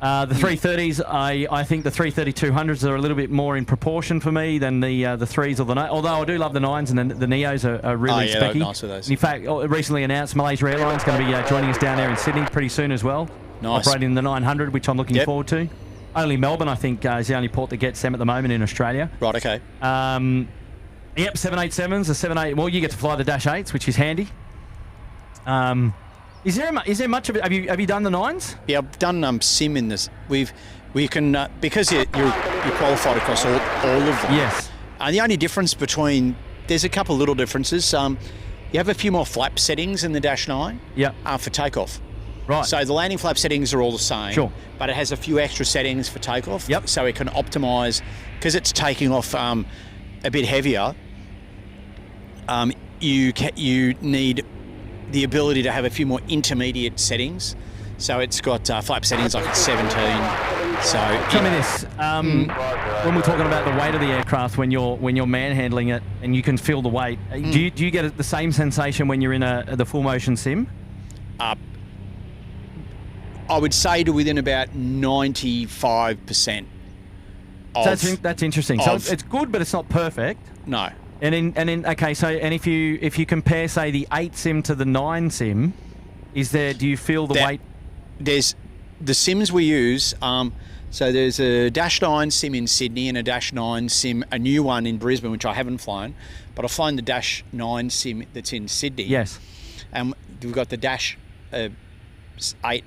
The 330s, I think the 330-200s are a little bit more in proportion for me than the 3s or the 9s. Although I do love the 9s, and the Neos are really specky. Nice with those. In fact, recently announced Malaysia Airlines going to be joining us down there in Sydney pretty soon as well. Nice. Operating the 900, which I'm looking forward to. Only Melbourne, I think, is the only port that gets them at the moment in Australia. Right, okay. 787s, the 78. Well, you get to fly the Dash 8s, which is handy. Is there much of it? Have you done the 9s? Yeah, I've done sim in this. We can because you're qualified across all of them. Yes. And the only difference between there's a couple little differences. You have a few more flap settings in the Dash 9 Yep. for takeoff. Right. So the landing flap settings are all the same. Sure. But it has a few extra settings for takeoff. Yep. So it can optimise, because it's taking off a bit heavier, you need the ability to have a few more intermediate settings. So it's got flap settings like it's 17. So Tell me this: when we're talking about the weight of the aircraft, when you're manhandling it and you can feel the weight, do you get the same sensation when you're in the full motion sim? I would say to within about 95%. That's interesting. So it's good, but it's not perfect. No. And if you compare, say, the 8 sim to the 9 sim, do you feel the weight? There's the sims we use. So there's a Dash 9 sim in Sydney and a Dash 9 sim, a new one in Brisbane, which I haven't flown, but I've flown the Dash 9 sim that's in Sydney. Yes. And we've got the Dash 8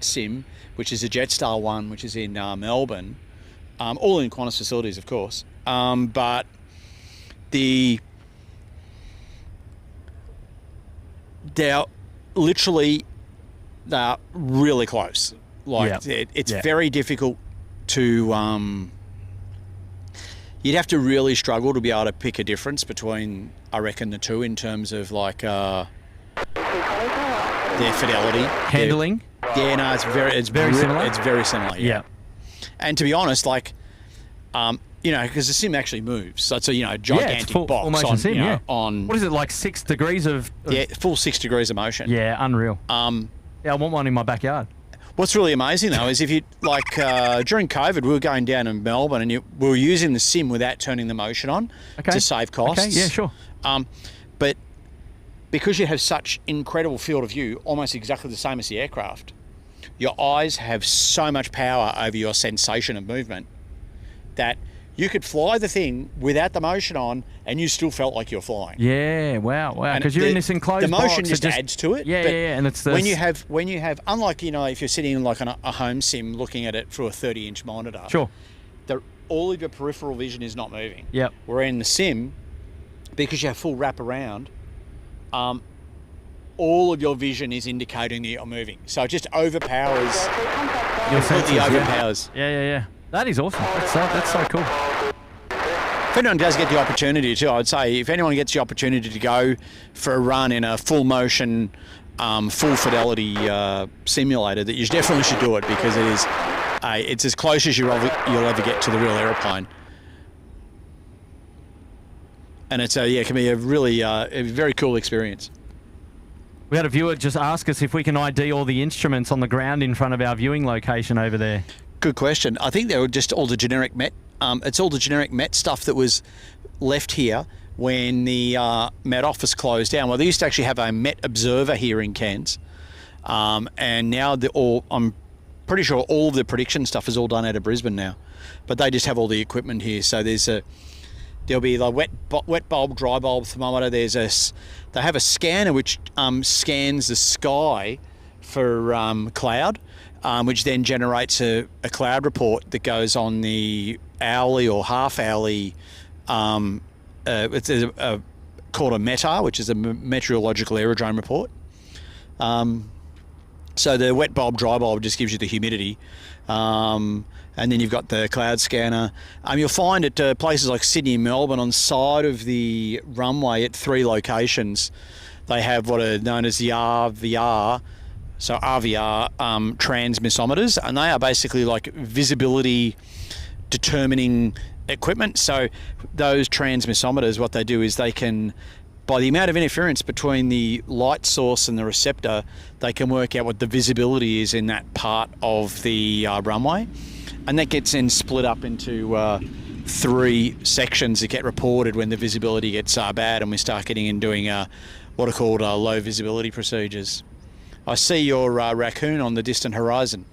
sim, which is a Jetstar one, which is in Melbourne, all in Qantas facilities, of course. But they're really close. It's very difficult to. You'd have to really struggle to be able to pick a difference between, I reckon, the two in terms of like their fidelity, handling. No, it's very similar. It's very similar. Yeah. And to be honest, because the sim actually moves, so it's a gigantic it's full box motion on sim, on. What is it, like 6 degrees of? Full 6 degrees of motion. Yeah, unreal. I want one in my backyard. What's really amazing though is if you during COVID, we were going down in Melbourne and we were using the sim without turning the motion on to save costs. Okay, yeah, sure. But because you have such incredible field of view, almost exactly the same as the aircraft, your eyes have so much power over your sensation of movement that you could fly the thing without the motion on and you still felt like you're flying. Yeah, wow. Because you're in this enclosed box. The motion box, just adds to it. Yeah, and it's when you have, unlike if you're sitting in like a home sim looking at it through a 30-inch monitor. Sure. All of your peripheral vision is not moving. Yep. Where in the sim, because you have full wrap around, all of your vision is indicating that you're moving. So it just overpowers. Your senses, overpowers. Yeah. That is awesome. That's so cool. If anyone does get the opportunity to, I would say, if anyone gets the opportunity to go for a run in a full motion, full fidelity simulator, that you definitely should do it, because it's as close as you'll ever get to the real aeroplane. And it can be a really a very cool experience. We had a viewer just ask us if we can ID all the instruments on the ground in front of our viewing location over there. Good question. I think they were just all the generic Met. It's all the generic Met stuff that was left here when the Met office closed down. Well, they used to actually have a Met observer here in Cairns, and now I'm pretty sure all of the prediction stuff is all done out of Brisbane now, but they just have all the equipment here. So there'll be the wet bulb, dry bulb thermometer. They have a scanner which scans the sky for cloud, which then generates a cloud report that goes on the hourly or half-hourly. It's called a METAR, which is a meteorological aerodrome report. So the wet bulb, dry bulb just gives you the humidity. And then you've got the cloud scanner. You'll find at places like Sydney and Melbourne, on side of the runway at 3 locations, they have what are known as the RVR, so RVR transmissometers, and they are basically like visibility determining equipment. So those transmissometers, what they do is they can, by the amount of interference between the light source and the receptor, they can work out what the visibility is in that part of the runway. And that gets then split up into 3 sections that get reported when the visibility gets bad and we start getting in doing what are called low visibility procedures. I see your raccoon on the distant horizon.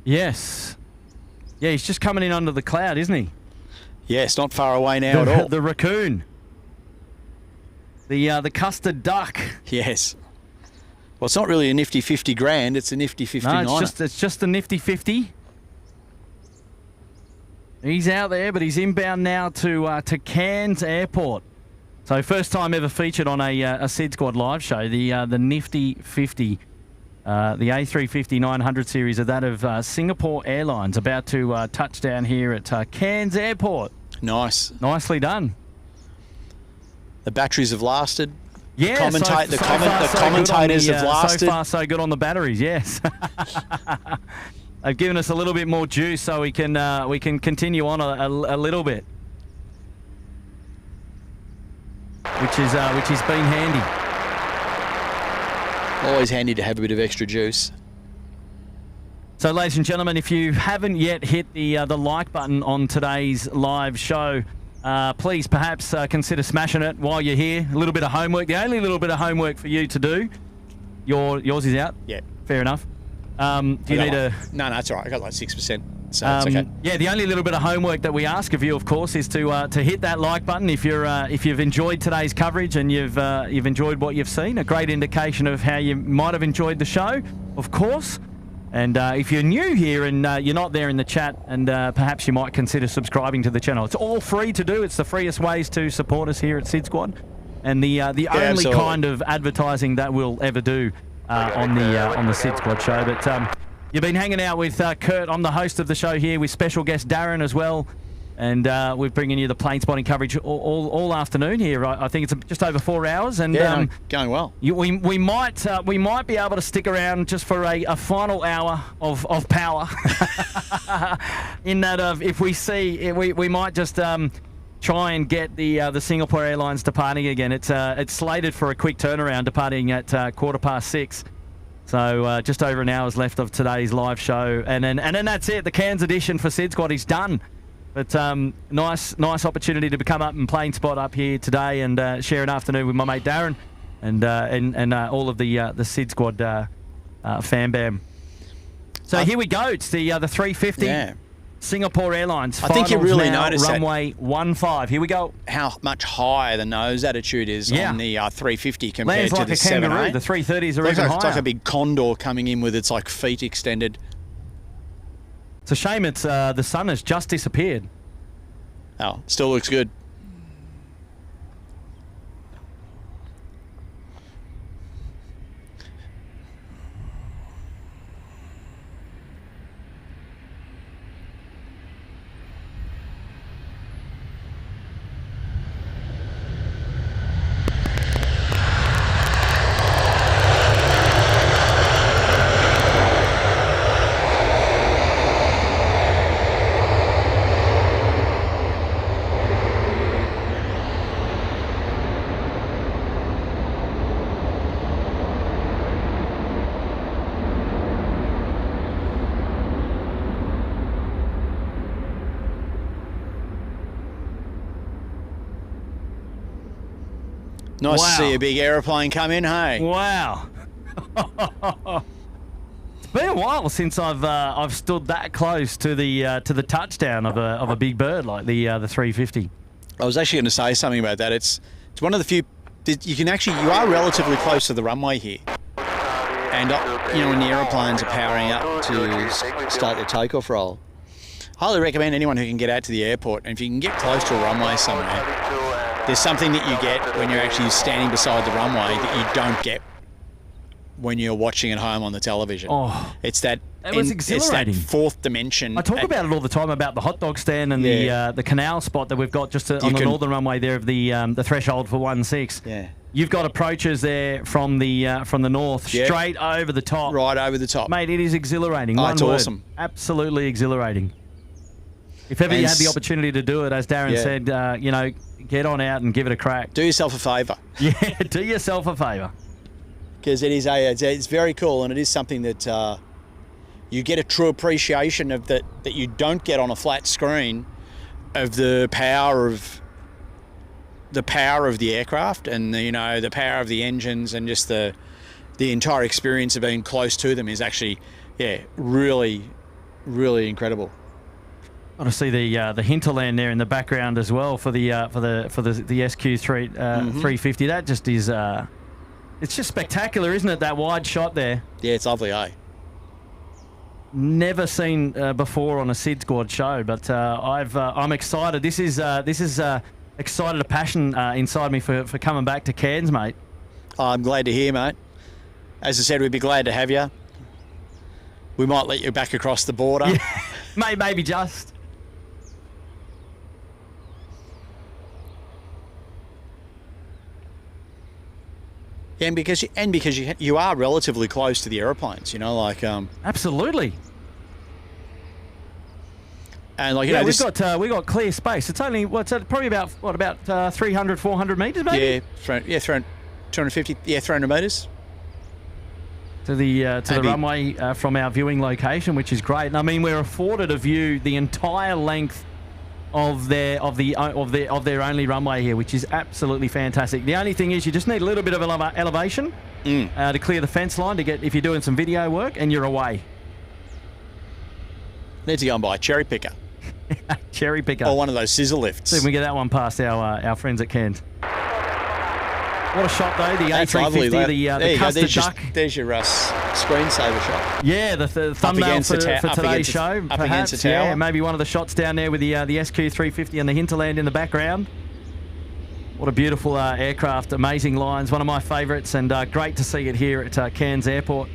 Yes. Yeah, he's just coming in under the cloud, isn't he? Yes, not far away now at all. The raccoon. The custard duck. Yes. Well, it's not really a nifty 50 grand, it's a nifty 59. No, it's just a nifty 50. He's out there, but he's inbound now to Cairns Airport. So first time ever featured on a SydSquad live show, the nifty 50, the A350 900 series of that of Singapore Airlines, about to touch down here at Cairns Airport. Nice. Nicely done. The batteries have lasted. Yeah, the commentators have lasted. So far, so good on the batteries. Yes, they've given us a little bit more juice, so we can continue on a little bit, which has been handy. Always handy to have a bit of extra juice. So, ladies and gentlemen, if you haven't yet hit the like button on today's live show, please perhaps consider smashing it while you're here. A little bit of homework. The only little bit of homework for you to do. Yours is out? Yeah. Fair enough. Do you need a... No, it's all right. I got like 6%, so it's okay. Yeah, the only little bit of homework that we ask of you, of course, is to hit that like button if you've enjoyed today's coverage and you've enjoyed what you've seen. A great indication of how you might have enjoyed the show, of course. And if you're new here and you're not there in the chat, and perhaps you might consider subscribing to the channel. It's all free to do. It's the freest ways to support us here at SydSquad, and the only absolutely. kind of advertising that we'll ever do on the SydSquad show. But you've been hanging out with Kurt. I'm the host of the show here with special guest Darren as well. And we're bringing you the plane spotting coverage all afternoon here. I think it's just over 4 hours, and going well. We might be able to stick around just for a final hour of power. In that, if we see, we might just try and get the Singapore Airlines departing again. It's slated for a quick turnaround, departing at 6:15. So just over an hour's left of today's live show, and then that's it. The Cairns edition for SydSquad is done. But nice opportunity to come up and plane spot up here today and share an afternoon with my mate Darren and all of the SydSquad fan bam. So here we go. It's the 350. Yeah. Singapore Airlines. I think you really noticed runway 15. Here we go. How much higher the nose attitude is on the 350 compared Lands to like the a kangaroo. 787. The 330s are even higher. It's like a big condor coming in with its feet extended. It's a shame the sun has just disappeared. Oh, still looks good. Nice to see a big aeroplane come in, hey? Wow. It's been a while since I've stood that close to the touchdown of a big bird like the 350. I was actually going to say something about that. It's one of the few you are relatively close to the runway here, and when the aeroplanes are powering up to start the takeoff roll. Highly recommend anyone who can get out to the airport, and if you can get close to a runway somewhere. There's something that you get when you're actually standing beside the runway that you don't get when you're watching at home on the television. Oh, it's that. It was exhilarating. It's that fourth dimension. I talk about it all the time about the hot dog stand and the canal spot that we've got just on the northern runway there of the threshold for 16. Yeah. You've got approaches there from the north, straight over the top. Right over the top. Mate, it is exhilarating. Oh, One it's word. awesome. Absolutely exhilarating. If ever you had the opportunity to do it, as Darren said, get on out and give it a crack. Do yourself a favour. Yeah, do yourself a favour. Because it's very cool, and it is something that you get a true appreciation of that you don't get on a flat screen, of the power of the aircraft and the power of the engines, and just the entire experience of being close to them is actually really, really incredible. I want to see the hinterland there in the background as well for the SQ3 350. That just is it's just spectacular, isn't it? That wide shot there. Yeah, it's lovely, eh? Never seen before on a SydSquad show, but I'm excited. This is excited a passion inside me for coming back to Cairns, mate. I'm glad to hear, mate. As I said, we'd be glad to have you. We might let you back across the border. Yeah. Maybe just. And because you are relatively close to the aeroplanes, you know, like Absolutely. and like Yeah, we've got clear space. It's only probably about 300, 400 metres, maybe. 250, 300 metres. To the runway from our viewing location, which is great. And I mean, we're afforded a view the entire length of their only runway here, which is absolutely fantastic. The only thing is, you just need a little bit of elevation to clear the fence line to get if you're doing some video work, and you're away. Need to go and buy a cherry picker. Cherry picker. Or one of those scissor lifts. See if we get that one past our friends at Cairns. What a shot, though, the That's A350, lovely. the custard duck. There's your screensaver shot. Yeah, the thumbnail for today's show. Up Perhaps, against a tower. yeah, maybe one of the shots down there with the SQ350 and the hinterland in the background. What a beautiful aircraft, amazing lines, one of my favourites, and great to see it here at Cairns Airport.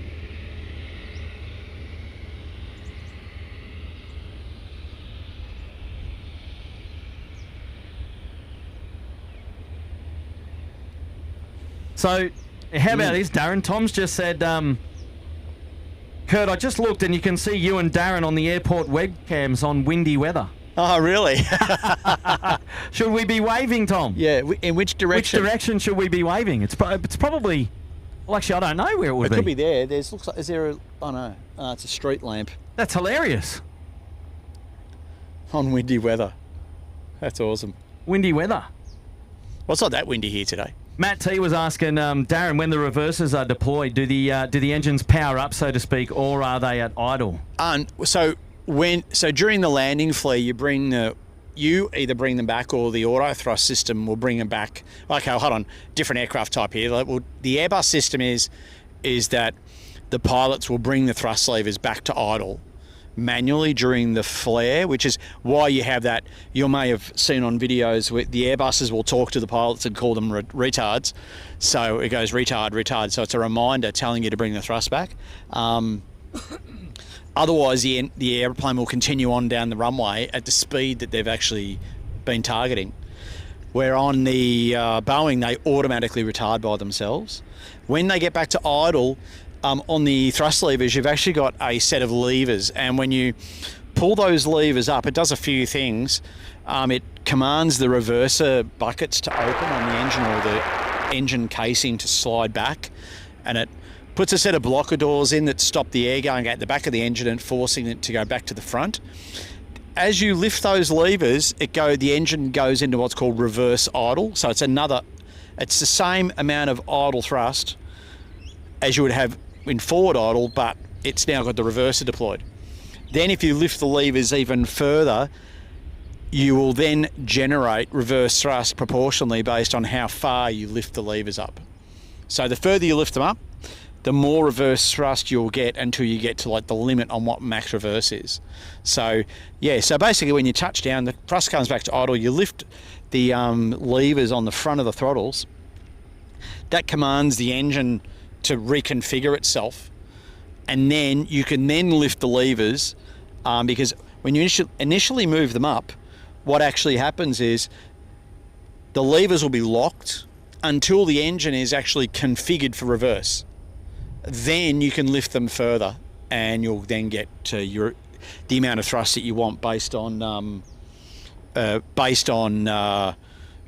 So, how about this, Darren? Tom's just said, Kurt, I just looked and you can see you and Darren on the airport webcams on windy weather. Oh, really? Should we be waving, Tom? Yeah, in which direction? Which direction should we be waving? It's probably... Well, actually, I don't know where it would be. It could be there. Looks like... Is there a... Oh, no. It's a street lamp. That's hilarious. On windy weather. That's awesome. Windy weather. Well, it's not that windy here today. Matt T was asking, Darren, when the reversers are deployed, do the engines power up, so to speak, or are they at idle? So during the landing flare, you either bring them back, or the auto thrust system will bring them back. Okay, hold on, different aircraft type here. The Airbus system is that the pilots will bring the thrust levers back to idle manually during the flare, which is why you have that. You may have seen on videos where the Airbuses will talk to the pilots and call them retards. So it goes retard. So it's a reminder telling you to bring the thrust back. Otherwise, the airplane will continue on down the runway at the speed that they've actually been targeting. Where on the Boeing, they automatically retard by themselves. When they get back to idle, on the thrust levers, you've actually got a set of levers, and when you pull those levers up, it does a few things. It commands the reverser buckets to open on the engine, or the engine casing to slide back, and it puts a set of blocker doors in that stop the air going out the back of the engine and forcing it to go back to the front. As you lift those levers, the engine goes into what's called reverse idle. So it's the same amount of idle thrust as you would have in forward idle, but it's now got the reverser deployed. Then if you lift the levers even further, you will then generate reverse thrust proportionally based on how far you lift the levers up. So the further you lift them up, the more reverse thrust you'll get until you get to like the limit on what max reverse is. So yeah, so basically when you touch down, the thrust comes back to idle, you lift the levers on the front of the throttles. That commands the engine to reconfigure itself, and then you can then lift the levers, because when you initially move them up, what actually happens is the levers will be locked until the engine is actually configured for reverse. Then you can lift them further, and you'll then get to the amount of thrust that you want based on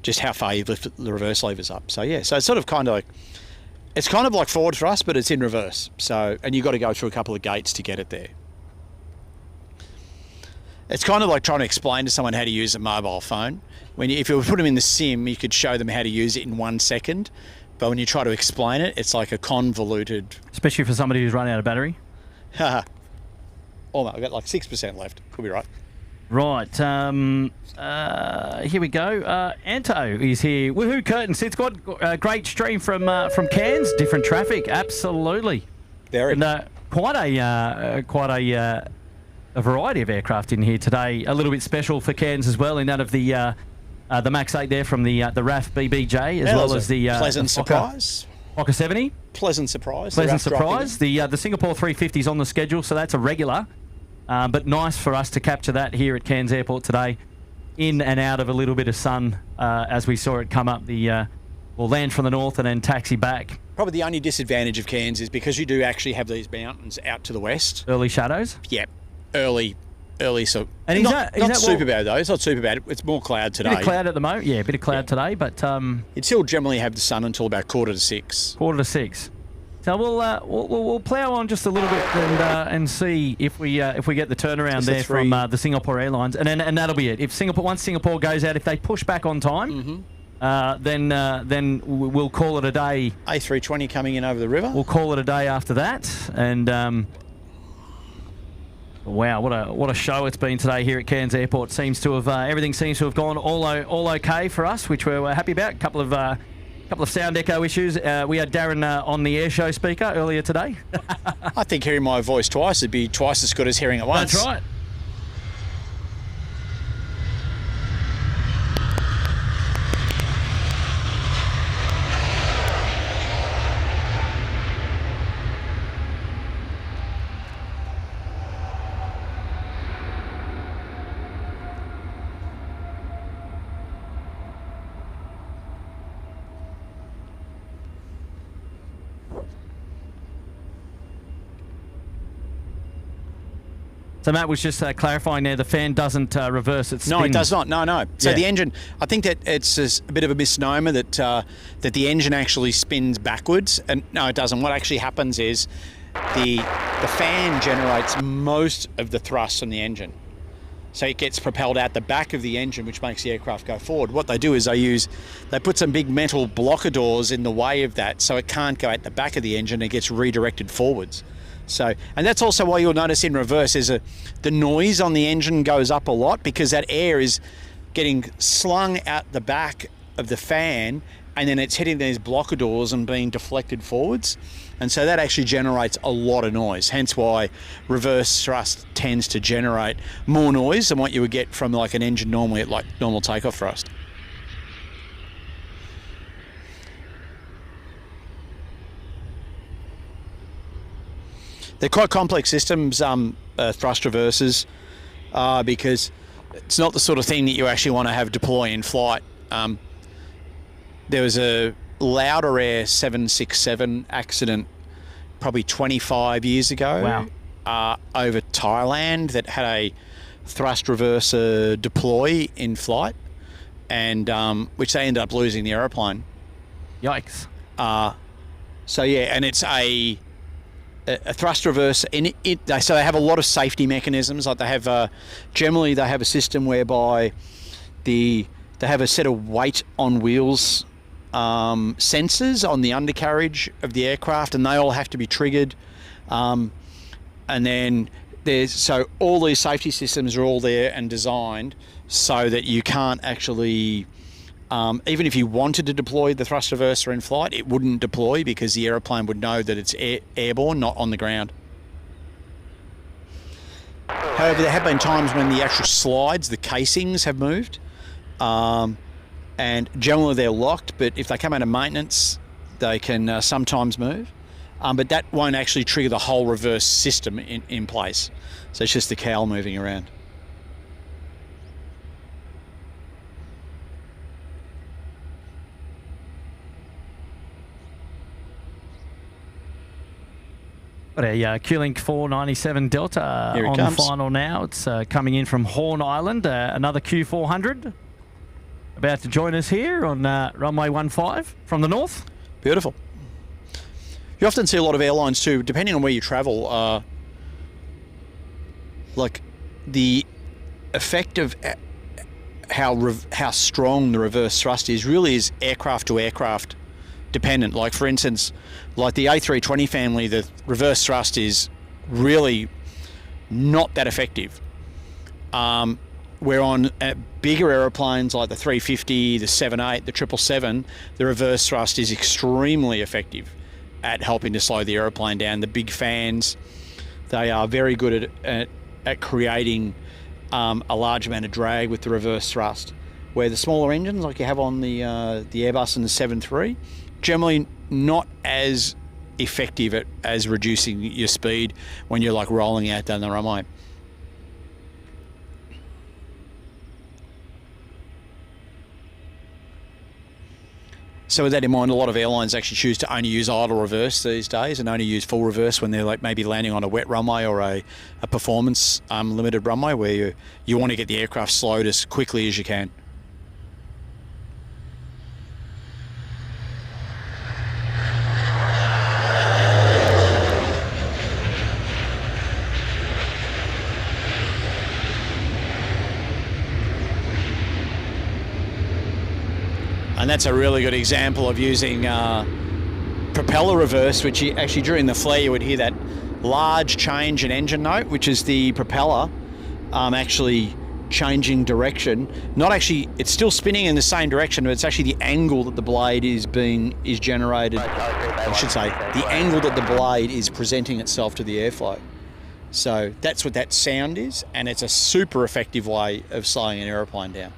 just how far you lift the reverse levers up. So yeah, so it's sort of it's kind of like forward thrust, but it's in reverse. So, and you've got to go through a couple of gates to get it there. It's kind of like trying to explain to someone how to use a mobile phone. If you put them in the sim, you could show them how to use it in 1 second. But when you try to explain it, it's like a convoluted... Especially for somebody who's run out of battery. Almost, I've got like 6% left. Could be right. Right. Here we go. Anto is here. Woohoo, Kurt and SydSquad. Great stream from Cairns. Different traffic. Absolutely. Very. And quite a variety of aircraft in here today. A little bit special for Cairns as well, in that of the the Max 8 there from the RAF BBJ, as well as the pleasant the surprise. Fokker 70. Pleasant surprise. Pleasant surprise. The Singapore 350 is on the schedule, so that's a regular. But nice for us to capture that here at Cairns Airport today, in and out of a little bit of sun as we saw it come up we'll land from the north and then taxi back. Probably the only disadvantage of Cairns is because you do actually have these mountains out to the west. Early shadows? Yep. Early. So and not super bad though. It's not super bad. It's more cloud today. Bit of cloud at the moment. Yeah, a bit of cloud today, but you'd still generally have the sun until about 5:45. 5:45. So we'll plough on just a little bit and see if we get the turnaround there from the Singapore Airlines, and that'll be it. If once Singapore goes out, if they push back on time, then we'll call it a day. A320 coming in over the river. We'll call it a day after that, and wow, what a show it's been today here at Cairns Airport. Seems to have everything seems to have gone all okay for us, which we're happy about. A couple of sound echo issues. We had Darren on the air show speaker earlier today. I think hearing my voice twice would be twice as good as hearing it once. That's right. So Matt was just clarifying there, the fan doesn't reverse, it spins. No, it does not. No. So Yeah. the engine, I think that it's a bit of a misnomer that the engine actually spins backwards. And no, it doesn't. What actually happens is the fan generates most of the thrust from the engine. So it gets propelled out the back of the engine, which makes the aircraft go forward. What they do is they put some big metal blocker doors in the way of that, so it can't go out the back of the engine. It gets redirected forwards. So, and that's also why you'll notice in reverse is the noise on the engine goes up a lot, because that air is getting slung out the back of the fan, and then it's hitting these blocker doors and being deflected forwards. And so that actually generates a lot of noise, hence why reverse thrust tends to generate more noise than what you would get from like an engine normally at like normal takeoff thrust. They're quite complex systems, thrust reversers, because it's not the sort of thing that you actually want to have deploy in flight. There was a Laudair 767 accident probably 25 years ago. Wow. Over Thailand that had a thrust reverser deploy in flight, and which they ended up losing the aeroplane. Yikes. So yeah, and it's a thrust reverse, and so they have a lot of safety mechanisms. Like they have generally they have a system whereby they have a set of weight on wheels sensors on the undercarriage of the aircraft, and they all have to be triggered. And then so all these safety systems are all there and designed so that you can't actually, even if you wanted to deploy the thrust reverser in flight, it wouldn't deploy because the aeroplane would know that it's airborne, not on the ground. However, there have been times when the actual slides, the casings have moved, and generally they're locked, but if they come out of maintenance, they can sometimes move. But that won't actually trigger the whole reverse system in place. So it's just the cowl moving around. Got a Q-Link 497 Delta on comes. the final now. It's coming in from Horn Island, another Q400. About to join us here on runway 15 from the north. Beautiful. You often see a lot of airlines too, depending on where you travel, like the effect of how strong the reverse thrust is really is aircraft to aircraft dependent. Like for instance, like the A320 family, the reverse thrust is really not that effective. Where on bigger aeroplanes like the 350, the 78, the 777, the reverse thrust is extremely effective at helping to slow the aeroplane down. The big fans, they are very good at creating a large amount of drag with the reverse thrust. where the smaller engines, like you have on the Airbus and the 737, generally not as effective as reducing your speed when you're like rolling out down the runway. So with that in mind, a lot of airlines actually choose to only use idle reverse these days and only use full reverse when they're like maybe landing on a wet runway or a performance limited runway where you want to get the aircraft slowed as quickly as you can. And that's a really good example of using propeller reverse, which you, actually during the flare you would hear that large change in engine note, which is the propeller actually changing direction. Not actually, it's still spinning in the same direction, but it's actually the angle that the blade is generated. I should say, the angle that the blade is presenting itself to the airflow. So that's what that sound is, and it's a super effective way of slowing an aeroplane down.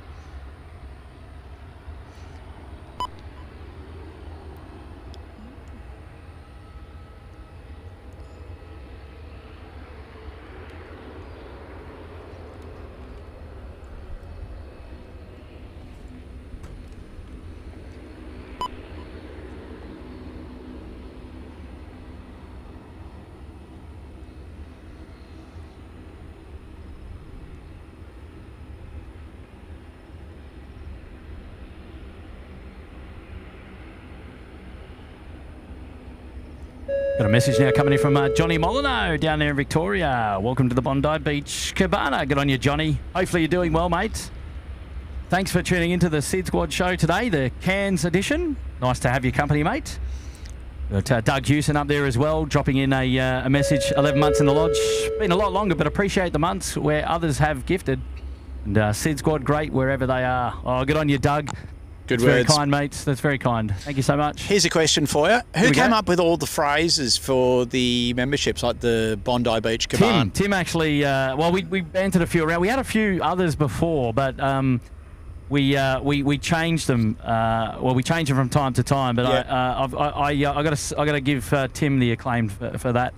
Got a message now coming in from Johnny Molyneux down there in Victoria. Welcome to the Bondi Beach Cabana. Good on you, Johnny. Hopefully you're doing well, mate. Thanks for tuning into the SydSquad show today, the Cairns edition. Nice to have your company, mate. Got Doug Hewson up there as well, dropping in a message. 11 months in the lodge. Been a lot longer, but appreciate the months where others have gifted. And SydSquad, great wherever they are. Oh, good on you, Doug. Good words. Very kind, mates. That's very kind. Thank you so much. Here's a question for you. Who came up with all the phrases for the memberships, like the Bondi Beach Cabana? Tim actually, well, we bantered a few around. We had a few others before, but we changed them. Well, we change them from time to time, but yeah. I got to give Tim the acclaim for that.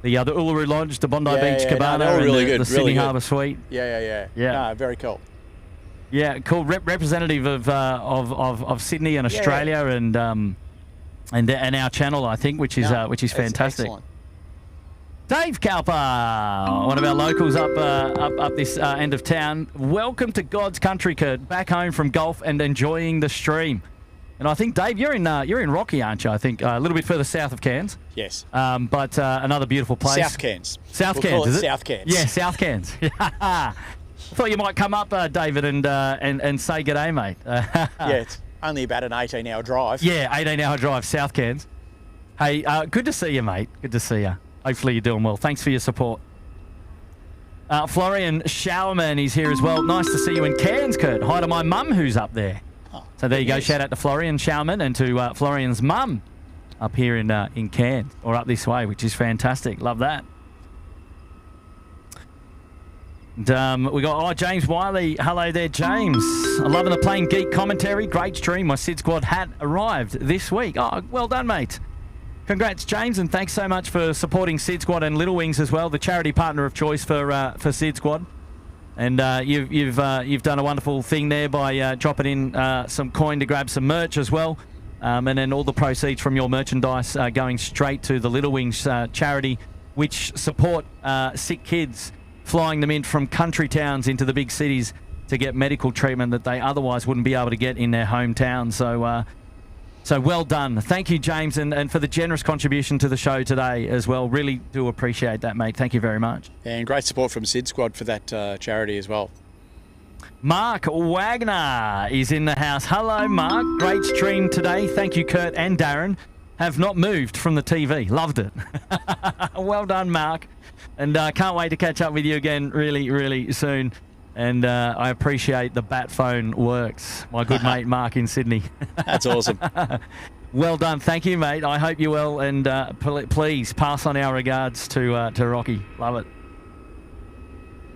The Uluru Lodge, the Bondi Beach Cabana, no, really and the Sydney Harbour Suite. Yeah. No, very cool. Yeah, cool. Representative of Sydney and Australia, and our channel, I think, which is fantastic. Excellent. Dave Cowper, one of our locals up this end of town. Welcome to God's country, Kurt. Back home from golf and enjoying the stream. And I think, Dave, you're in Rocky, aren't you? I think a little bit further south of Cairns. Yes. But another beautiful place. South Cairns. South We'll Cairns, call it is it? South Cairns. Yeah, South Cairns. I thought you might come up, David, and say g'day, mate. Yeah, it's only about an 18-hour drive. Yeah, 18-hour drive, South Cairns. Hey, good to see you, mate. Good to see you. Hopefully you're doing well. Thanks for your support. Florian Showerman is here as well. Nice to see you in Cairns, Kurt. Hi to my mum who's up there. Oh, so there you go. Shout out to Florian Showerman and to Florian's mum up here in Cairns, or up this way, which is fantastic. Love that. And we got James Wiley. Hello there, James. I'm loving the Plane Geek commentary. Great stream. My SydSquad hat arrived this week. Oh, well done, mate. Congrats, James, and thanks so much for supporting SydSquad and Little Wings as well, the charity partner of choice for SydSquad. And you've done a wonderful thing there by dropping in some coin to grab some merch as well. And then all the proceeds from your merchandise going straight to the Little Wings charity, which support sick kids, flying them in from country towns into the big cities to get medical treatment that they otherwise wouldn't be able to get in their hometown. So well done. Thank you, James, and for the generous contribution to the show today as well. Really do appreciate that, mate. Thank you very much. And great support from SydSquad for that charity as well. Mark Wagner is in the house. Hello, Mark. Great stream today. Thank you, Kurt and Darren. Have not moved from the TV. Loved it. Well done, Mark. And can't wait to catch up with you again really, really soon. And I appreciate the bat phone works. My good mate, Mark in Sydney. That's awesome. Well done. Thank you, mate. I hope you're well. And please pass on our regards to Rocky. Love it.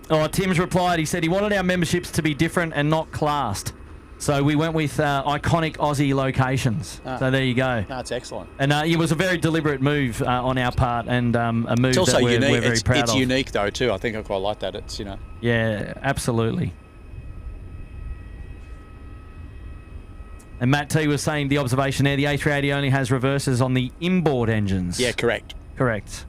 Oh, Tim's replied. He said he wanted our memberships to be different and not classed. So we went with iconic Aussie locations. So there you go. That's excellent. And it was a very deliberate move on our part, and a move It's also that we're unique. very proud of. It's unique though too. I think I quite like that. It's, you know. Yeah, absolutely. And Matt T was saying the observation there, the A380 only has reverses on the inboard engines. Yeah, correct. Correct.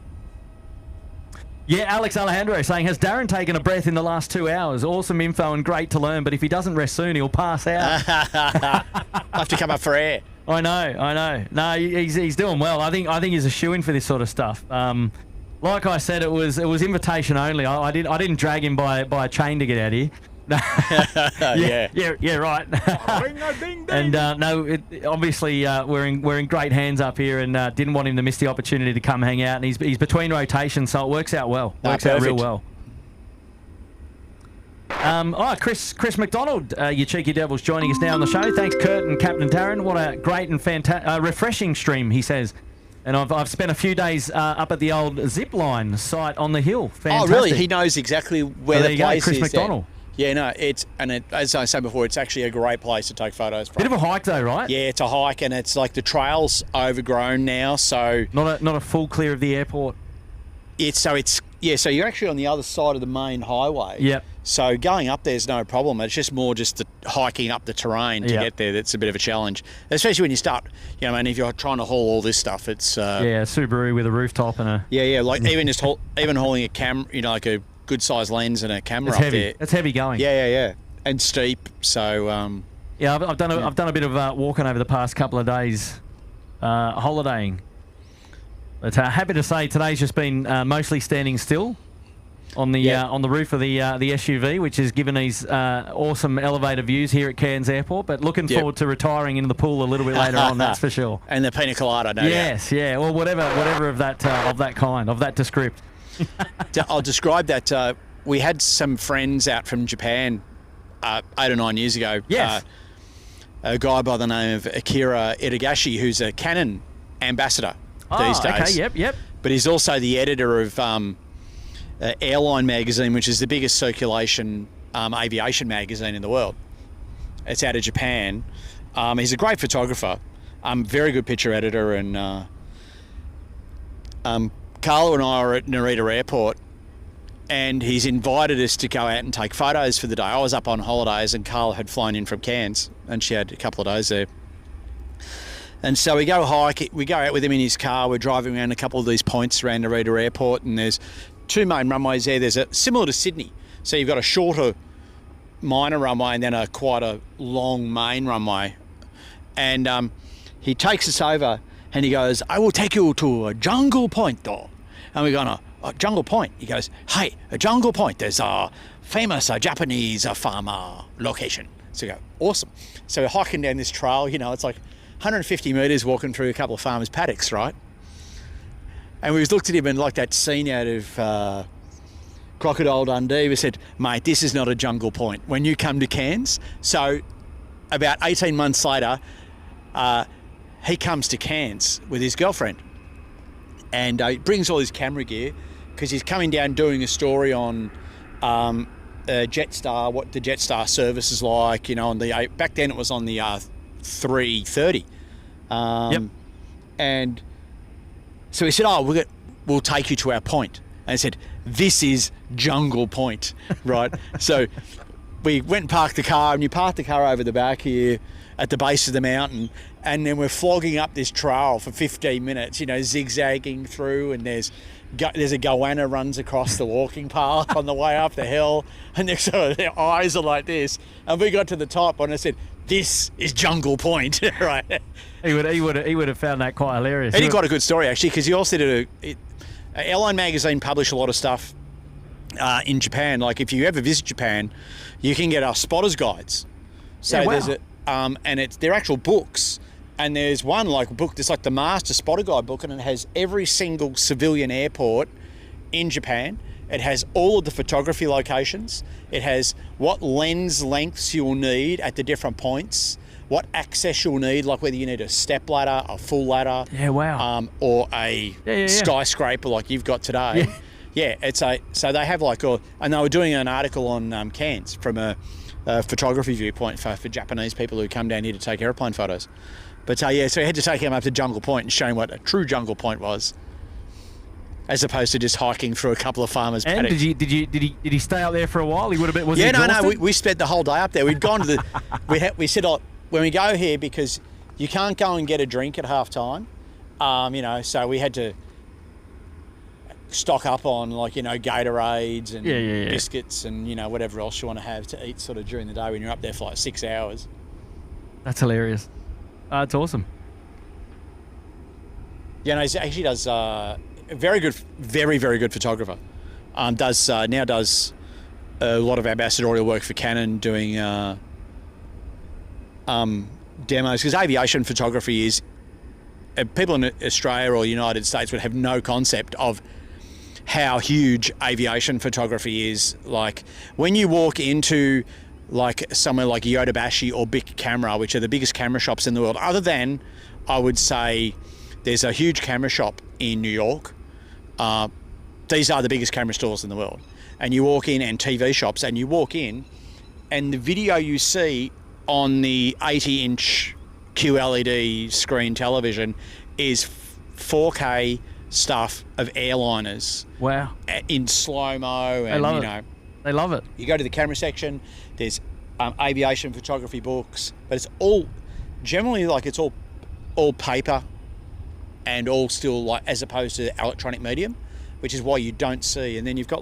Yeah, Alex Alejandro saying, has Darren taken a breath in the last 2 hours? Awesome info and great to learn, but if he doesn't rest soon, he'll pass out. I'll have to come up for air. I know. No, he's doing well. I think he's a shoo-in for this sort of stuff. Like I said, it was invitation only. I didn't drag him by a chain to get out here. yeah, right. And obviously we're in great hands up here, and didn't want him to miss the opportunity to come hang out. And he's between rotations, so it works out well. Works out real well. Chris McDonald, you cheeky devils, joining us now on the show. Thanks, Kurt and Captain Darren. What a great and refreshing stream, he says. And I've spent a few days up at the old zip line site on the hill. Fantastic. Oh, really? He knows exactly where the place Chris is. McDonald. Yeah, no, as I said before, it's actually a great place to take photos from. Bit of a hike though, right? Yeah, it's a hike, and it's like the trail's overgrown now, so not a full clear of the airport. So you're actually on the other side of the main highway. Yep. So going up there's no problem. It's just more the hiking up the terrain to get there that's a bit of a challenge, especially when you start. You know, if you're trying to haul all this stuff, it's Subaru with a rooftop and a like even hauling a camera, like a good sized lens and a camera up there. That's heavy going. Yeah, and steep. So I've done a bit of walking over the past couple of days, holidaying. But happy to say today's just been mostly standing still on the roof of the SUV, which has given these awesome elevator views here at Cairns Airport. But looking forward to retiring into the pool a little bit later on, that's for sure. And the pina colada, no doubt. Yes, yeah, or whatever of that descript. I'll describe that. We had some friends out from Japan 8 or 9 years ago. Yes. A guy by the name of Akira Itagashi, who's a Canon ambassador these days. Okay, yep. But he's also the editor of Airline magazine, which is the biggest circulation aviation magazine in the world. It's out of Japan. He's a great photographer, very good picture editor, and Carla and I are at Narita Airport, and he's invited us to go out and take photos for the day. I was up on holidays, and Carla had flown in from Cairns, and she had a couple of days there. And so we go out with him in his car. We're driving around a couple of these points around Narita Airport, and there's 2 main runways there. There's similar to Sydney. So you've got a shorter minor runway and then quite a long main runway. And he takes us over and he goes, I will take you to a jungle point though. And we're going, a jungle point? He goes, hey, a jungle point. There's a famous Japanese farmer location. So we go, awesome. So we're hiking down this trail, it's like 150 metres walking through a couple of farmers' paddocks, right? And we looked at him and like that scene out of Crocodile Dundee, we said, mate, this is not a jungle point when you come to Cairns. So about 18 months later, he comes to Cairns with his girlfriend, and he brings all his camera gear because he's coming down doing a story on Jetstar, what the Jetstar service is like, on the back then it was on the A330. And so he said, we'll take you to our point. And I said, this is Jungle Point, right? So we went and parked the car, and you park the car over the back here at the base of the mountain, and then we're flogging up this trail for 15 minutes, zigzagging through, and there's a goanna runs across the walking path on the way up the hill, and their eyes are like this. And we got to the top, and I said, this is Jungle Point, right? He would have found that quite hilarious. And he got a good story, actually, because he also did Airline magazine published a lot of stuff in Japan. Like if you ever visit Japan, you can get our spotters guides. So there's and they're actual books. And there's one book that's like the Master Spotter Guide book, and it has every single civilian airport in Japan. It has all of the photography locations. It has what lens lengths you'll need at the different points, what access you'll need, like whether you need a step ladder, a full ladder, or a skyscraper like you've got today. Yeah, so they have like, and they were doing an article on Cairns from a photography viewpoint for Japanese people who come down here to take airplane photos. But so we had to take him up to Jungle Point and show him what a true Jungle Point was, as opposed to just hiking through a couple of farmers' And paddocks. did he stay out there for a while? He would have been. Was he exhausted? We spent the whole day up there. We'd gone to the. we said, when we go here, because you can't go and get a drink at half time, so we had to stock up on Gatorades and biscuits and whatever else you want to have to eat sort of during the day when you're up there for like 6 hours. That's hilarious. It's awesome. He actually does very good, very, very good photographer. Does a lot of ambassadorial work for Canon, doing demos, because aviation photography is, people in Australia or United States would have no concept of how huge aviation photography is. Like when you walk into like somewhere like Yodobashi or Bic Camera, which are the biggest camera shops in the world, other than, I would say, there's a huge camera shop in New York. These are the biggest camera stores in the world. And you walk in, and TV shops, and you walk in, and the video you see on the 80-inch QLED screen television is 4K stuff of airliners. Wow. In slow-mo. And, They love it. You go to the camera section, there's aviation photography books, but it's all, generally, it's all paper and all still, as opposed to electronic medium, which is why you don't see. And then you've got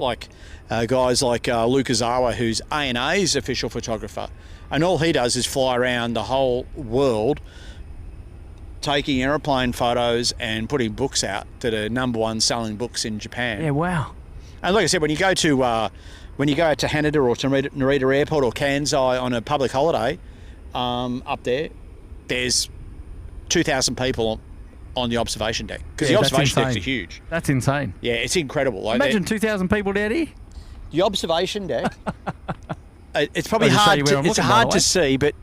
guys like Luke Ozawa, who's ANA's official photographer, and all he does is fly around the whole world taking aeroplane photos and putting books out that are #1 selling books in Japan. Yeah, wow. And like I said, when you go to Haneda or to Narita Airport or Kansai on a public holiday up there's 2,000 people on the observation deck, because the observation decks are huge. That's insane. Yeah, it's incredible. Imagine 2,000 people down here. The observation deck, it's probably hard to see, but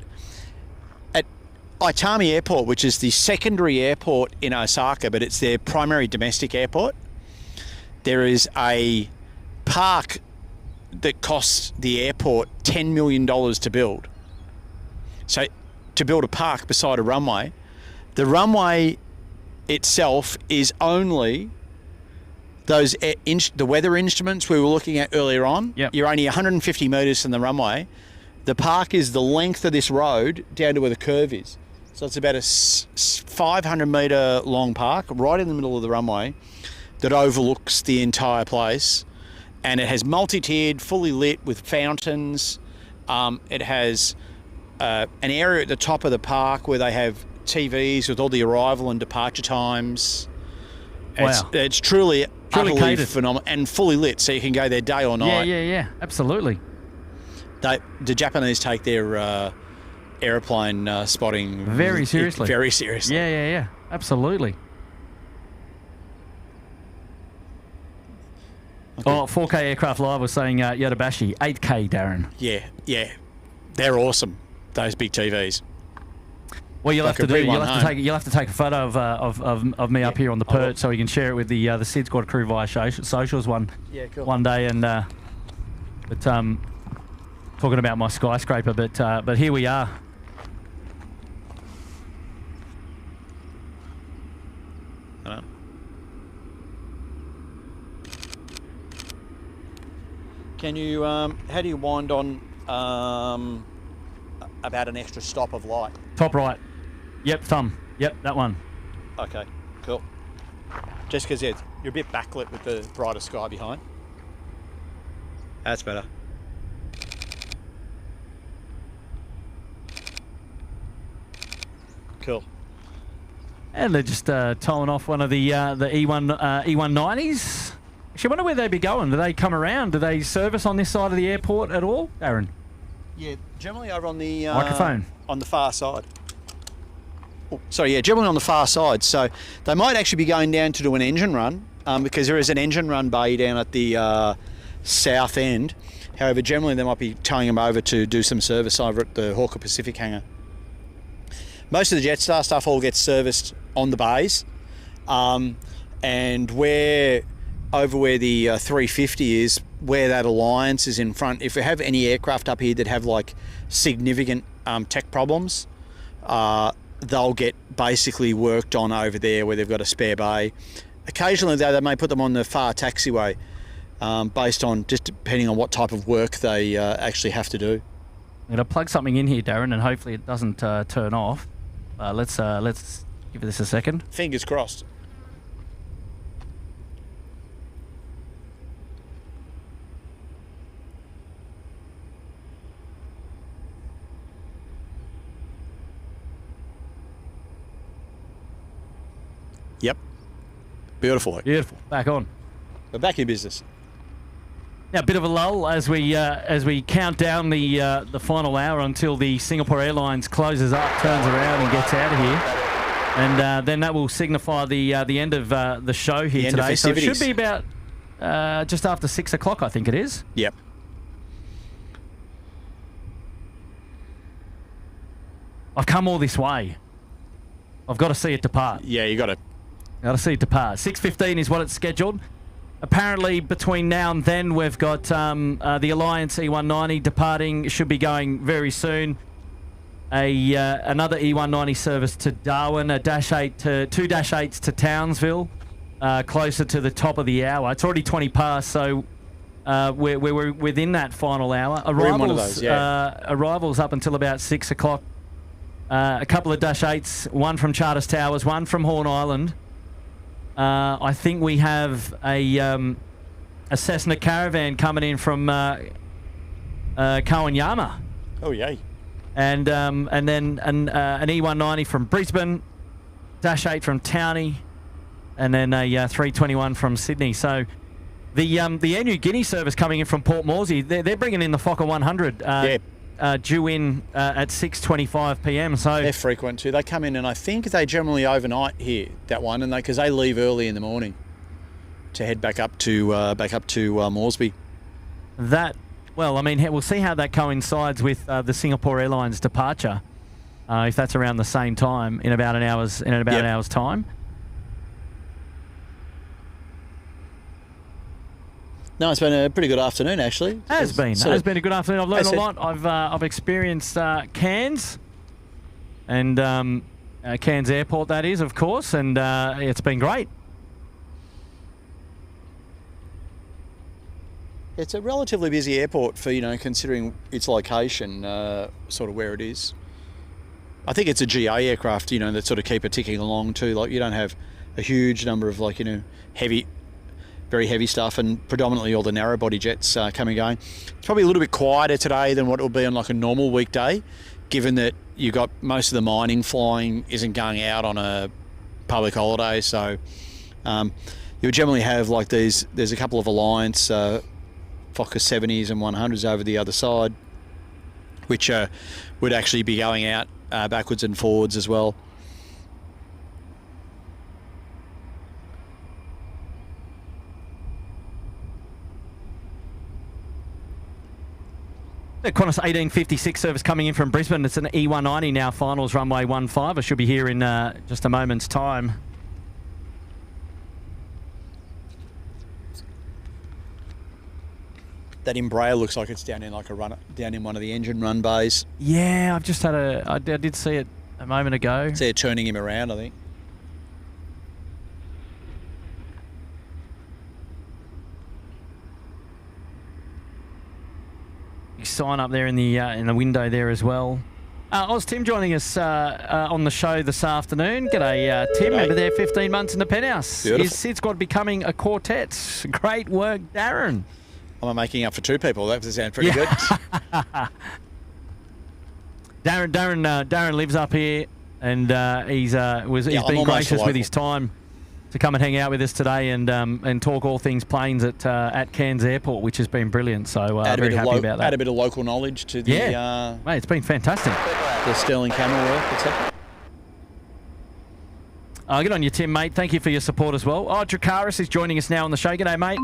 at Itami Airport, which is the secondary airport in Osaka, but it's their primary domestic airport, there is a park that costs the airport $10 million to build. So to build a park beside a runway, the runway itself is only the weather instruments we were looking at earlier on. Yep. You're only 150 metres from the runway. The park is the length of this road down to where the curve is. So it's about a 500 metre long park right in the middle of the runway that overlooks the entire place. And it has multi-tiered, fully lit with fountains. It has an area at the top of the park where they have TVs with all the arrival and departure times. Wow. It's truly utterly catered. phenomenal and fully lit, so you can go there day or night. Yeah, absolutely. The Japanese take their aeroplane spotting very seriously. Very seriously. Yeah, absolutely. Okay. 4K Aircraft Live was saying Yodobashi, 8K, Darren. Yeah. They're awesome, those big TVs. Well, you'll have to take a photo of me up here on the perch so we can share it with the SydSquad crew via socials one day. And talking about my skyscraper, but here we are. Can you how do you wind on about an extra stop of light? Top right. Yep, thumb. Yep, that one. Okay, cool. Just because you're a bit backlit with the brighter sky behind. That's better. Cool. And they're just towing off one of the E190s. Actually, I wonder where they'd be going. Do they come around? Do they service on this side of the airport at all, Aaron? Yeah, generally over on the microphone on the far side. Oh, sorry, yeah, generally on the far side. So they might actually be going down to do an engine run because there is an engine run bay down at the south end. However, generally they might be towing them over to do some service over at the Hawker Pacific hangar. Most of the Jetstar stuff all gets serviced on the bays, and where over where the 350 is, where that Alliance is in front. If we have any aircraft up here that have like significant tech problems, they'll get basically worked on over there where they've got a spare bay. Occasionally though, they may put them on the far taxiway, based on just depending on what type of work they actually have to do. I'm going to plug something in here, Darren, and hopefully it doesn't turn off. Let's give this a second. Fingers crossed. Yep. Beautiful. Beautiful. Back on. We're back in business. Now, a bit of a lull as we count down the final hour until the Singapore Airlines closes up, turns around, and gets out of here, and then that will signify the end of the show here today. So it should be about just after 6 o'clock, I think it is. Yep. I've come all this way. I've got to see it depart. Yeah, you got to. Got to see it depart. 6:15 is what it's scheduled. Apparently, between now and then, we've got the Alliance E190 departing. Should be going very soon. Another E190 service to Darwin. Two Dash 8s to Townsville, closer to the top of the hour. It's already 20 past, so we're within that final hour. Arrivals, one of those, yeah. Arrivals up until about 6 o'clock. A couple of Dash 8s, one from Charters Towers, one from Horn Island. I think we have a Cessna Caravan coming in from Kawanyama. Oh, yay. And then an E190 from Brisbane, Dash 8 from Townie, and then a 321 from Sydney. So the Air New Guinea service coming in from Port Moresby, they're bringing in the Fokker 100. Yeah. Due in at 6:25 p.m. So they're frequent too. They come in, and I think they generally overnight here, that one, and because they leave early in the morning to head back up to Moresby. Well, I mean, we'll see how that coincides with the Singapore Airlines departure. If that's around the same time in about an hour's time. No, it's been a pretty good afternoon, actually. It has been a good afternoon. I've learned a lot. I've experienced Cairns and Cairns Airport, that is, of course, and it's been great. It's a relatively busy airport for, considering its location, sort of where it is. I think it's a GA aircraft, that sort of keep it ticking along too. Like, you don't have a huge number of very heavy stuff, and predominantly all the narrow body jets coming and going. It's probably a little bit quieter today than what it will be on like a normal weekday, given that you got most of the mining flying isn't going out on a public holiday. So you'll generally have like there's a couple of Alliance Fokker 70s and 100s over the other side, which would actually be going out backwards and forwards as well. The Qantas 1856 service coming in from Brisbane. It's an E190 now, finals runway 15. I should be here in just a moment's time. That Embraer looks like it's down in one of the engine run bays. Yeah, I did see it a moment ago. See it turning him around, I think. Sign up there in the window there as well. Oz Tim joining us on the show this afternoon. G'day, Tim. Over there, 15 months in the penthouse. Beautiful. Is SydSquad becoming a quartet? Great work, Darren. I'm making up for two people. That sounds pretty good. Darren lives up here, and he's been gracious with his time to come and hang out with us today and talk all things planes at Cairns Airport, which has been brilliant. So very happy about that. Add a bit of local knowledge to the mate, it's been fantastic. The Sterling camera work, etc. Good on you, Tim, mate. Thank you for your support as well. Dracaris is joining us now on the show. G'day, mate.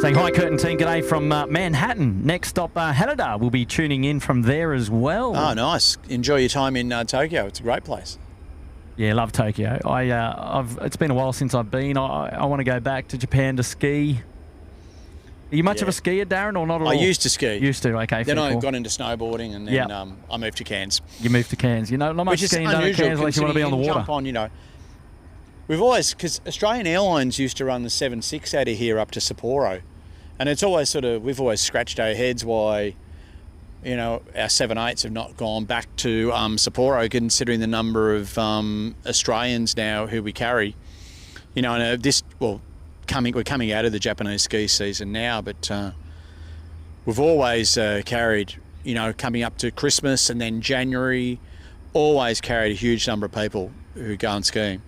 Saying hi, Curtin team. G'day from Manhattan. Next stop, Haneda. We'll be tuning in from there as well. Oh, nice. Enjoy your time in Tokyo. It's a great place. Yeah, love Tokyo. It's been a while since I've been. I want to go back to Japan to ski. Are you much of a skier, Darren, or not at all? I used to ski. Used to, okay. Then I cool. got into snowboarding, and then I moved to Cairns. You moved to Cairns. You know, not much skiing done at Cairns unless you want to be on the water. Jump on, you know. We've always, because Australian Airlines used to run the 767 out of here up to Sapporo, and it's always sort of, we've always scratched our heads why, you know, our 78s have not gone back to Sapporo, considering the number of Australians now who we carry. You know, and we're coming out of the Japanese ski season now, but we've always carried, you know, coming up to Christmas and then January, always carried a huge number of people who go and skiing.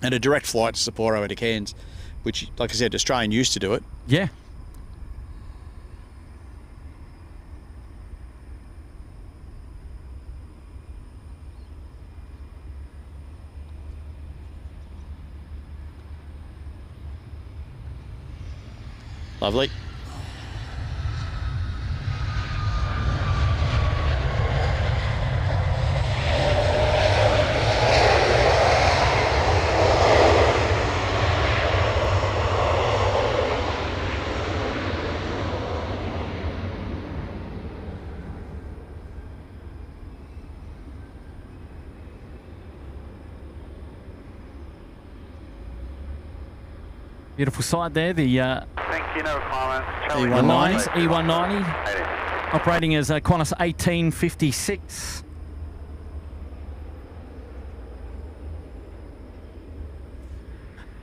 And a direct flight to Sapporo out of Cairns, which, like I said, Australian used to do it. Yeah. Lovely. Beautiful side there. The Thank you, no requirements. Airlines E190 operating as Qantas 1856.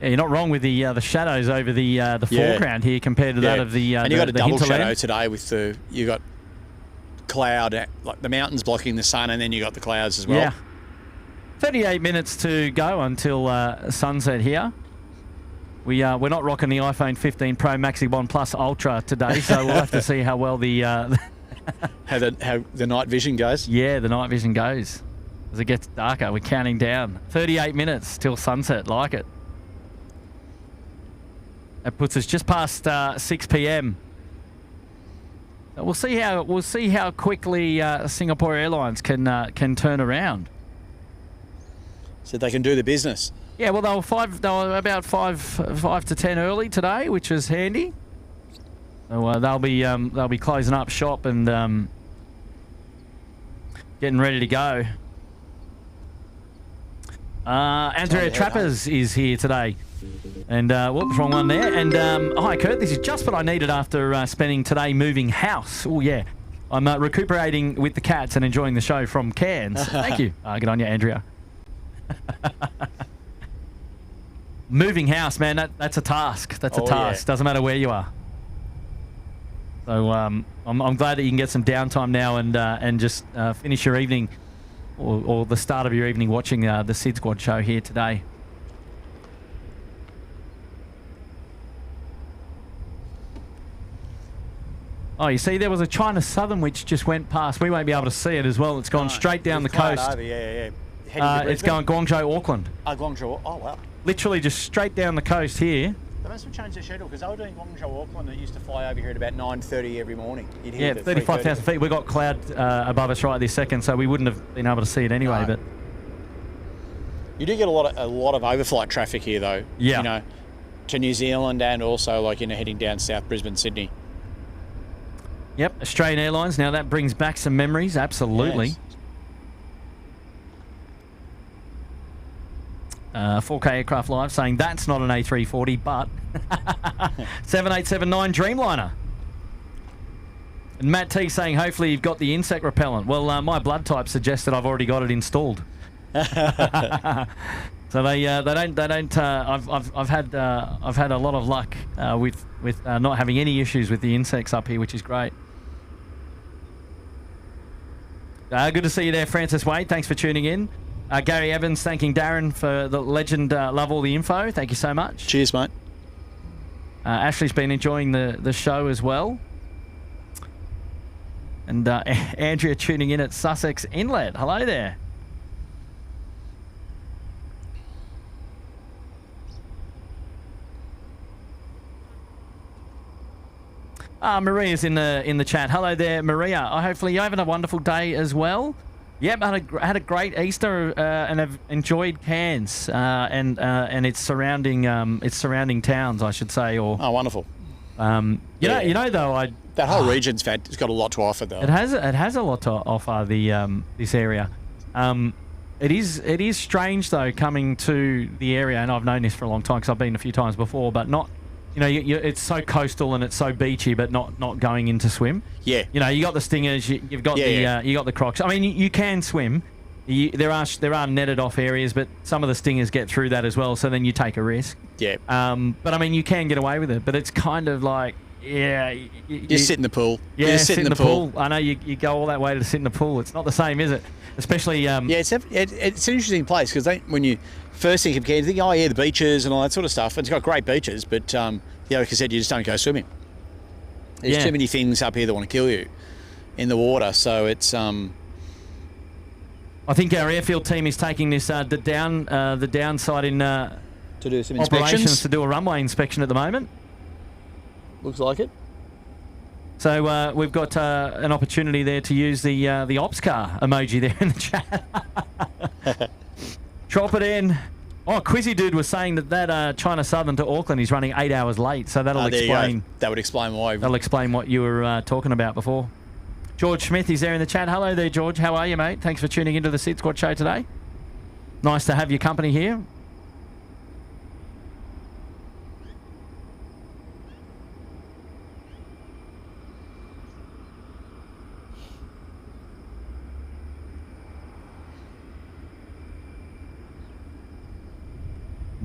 Yeah, you're not wrong with the shadows over the foreground here compared to that of the and you got a double hinterland. shadow today with you got cloud, like the mountains blocking the sun, and then you got the clouds as well. Yeah. 38 minutes to go until sunset here. We're not rocking the iPhone 15 Pro Maxi One Plus Ultra today, so we'll have to see how well the how the night vision goes. Yeah, the night vision goes. As it gets darker, we're counting down. 38 minutes till sunset. Like it. That puts us just past 6 p.m. We'll see how quickly Singapore Airlines can turn around. So they can do the business. Yeah, well, they were about five to 10 early today, which was handy. So they'll be closing up shop and getting ready to go. Andrea Trappers is here today, and whoops, wrong one there. And hi, Kurt. This is just what I needed after spending today moving house. Oh yeah, I'm recuperating with the cats and enjoying the show from Cairns. Thank you. Good on you, Andrea. Moving house, man, that's a task. That's a task. Yeah. Doesn't matter where you are. So I'm glad that you can get some downtime now and just finish your evening or the start of your evening watching the SydSquad show here today. Oh, you see, there was a China Southern which just went past. We won't be able to see it as well. It's gone straight down the coast. Over. Yeah. It's going Guangzhou, Auckland. Guangzhou. Oh, wow. Literally just straight down the coast here. They must have changed their schedule because they were doing Guangzhou, Auckland. It used to fly over here at about 9:30 every morning. You'd hear 35,000 feet. We've got cloud above us right this second, so we wouldn't have been able to see it anyway. No. But you do get a lot of overflight traffic here, though. Yeah. You know, to New Zealand and also heading down south Brisbane, Sydney. Yep, Australian Airlines. Now that brings back some memories. Absolutely. Yes. 4K Aircraft Live saying that's not an A340, but 7879 Dreamliner. And Matt T saying hopefully you've got the insect repellent. Well, my blood type suggests that I've already got it installed. So they don't. I've had a lot of luck with not having any issues with the insects up here, which is great. Good to see you there, Francis Wade. Thanks for tuning in. Gary Evans thanking Darren for the legend. Love all the info. Thank you so much. Cheers, mate. Ashley's been enjoying the show as well. And Andrea tuning in at Sussex Inlet. Hello there. Maria's in the chat. Hello there, Maria. Hopefully you're having a wonderful day as well. Yep, had a great Easter and have enjoyed Cairns and its surrounding towns, I should say. Or Oh, wonderful. you know though, That whole region's it's got a lot to offer, though. it has a lot to offer, the this area. It is strange though coming to the area, and I've known this for a long time because I've been a few times before, but not. You know, it's so coastal and it's so beachy, but not going in to swim. Yeah. You know, you got the stingers, you've got you got the crocs. I mean, you can swim. There are netted off areas, but some of the stingers get through that as well. So then you take a risk. Yeah. But I mean, you can get away with it. But it's kind of like, you sit in the pool. Yeah, you sit in the pool. I know you go all that way to sit in the pool. It's not the same, is it? Especially. Yeah, it's an interesting place because when you first think of Cairns, you think, oh yeah, the beaches and all that sort of stuff. It's got great beaches, but like I said, you just don't go swimming. There's too many things up here that want to kill you in the water. So it's. I think our airfield team is taking this the downside in to do some operations inspections. to do a runway inspection at the moment. Looks like it. So we've got an opportunity there to use the ops car emoji there in the chat. Drop it in. Oh, Quizzy Dude was saying that China Southern to Auckland is running 8 hours late, so that'll explain. That would explain why. That'll explain what you were talking about before. George Smith is there in the chat. Hello there, George. How are you, mate? Thanks for tuning into the SydSquad show today. Nice to have your company here.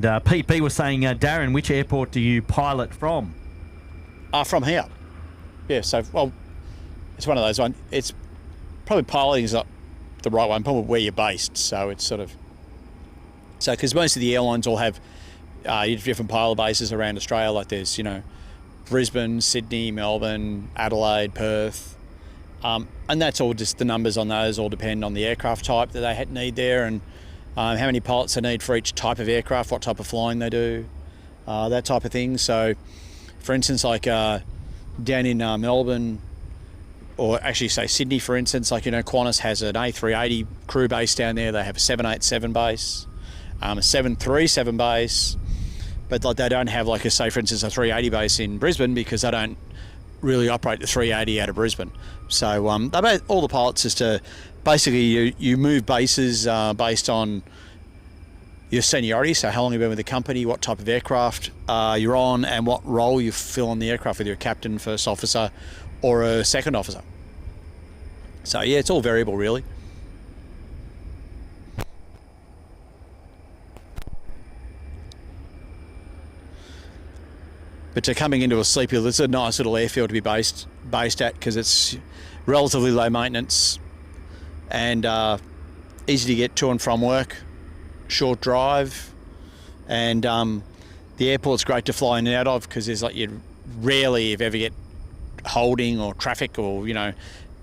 And PP was saying, Darren, which airport do you pilot from? From here. Yeah, so, well, it's one of those ones. It's probably piloting is not the right one, probably where you're based. So it's sort of... So, because most of the airlines all have different pilot bases around Australia. Like there's, Brisbane, Sydney, Melbourne, Adelaide, Perth. And that's all just the numbers on those all depend on the aircraft type that they need there and how many pilots they need for each type of aircraft, what type of flying they do, that type of thing. So, for instance, like down in Melbourne, or actually say Sydney, for instance, like, Qantas has an A380 crew base down there. They have a 787 base, a 737 base, but like they don't have like a, say, for instance, a 380 base in Brisbane because they don't really operate the 380 out of Brisbane. So all the pilots is to basically you move bases based on your seniority, so how long you've been with the company, what type of aircraft you're on, and what role you fill on the aircraft, whether you're a captain, first officer, or a second officer. So yeah, it's all variable really. But coming into a sleepy, it's a nice little airfield to be based at because it's relatively low maintenance and easy to get to and from work, short drive, and the airport's great to fly in and out of because there's like you rarely, if ever, get holding or traffic or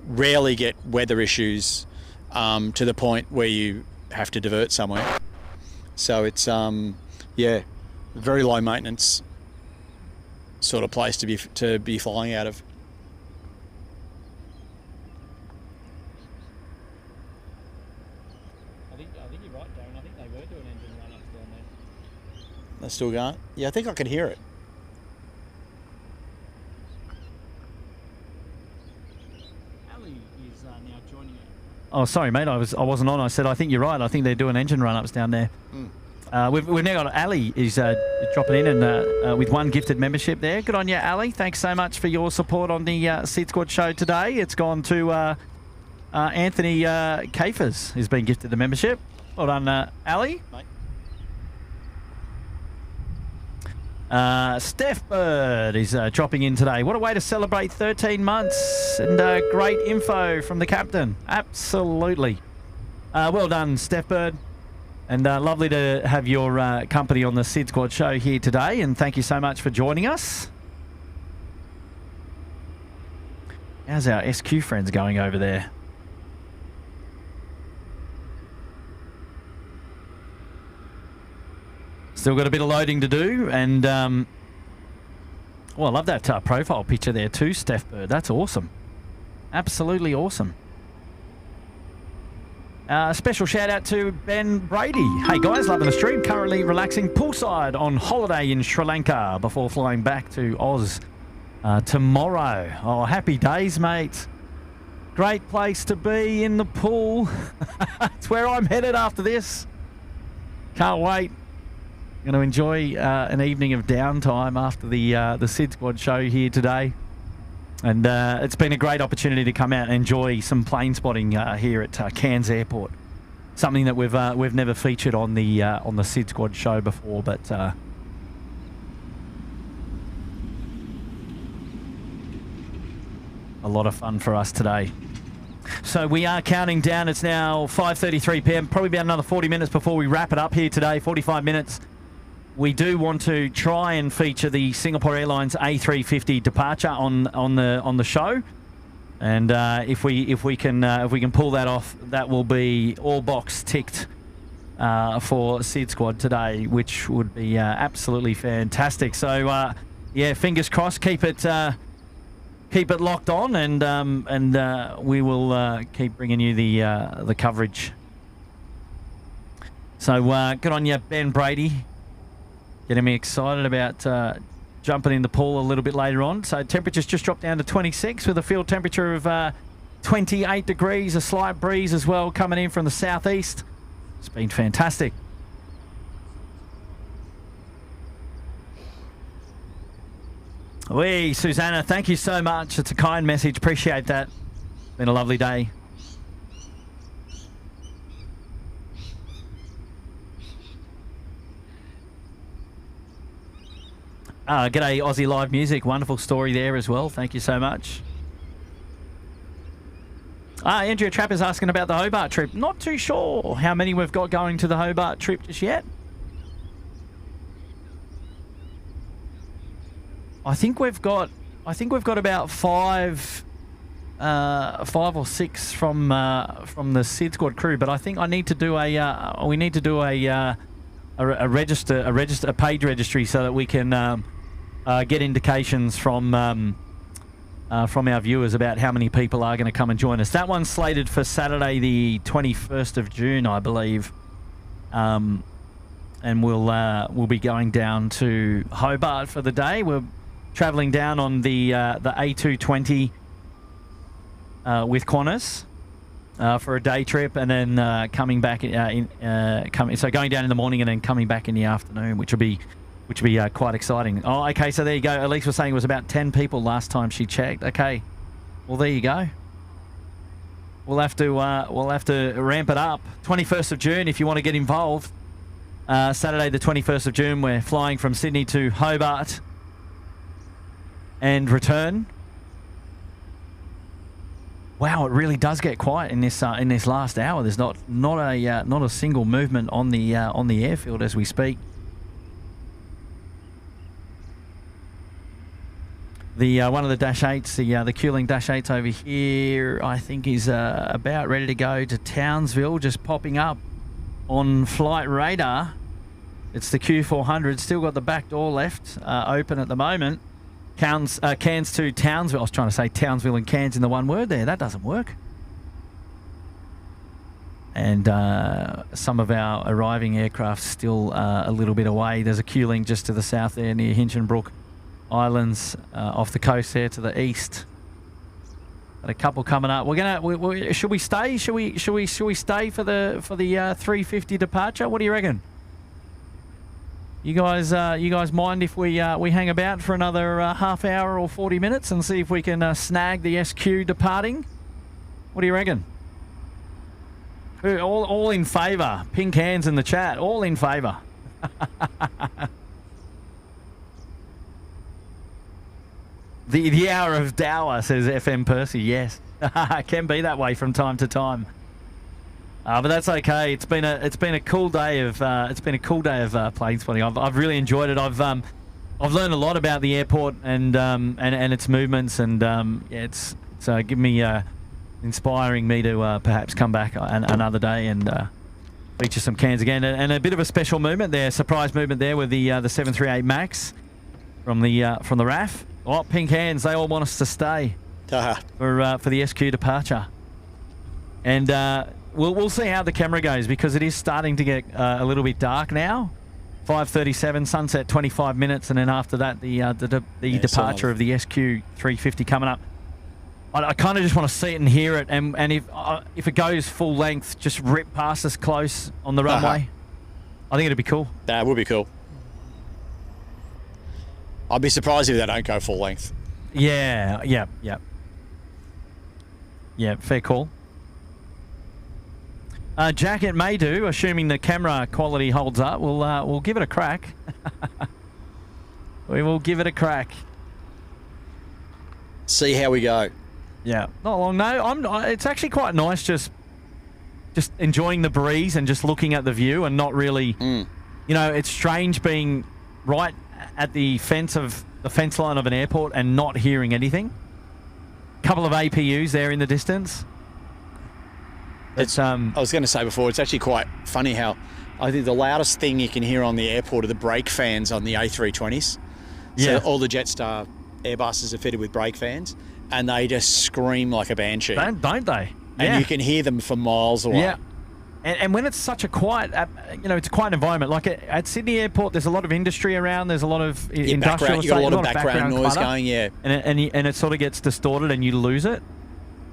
rarely get weather issues to the point where you have to divert somewhere. So it's very low maintenance sort of place to be flying out of. I think you're right, Darren. I think they were doing engine run-ups down there. They're still going? Yeah, I think I can hear it. Ali is now joining it. Oh, sorry, mate. I wasn't on. I said I think you're right. I think they're doing engine run-ups down there. We've now got Ali is dropping in and with one gifted membership there. Good on you, Ali. Thanks so much for your support on the SydSquad show today. It's gone to Anthony Kafers, who's been gifted the membership. Well done, Ali. Mate. Steph Bird is dropping in today. What a way to celebrate 13 months and great info from the captain. Absolutely. Well done, Steph Bird. And lovely to have your company on the SydSquad show here today. And thank you so much for joining us. How's our SQ friends going over there? Still got a bit of loading to do. And, well, I love that profile picture there too, Steph Bird. That's awesome. Absolutely awesome. Special shout out to Ben Brady. Hey guys, loving the stream. Currently relaxing poolside on holiday in Sri Lanka before flying back to Oz tomorrow. Oh, happy days, mate. Great place to be in the pool. It's where I'm headed after this. Can't wait. Going to enjoy an evening of downtime after the SydSquad show here today. And it's been a great opportunity to come out and enjoy some plane spotting here at Cairns Airport. Something that we've never featured on the SydSquad show before, but a lot of fun for us today. So we are counting down. It's now 5:33 p.m. Probably about another 40 minutes before we wrap it up here today. 45 minutes. We do want to try and feature the Singapore Airlines A350 departure on the show, and if we can pull that off, that will be all box ticked for SydSquad today, which would be absolutely fantastic. So yeah, fingers crossed. Keep it locked on, and we will keep bringing you the coverage. So good on you, Ben Brady. Getting me excited about jumping in the pool a little bit later on. So temperatures just dropped down to 26 with a field temperature of 28 degrees, a slight breeze as well coming in from the southeast. It's been fantastic. Wee, Susanna, thank you so much. It's a kind message. Appreciate that. Been a lovely day. G'day, Aussie Live Music. Wonderful story there as well. Thank you so much. Andrea Trapp is asking about the Hobart trip. Not too sure how many we've got going to the Hobart trip just yet. I think we've got about five or six from the SydSquad crew. But I think I need to do we need to do a page registry so that we can get indications from our viewers about how many people are going to come and join us. That one's slated for Saturday the 21st of June, I believe. And we'll be going down to Hobart for the day. We're travelling down on the A220 with Qantas for a day trip, and then coming back so going down in the morning and then coming back in the afternoon, which will be quite exciting. Oh, okay, so there you go. Elise was saying it was about 10 people last time she checked. Okay, well there you go. We'll have to ramp it up. 21st of June, if you want to get involved. Saturday the 21st of June, we're flying from Sydney to Hobart and return. Wow, it really does get quiet in this last hour. There's not a single movement on the airfield as we speak. The one of the Dash 8s, the Q-Link Dash 8s over here, I think is about ready to go to Townsville, just popping up on flight radar. It's the Q400, still got the back door left open at the moment. Cairns to Townsville. I was trying to say Townsville and Cairns in the one word there. That doesn't work. And some of our arriving aircraft still a little bit away. There's a Q-Link just to the south there near Hinchinbrook Islands off the coast there to the east. Got a couple coming up. Should we stay? Should we stay for the 350 departure? What do you reckon? You guys mind if we hang about for another half hour or 40 minutes and see if we can snag the SQ departing? What do you reckon? All in favour. Pink hands in the chat. All in favour. The hour of dower, says FM Percy. Yes, it can be that way from time to time. But that's okay. It's been a cool day of plane spotting. I've really enjoyed it. I've learned a lot about the airport and its movements, and yeah, it's given me inspiring me to perhaps come back another day and feature some Cairns again. And a bit of a special movement there, surprise movement there with the 738 Max from the RAF. Oh, pink hands! They all want us to stay for the SQ departure, and. we'll see how the camera goes, because it is starting to get a little bit dark now. 5:37, sunset 25 minutes, and then after that the departure of the SQ350 coming up. I kind of just want to see it and hear it, and if it goes full length, just rip past us close on the runway. I think it'd be cool. That would be cool. I'd be surprised if they don't go full length. Yeah, fair call. Jack, it may do, assuming the camera quality holds up. We'll give it a crack. We will give it a crack. See how we go. Yeah, not long. No, it's actually quite nice just enjoying the breeze and just looking at the view and not really. You know, it's strange being right at the fence line of an airport and not hearing anything. Couple of APUs there in the distance. I was going to say before, it's actually quite funny how I think the loudest thing you can hear on the airport are the brake fans on the A320s. Yeah. So all the Jetstar Airbuses are fitted with brake fans, and they just scream like a banshee. Don't they? And you can hear them for miles away. Yeah. And when it's such a quiet, it's a quiet environment. Like at Sydney Airport, there's a lot of industry around. There's a lot of industrial. You got a lot of background noise clutter, going, yeah. And it sort of gets distorted and you lose it.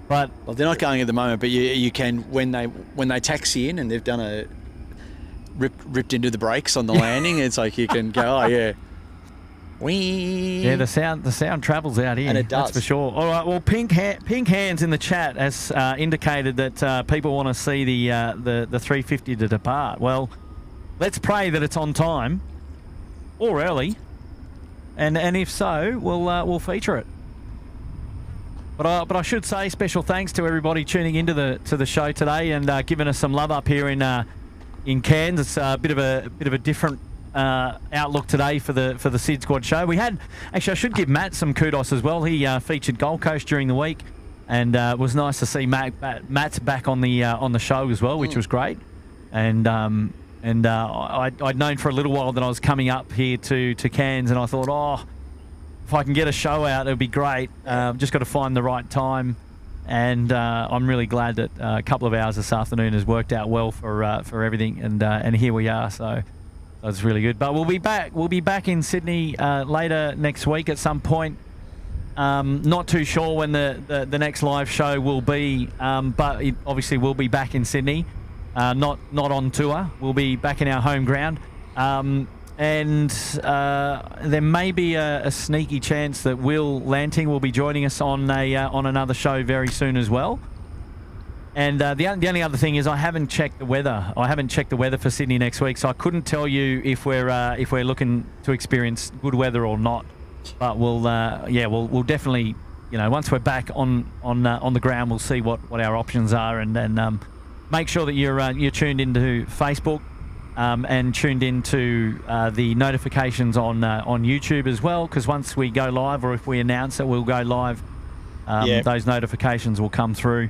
But well, they're not going at the moment, but you can when they taxi in and they've done a ripped into the brakes on the landing. It's like you can go, oh yeah. Whee. Yeah, the sound travels out here, and it does. That's for sure. All right, well, pink hands in the chat has indicated that people want to see the 350 to depart. Well, let's pray that it's on time or early, and if so, we'll feature it. But I should say special thanks to everybody tuning into the show today and giving us some love up here in Cairns. It's a bit of a different outlook today for the SydSquad show. We had actually, I should give Matt some kudos as well. He featured Gold Coast during the week, and it was nice to see Matt's back on the show as well, which was great. And I'd known for a little while that I was coming up here to Cairns, and I thought, if I can get a show out, it'd be great. Just got to find the right time, and I'm really glad that a couple of hours this afternoon has worked out well for everything, and here we are. So that's really good. But we'll be back. We'll be back in Sydney later next week at some point. Not too sure when the next live show will be, but obviously we'll be back in Sydney. Not on tour. We'll be back in our home ground. And there may be a sneaky chance that Will Lanting will be joining us on another show very soon as well. And the only other thing is I haven't checked the weather. I haven't checked the weather for Sydney next week, so I couldn't tell you if we're looking to experience good weather or not. But we'll definitely, once we're back on the ground, we'll see what our options are, and then make sure that you're tuned into Facebook. And tuned into the notifications on YouTube as well, because once we go live, or if we announce that we'll go live, those notifications will come through,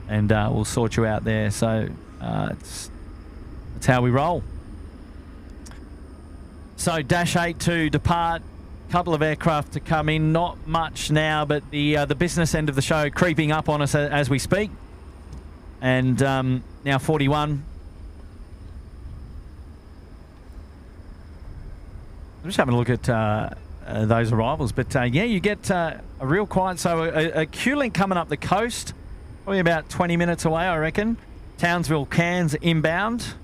and we'll sort you out there. So it's how we roll. So Dash 8 to depart, couple of aircraft to come in, not much now, but the business end of the show creeping up on us as we speak, and now 41. I'm just having a look at those arrivals, but you get a real quiet. So a Q-Link coming up the coast, probably about 20 minutes away, I reckon. Townsville, Cairns inbound,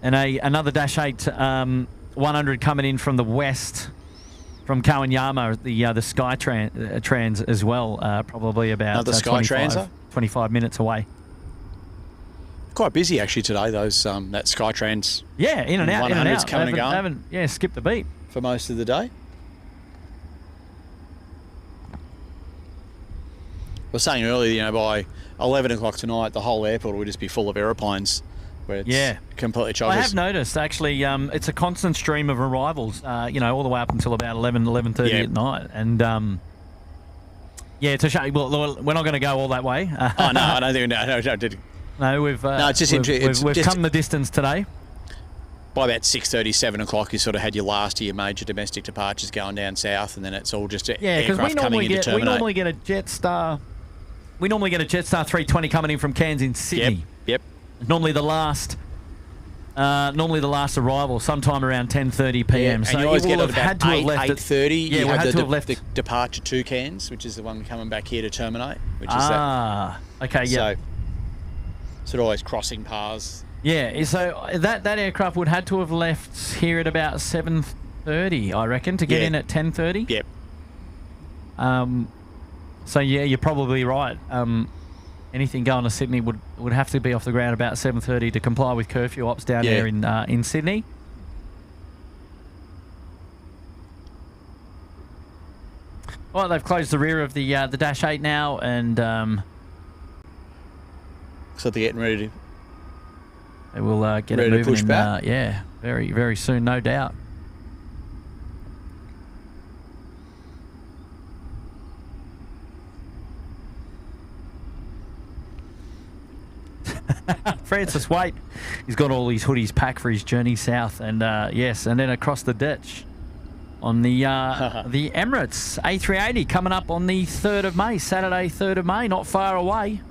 and another Dash 8 100 coming in from the west, from Kawanyama, the Skytrans as well, probably about 25 minutes away. Quite busy actually today. Those that Skytrans. Yeah, in and out, coming and going. Haven't skipped a beat for most of the day. I was saying earlier, by 11 o'clock tonight, the whole airport will just be full of aeroplanes. Where it's completely chockers. I have noticed actually, it's a constant stream of arrivals. All the way up until about 11:30 at night, and it's a shame. Well, we're not going to go all that way. No, I don't think. No, I did. No, we've come the distance today. By about 6:30, 7 o'clock, you sort of had your last of your major domestic departures going down south, and then it's all just aircraft coming in to terminate. We normally get a Jetstar we normally get a Jetstar 320 coming in from Cairns in Sydney. Yep. Normally the last arrival, sometime around 10:30 p.m. Yeah, So and you always it get will at have had about to have left at 8:30. Yeah, you we have had the, to have left. the departure to Cairns, which is the one coming back here to terminate. Which is okay, yeah. So sort of always crossing paths. Yeah, so that aircraft would had to have left here at about 7:30, I reckon, to get in at 10:30. Yep. So yeah, you're probably right. Anything going to Sydney would have to be off the ground about 7:30 to comply with curfew ops down there in Sydney. Well, they've closed the rear of the Dash 8 now, and so they're getting ready to. They will get it moving. Yeah, very, very soon, no doubt. Francis Waite, he's got all these hoodies packed for his journey south, and yes, and then across the ditch on the Emirates A380 coming up on the 3rd of May, Saturday 3rd of May, not far away.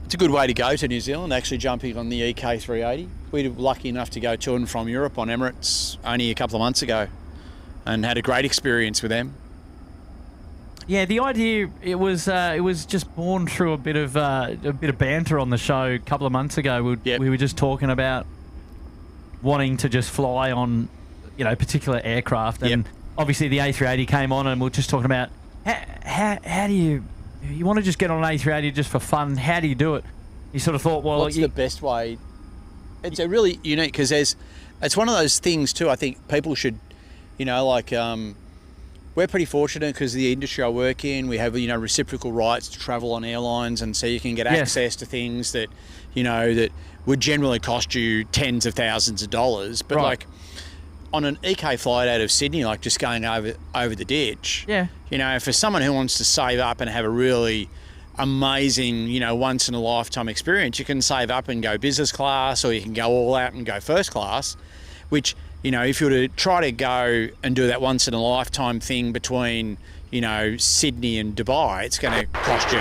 It's a good way to go to New Zealand, actually jumping on the EK380. We were lucky enough to go to and from Europe on Emirates only a couple of months ago and had a great experience with them. Yeah, the idea, it was just born through a bit of banter on the show a couple of months ago. We were just talking about wanting to just fly on, particular aircraft, and obviously the A380 came on, and we were just talking about how do you want to just get on an A380 just for fun? How do you do it? You sort of thought, well, what's the best way? It's a really unique, because it's one of those things too. I think people should, we're pretty fortunate because of the industry I work in. We have, reciprocal rights to travel on airlines, and so you can get access to things that, that would generally cost you tens of thousands of dollars. But like on an EK flight out of Sydney, like just going over the ditch, for someone who wants to save up and have a really amazing, once in a lifetime experience, you can save up and go business class, or you can go all out and go first class, which, if you were to try to go and do that once in a lifetime thing between, Sydney and Dubai, it's going to cost you,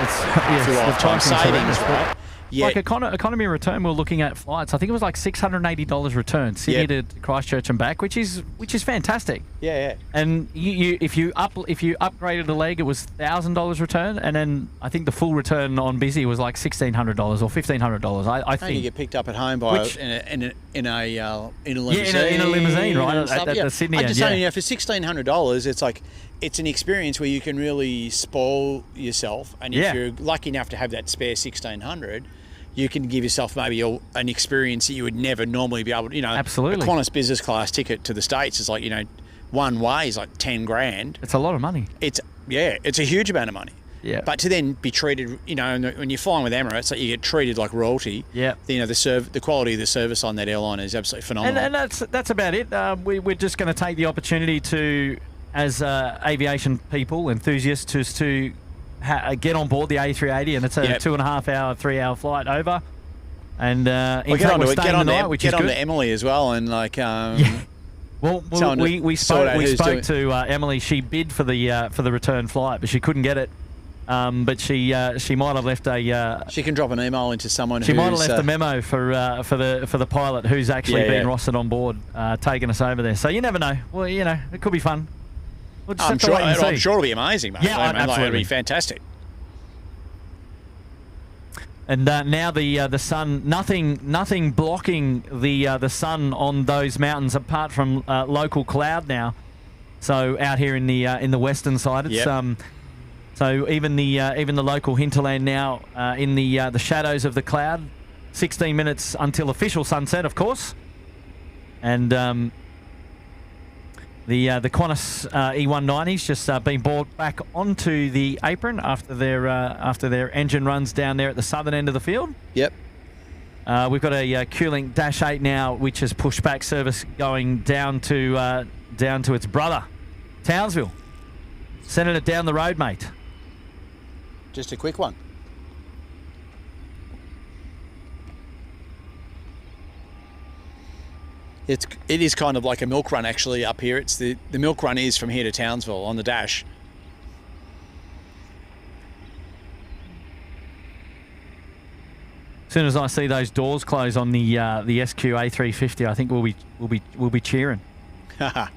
it's lifetime savings, right? Yeah. Like economy return, we're looking at flights. I think it was like $680 return, Sydney to Christchurch and back, which is fantastic. Yeah. And if you upgraded a leg, it was $1,000 return, and then I think the full return on busy was like $1,600 or $1,500. I think you get picked up at home by in a limousine. Yeah, in a limousine, right? At the Sydney end. I'm just saying, for $1,600, it's like it's an experience where you can really spoil yourself, and if you're lucky enough to have that spare $1,600. You can give yourself maybe an experience that you would never normally be able to, Absolutely. A Qantas business class ticket to the States is like, one way is like 10 grand. It's a lot of money. It's a huge amount of money. Yeah. But to then be treated, when you're flying with Emirates, like you get treated like royalty. Yeah. The quality of the service on that airline is absolutely phenomenal. And that's about it. We're just going to take the opportunity to, as aviation people, enthusiasts, to get on board the A380, and it's a 2.5 hour, 3 hour flight over. And in fact, we're staying the night, which is good. Get on to Emily as well, and like. Well, we spoke to Emily. She bid for the return flight, but she couldn't get it. But she might have left a. She can drop an email into someone. She might have left a memo for the pilot who's actually been rostered on board, taking us over there. So you never know. Well, it could be fun. We'll just I'm sure it'll be amazing, mate. Yeah, absolutely. It'll be fantastic. And now the sun, nothing blocking the sun on those mountains apart from local cloud now. So out here in the western side, it's so even the local hinterland now in the shadows of the cloud. 16 minutes until official sunset, of course, and the Qantas E190s just been brought back onto the apron after their engine runs down there at the southern end of the field. Yep. We've got a Q-Link Dash 8 now, which has pushback service going down to its brother, Townsville. Sending it down the road, mate. Just a quick one. It is kind of like a milk run actually up here. It's the milk run is from here to Townsville on the Dash. As soon as I see those doors close on the SQ A350, I think we'll be cheering. Haha.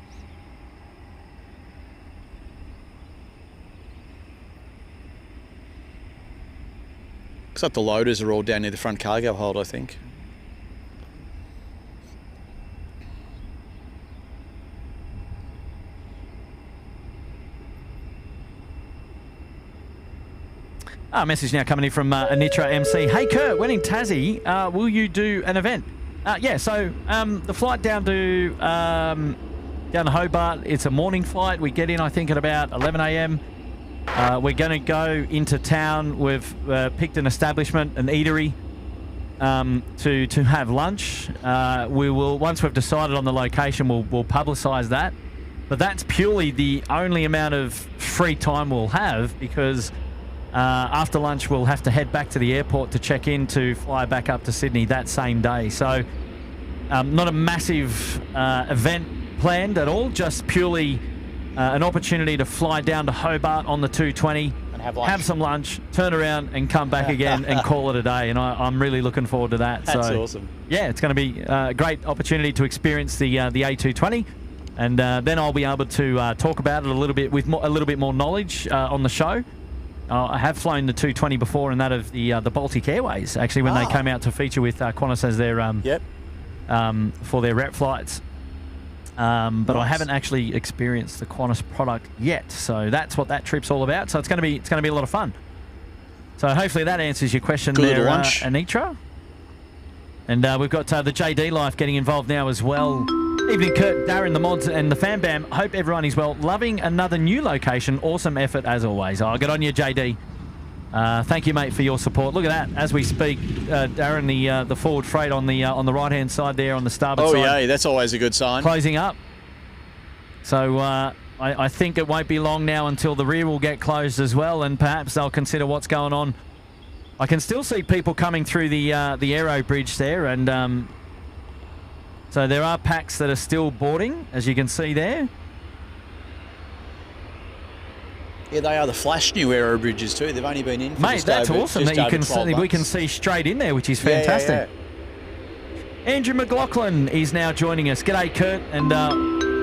Looks like the loaders are all down near the front cargo hold, I think. Message now coming in from Anitra MC. Hey Kurt, when in Tassie, will you do an event? Yeah, so the flight down to Hobart, it's a morning flight. We get in, I think, at about 11 a.m. We're going to go into town. We've picked an establishment, an eatery, to have lunch. We will, once we've decided on the location, we'll publicise that. But that's purely the only amount of free time we'll have, because after lunch we'll have to head back to the airport to check in to fly back up to Sydney that same day. So not a massive event planned at all, just purely an opportunity to fly down to Hobart on the 220 And have lunch. Have some lunch, turn around and come back again and call it a day. And I'm really looking forward to that. That's awesome. Yeah, it's going to be a great opportunity to experience the A220. And then I'll be able to talk about it a little bit with a little bit more knowledge on the show. I have flown the 220 before, and that of the Baltic Airways, actually, when they came out to feature with Qantas as their for their rep flights. But I haven't actually experienced the Qantas product yet, so that's what that trip's all about. So it's going to be a lot of fun. So hopefully that answers your question there, Anitra. And we've got the JD Life getting involved now as well. Evening, Kurt, Darren, the mods, and the fan bam. Hope everyone is well. Loving another new location. Awesome effort as always. Oh, good on you, JD. Thank you, mate, for your support. Look at that. As we speak, Darren, the forward freight on the right-hand side there on the starboard side. Oh, yeah, that's always a good sign. Closing up. So I think it won't be long now until the rear will get closed as well, and perhaps they'll consider what's going on. I can still see people coming through the aero bridge there, and so there are packs that are still boarding, as you can see there. Yeah, they are the flash new aero bridges too. They've only been in for Mate, that's awesome that you can see, we can see straight in there, which is fantastic. Yeah. Andrew McLaughlin is now joining us. G'day, Kurt, and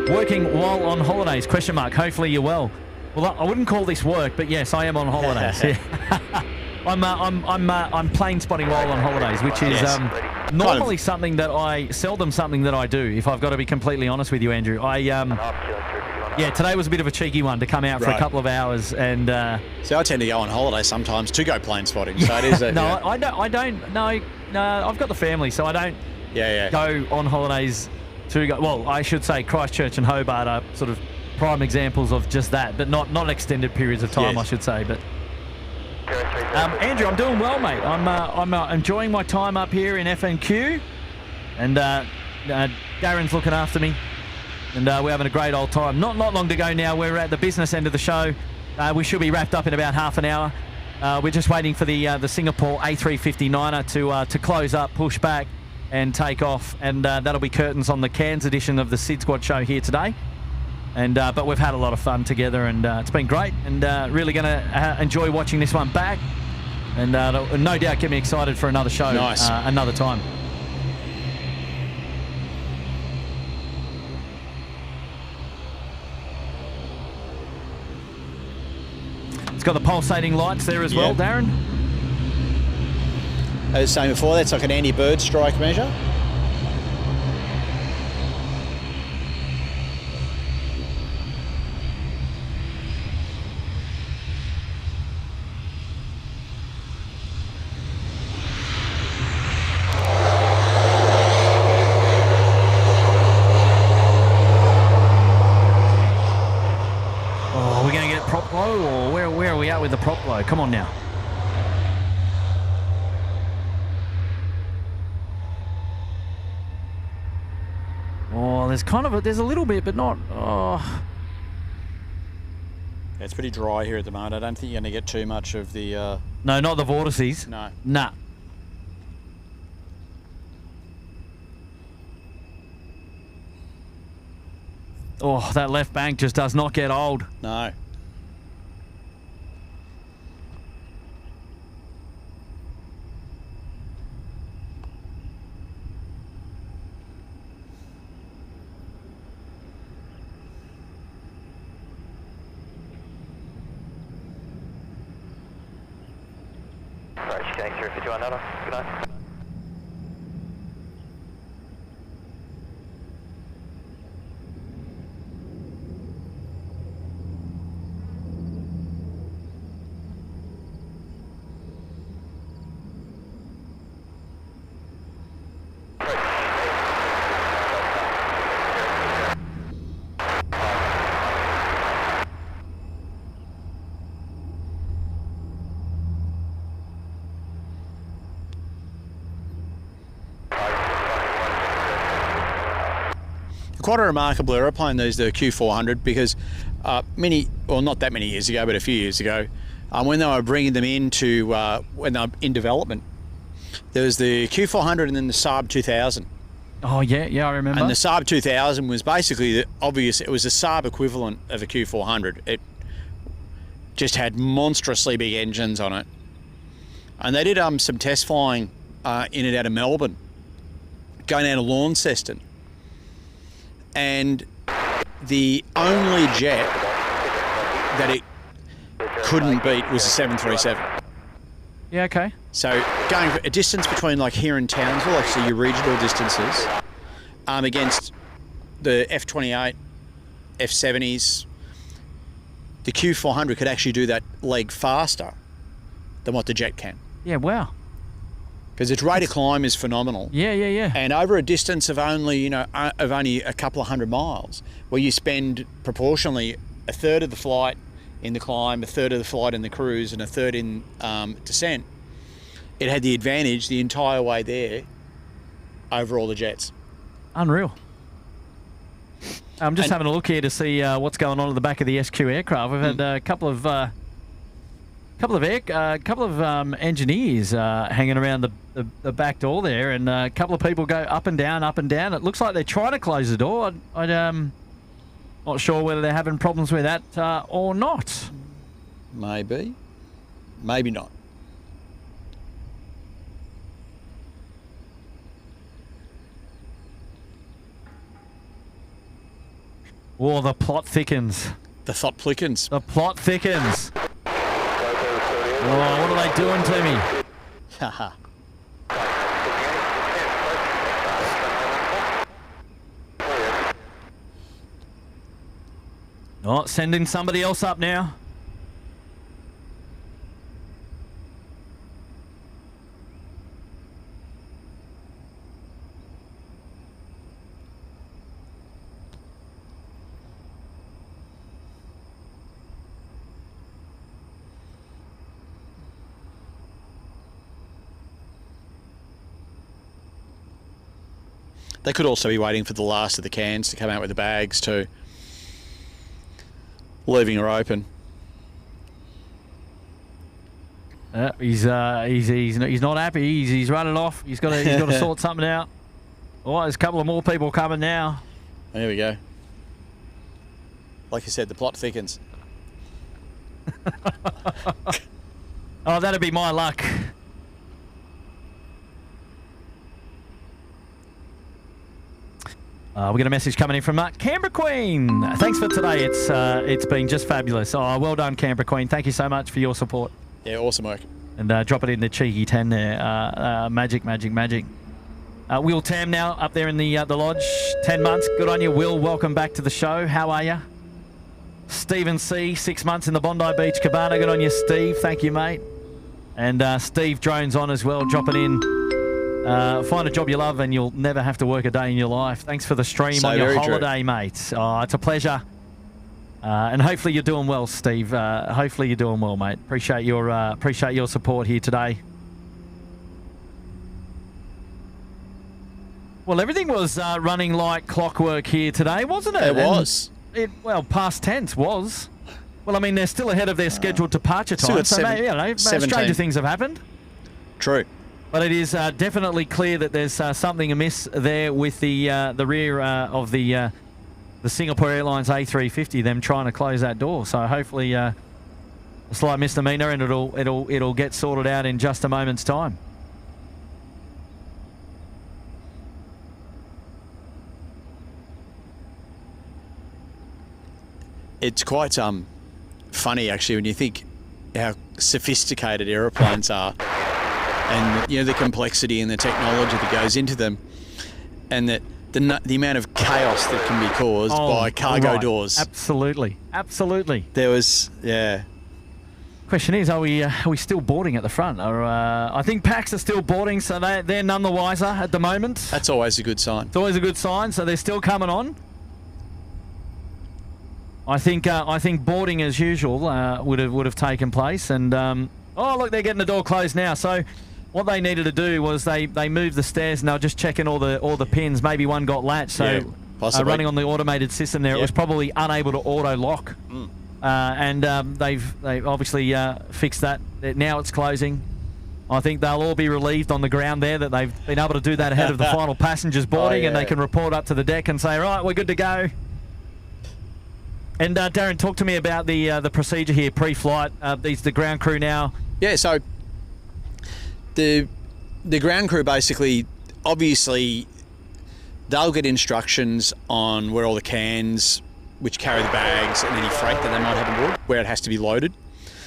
working while on holidays? Question mark. Hopefully you're well. Well, I wouldn't call this work, but yes, I am on holidays. I'm plane spotting while on holidays, which is normally something that I do. If I've got to be completely honest with you, Andrew, yeah, today was a bit of a cheeky one to come out for a couple of hours, and see, I tend to go on holiday sometimes to go plane spotting. So it is. I don't. No, I've got the family, so I don't. Go on holidays to go. Well, I should say Christchurch and Hobart are sort of prime examples of just that, but not extended periods of time, I should say. But Andrew, I'm doing well, mate. I'm enjoying my time up here in FNQ, and Darren's looking after me. And we're having a great old time. Not long to go now. We're at the business end of the show. We should be wrapped up in about half an hour. We're just waiting for the Singapore A350-9er to close up, push back, and take off. And that'll be curtains on the Cairns edition of the SydSquad show here today. And but we've had a lot of fun together, and it's been great. And really going to enjoy watching this one back. And no doubt get me excited for another show another time. It's got the pulsating lights there as well, Darren. As I was saying before, that's like an anti-bird strike measure. With the prop blow. Come on now. Oh, there's a little bit, but not. Oh. Yeah, it's pretty dry here at the moment. I don't think you're going to get too much of the. No, not the vortices. No. Nah. Oh, that left bank just does not get old. No. James 351, Nada. Good night. Quite a remarkable aeroplane, these, the Q400, because not that many years ago, but a few years ago, when they were bringing them into, when they were in development, there was the Q400 and then the Saab 2000. Oh, yeah, I remember. And the Saab 2000 was basically it was a Saab equivalent of a Q400. It just had monstrously big engines on it. And they did some test flying in it out of Melbourne, going down to Launceston. And the only jet that it couldn't beat was a 737. Yeah, okay. So going a distance between like here and Townsville, like so your regional distances, against the F-28, F-70s, the Q400 could actually do that leg faster than what the jet can. Yeah, wow. Because its rate of climb is phenomenal. Yeah. And over a distance of only, a couple of hundred miles, where you spend proportionally a third of the flight in the climb, a third of the flight in the cruise, and a third in descent, it had the advantage the entire way there over all the jets. Unreal. I'm just having a look here to see what's going on at the back of the SQ aircraft. We've had a couple of engineers hanging around the back door there, and a couple of people go up and down. It looks like they're trying to close the door. I'm not sure whether they're having problems with that or not. Maybe. Maybe not. Oh, the plot thickens. The thought plickens. The plot thickens. Oh, what are they doing to me? Haha. Oh, sending somebody else up now. They could also be waiting for the last of the cans to come out with the bags too. Leaving her open. He's not happy. He's running off. He's got to sort something out. Oh, there's a couple of more people coming now. There we go. Like I said, the plot thickens. Oh, that'd be my luck. We got a message coming in from Canberra Queen. Thanks for today. It's been just fabulous. Oh, well done, Canberra Queen. Thank you so much for your support. Yeah, awesome work. And drop it in the cheeky 10 there. Magic. Will Tam now up there in the lodge. 10 months. Good on you, Will. Welcome back to the show. How are you? Stephen C. 6 months in the Bondi Beach Cabana. Good on you, Steve. Thank you, mate. And Steve Drones on as well. Drop it in. Find a job you love and you'll never have to work a day in your life. Thanks for the stream on your holiday, mate. Oh, it's a pleasure. And hopefully you're doing well, Steve. Hopefully you're doing well, mate. Appreciate your support here today. Well, everything was running like clockwork here today, wasn't it? It was. Well, past tense was. Well, I mean, they're still ahead of their scheduled departure time, so maybe, stranger things have happened. True. But it is definitely clear that there's something amiss there with the rear of the Singapore Airlines A350. Them trying to close that door. So hopefully a slight misdemeanor, and it'll get sorted out in just a moment's time. It's quite funny actually when you think how sophisticated aeroplanes are. and the complexity and the technology that goes into them, and that the amount of chaos that can be caused by cargo doors. Absolutely. There was, Question is, are we still boarding at the front? Or I think packs are still boarding, so they're none the wiser at the moment. That's always a good sign. It's always a good sign. So they're still coming on. I think boarding as usual would have taken place, and look, they're getting the door closed now. So what they needed to do was they moved the stairs, and they were just checking all the pins. Maybe one got latched, so running on the automated system there, it was probably unable to auto lock. And they've obviously fixed that. Now it's closing. I think they'll all be relieved on the ground there that they've been able to do that ahead of the final passengers boarding, and they can report up to the deck and say, right, we're good to go. And Darren, talk to me about the procedure here pre-flight. The ground crew now. Yeah, so the ground crew basically, obviously, they'll get instructions on where all the cans, which carry the bags, and any freight that they might have on board, where it has to be loaded.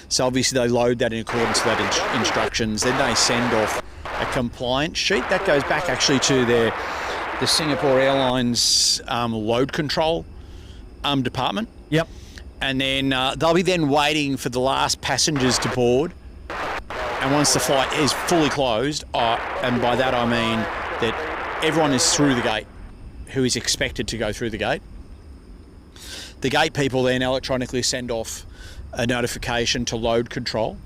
So obviously they load that in accordance with that instructions. Then they send off a compliance sheet that goes back actually to the Singapore Airlines load control department. Yep. And then they'll be then waiting for the last passengers to board. And once the flight is fully closed, and by that I mean that everyone is through the gate who is expected to go through the gate. The gate people then electronically send off a notification to load control.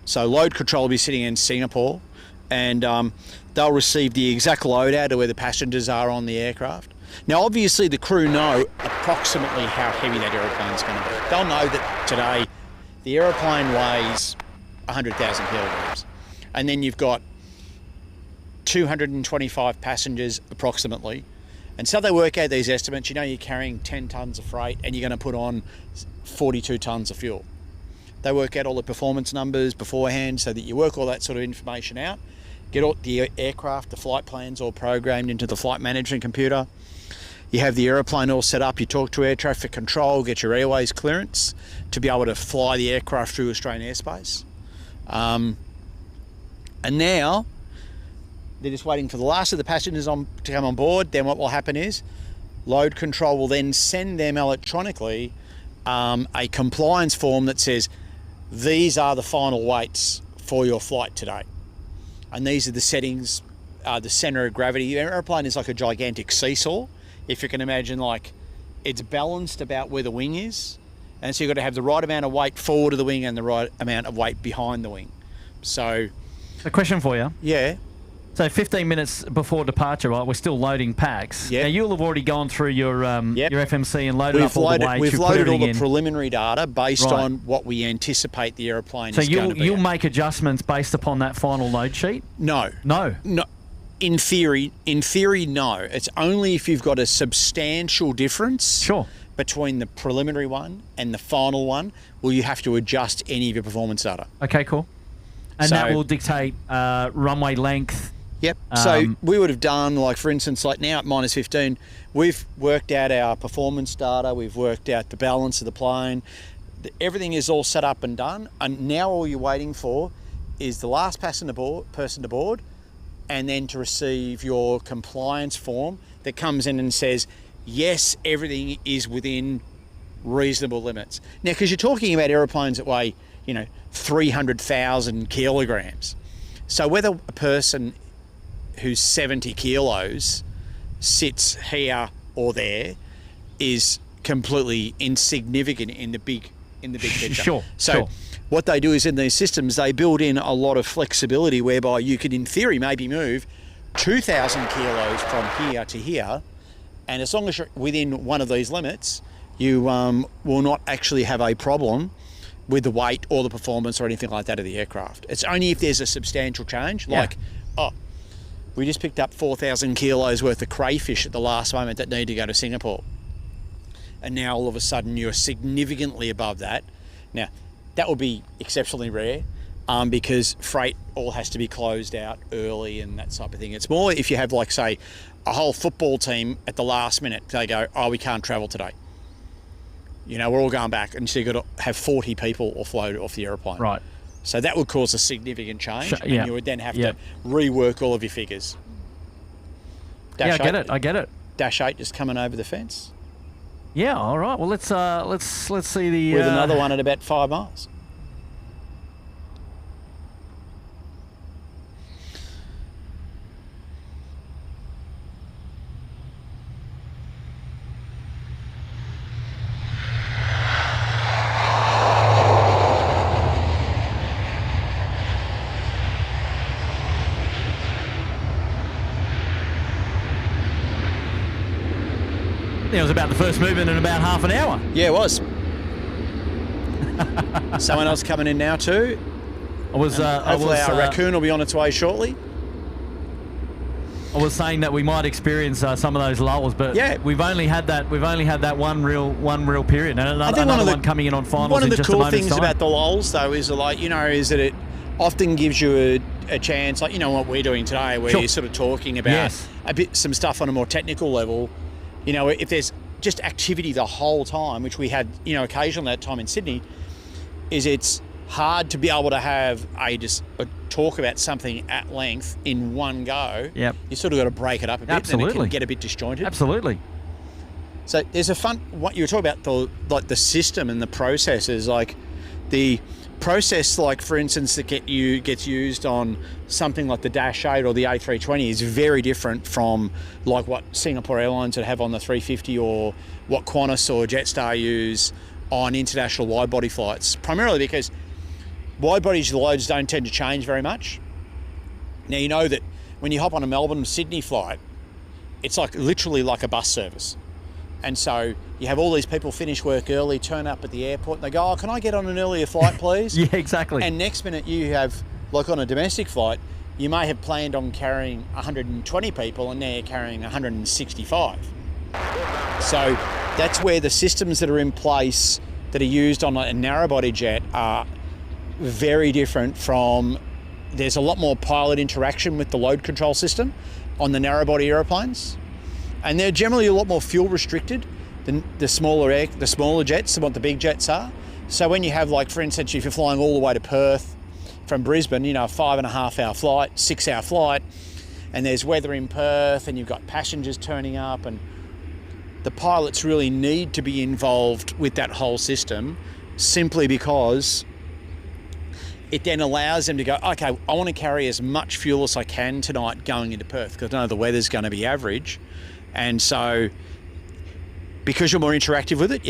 So load control will be sitting in Singapore, and they'll receive the exact load out of where the passengers are on the aircraft. Now, obviously, the crew know approximately how heavy that aeroplane's going to be. They'll know that today the aeroplane weighs 100,000 kilograms, and then you've got 225 passengers approximately. And so they work out these estimates. You know you're carrying 10 tonnes of freight and you're going to put on 42 tonnes of fuel. They work out all the performance numbers beforehand so that you work all that sort of information out, get all the aircraft, the flight plans all programmed into the flight management computer. You have the aeroplane all set up. You talk to air traffic control, get your airways clearance to be able to fly the aircraft through Australian airspace. And now they're just waiting for the last of the passengers to come on board. Then what will happen is load control will then send them electronically a compliance form that says these are the final weights for your flight today. And these are the settings, the centre of gravity. Your aeroplane is like a gigantic seesaw. If you can imagine, like, it's balanced about where the wing is. And so you've got to have the right amount of weight forward of the wing and the right amount of weight behind the wing. So... A question for you. Yeah. So 15 minutes before departure, right, we're still loading packs. Yeah. Now, you'll have already gone through your FMC and loaded up all the weights. We've loaded all the preliminary data based on what we anticipate the aeroplane is going to be. So you'll make adjustments based upon that final load sheet? No. In theory, no. It's only if you've got a substantial difference between the preliminary one and the final one will you have to adjust any of your performance data. Okay, cool. And that will dictate runway length. Yep. So we would have done, like, for instance, like now at minus 15, we've worked out our performance data, we've worked out the balance of the plane. Everything is all set up and done. And now all you're waiting for is the last person to board, and then to receive your compliance form that comes in and says, yes, everything is within reasonable limits. Now, because you're talking about aeroplanes that weigh, 300,000 kilograms. So whether a person who's 70 kilos sits here or there is completely insignificant in the big picture. Sure. What they do is in these systems, they build in a lot of flexibility whereby you could, in theory, maybe move 2,000 kilos from here to here. And as long as you're within one of these limits, you will not actually have a problem with the weight or the performance or anything like that of the aircraft. It's only if there's a substantial change, like, we just picked up 4,000 kilos worth of crayfish at the last moment that need to go to Singapore. And now all of a sudden you're significantly above that. Now, that would be exceptionally rare because freight all has to be closed out early and that type of thing. It's more if you have, like, say, a whole football team at the last minute, they go, we can't travel today. We're all going back. And so you've got to have 40 people offloaded off the aeroplane. Right. So that would cause a significant change, yeah. and you would then have to rework all of your figures. I get it. Dash 8 just coming over the fence. Yeah, all right. Well, let's see the with another one at about 5 miles. It was about the first movement in about half an hour. Yeah, it was. Someone else coming in now too. Hopefully our raccoon will be on its way shortly. I was saying that we might experience some of those lulls, but we've only had that one real period, and another one coming in on finals. One of the in just cool a moment's things time. about the lulls, though, is is that it often gives you a chance, like what we're doing today, where you're sort of talking about some stuff on a more technical level. If there's just activity the whole time, which we had, occasionally that time in Sydney, is it's hard to be able to have a talk about something at length in one go. Yep. You sort of got to break it up a bit. Absolutely. And it can get a bit disjointed. Absolutely. So there's what you were talking about, the system and the processes, like the process, like for instance, that gets used on something like the Dash 8 or the A320 is very different from like what Singapore Airlines would have on the 350 or what Qantas or Jetstar use on international wide-body flights, primarily because wide-body loads don't tend to change very much. Now, you know that when you hop on a Melbourne-Sydney flight, it's literally like a bus service. And so you have all these people finish work early, turn up at the airport, and they go, can I get on an earlier flight, please? Yeah, exactly. And next minute you have, like on a domestic flight, you may have planned on carrying 120 people and now you're carrying 165. So that's where the systems that are in place that are used on a narrow-body jet are very different from... There's a lot more pilot interaction with the load control system on the narrow-body aeroplanes. And they're generally a lot more fuel restricted than the smaller jets, than what the big jets are. So when you have, like, for instance, if you're flying all the way to Perth from Brisbane, a 5.5 hour flight, 6 hour flight, and there's weather in Perth and you've got passengers turning up, and the pilots really need to be involved with that whole system simply because it then allows them to go, okay, I want to carry as much fuel as I can tonight going into Perth because I know the weather's going to be average. And so because you're more interactive with it,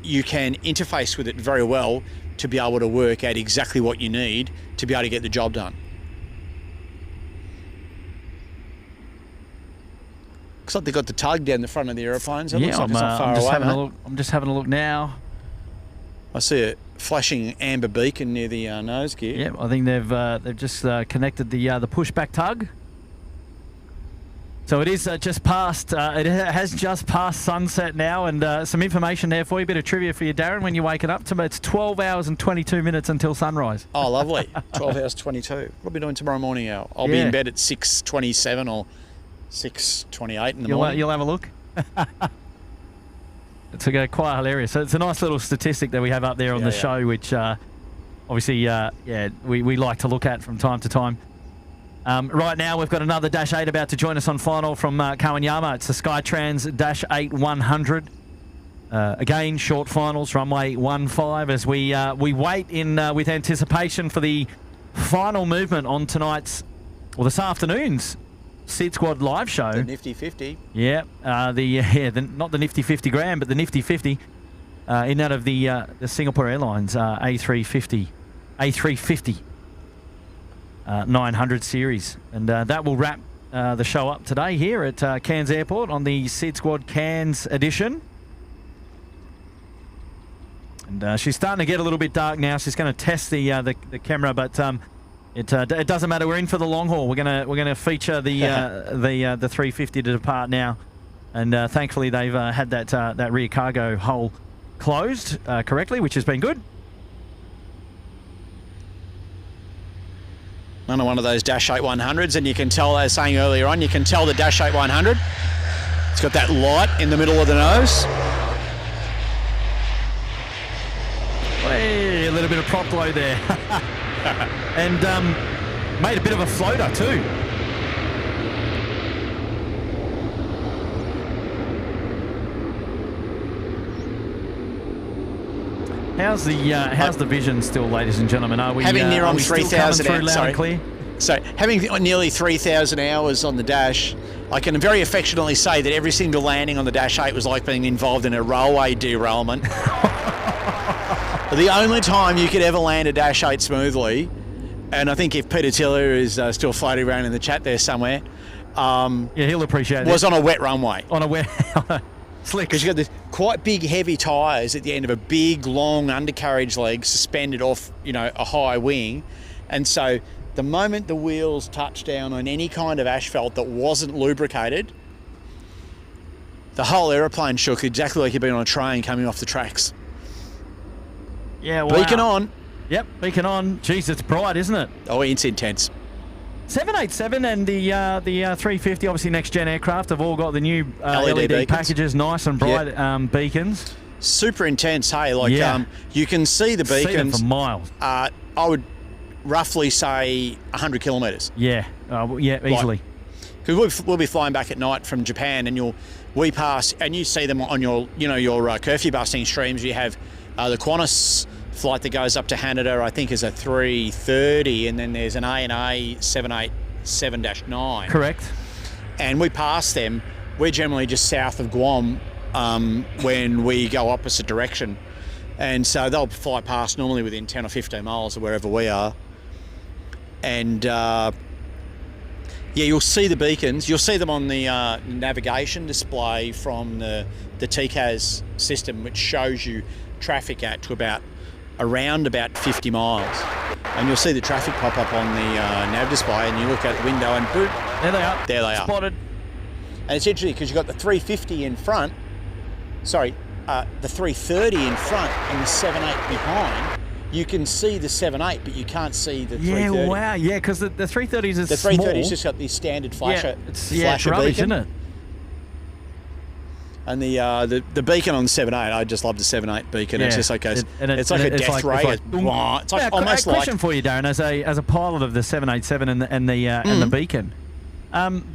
you can interface with it very well to be able to work out exactly what you need to be able to get the job done. Looks like they've got the tug down the front of the aeroplanes. It looks like it's not far away. I'm just having a look now. I see a flashing amber beacon near the nose gear. Yeah, I think they've just connected the pushback tug. So it is just past, it has just passed sunset now, and some information there for you, a bit of trivia for you, Darren, when you're waking up. It's 12 hours and 22 minutes until sunrise. Oh, lovely. 12 hours 22. What will I be doing tomorrow morning? I'll be in bed at 6:27 or 6:28 in the morning. You'll have a look. It's quite hilarious. So it's a nice little statistic that we have up there on the show, which obviously, we like to look at from time to time. Right now, we've got another Dash 8 about to join us on final from Kawanyama. It's the Skytrans Dash 8 100. Again, short finals, runway 15, as we wait with anticipation for the final movement on this afternoon's SydSquad live show. The Nifty 50. Yeah, not the Nifty 50 grand, but the Nifty 50 in that of the Singapore Airlines A350 900 series. And that will wrap the show up today here at Cairns Airport on the SydSquad Cairns edition. And she's starting to get a little bit dark now. She's going to test the camera, but it doesn't matter. We're in for the long haul. We're gonna feature the 350 to depart now, and thankfully they've had that rear cargo hole closed correctly, which has been good. Another one of those Dash 8 100s, and you can tell, as saying earlier on, you can tell the Dash 8 100. It's got that light in the middle of the nose. Hey, a little bit of prop glow there. And made a bit of a floater too. How's the vision still, ladies and gentlemen? Are we having near on 3,000 3,000 loud and clear? So having nearly 3,000 hours on the dash, I can very affectionately say that every single landing on the Dash 8 was like being involved in a railway derailment. The only time you could ever land a Dash 8 smoothly, and I think if Peter Tiller is still floating around in the chat there somewhere, yeah, he'll appreciate it. Was on a wet runway. On a wet slick. Because you've got this quite big, heavy tyres at the end of a big, long undercarriage leg suspended off, a high wing, and so the moment the wheels touched down on any kind of asphalt that wasn't lubricated, the whole aeroplane shook exactly like you'd been on a train coming off the tracks. Yeah, wow. Beacon on. Yep, beacon on. Jeez, it's bright, isn't it? Oh, it's intense. 787 and the A350, obviously next-gen aircraft, have all got the new LED packages, nice and bright beacons. Super intense, hey? Like, you can see the beacons. See them for miles. I would roughly say 100 kilometres. Yeah, easily. Because we'll be flying back at night from Japan, and we pass, and you see them on your curfew busting streams. You have the Qantas flight that goes up to Haneda, I think, is a 330, and then there's an ANA 787-9. Correct. And we pass them. We're generally just south of Guam when we go opposite direction. And so they'll fly past normally within 10 or 15 miles of wherever we are. And you'll see the beacons. You'll see them on the navigation display from the TCAS system, which shows you traffic around about 50 miles. And you'll see the traffic pop up on the nav display, and you look out the window and boom, there they are. There they are. Spotted. And it's interesting because you've got the 350 in front, the 330 in front and the 78 behind. You can see the 78, but you can't see the 330. Yeah, wow, yeah, because the 330s is the 330's small. just got the standard flasher, it's flasher rubbish, beacon. isn't it? And the beacon on the 78, I just love the 78 beacon. Yeah. It's just like it's like a death ray. It's like almost like. Question for you, Darren, as a pilot of the 787 and the beacon,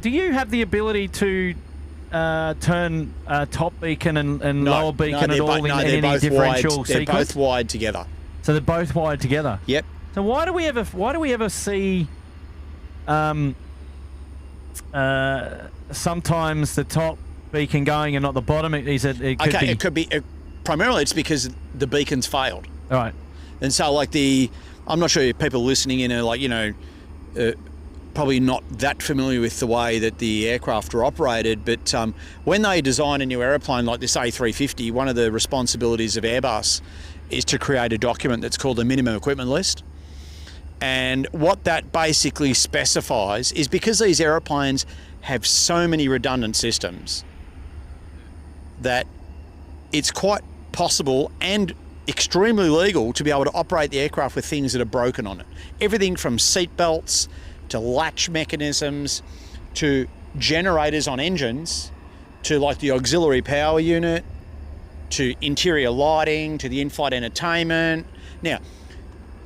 do you have the ability to turn top beacon and lower beacon at all in any differential sequence? They're both wired together. So they're both wired together. Yep. So why do we ever see sometimes the top beacon going and not the bottom? It could be primarily it's because the beacon's failed. All right. And so I'm not sure if people listening in are probably not that familiar with the way that the aircraft are operated, but when they design a new aeroplane like this A350, one of the responsibilities of Airbus is to create a document that's called a minimum equipment list. And what that basically specifies is, because these aeroplanes have so many redundant systems, that it's quite possible and extremely legal to be able to operate the aircraft with things that are broken on it. Everything from seat belts to latch mechanisms to generators on engines to like the auxiliary power unit to interior lighting to the in-flight entertainment. Now,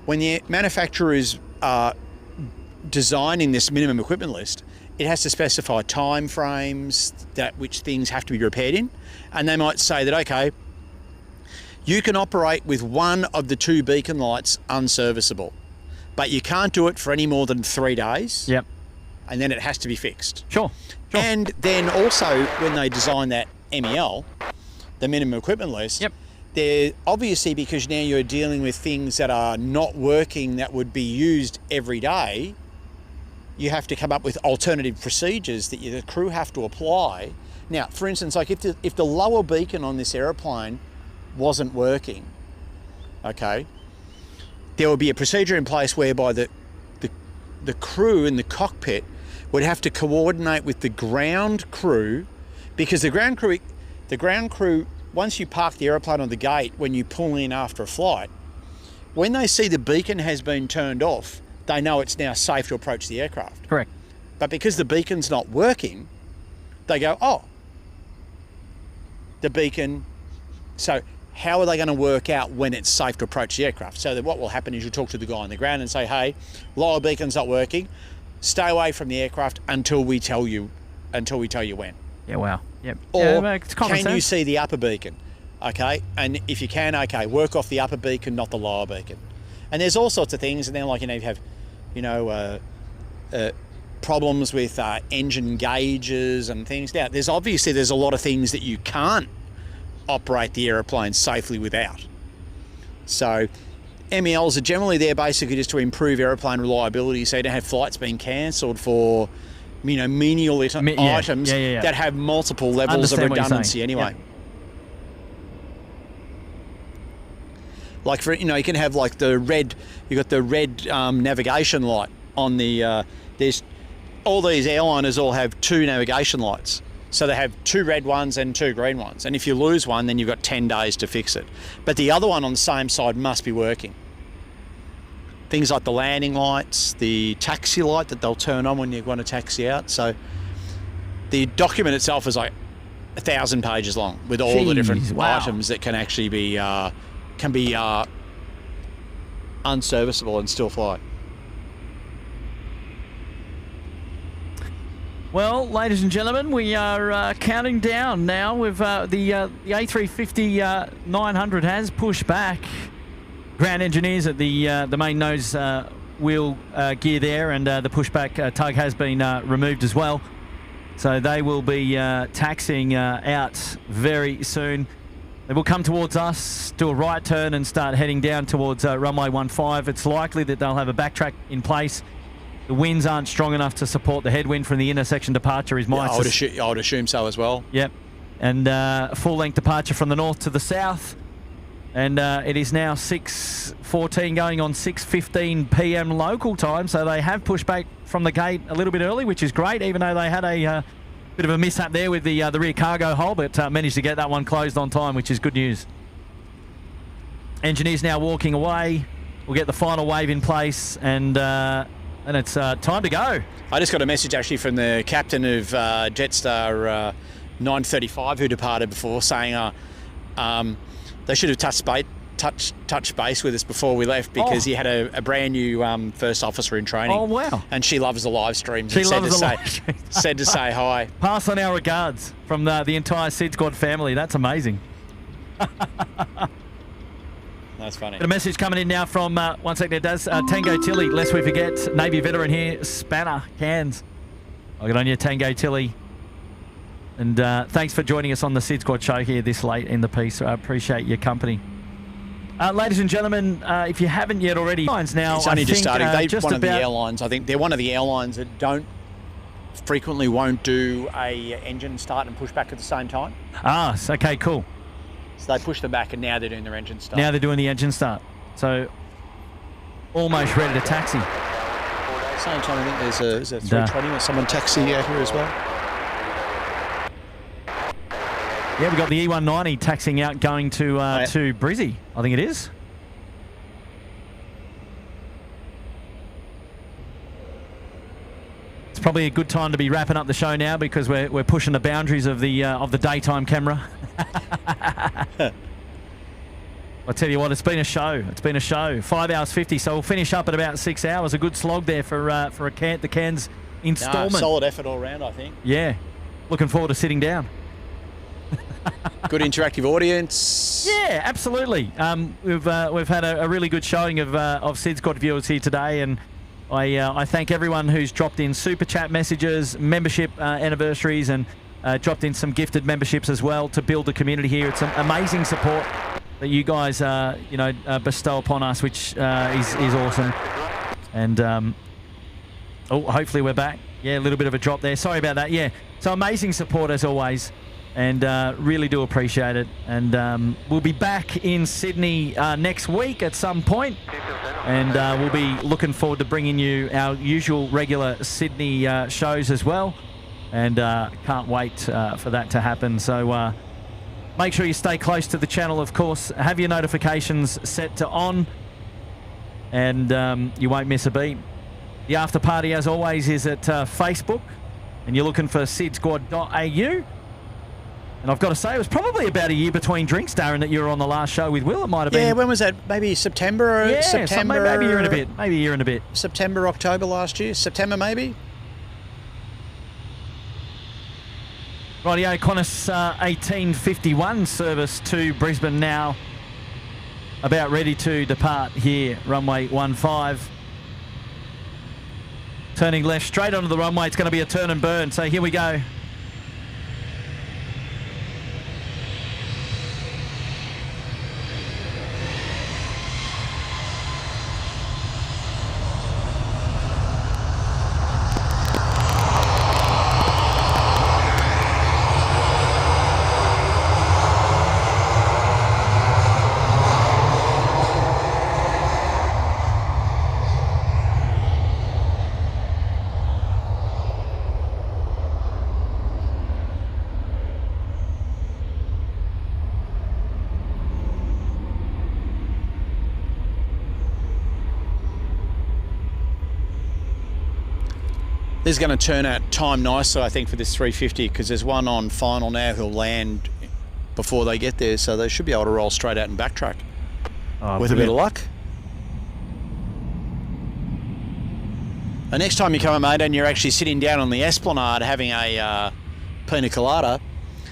when the manufacturer is designing this minimum equipment list, it has to specify time frames that which things have to be repaired in, and they might say that, okay, you can operate with one of the two beacon lights unserviceable, but you can't do it for any more than 3 days. Yep. And then it has to be fixed. Sure. And then also when they design that MEL, the minimum equipment list, yep, they're obviously, because now you're dealing with things that are not working that would be used every day, you have to come up with alternative procedures that the crew have to apply. Now, for instance, like if the lower beacon on this aeroplane wasn't working, okay, there would be a procedure in place whereby the crew in the cockpit would have to coordinate with the ground crew, because the ground crew, once you park the aeroplane on the gate, when you pull in after a flight, when they see the beacon has been turned off, they know it's now safe to approach the aircraft. Correct. But because the beacon's not working, they go, oh, the beacon. So how are they going to work out when it's safe to approach the aircraft? So that what will happen is you'll talk to the guy on the ground and say, hey, lower beacon's not working. Stay away from the aircraft until we tell you when. Yeah, wow. Yep. Or yeah, it's common can sense. you see the upper beacon? Okay, and if you can, okay, work off the upper beacon, not the lower beacon. And there's all sorts of things, and then like, you know, you have, you know, problems with engine gauges and things. Now, there's a lot of things that you can't operate the aeroplane safely without. So MELs are generally there basically just to improve aeroplane reliability, so you don't have flights being cancelled for, you know, menial items that have multiple levels of redundancy anyway. Yep. Like, for, you know, you can have like the red, you've got the red navigation light on the, there's all these airliners all have 2 navigation lights. So they have 2 red ones and 2 green ones. And if you lose one, then you've got 10 days to fix it. But the other one on the same side must be working. Things like the landing lights, the taxi light that they'll turn on when you want to taxi out. So the document itself is like 1,000 pages long with all the different items that can actually be, unserviceable and still fly. Well, ladies and gentlemen, we are counting down now. With the A350 900 has pushed back. Ground engineers at the main nose wheel gear there, and the pushback tug has been removed as well. So they will be taxiing out very soon. They will come towards us, do a right turn and start heading down towards runway 15. It's likely that they'll have a backtrack in place. The winds aren't strong enough to support the headwind from the intersection departure is my... I would assume so as well. Yep. And full-length departure from the north to the south. And it is now 6:14 going on 6:15 p.m. local time. So they have pushed back from the gate a little bit early, which is great, even though they had a bit of a mishap there with the rear cargo hole, but managed to get that one closed on time, which is good news. Engineers now walking away. We'll get the final wave in place, and it's time to go. I just got a message actually from the captain of Jetstar 935 who departed before, saying they should have touched base with us before we left, because he had a brand new first officer in training. Oh, wow. And she loves the live streams. She loves the live streams. Said to say hi. Pass on our regards from the entire SydSquad family. That's amazing. That's funny. Got a message coming in now from, one second, it does, Tango Tilly, lest we forget, Navy veteran here, Spanner, Cairns. I'll get on you, Tango Tilly. And thanks for joining us on the SydSquad show here this late in the piece. I appreciate your company. Ladies and gentlemen, if you haven't yet already, now it's only just starting. They're just one of the airlines. I think they're one of the airlines that won't do a engine start and push back at the same time. Ah, okay, cool. So they pushed them back, and now they're doing their engine start. Now they're doing the engine start. So almost ready to taxi. Same time, I think there's a 320 or someone taxiing out here as well. Yeah, we've got the E190 taxiing out, going to Brizzy, I think it is. It's probably a good time to be wrapping up the show now, because we're pushing the boundaries of the daytime camera. I tell you what, it's been a show. It's been a show. 5 hours 50, so we'll finish up at about 6 hours. A good slog there for the Cairns instalment. Solid effort all round, I think. Yeah, looking forward to sitting down. Good interactive audience. Yeah, absolutely. We've had a really good showing of SydSquad viewers here today, and I thank everyone who's dropped in super chat messages, membership anniversaries, and dropped in some gifted memberships as well to build the community here. It's some amazing support that you guys bestow upon us, which is awesome. And hopefully we're back. Yeah, a little bit of a drop there. Sorry about that. Yeah, so amazing support as always. And really do appreciate it. And we'll be back in Sydney next week at some point. And we'll be looking forward to bringing you our usual regular Sydney shows as well. And can't wait for that to happen. So make sure you stay close to the channel, of course. Have your notifications set to on. And you won't miss a beat. The after party, as always, is at Facebook. And you're looking for SydSquad.au. And I've got to say, it was probably about a year between drinks, Darren, that you were on the last show with Will. It might have been. Yeah, when was that? Maybe September? Yeah, September. maybe a year and a bit. Maybe a year and a bit. September, October last year. September, maybe? Rightio, Qantas 1851 service to Brisbane now. About ready to depart here, runway 15. Turning left straight onto the runway. It's going to be a turn and burn. So here we go. This is going to turn out time nicely, I think, for this 350 because there's one on final now who'll land before they get there, so they should be able to roll straight out and backtrack with a bit of luck. The next time you come, mate, and you're actually sitting down on the Esplanade having a pina colada,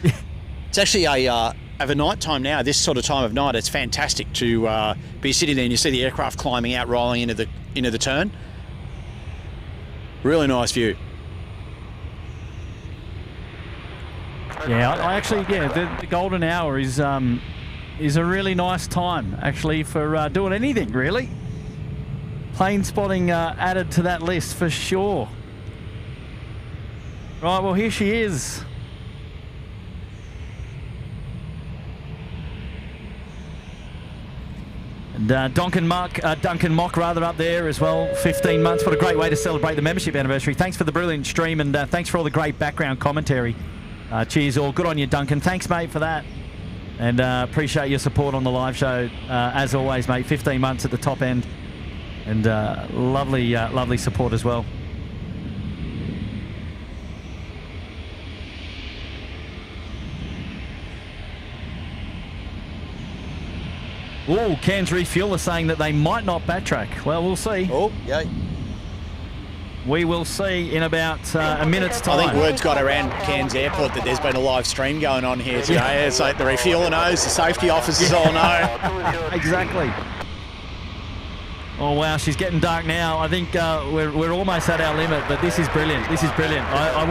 it's actually over night time now, this sort of time of night, it's fantastic to be sitting there and you see the aircraft climbing out, rolling into the turn. Really nice view. Yeah, I actually, the golden hour is a really nice time, actually, for doing anything, really. Plane spotting added to that list for sure. Right, well, here she is. And Duncan Mock up there as well, 15 months. What a great way to celebrate the membership anniversary. Thanks for the brilliant stream and thanks for all the great background commentary. Cheers all. Good on you, Duncan. Thanks, mate, for that. And appreciate your support on the live show. As always, mate, 15 months at the top end. And lovely support as well. Oh, Cairns Refuel are saying that they might not backtrack. Well, we'll see. Oh, yeah. We will see in about a minute's time. I think word's got around Cairns Airport that there's been a live stream going on here today. Yeah. It's like the refueler knows, the safety officers all know. Exactly. Oh, wow, she's getting dark now. I think we're almost at our limit, but this is brilliant. This is brilliant. I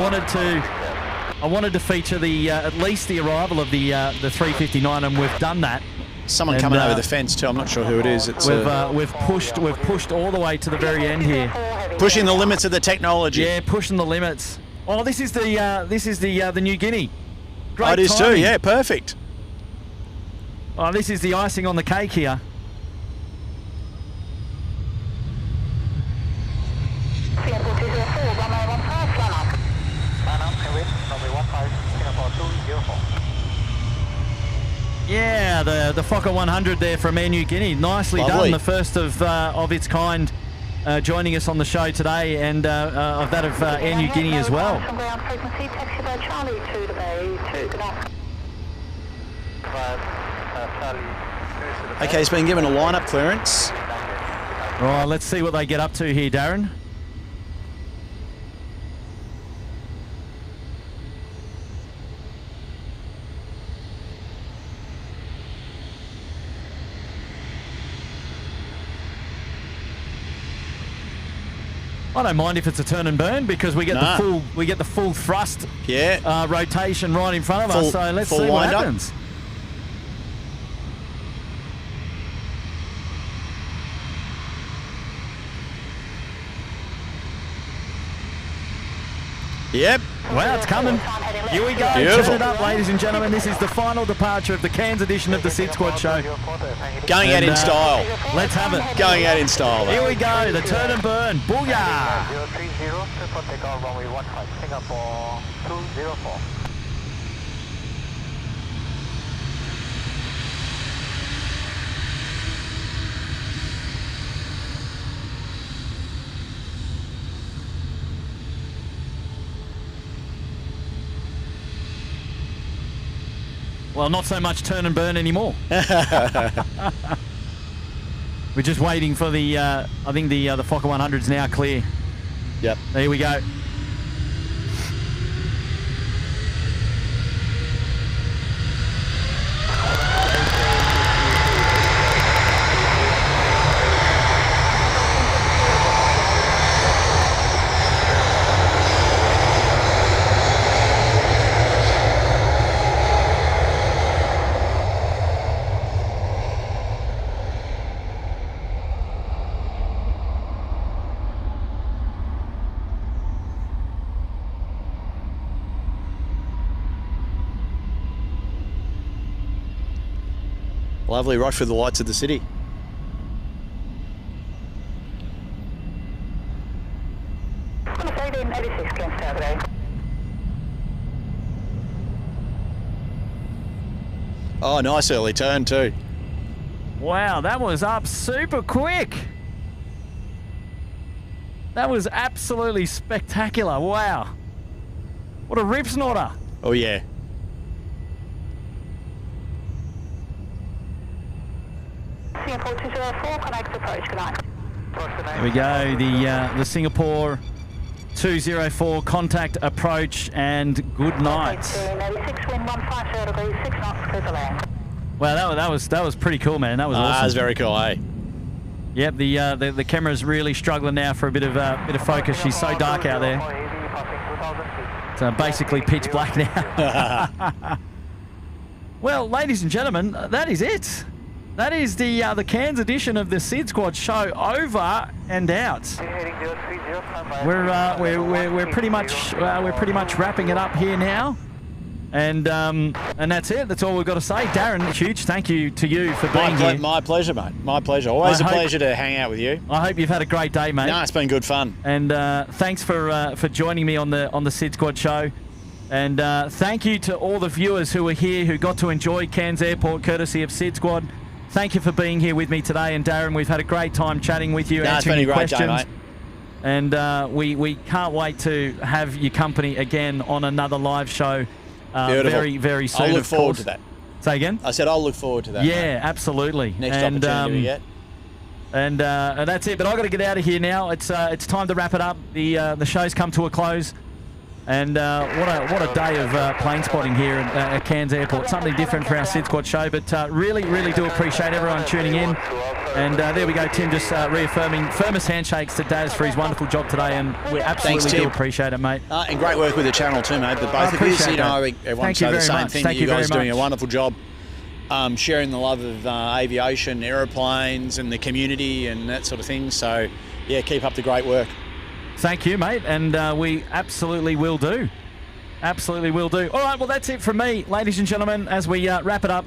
wanted to feature the at least the arrival of the 359, and we've done that. Someone coming over the fence too. I'm not sure who it is. It's we've pushed all the way to the very end here. Pushing the limits of the technology. Yeah, pushing the limits. Oh, this is the New Guinea. Great it is timing. too. Yeah, perfect. Oh, this is the icing on the cake here. Yeah, the Fokker 100 there from Air New Guinea. Nicely Lovely. done. The first of its kind joining us on the show today, and of that of Air New Guinea as well. Okay, it's been given a lineup clearance. Right, let's see what they get up to here, Darren. I don't mind if it's a turn and burn because we get the full thrust rotation right in front of us. So let's see what happens. Yep. Wow, it's coming. Here we go. Beautiful. Turn it up, ladies and gentlemen. This is the final departure of the Cairns edition of the SydSquad show. Going out in style. Let's have it. Going out in style. Here we go. The turn and burn. Booyah! 030, triple takeoff, runway 15, Singapore 204. Well, not so much turn and burn anymore. We're just waiting for the, I think the Fokker 100's now clear. Yep. There we go. Lovely, right through the lights of the city. Oh, nice early turn too. Wow, that was up super quick. That was absolutely spectacular. Wow. What a rip snorter. Oh yeah. Singapore 204, connect approach, good night. There we go, the Singapore 204 contact approach and good night. 86, wind 150 degrees, 6 knots, clear to land. Wow, that was pretty cool, man. That was awesome. That was very cool, eh? Yep, the camera's really struggling now for a bit of focus. She's so dark out there. It's basically pitch black now. Well, ladies and gentlemen, that is it. That is the Cairns edition of the SydSquad show over and out. We're pretty much wrapping it up here now, and that's it. That's all we've got to say. Darren, huge thank you to you for being here. My pleasure, mate. My pleasure. Always a pleasure to hang out with you. I hope you've had a great day, mate. No, it's been good fun. And thanks for joining me on the SydSquad show. And thank you to all the viewers who were here who got to enjoy Cairns Airport courtesy of SydSquad. Thank you for being here with me today. And Darren, we've had a great time chatting with you, answering your questions. Day, mate. And we can't wait to have your company again on another live show very, very soon. I'll look forward to that. Say again? I said I'll look forward to that. Yeah, mate. Absolutely. Next opportunity we get. And that's it. But I've got to get out of here now. It's time to wrap it up. The show's come to a close. And what a day of plane spotting here at Cairns Airport. Something different for our SydSquad show, but really, really do appreciate everyone tuning in. And there we go, Tim just reaffirming firmest handshakes to Daz for his wonderful job today, and we absolutely do appreciate it, mate. And great work with the channel too, mate. But both of you, you know, everyone say the same thing. You guys are doing a wonderful job. Sharing the love of aviation, aeroplanes, and the community and that sort of thing. So, yeah, keep up the great work. Thank you, mate, and we absolutely will do. Absolutely will do. All right, well, that's it from me, ladies and gentlemen, as we wrap it up.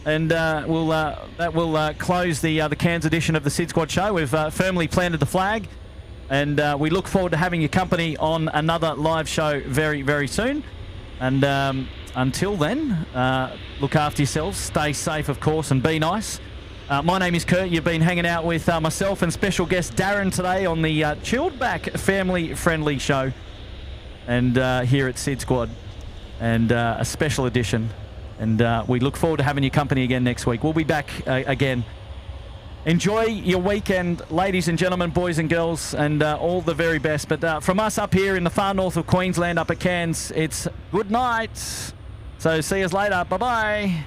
And that will close the Cairns edition of the SydSquad show. We've firmly planted the flag, and we look forward to having your company on another live show very, very soon. And until then, look after yourselves, stay safe, of course, and be nice. My name is Kurt. You've been hanging out with myself and special guest Darren today on the chilled back family-friendly show, and here at SydSquad, and a special edition. And we look forward to having your company again next week. We'll be back again. Enjoy your weekend, ladies and gentlemen, boys and girls, and all the very best. But from us up here in the far north of Queensland, up at Cairns, it's good night. So see us later. Bye-bye.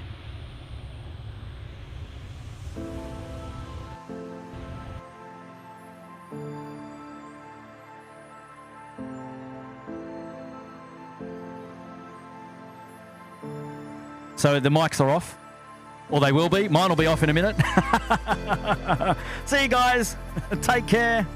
So the mics are off, or they will be. Mine will be off in a minute. See you guys. Take care.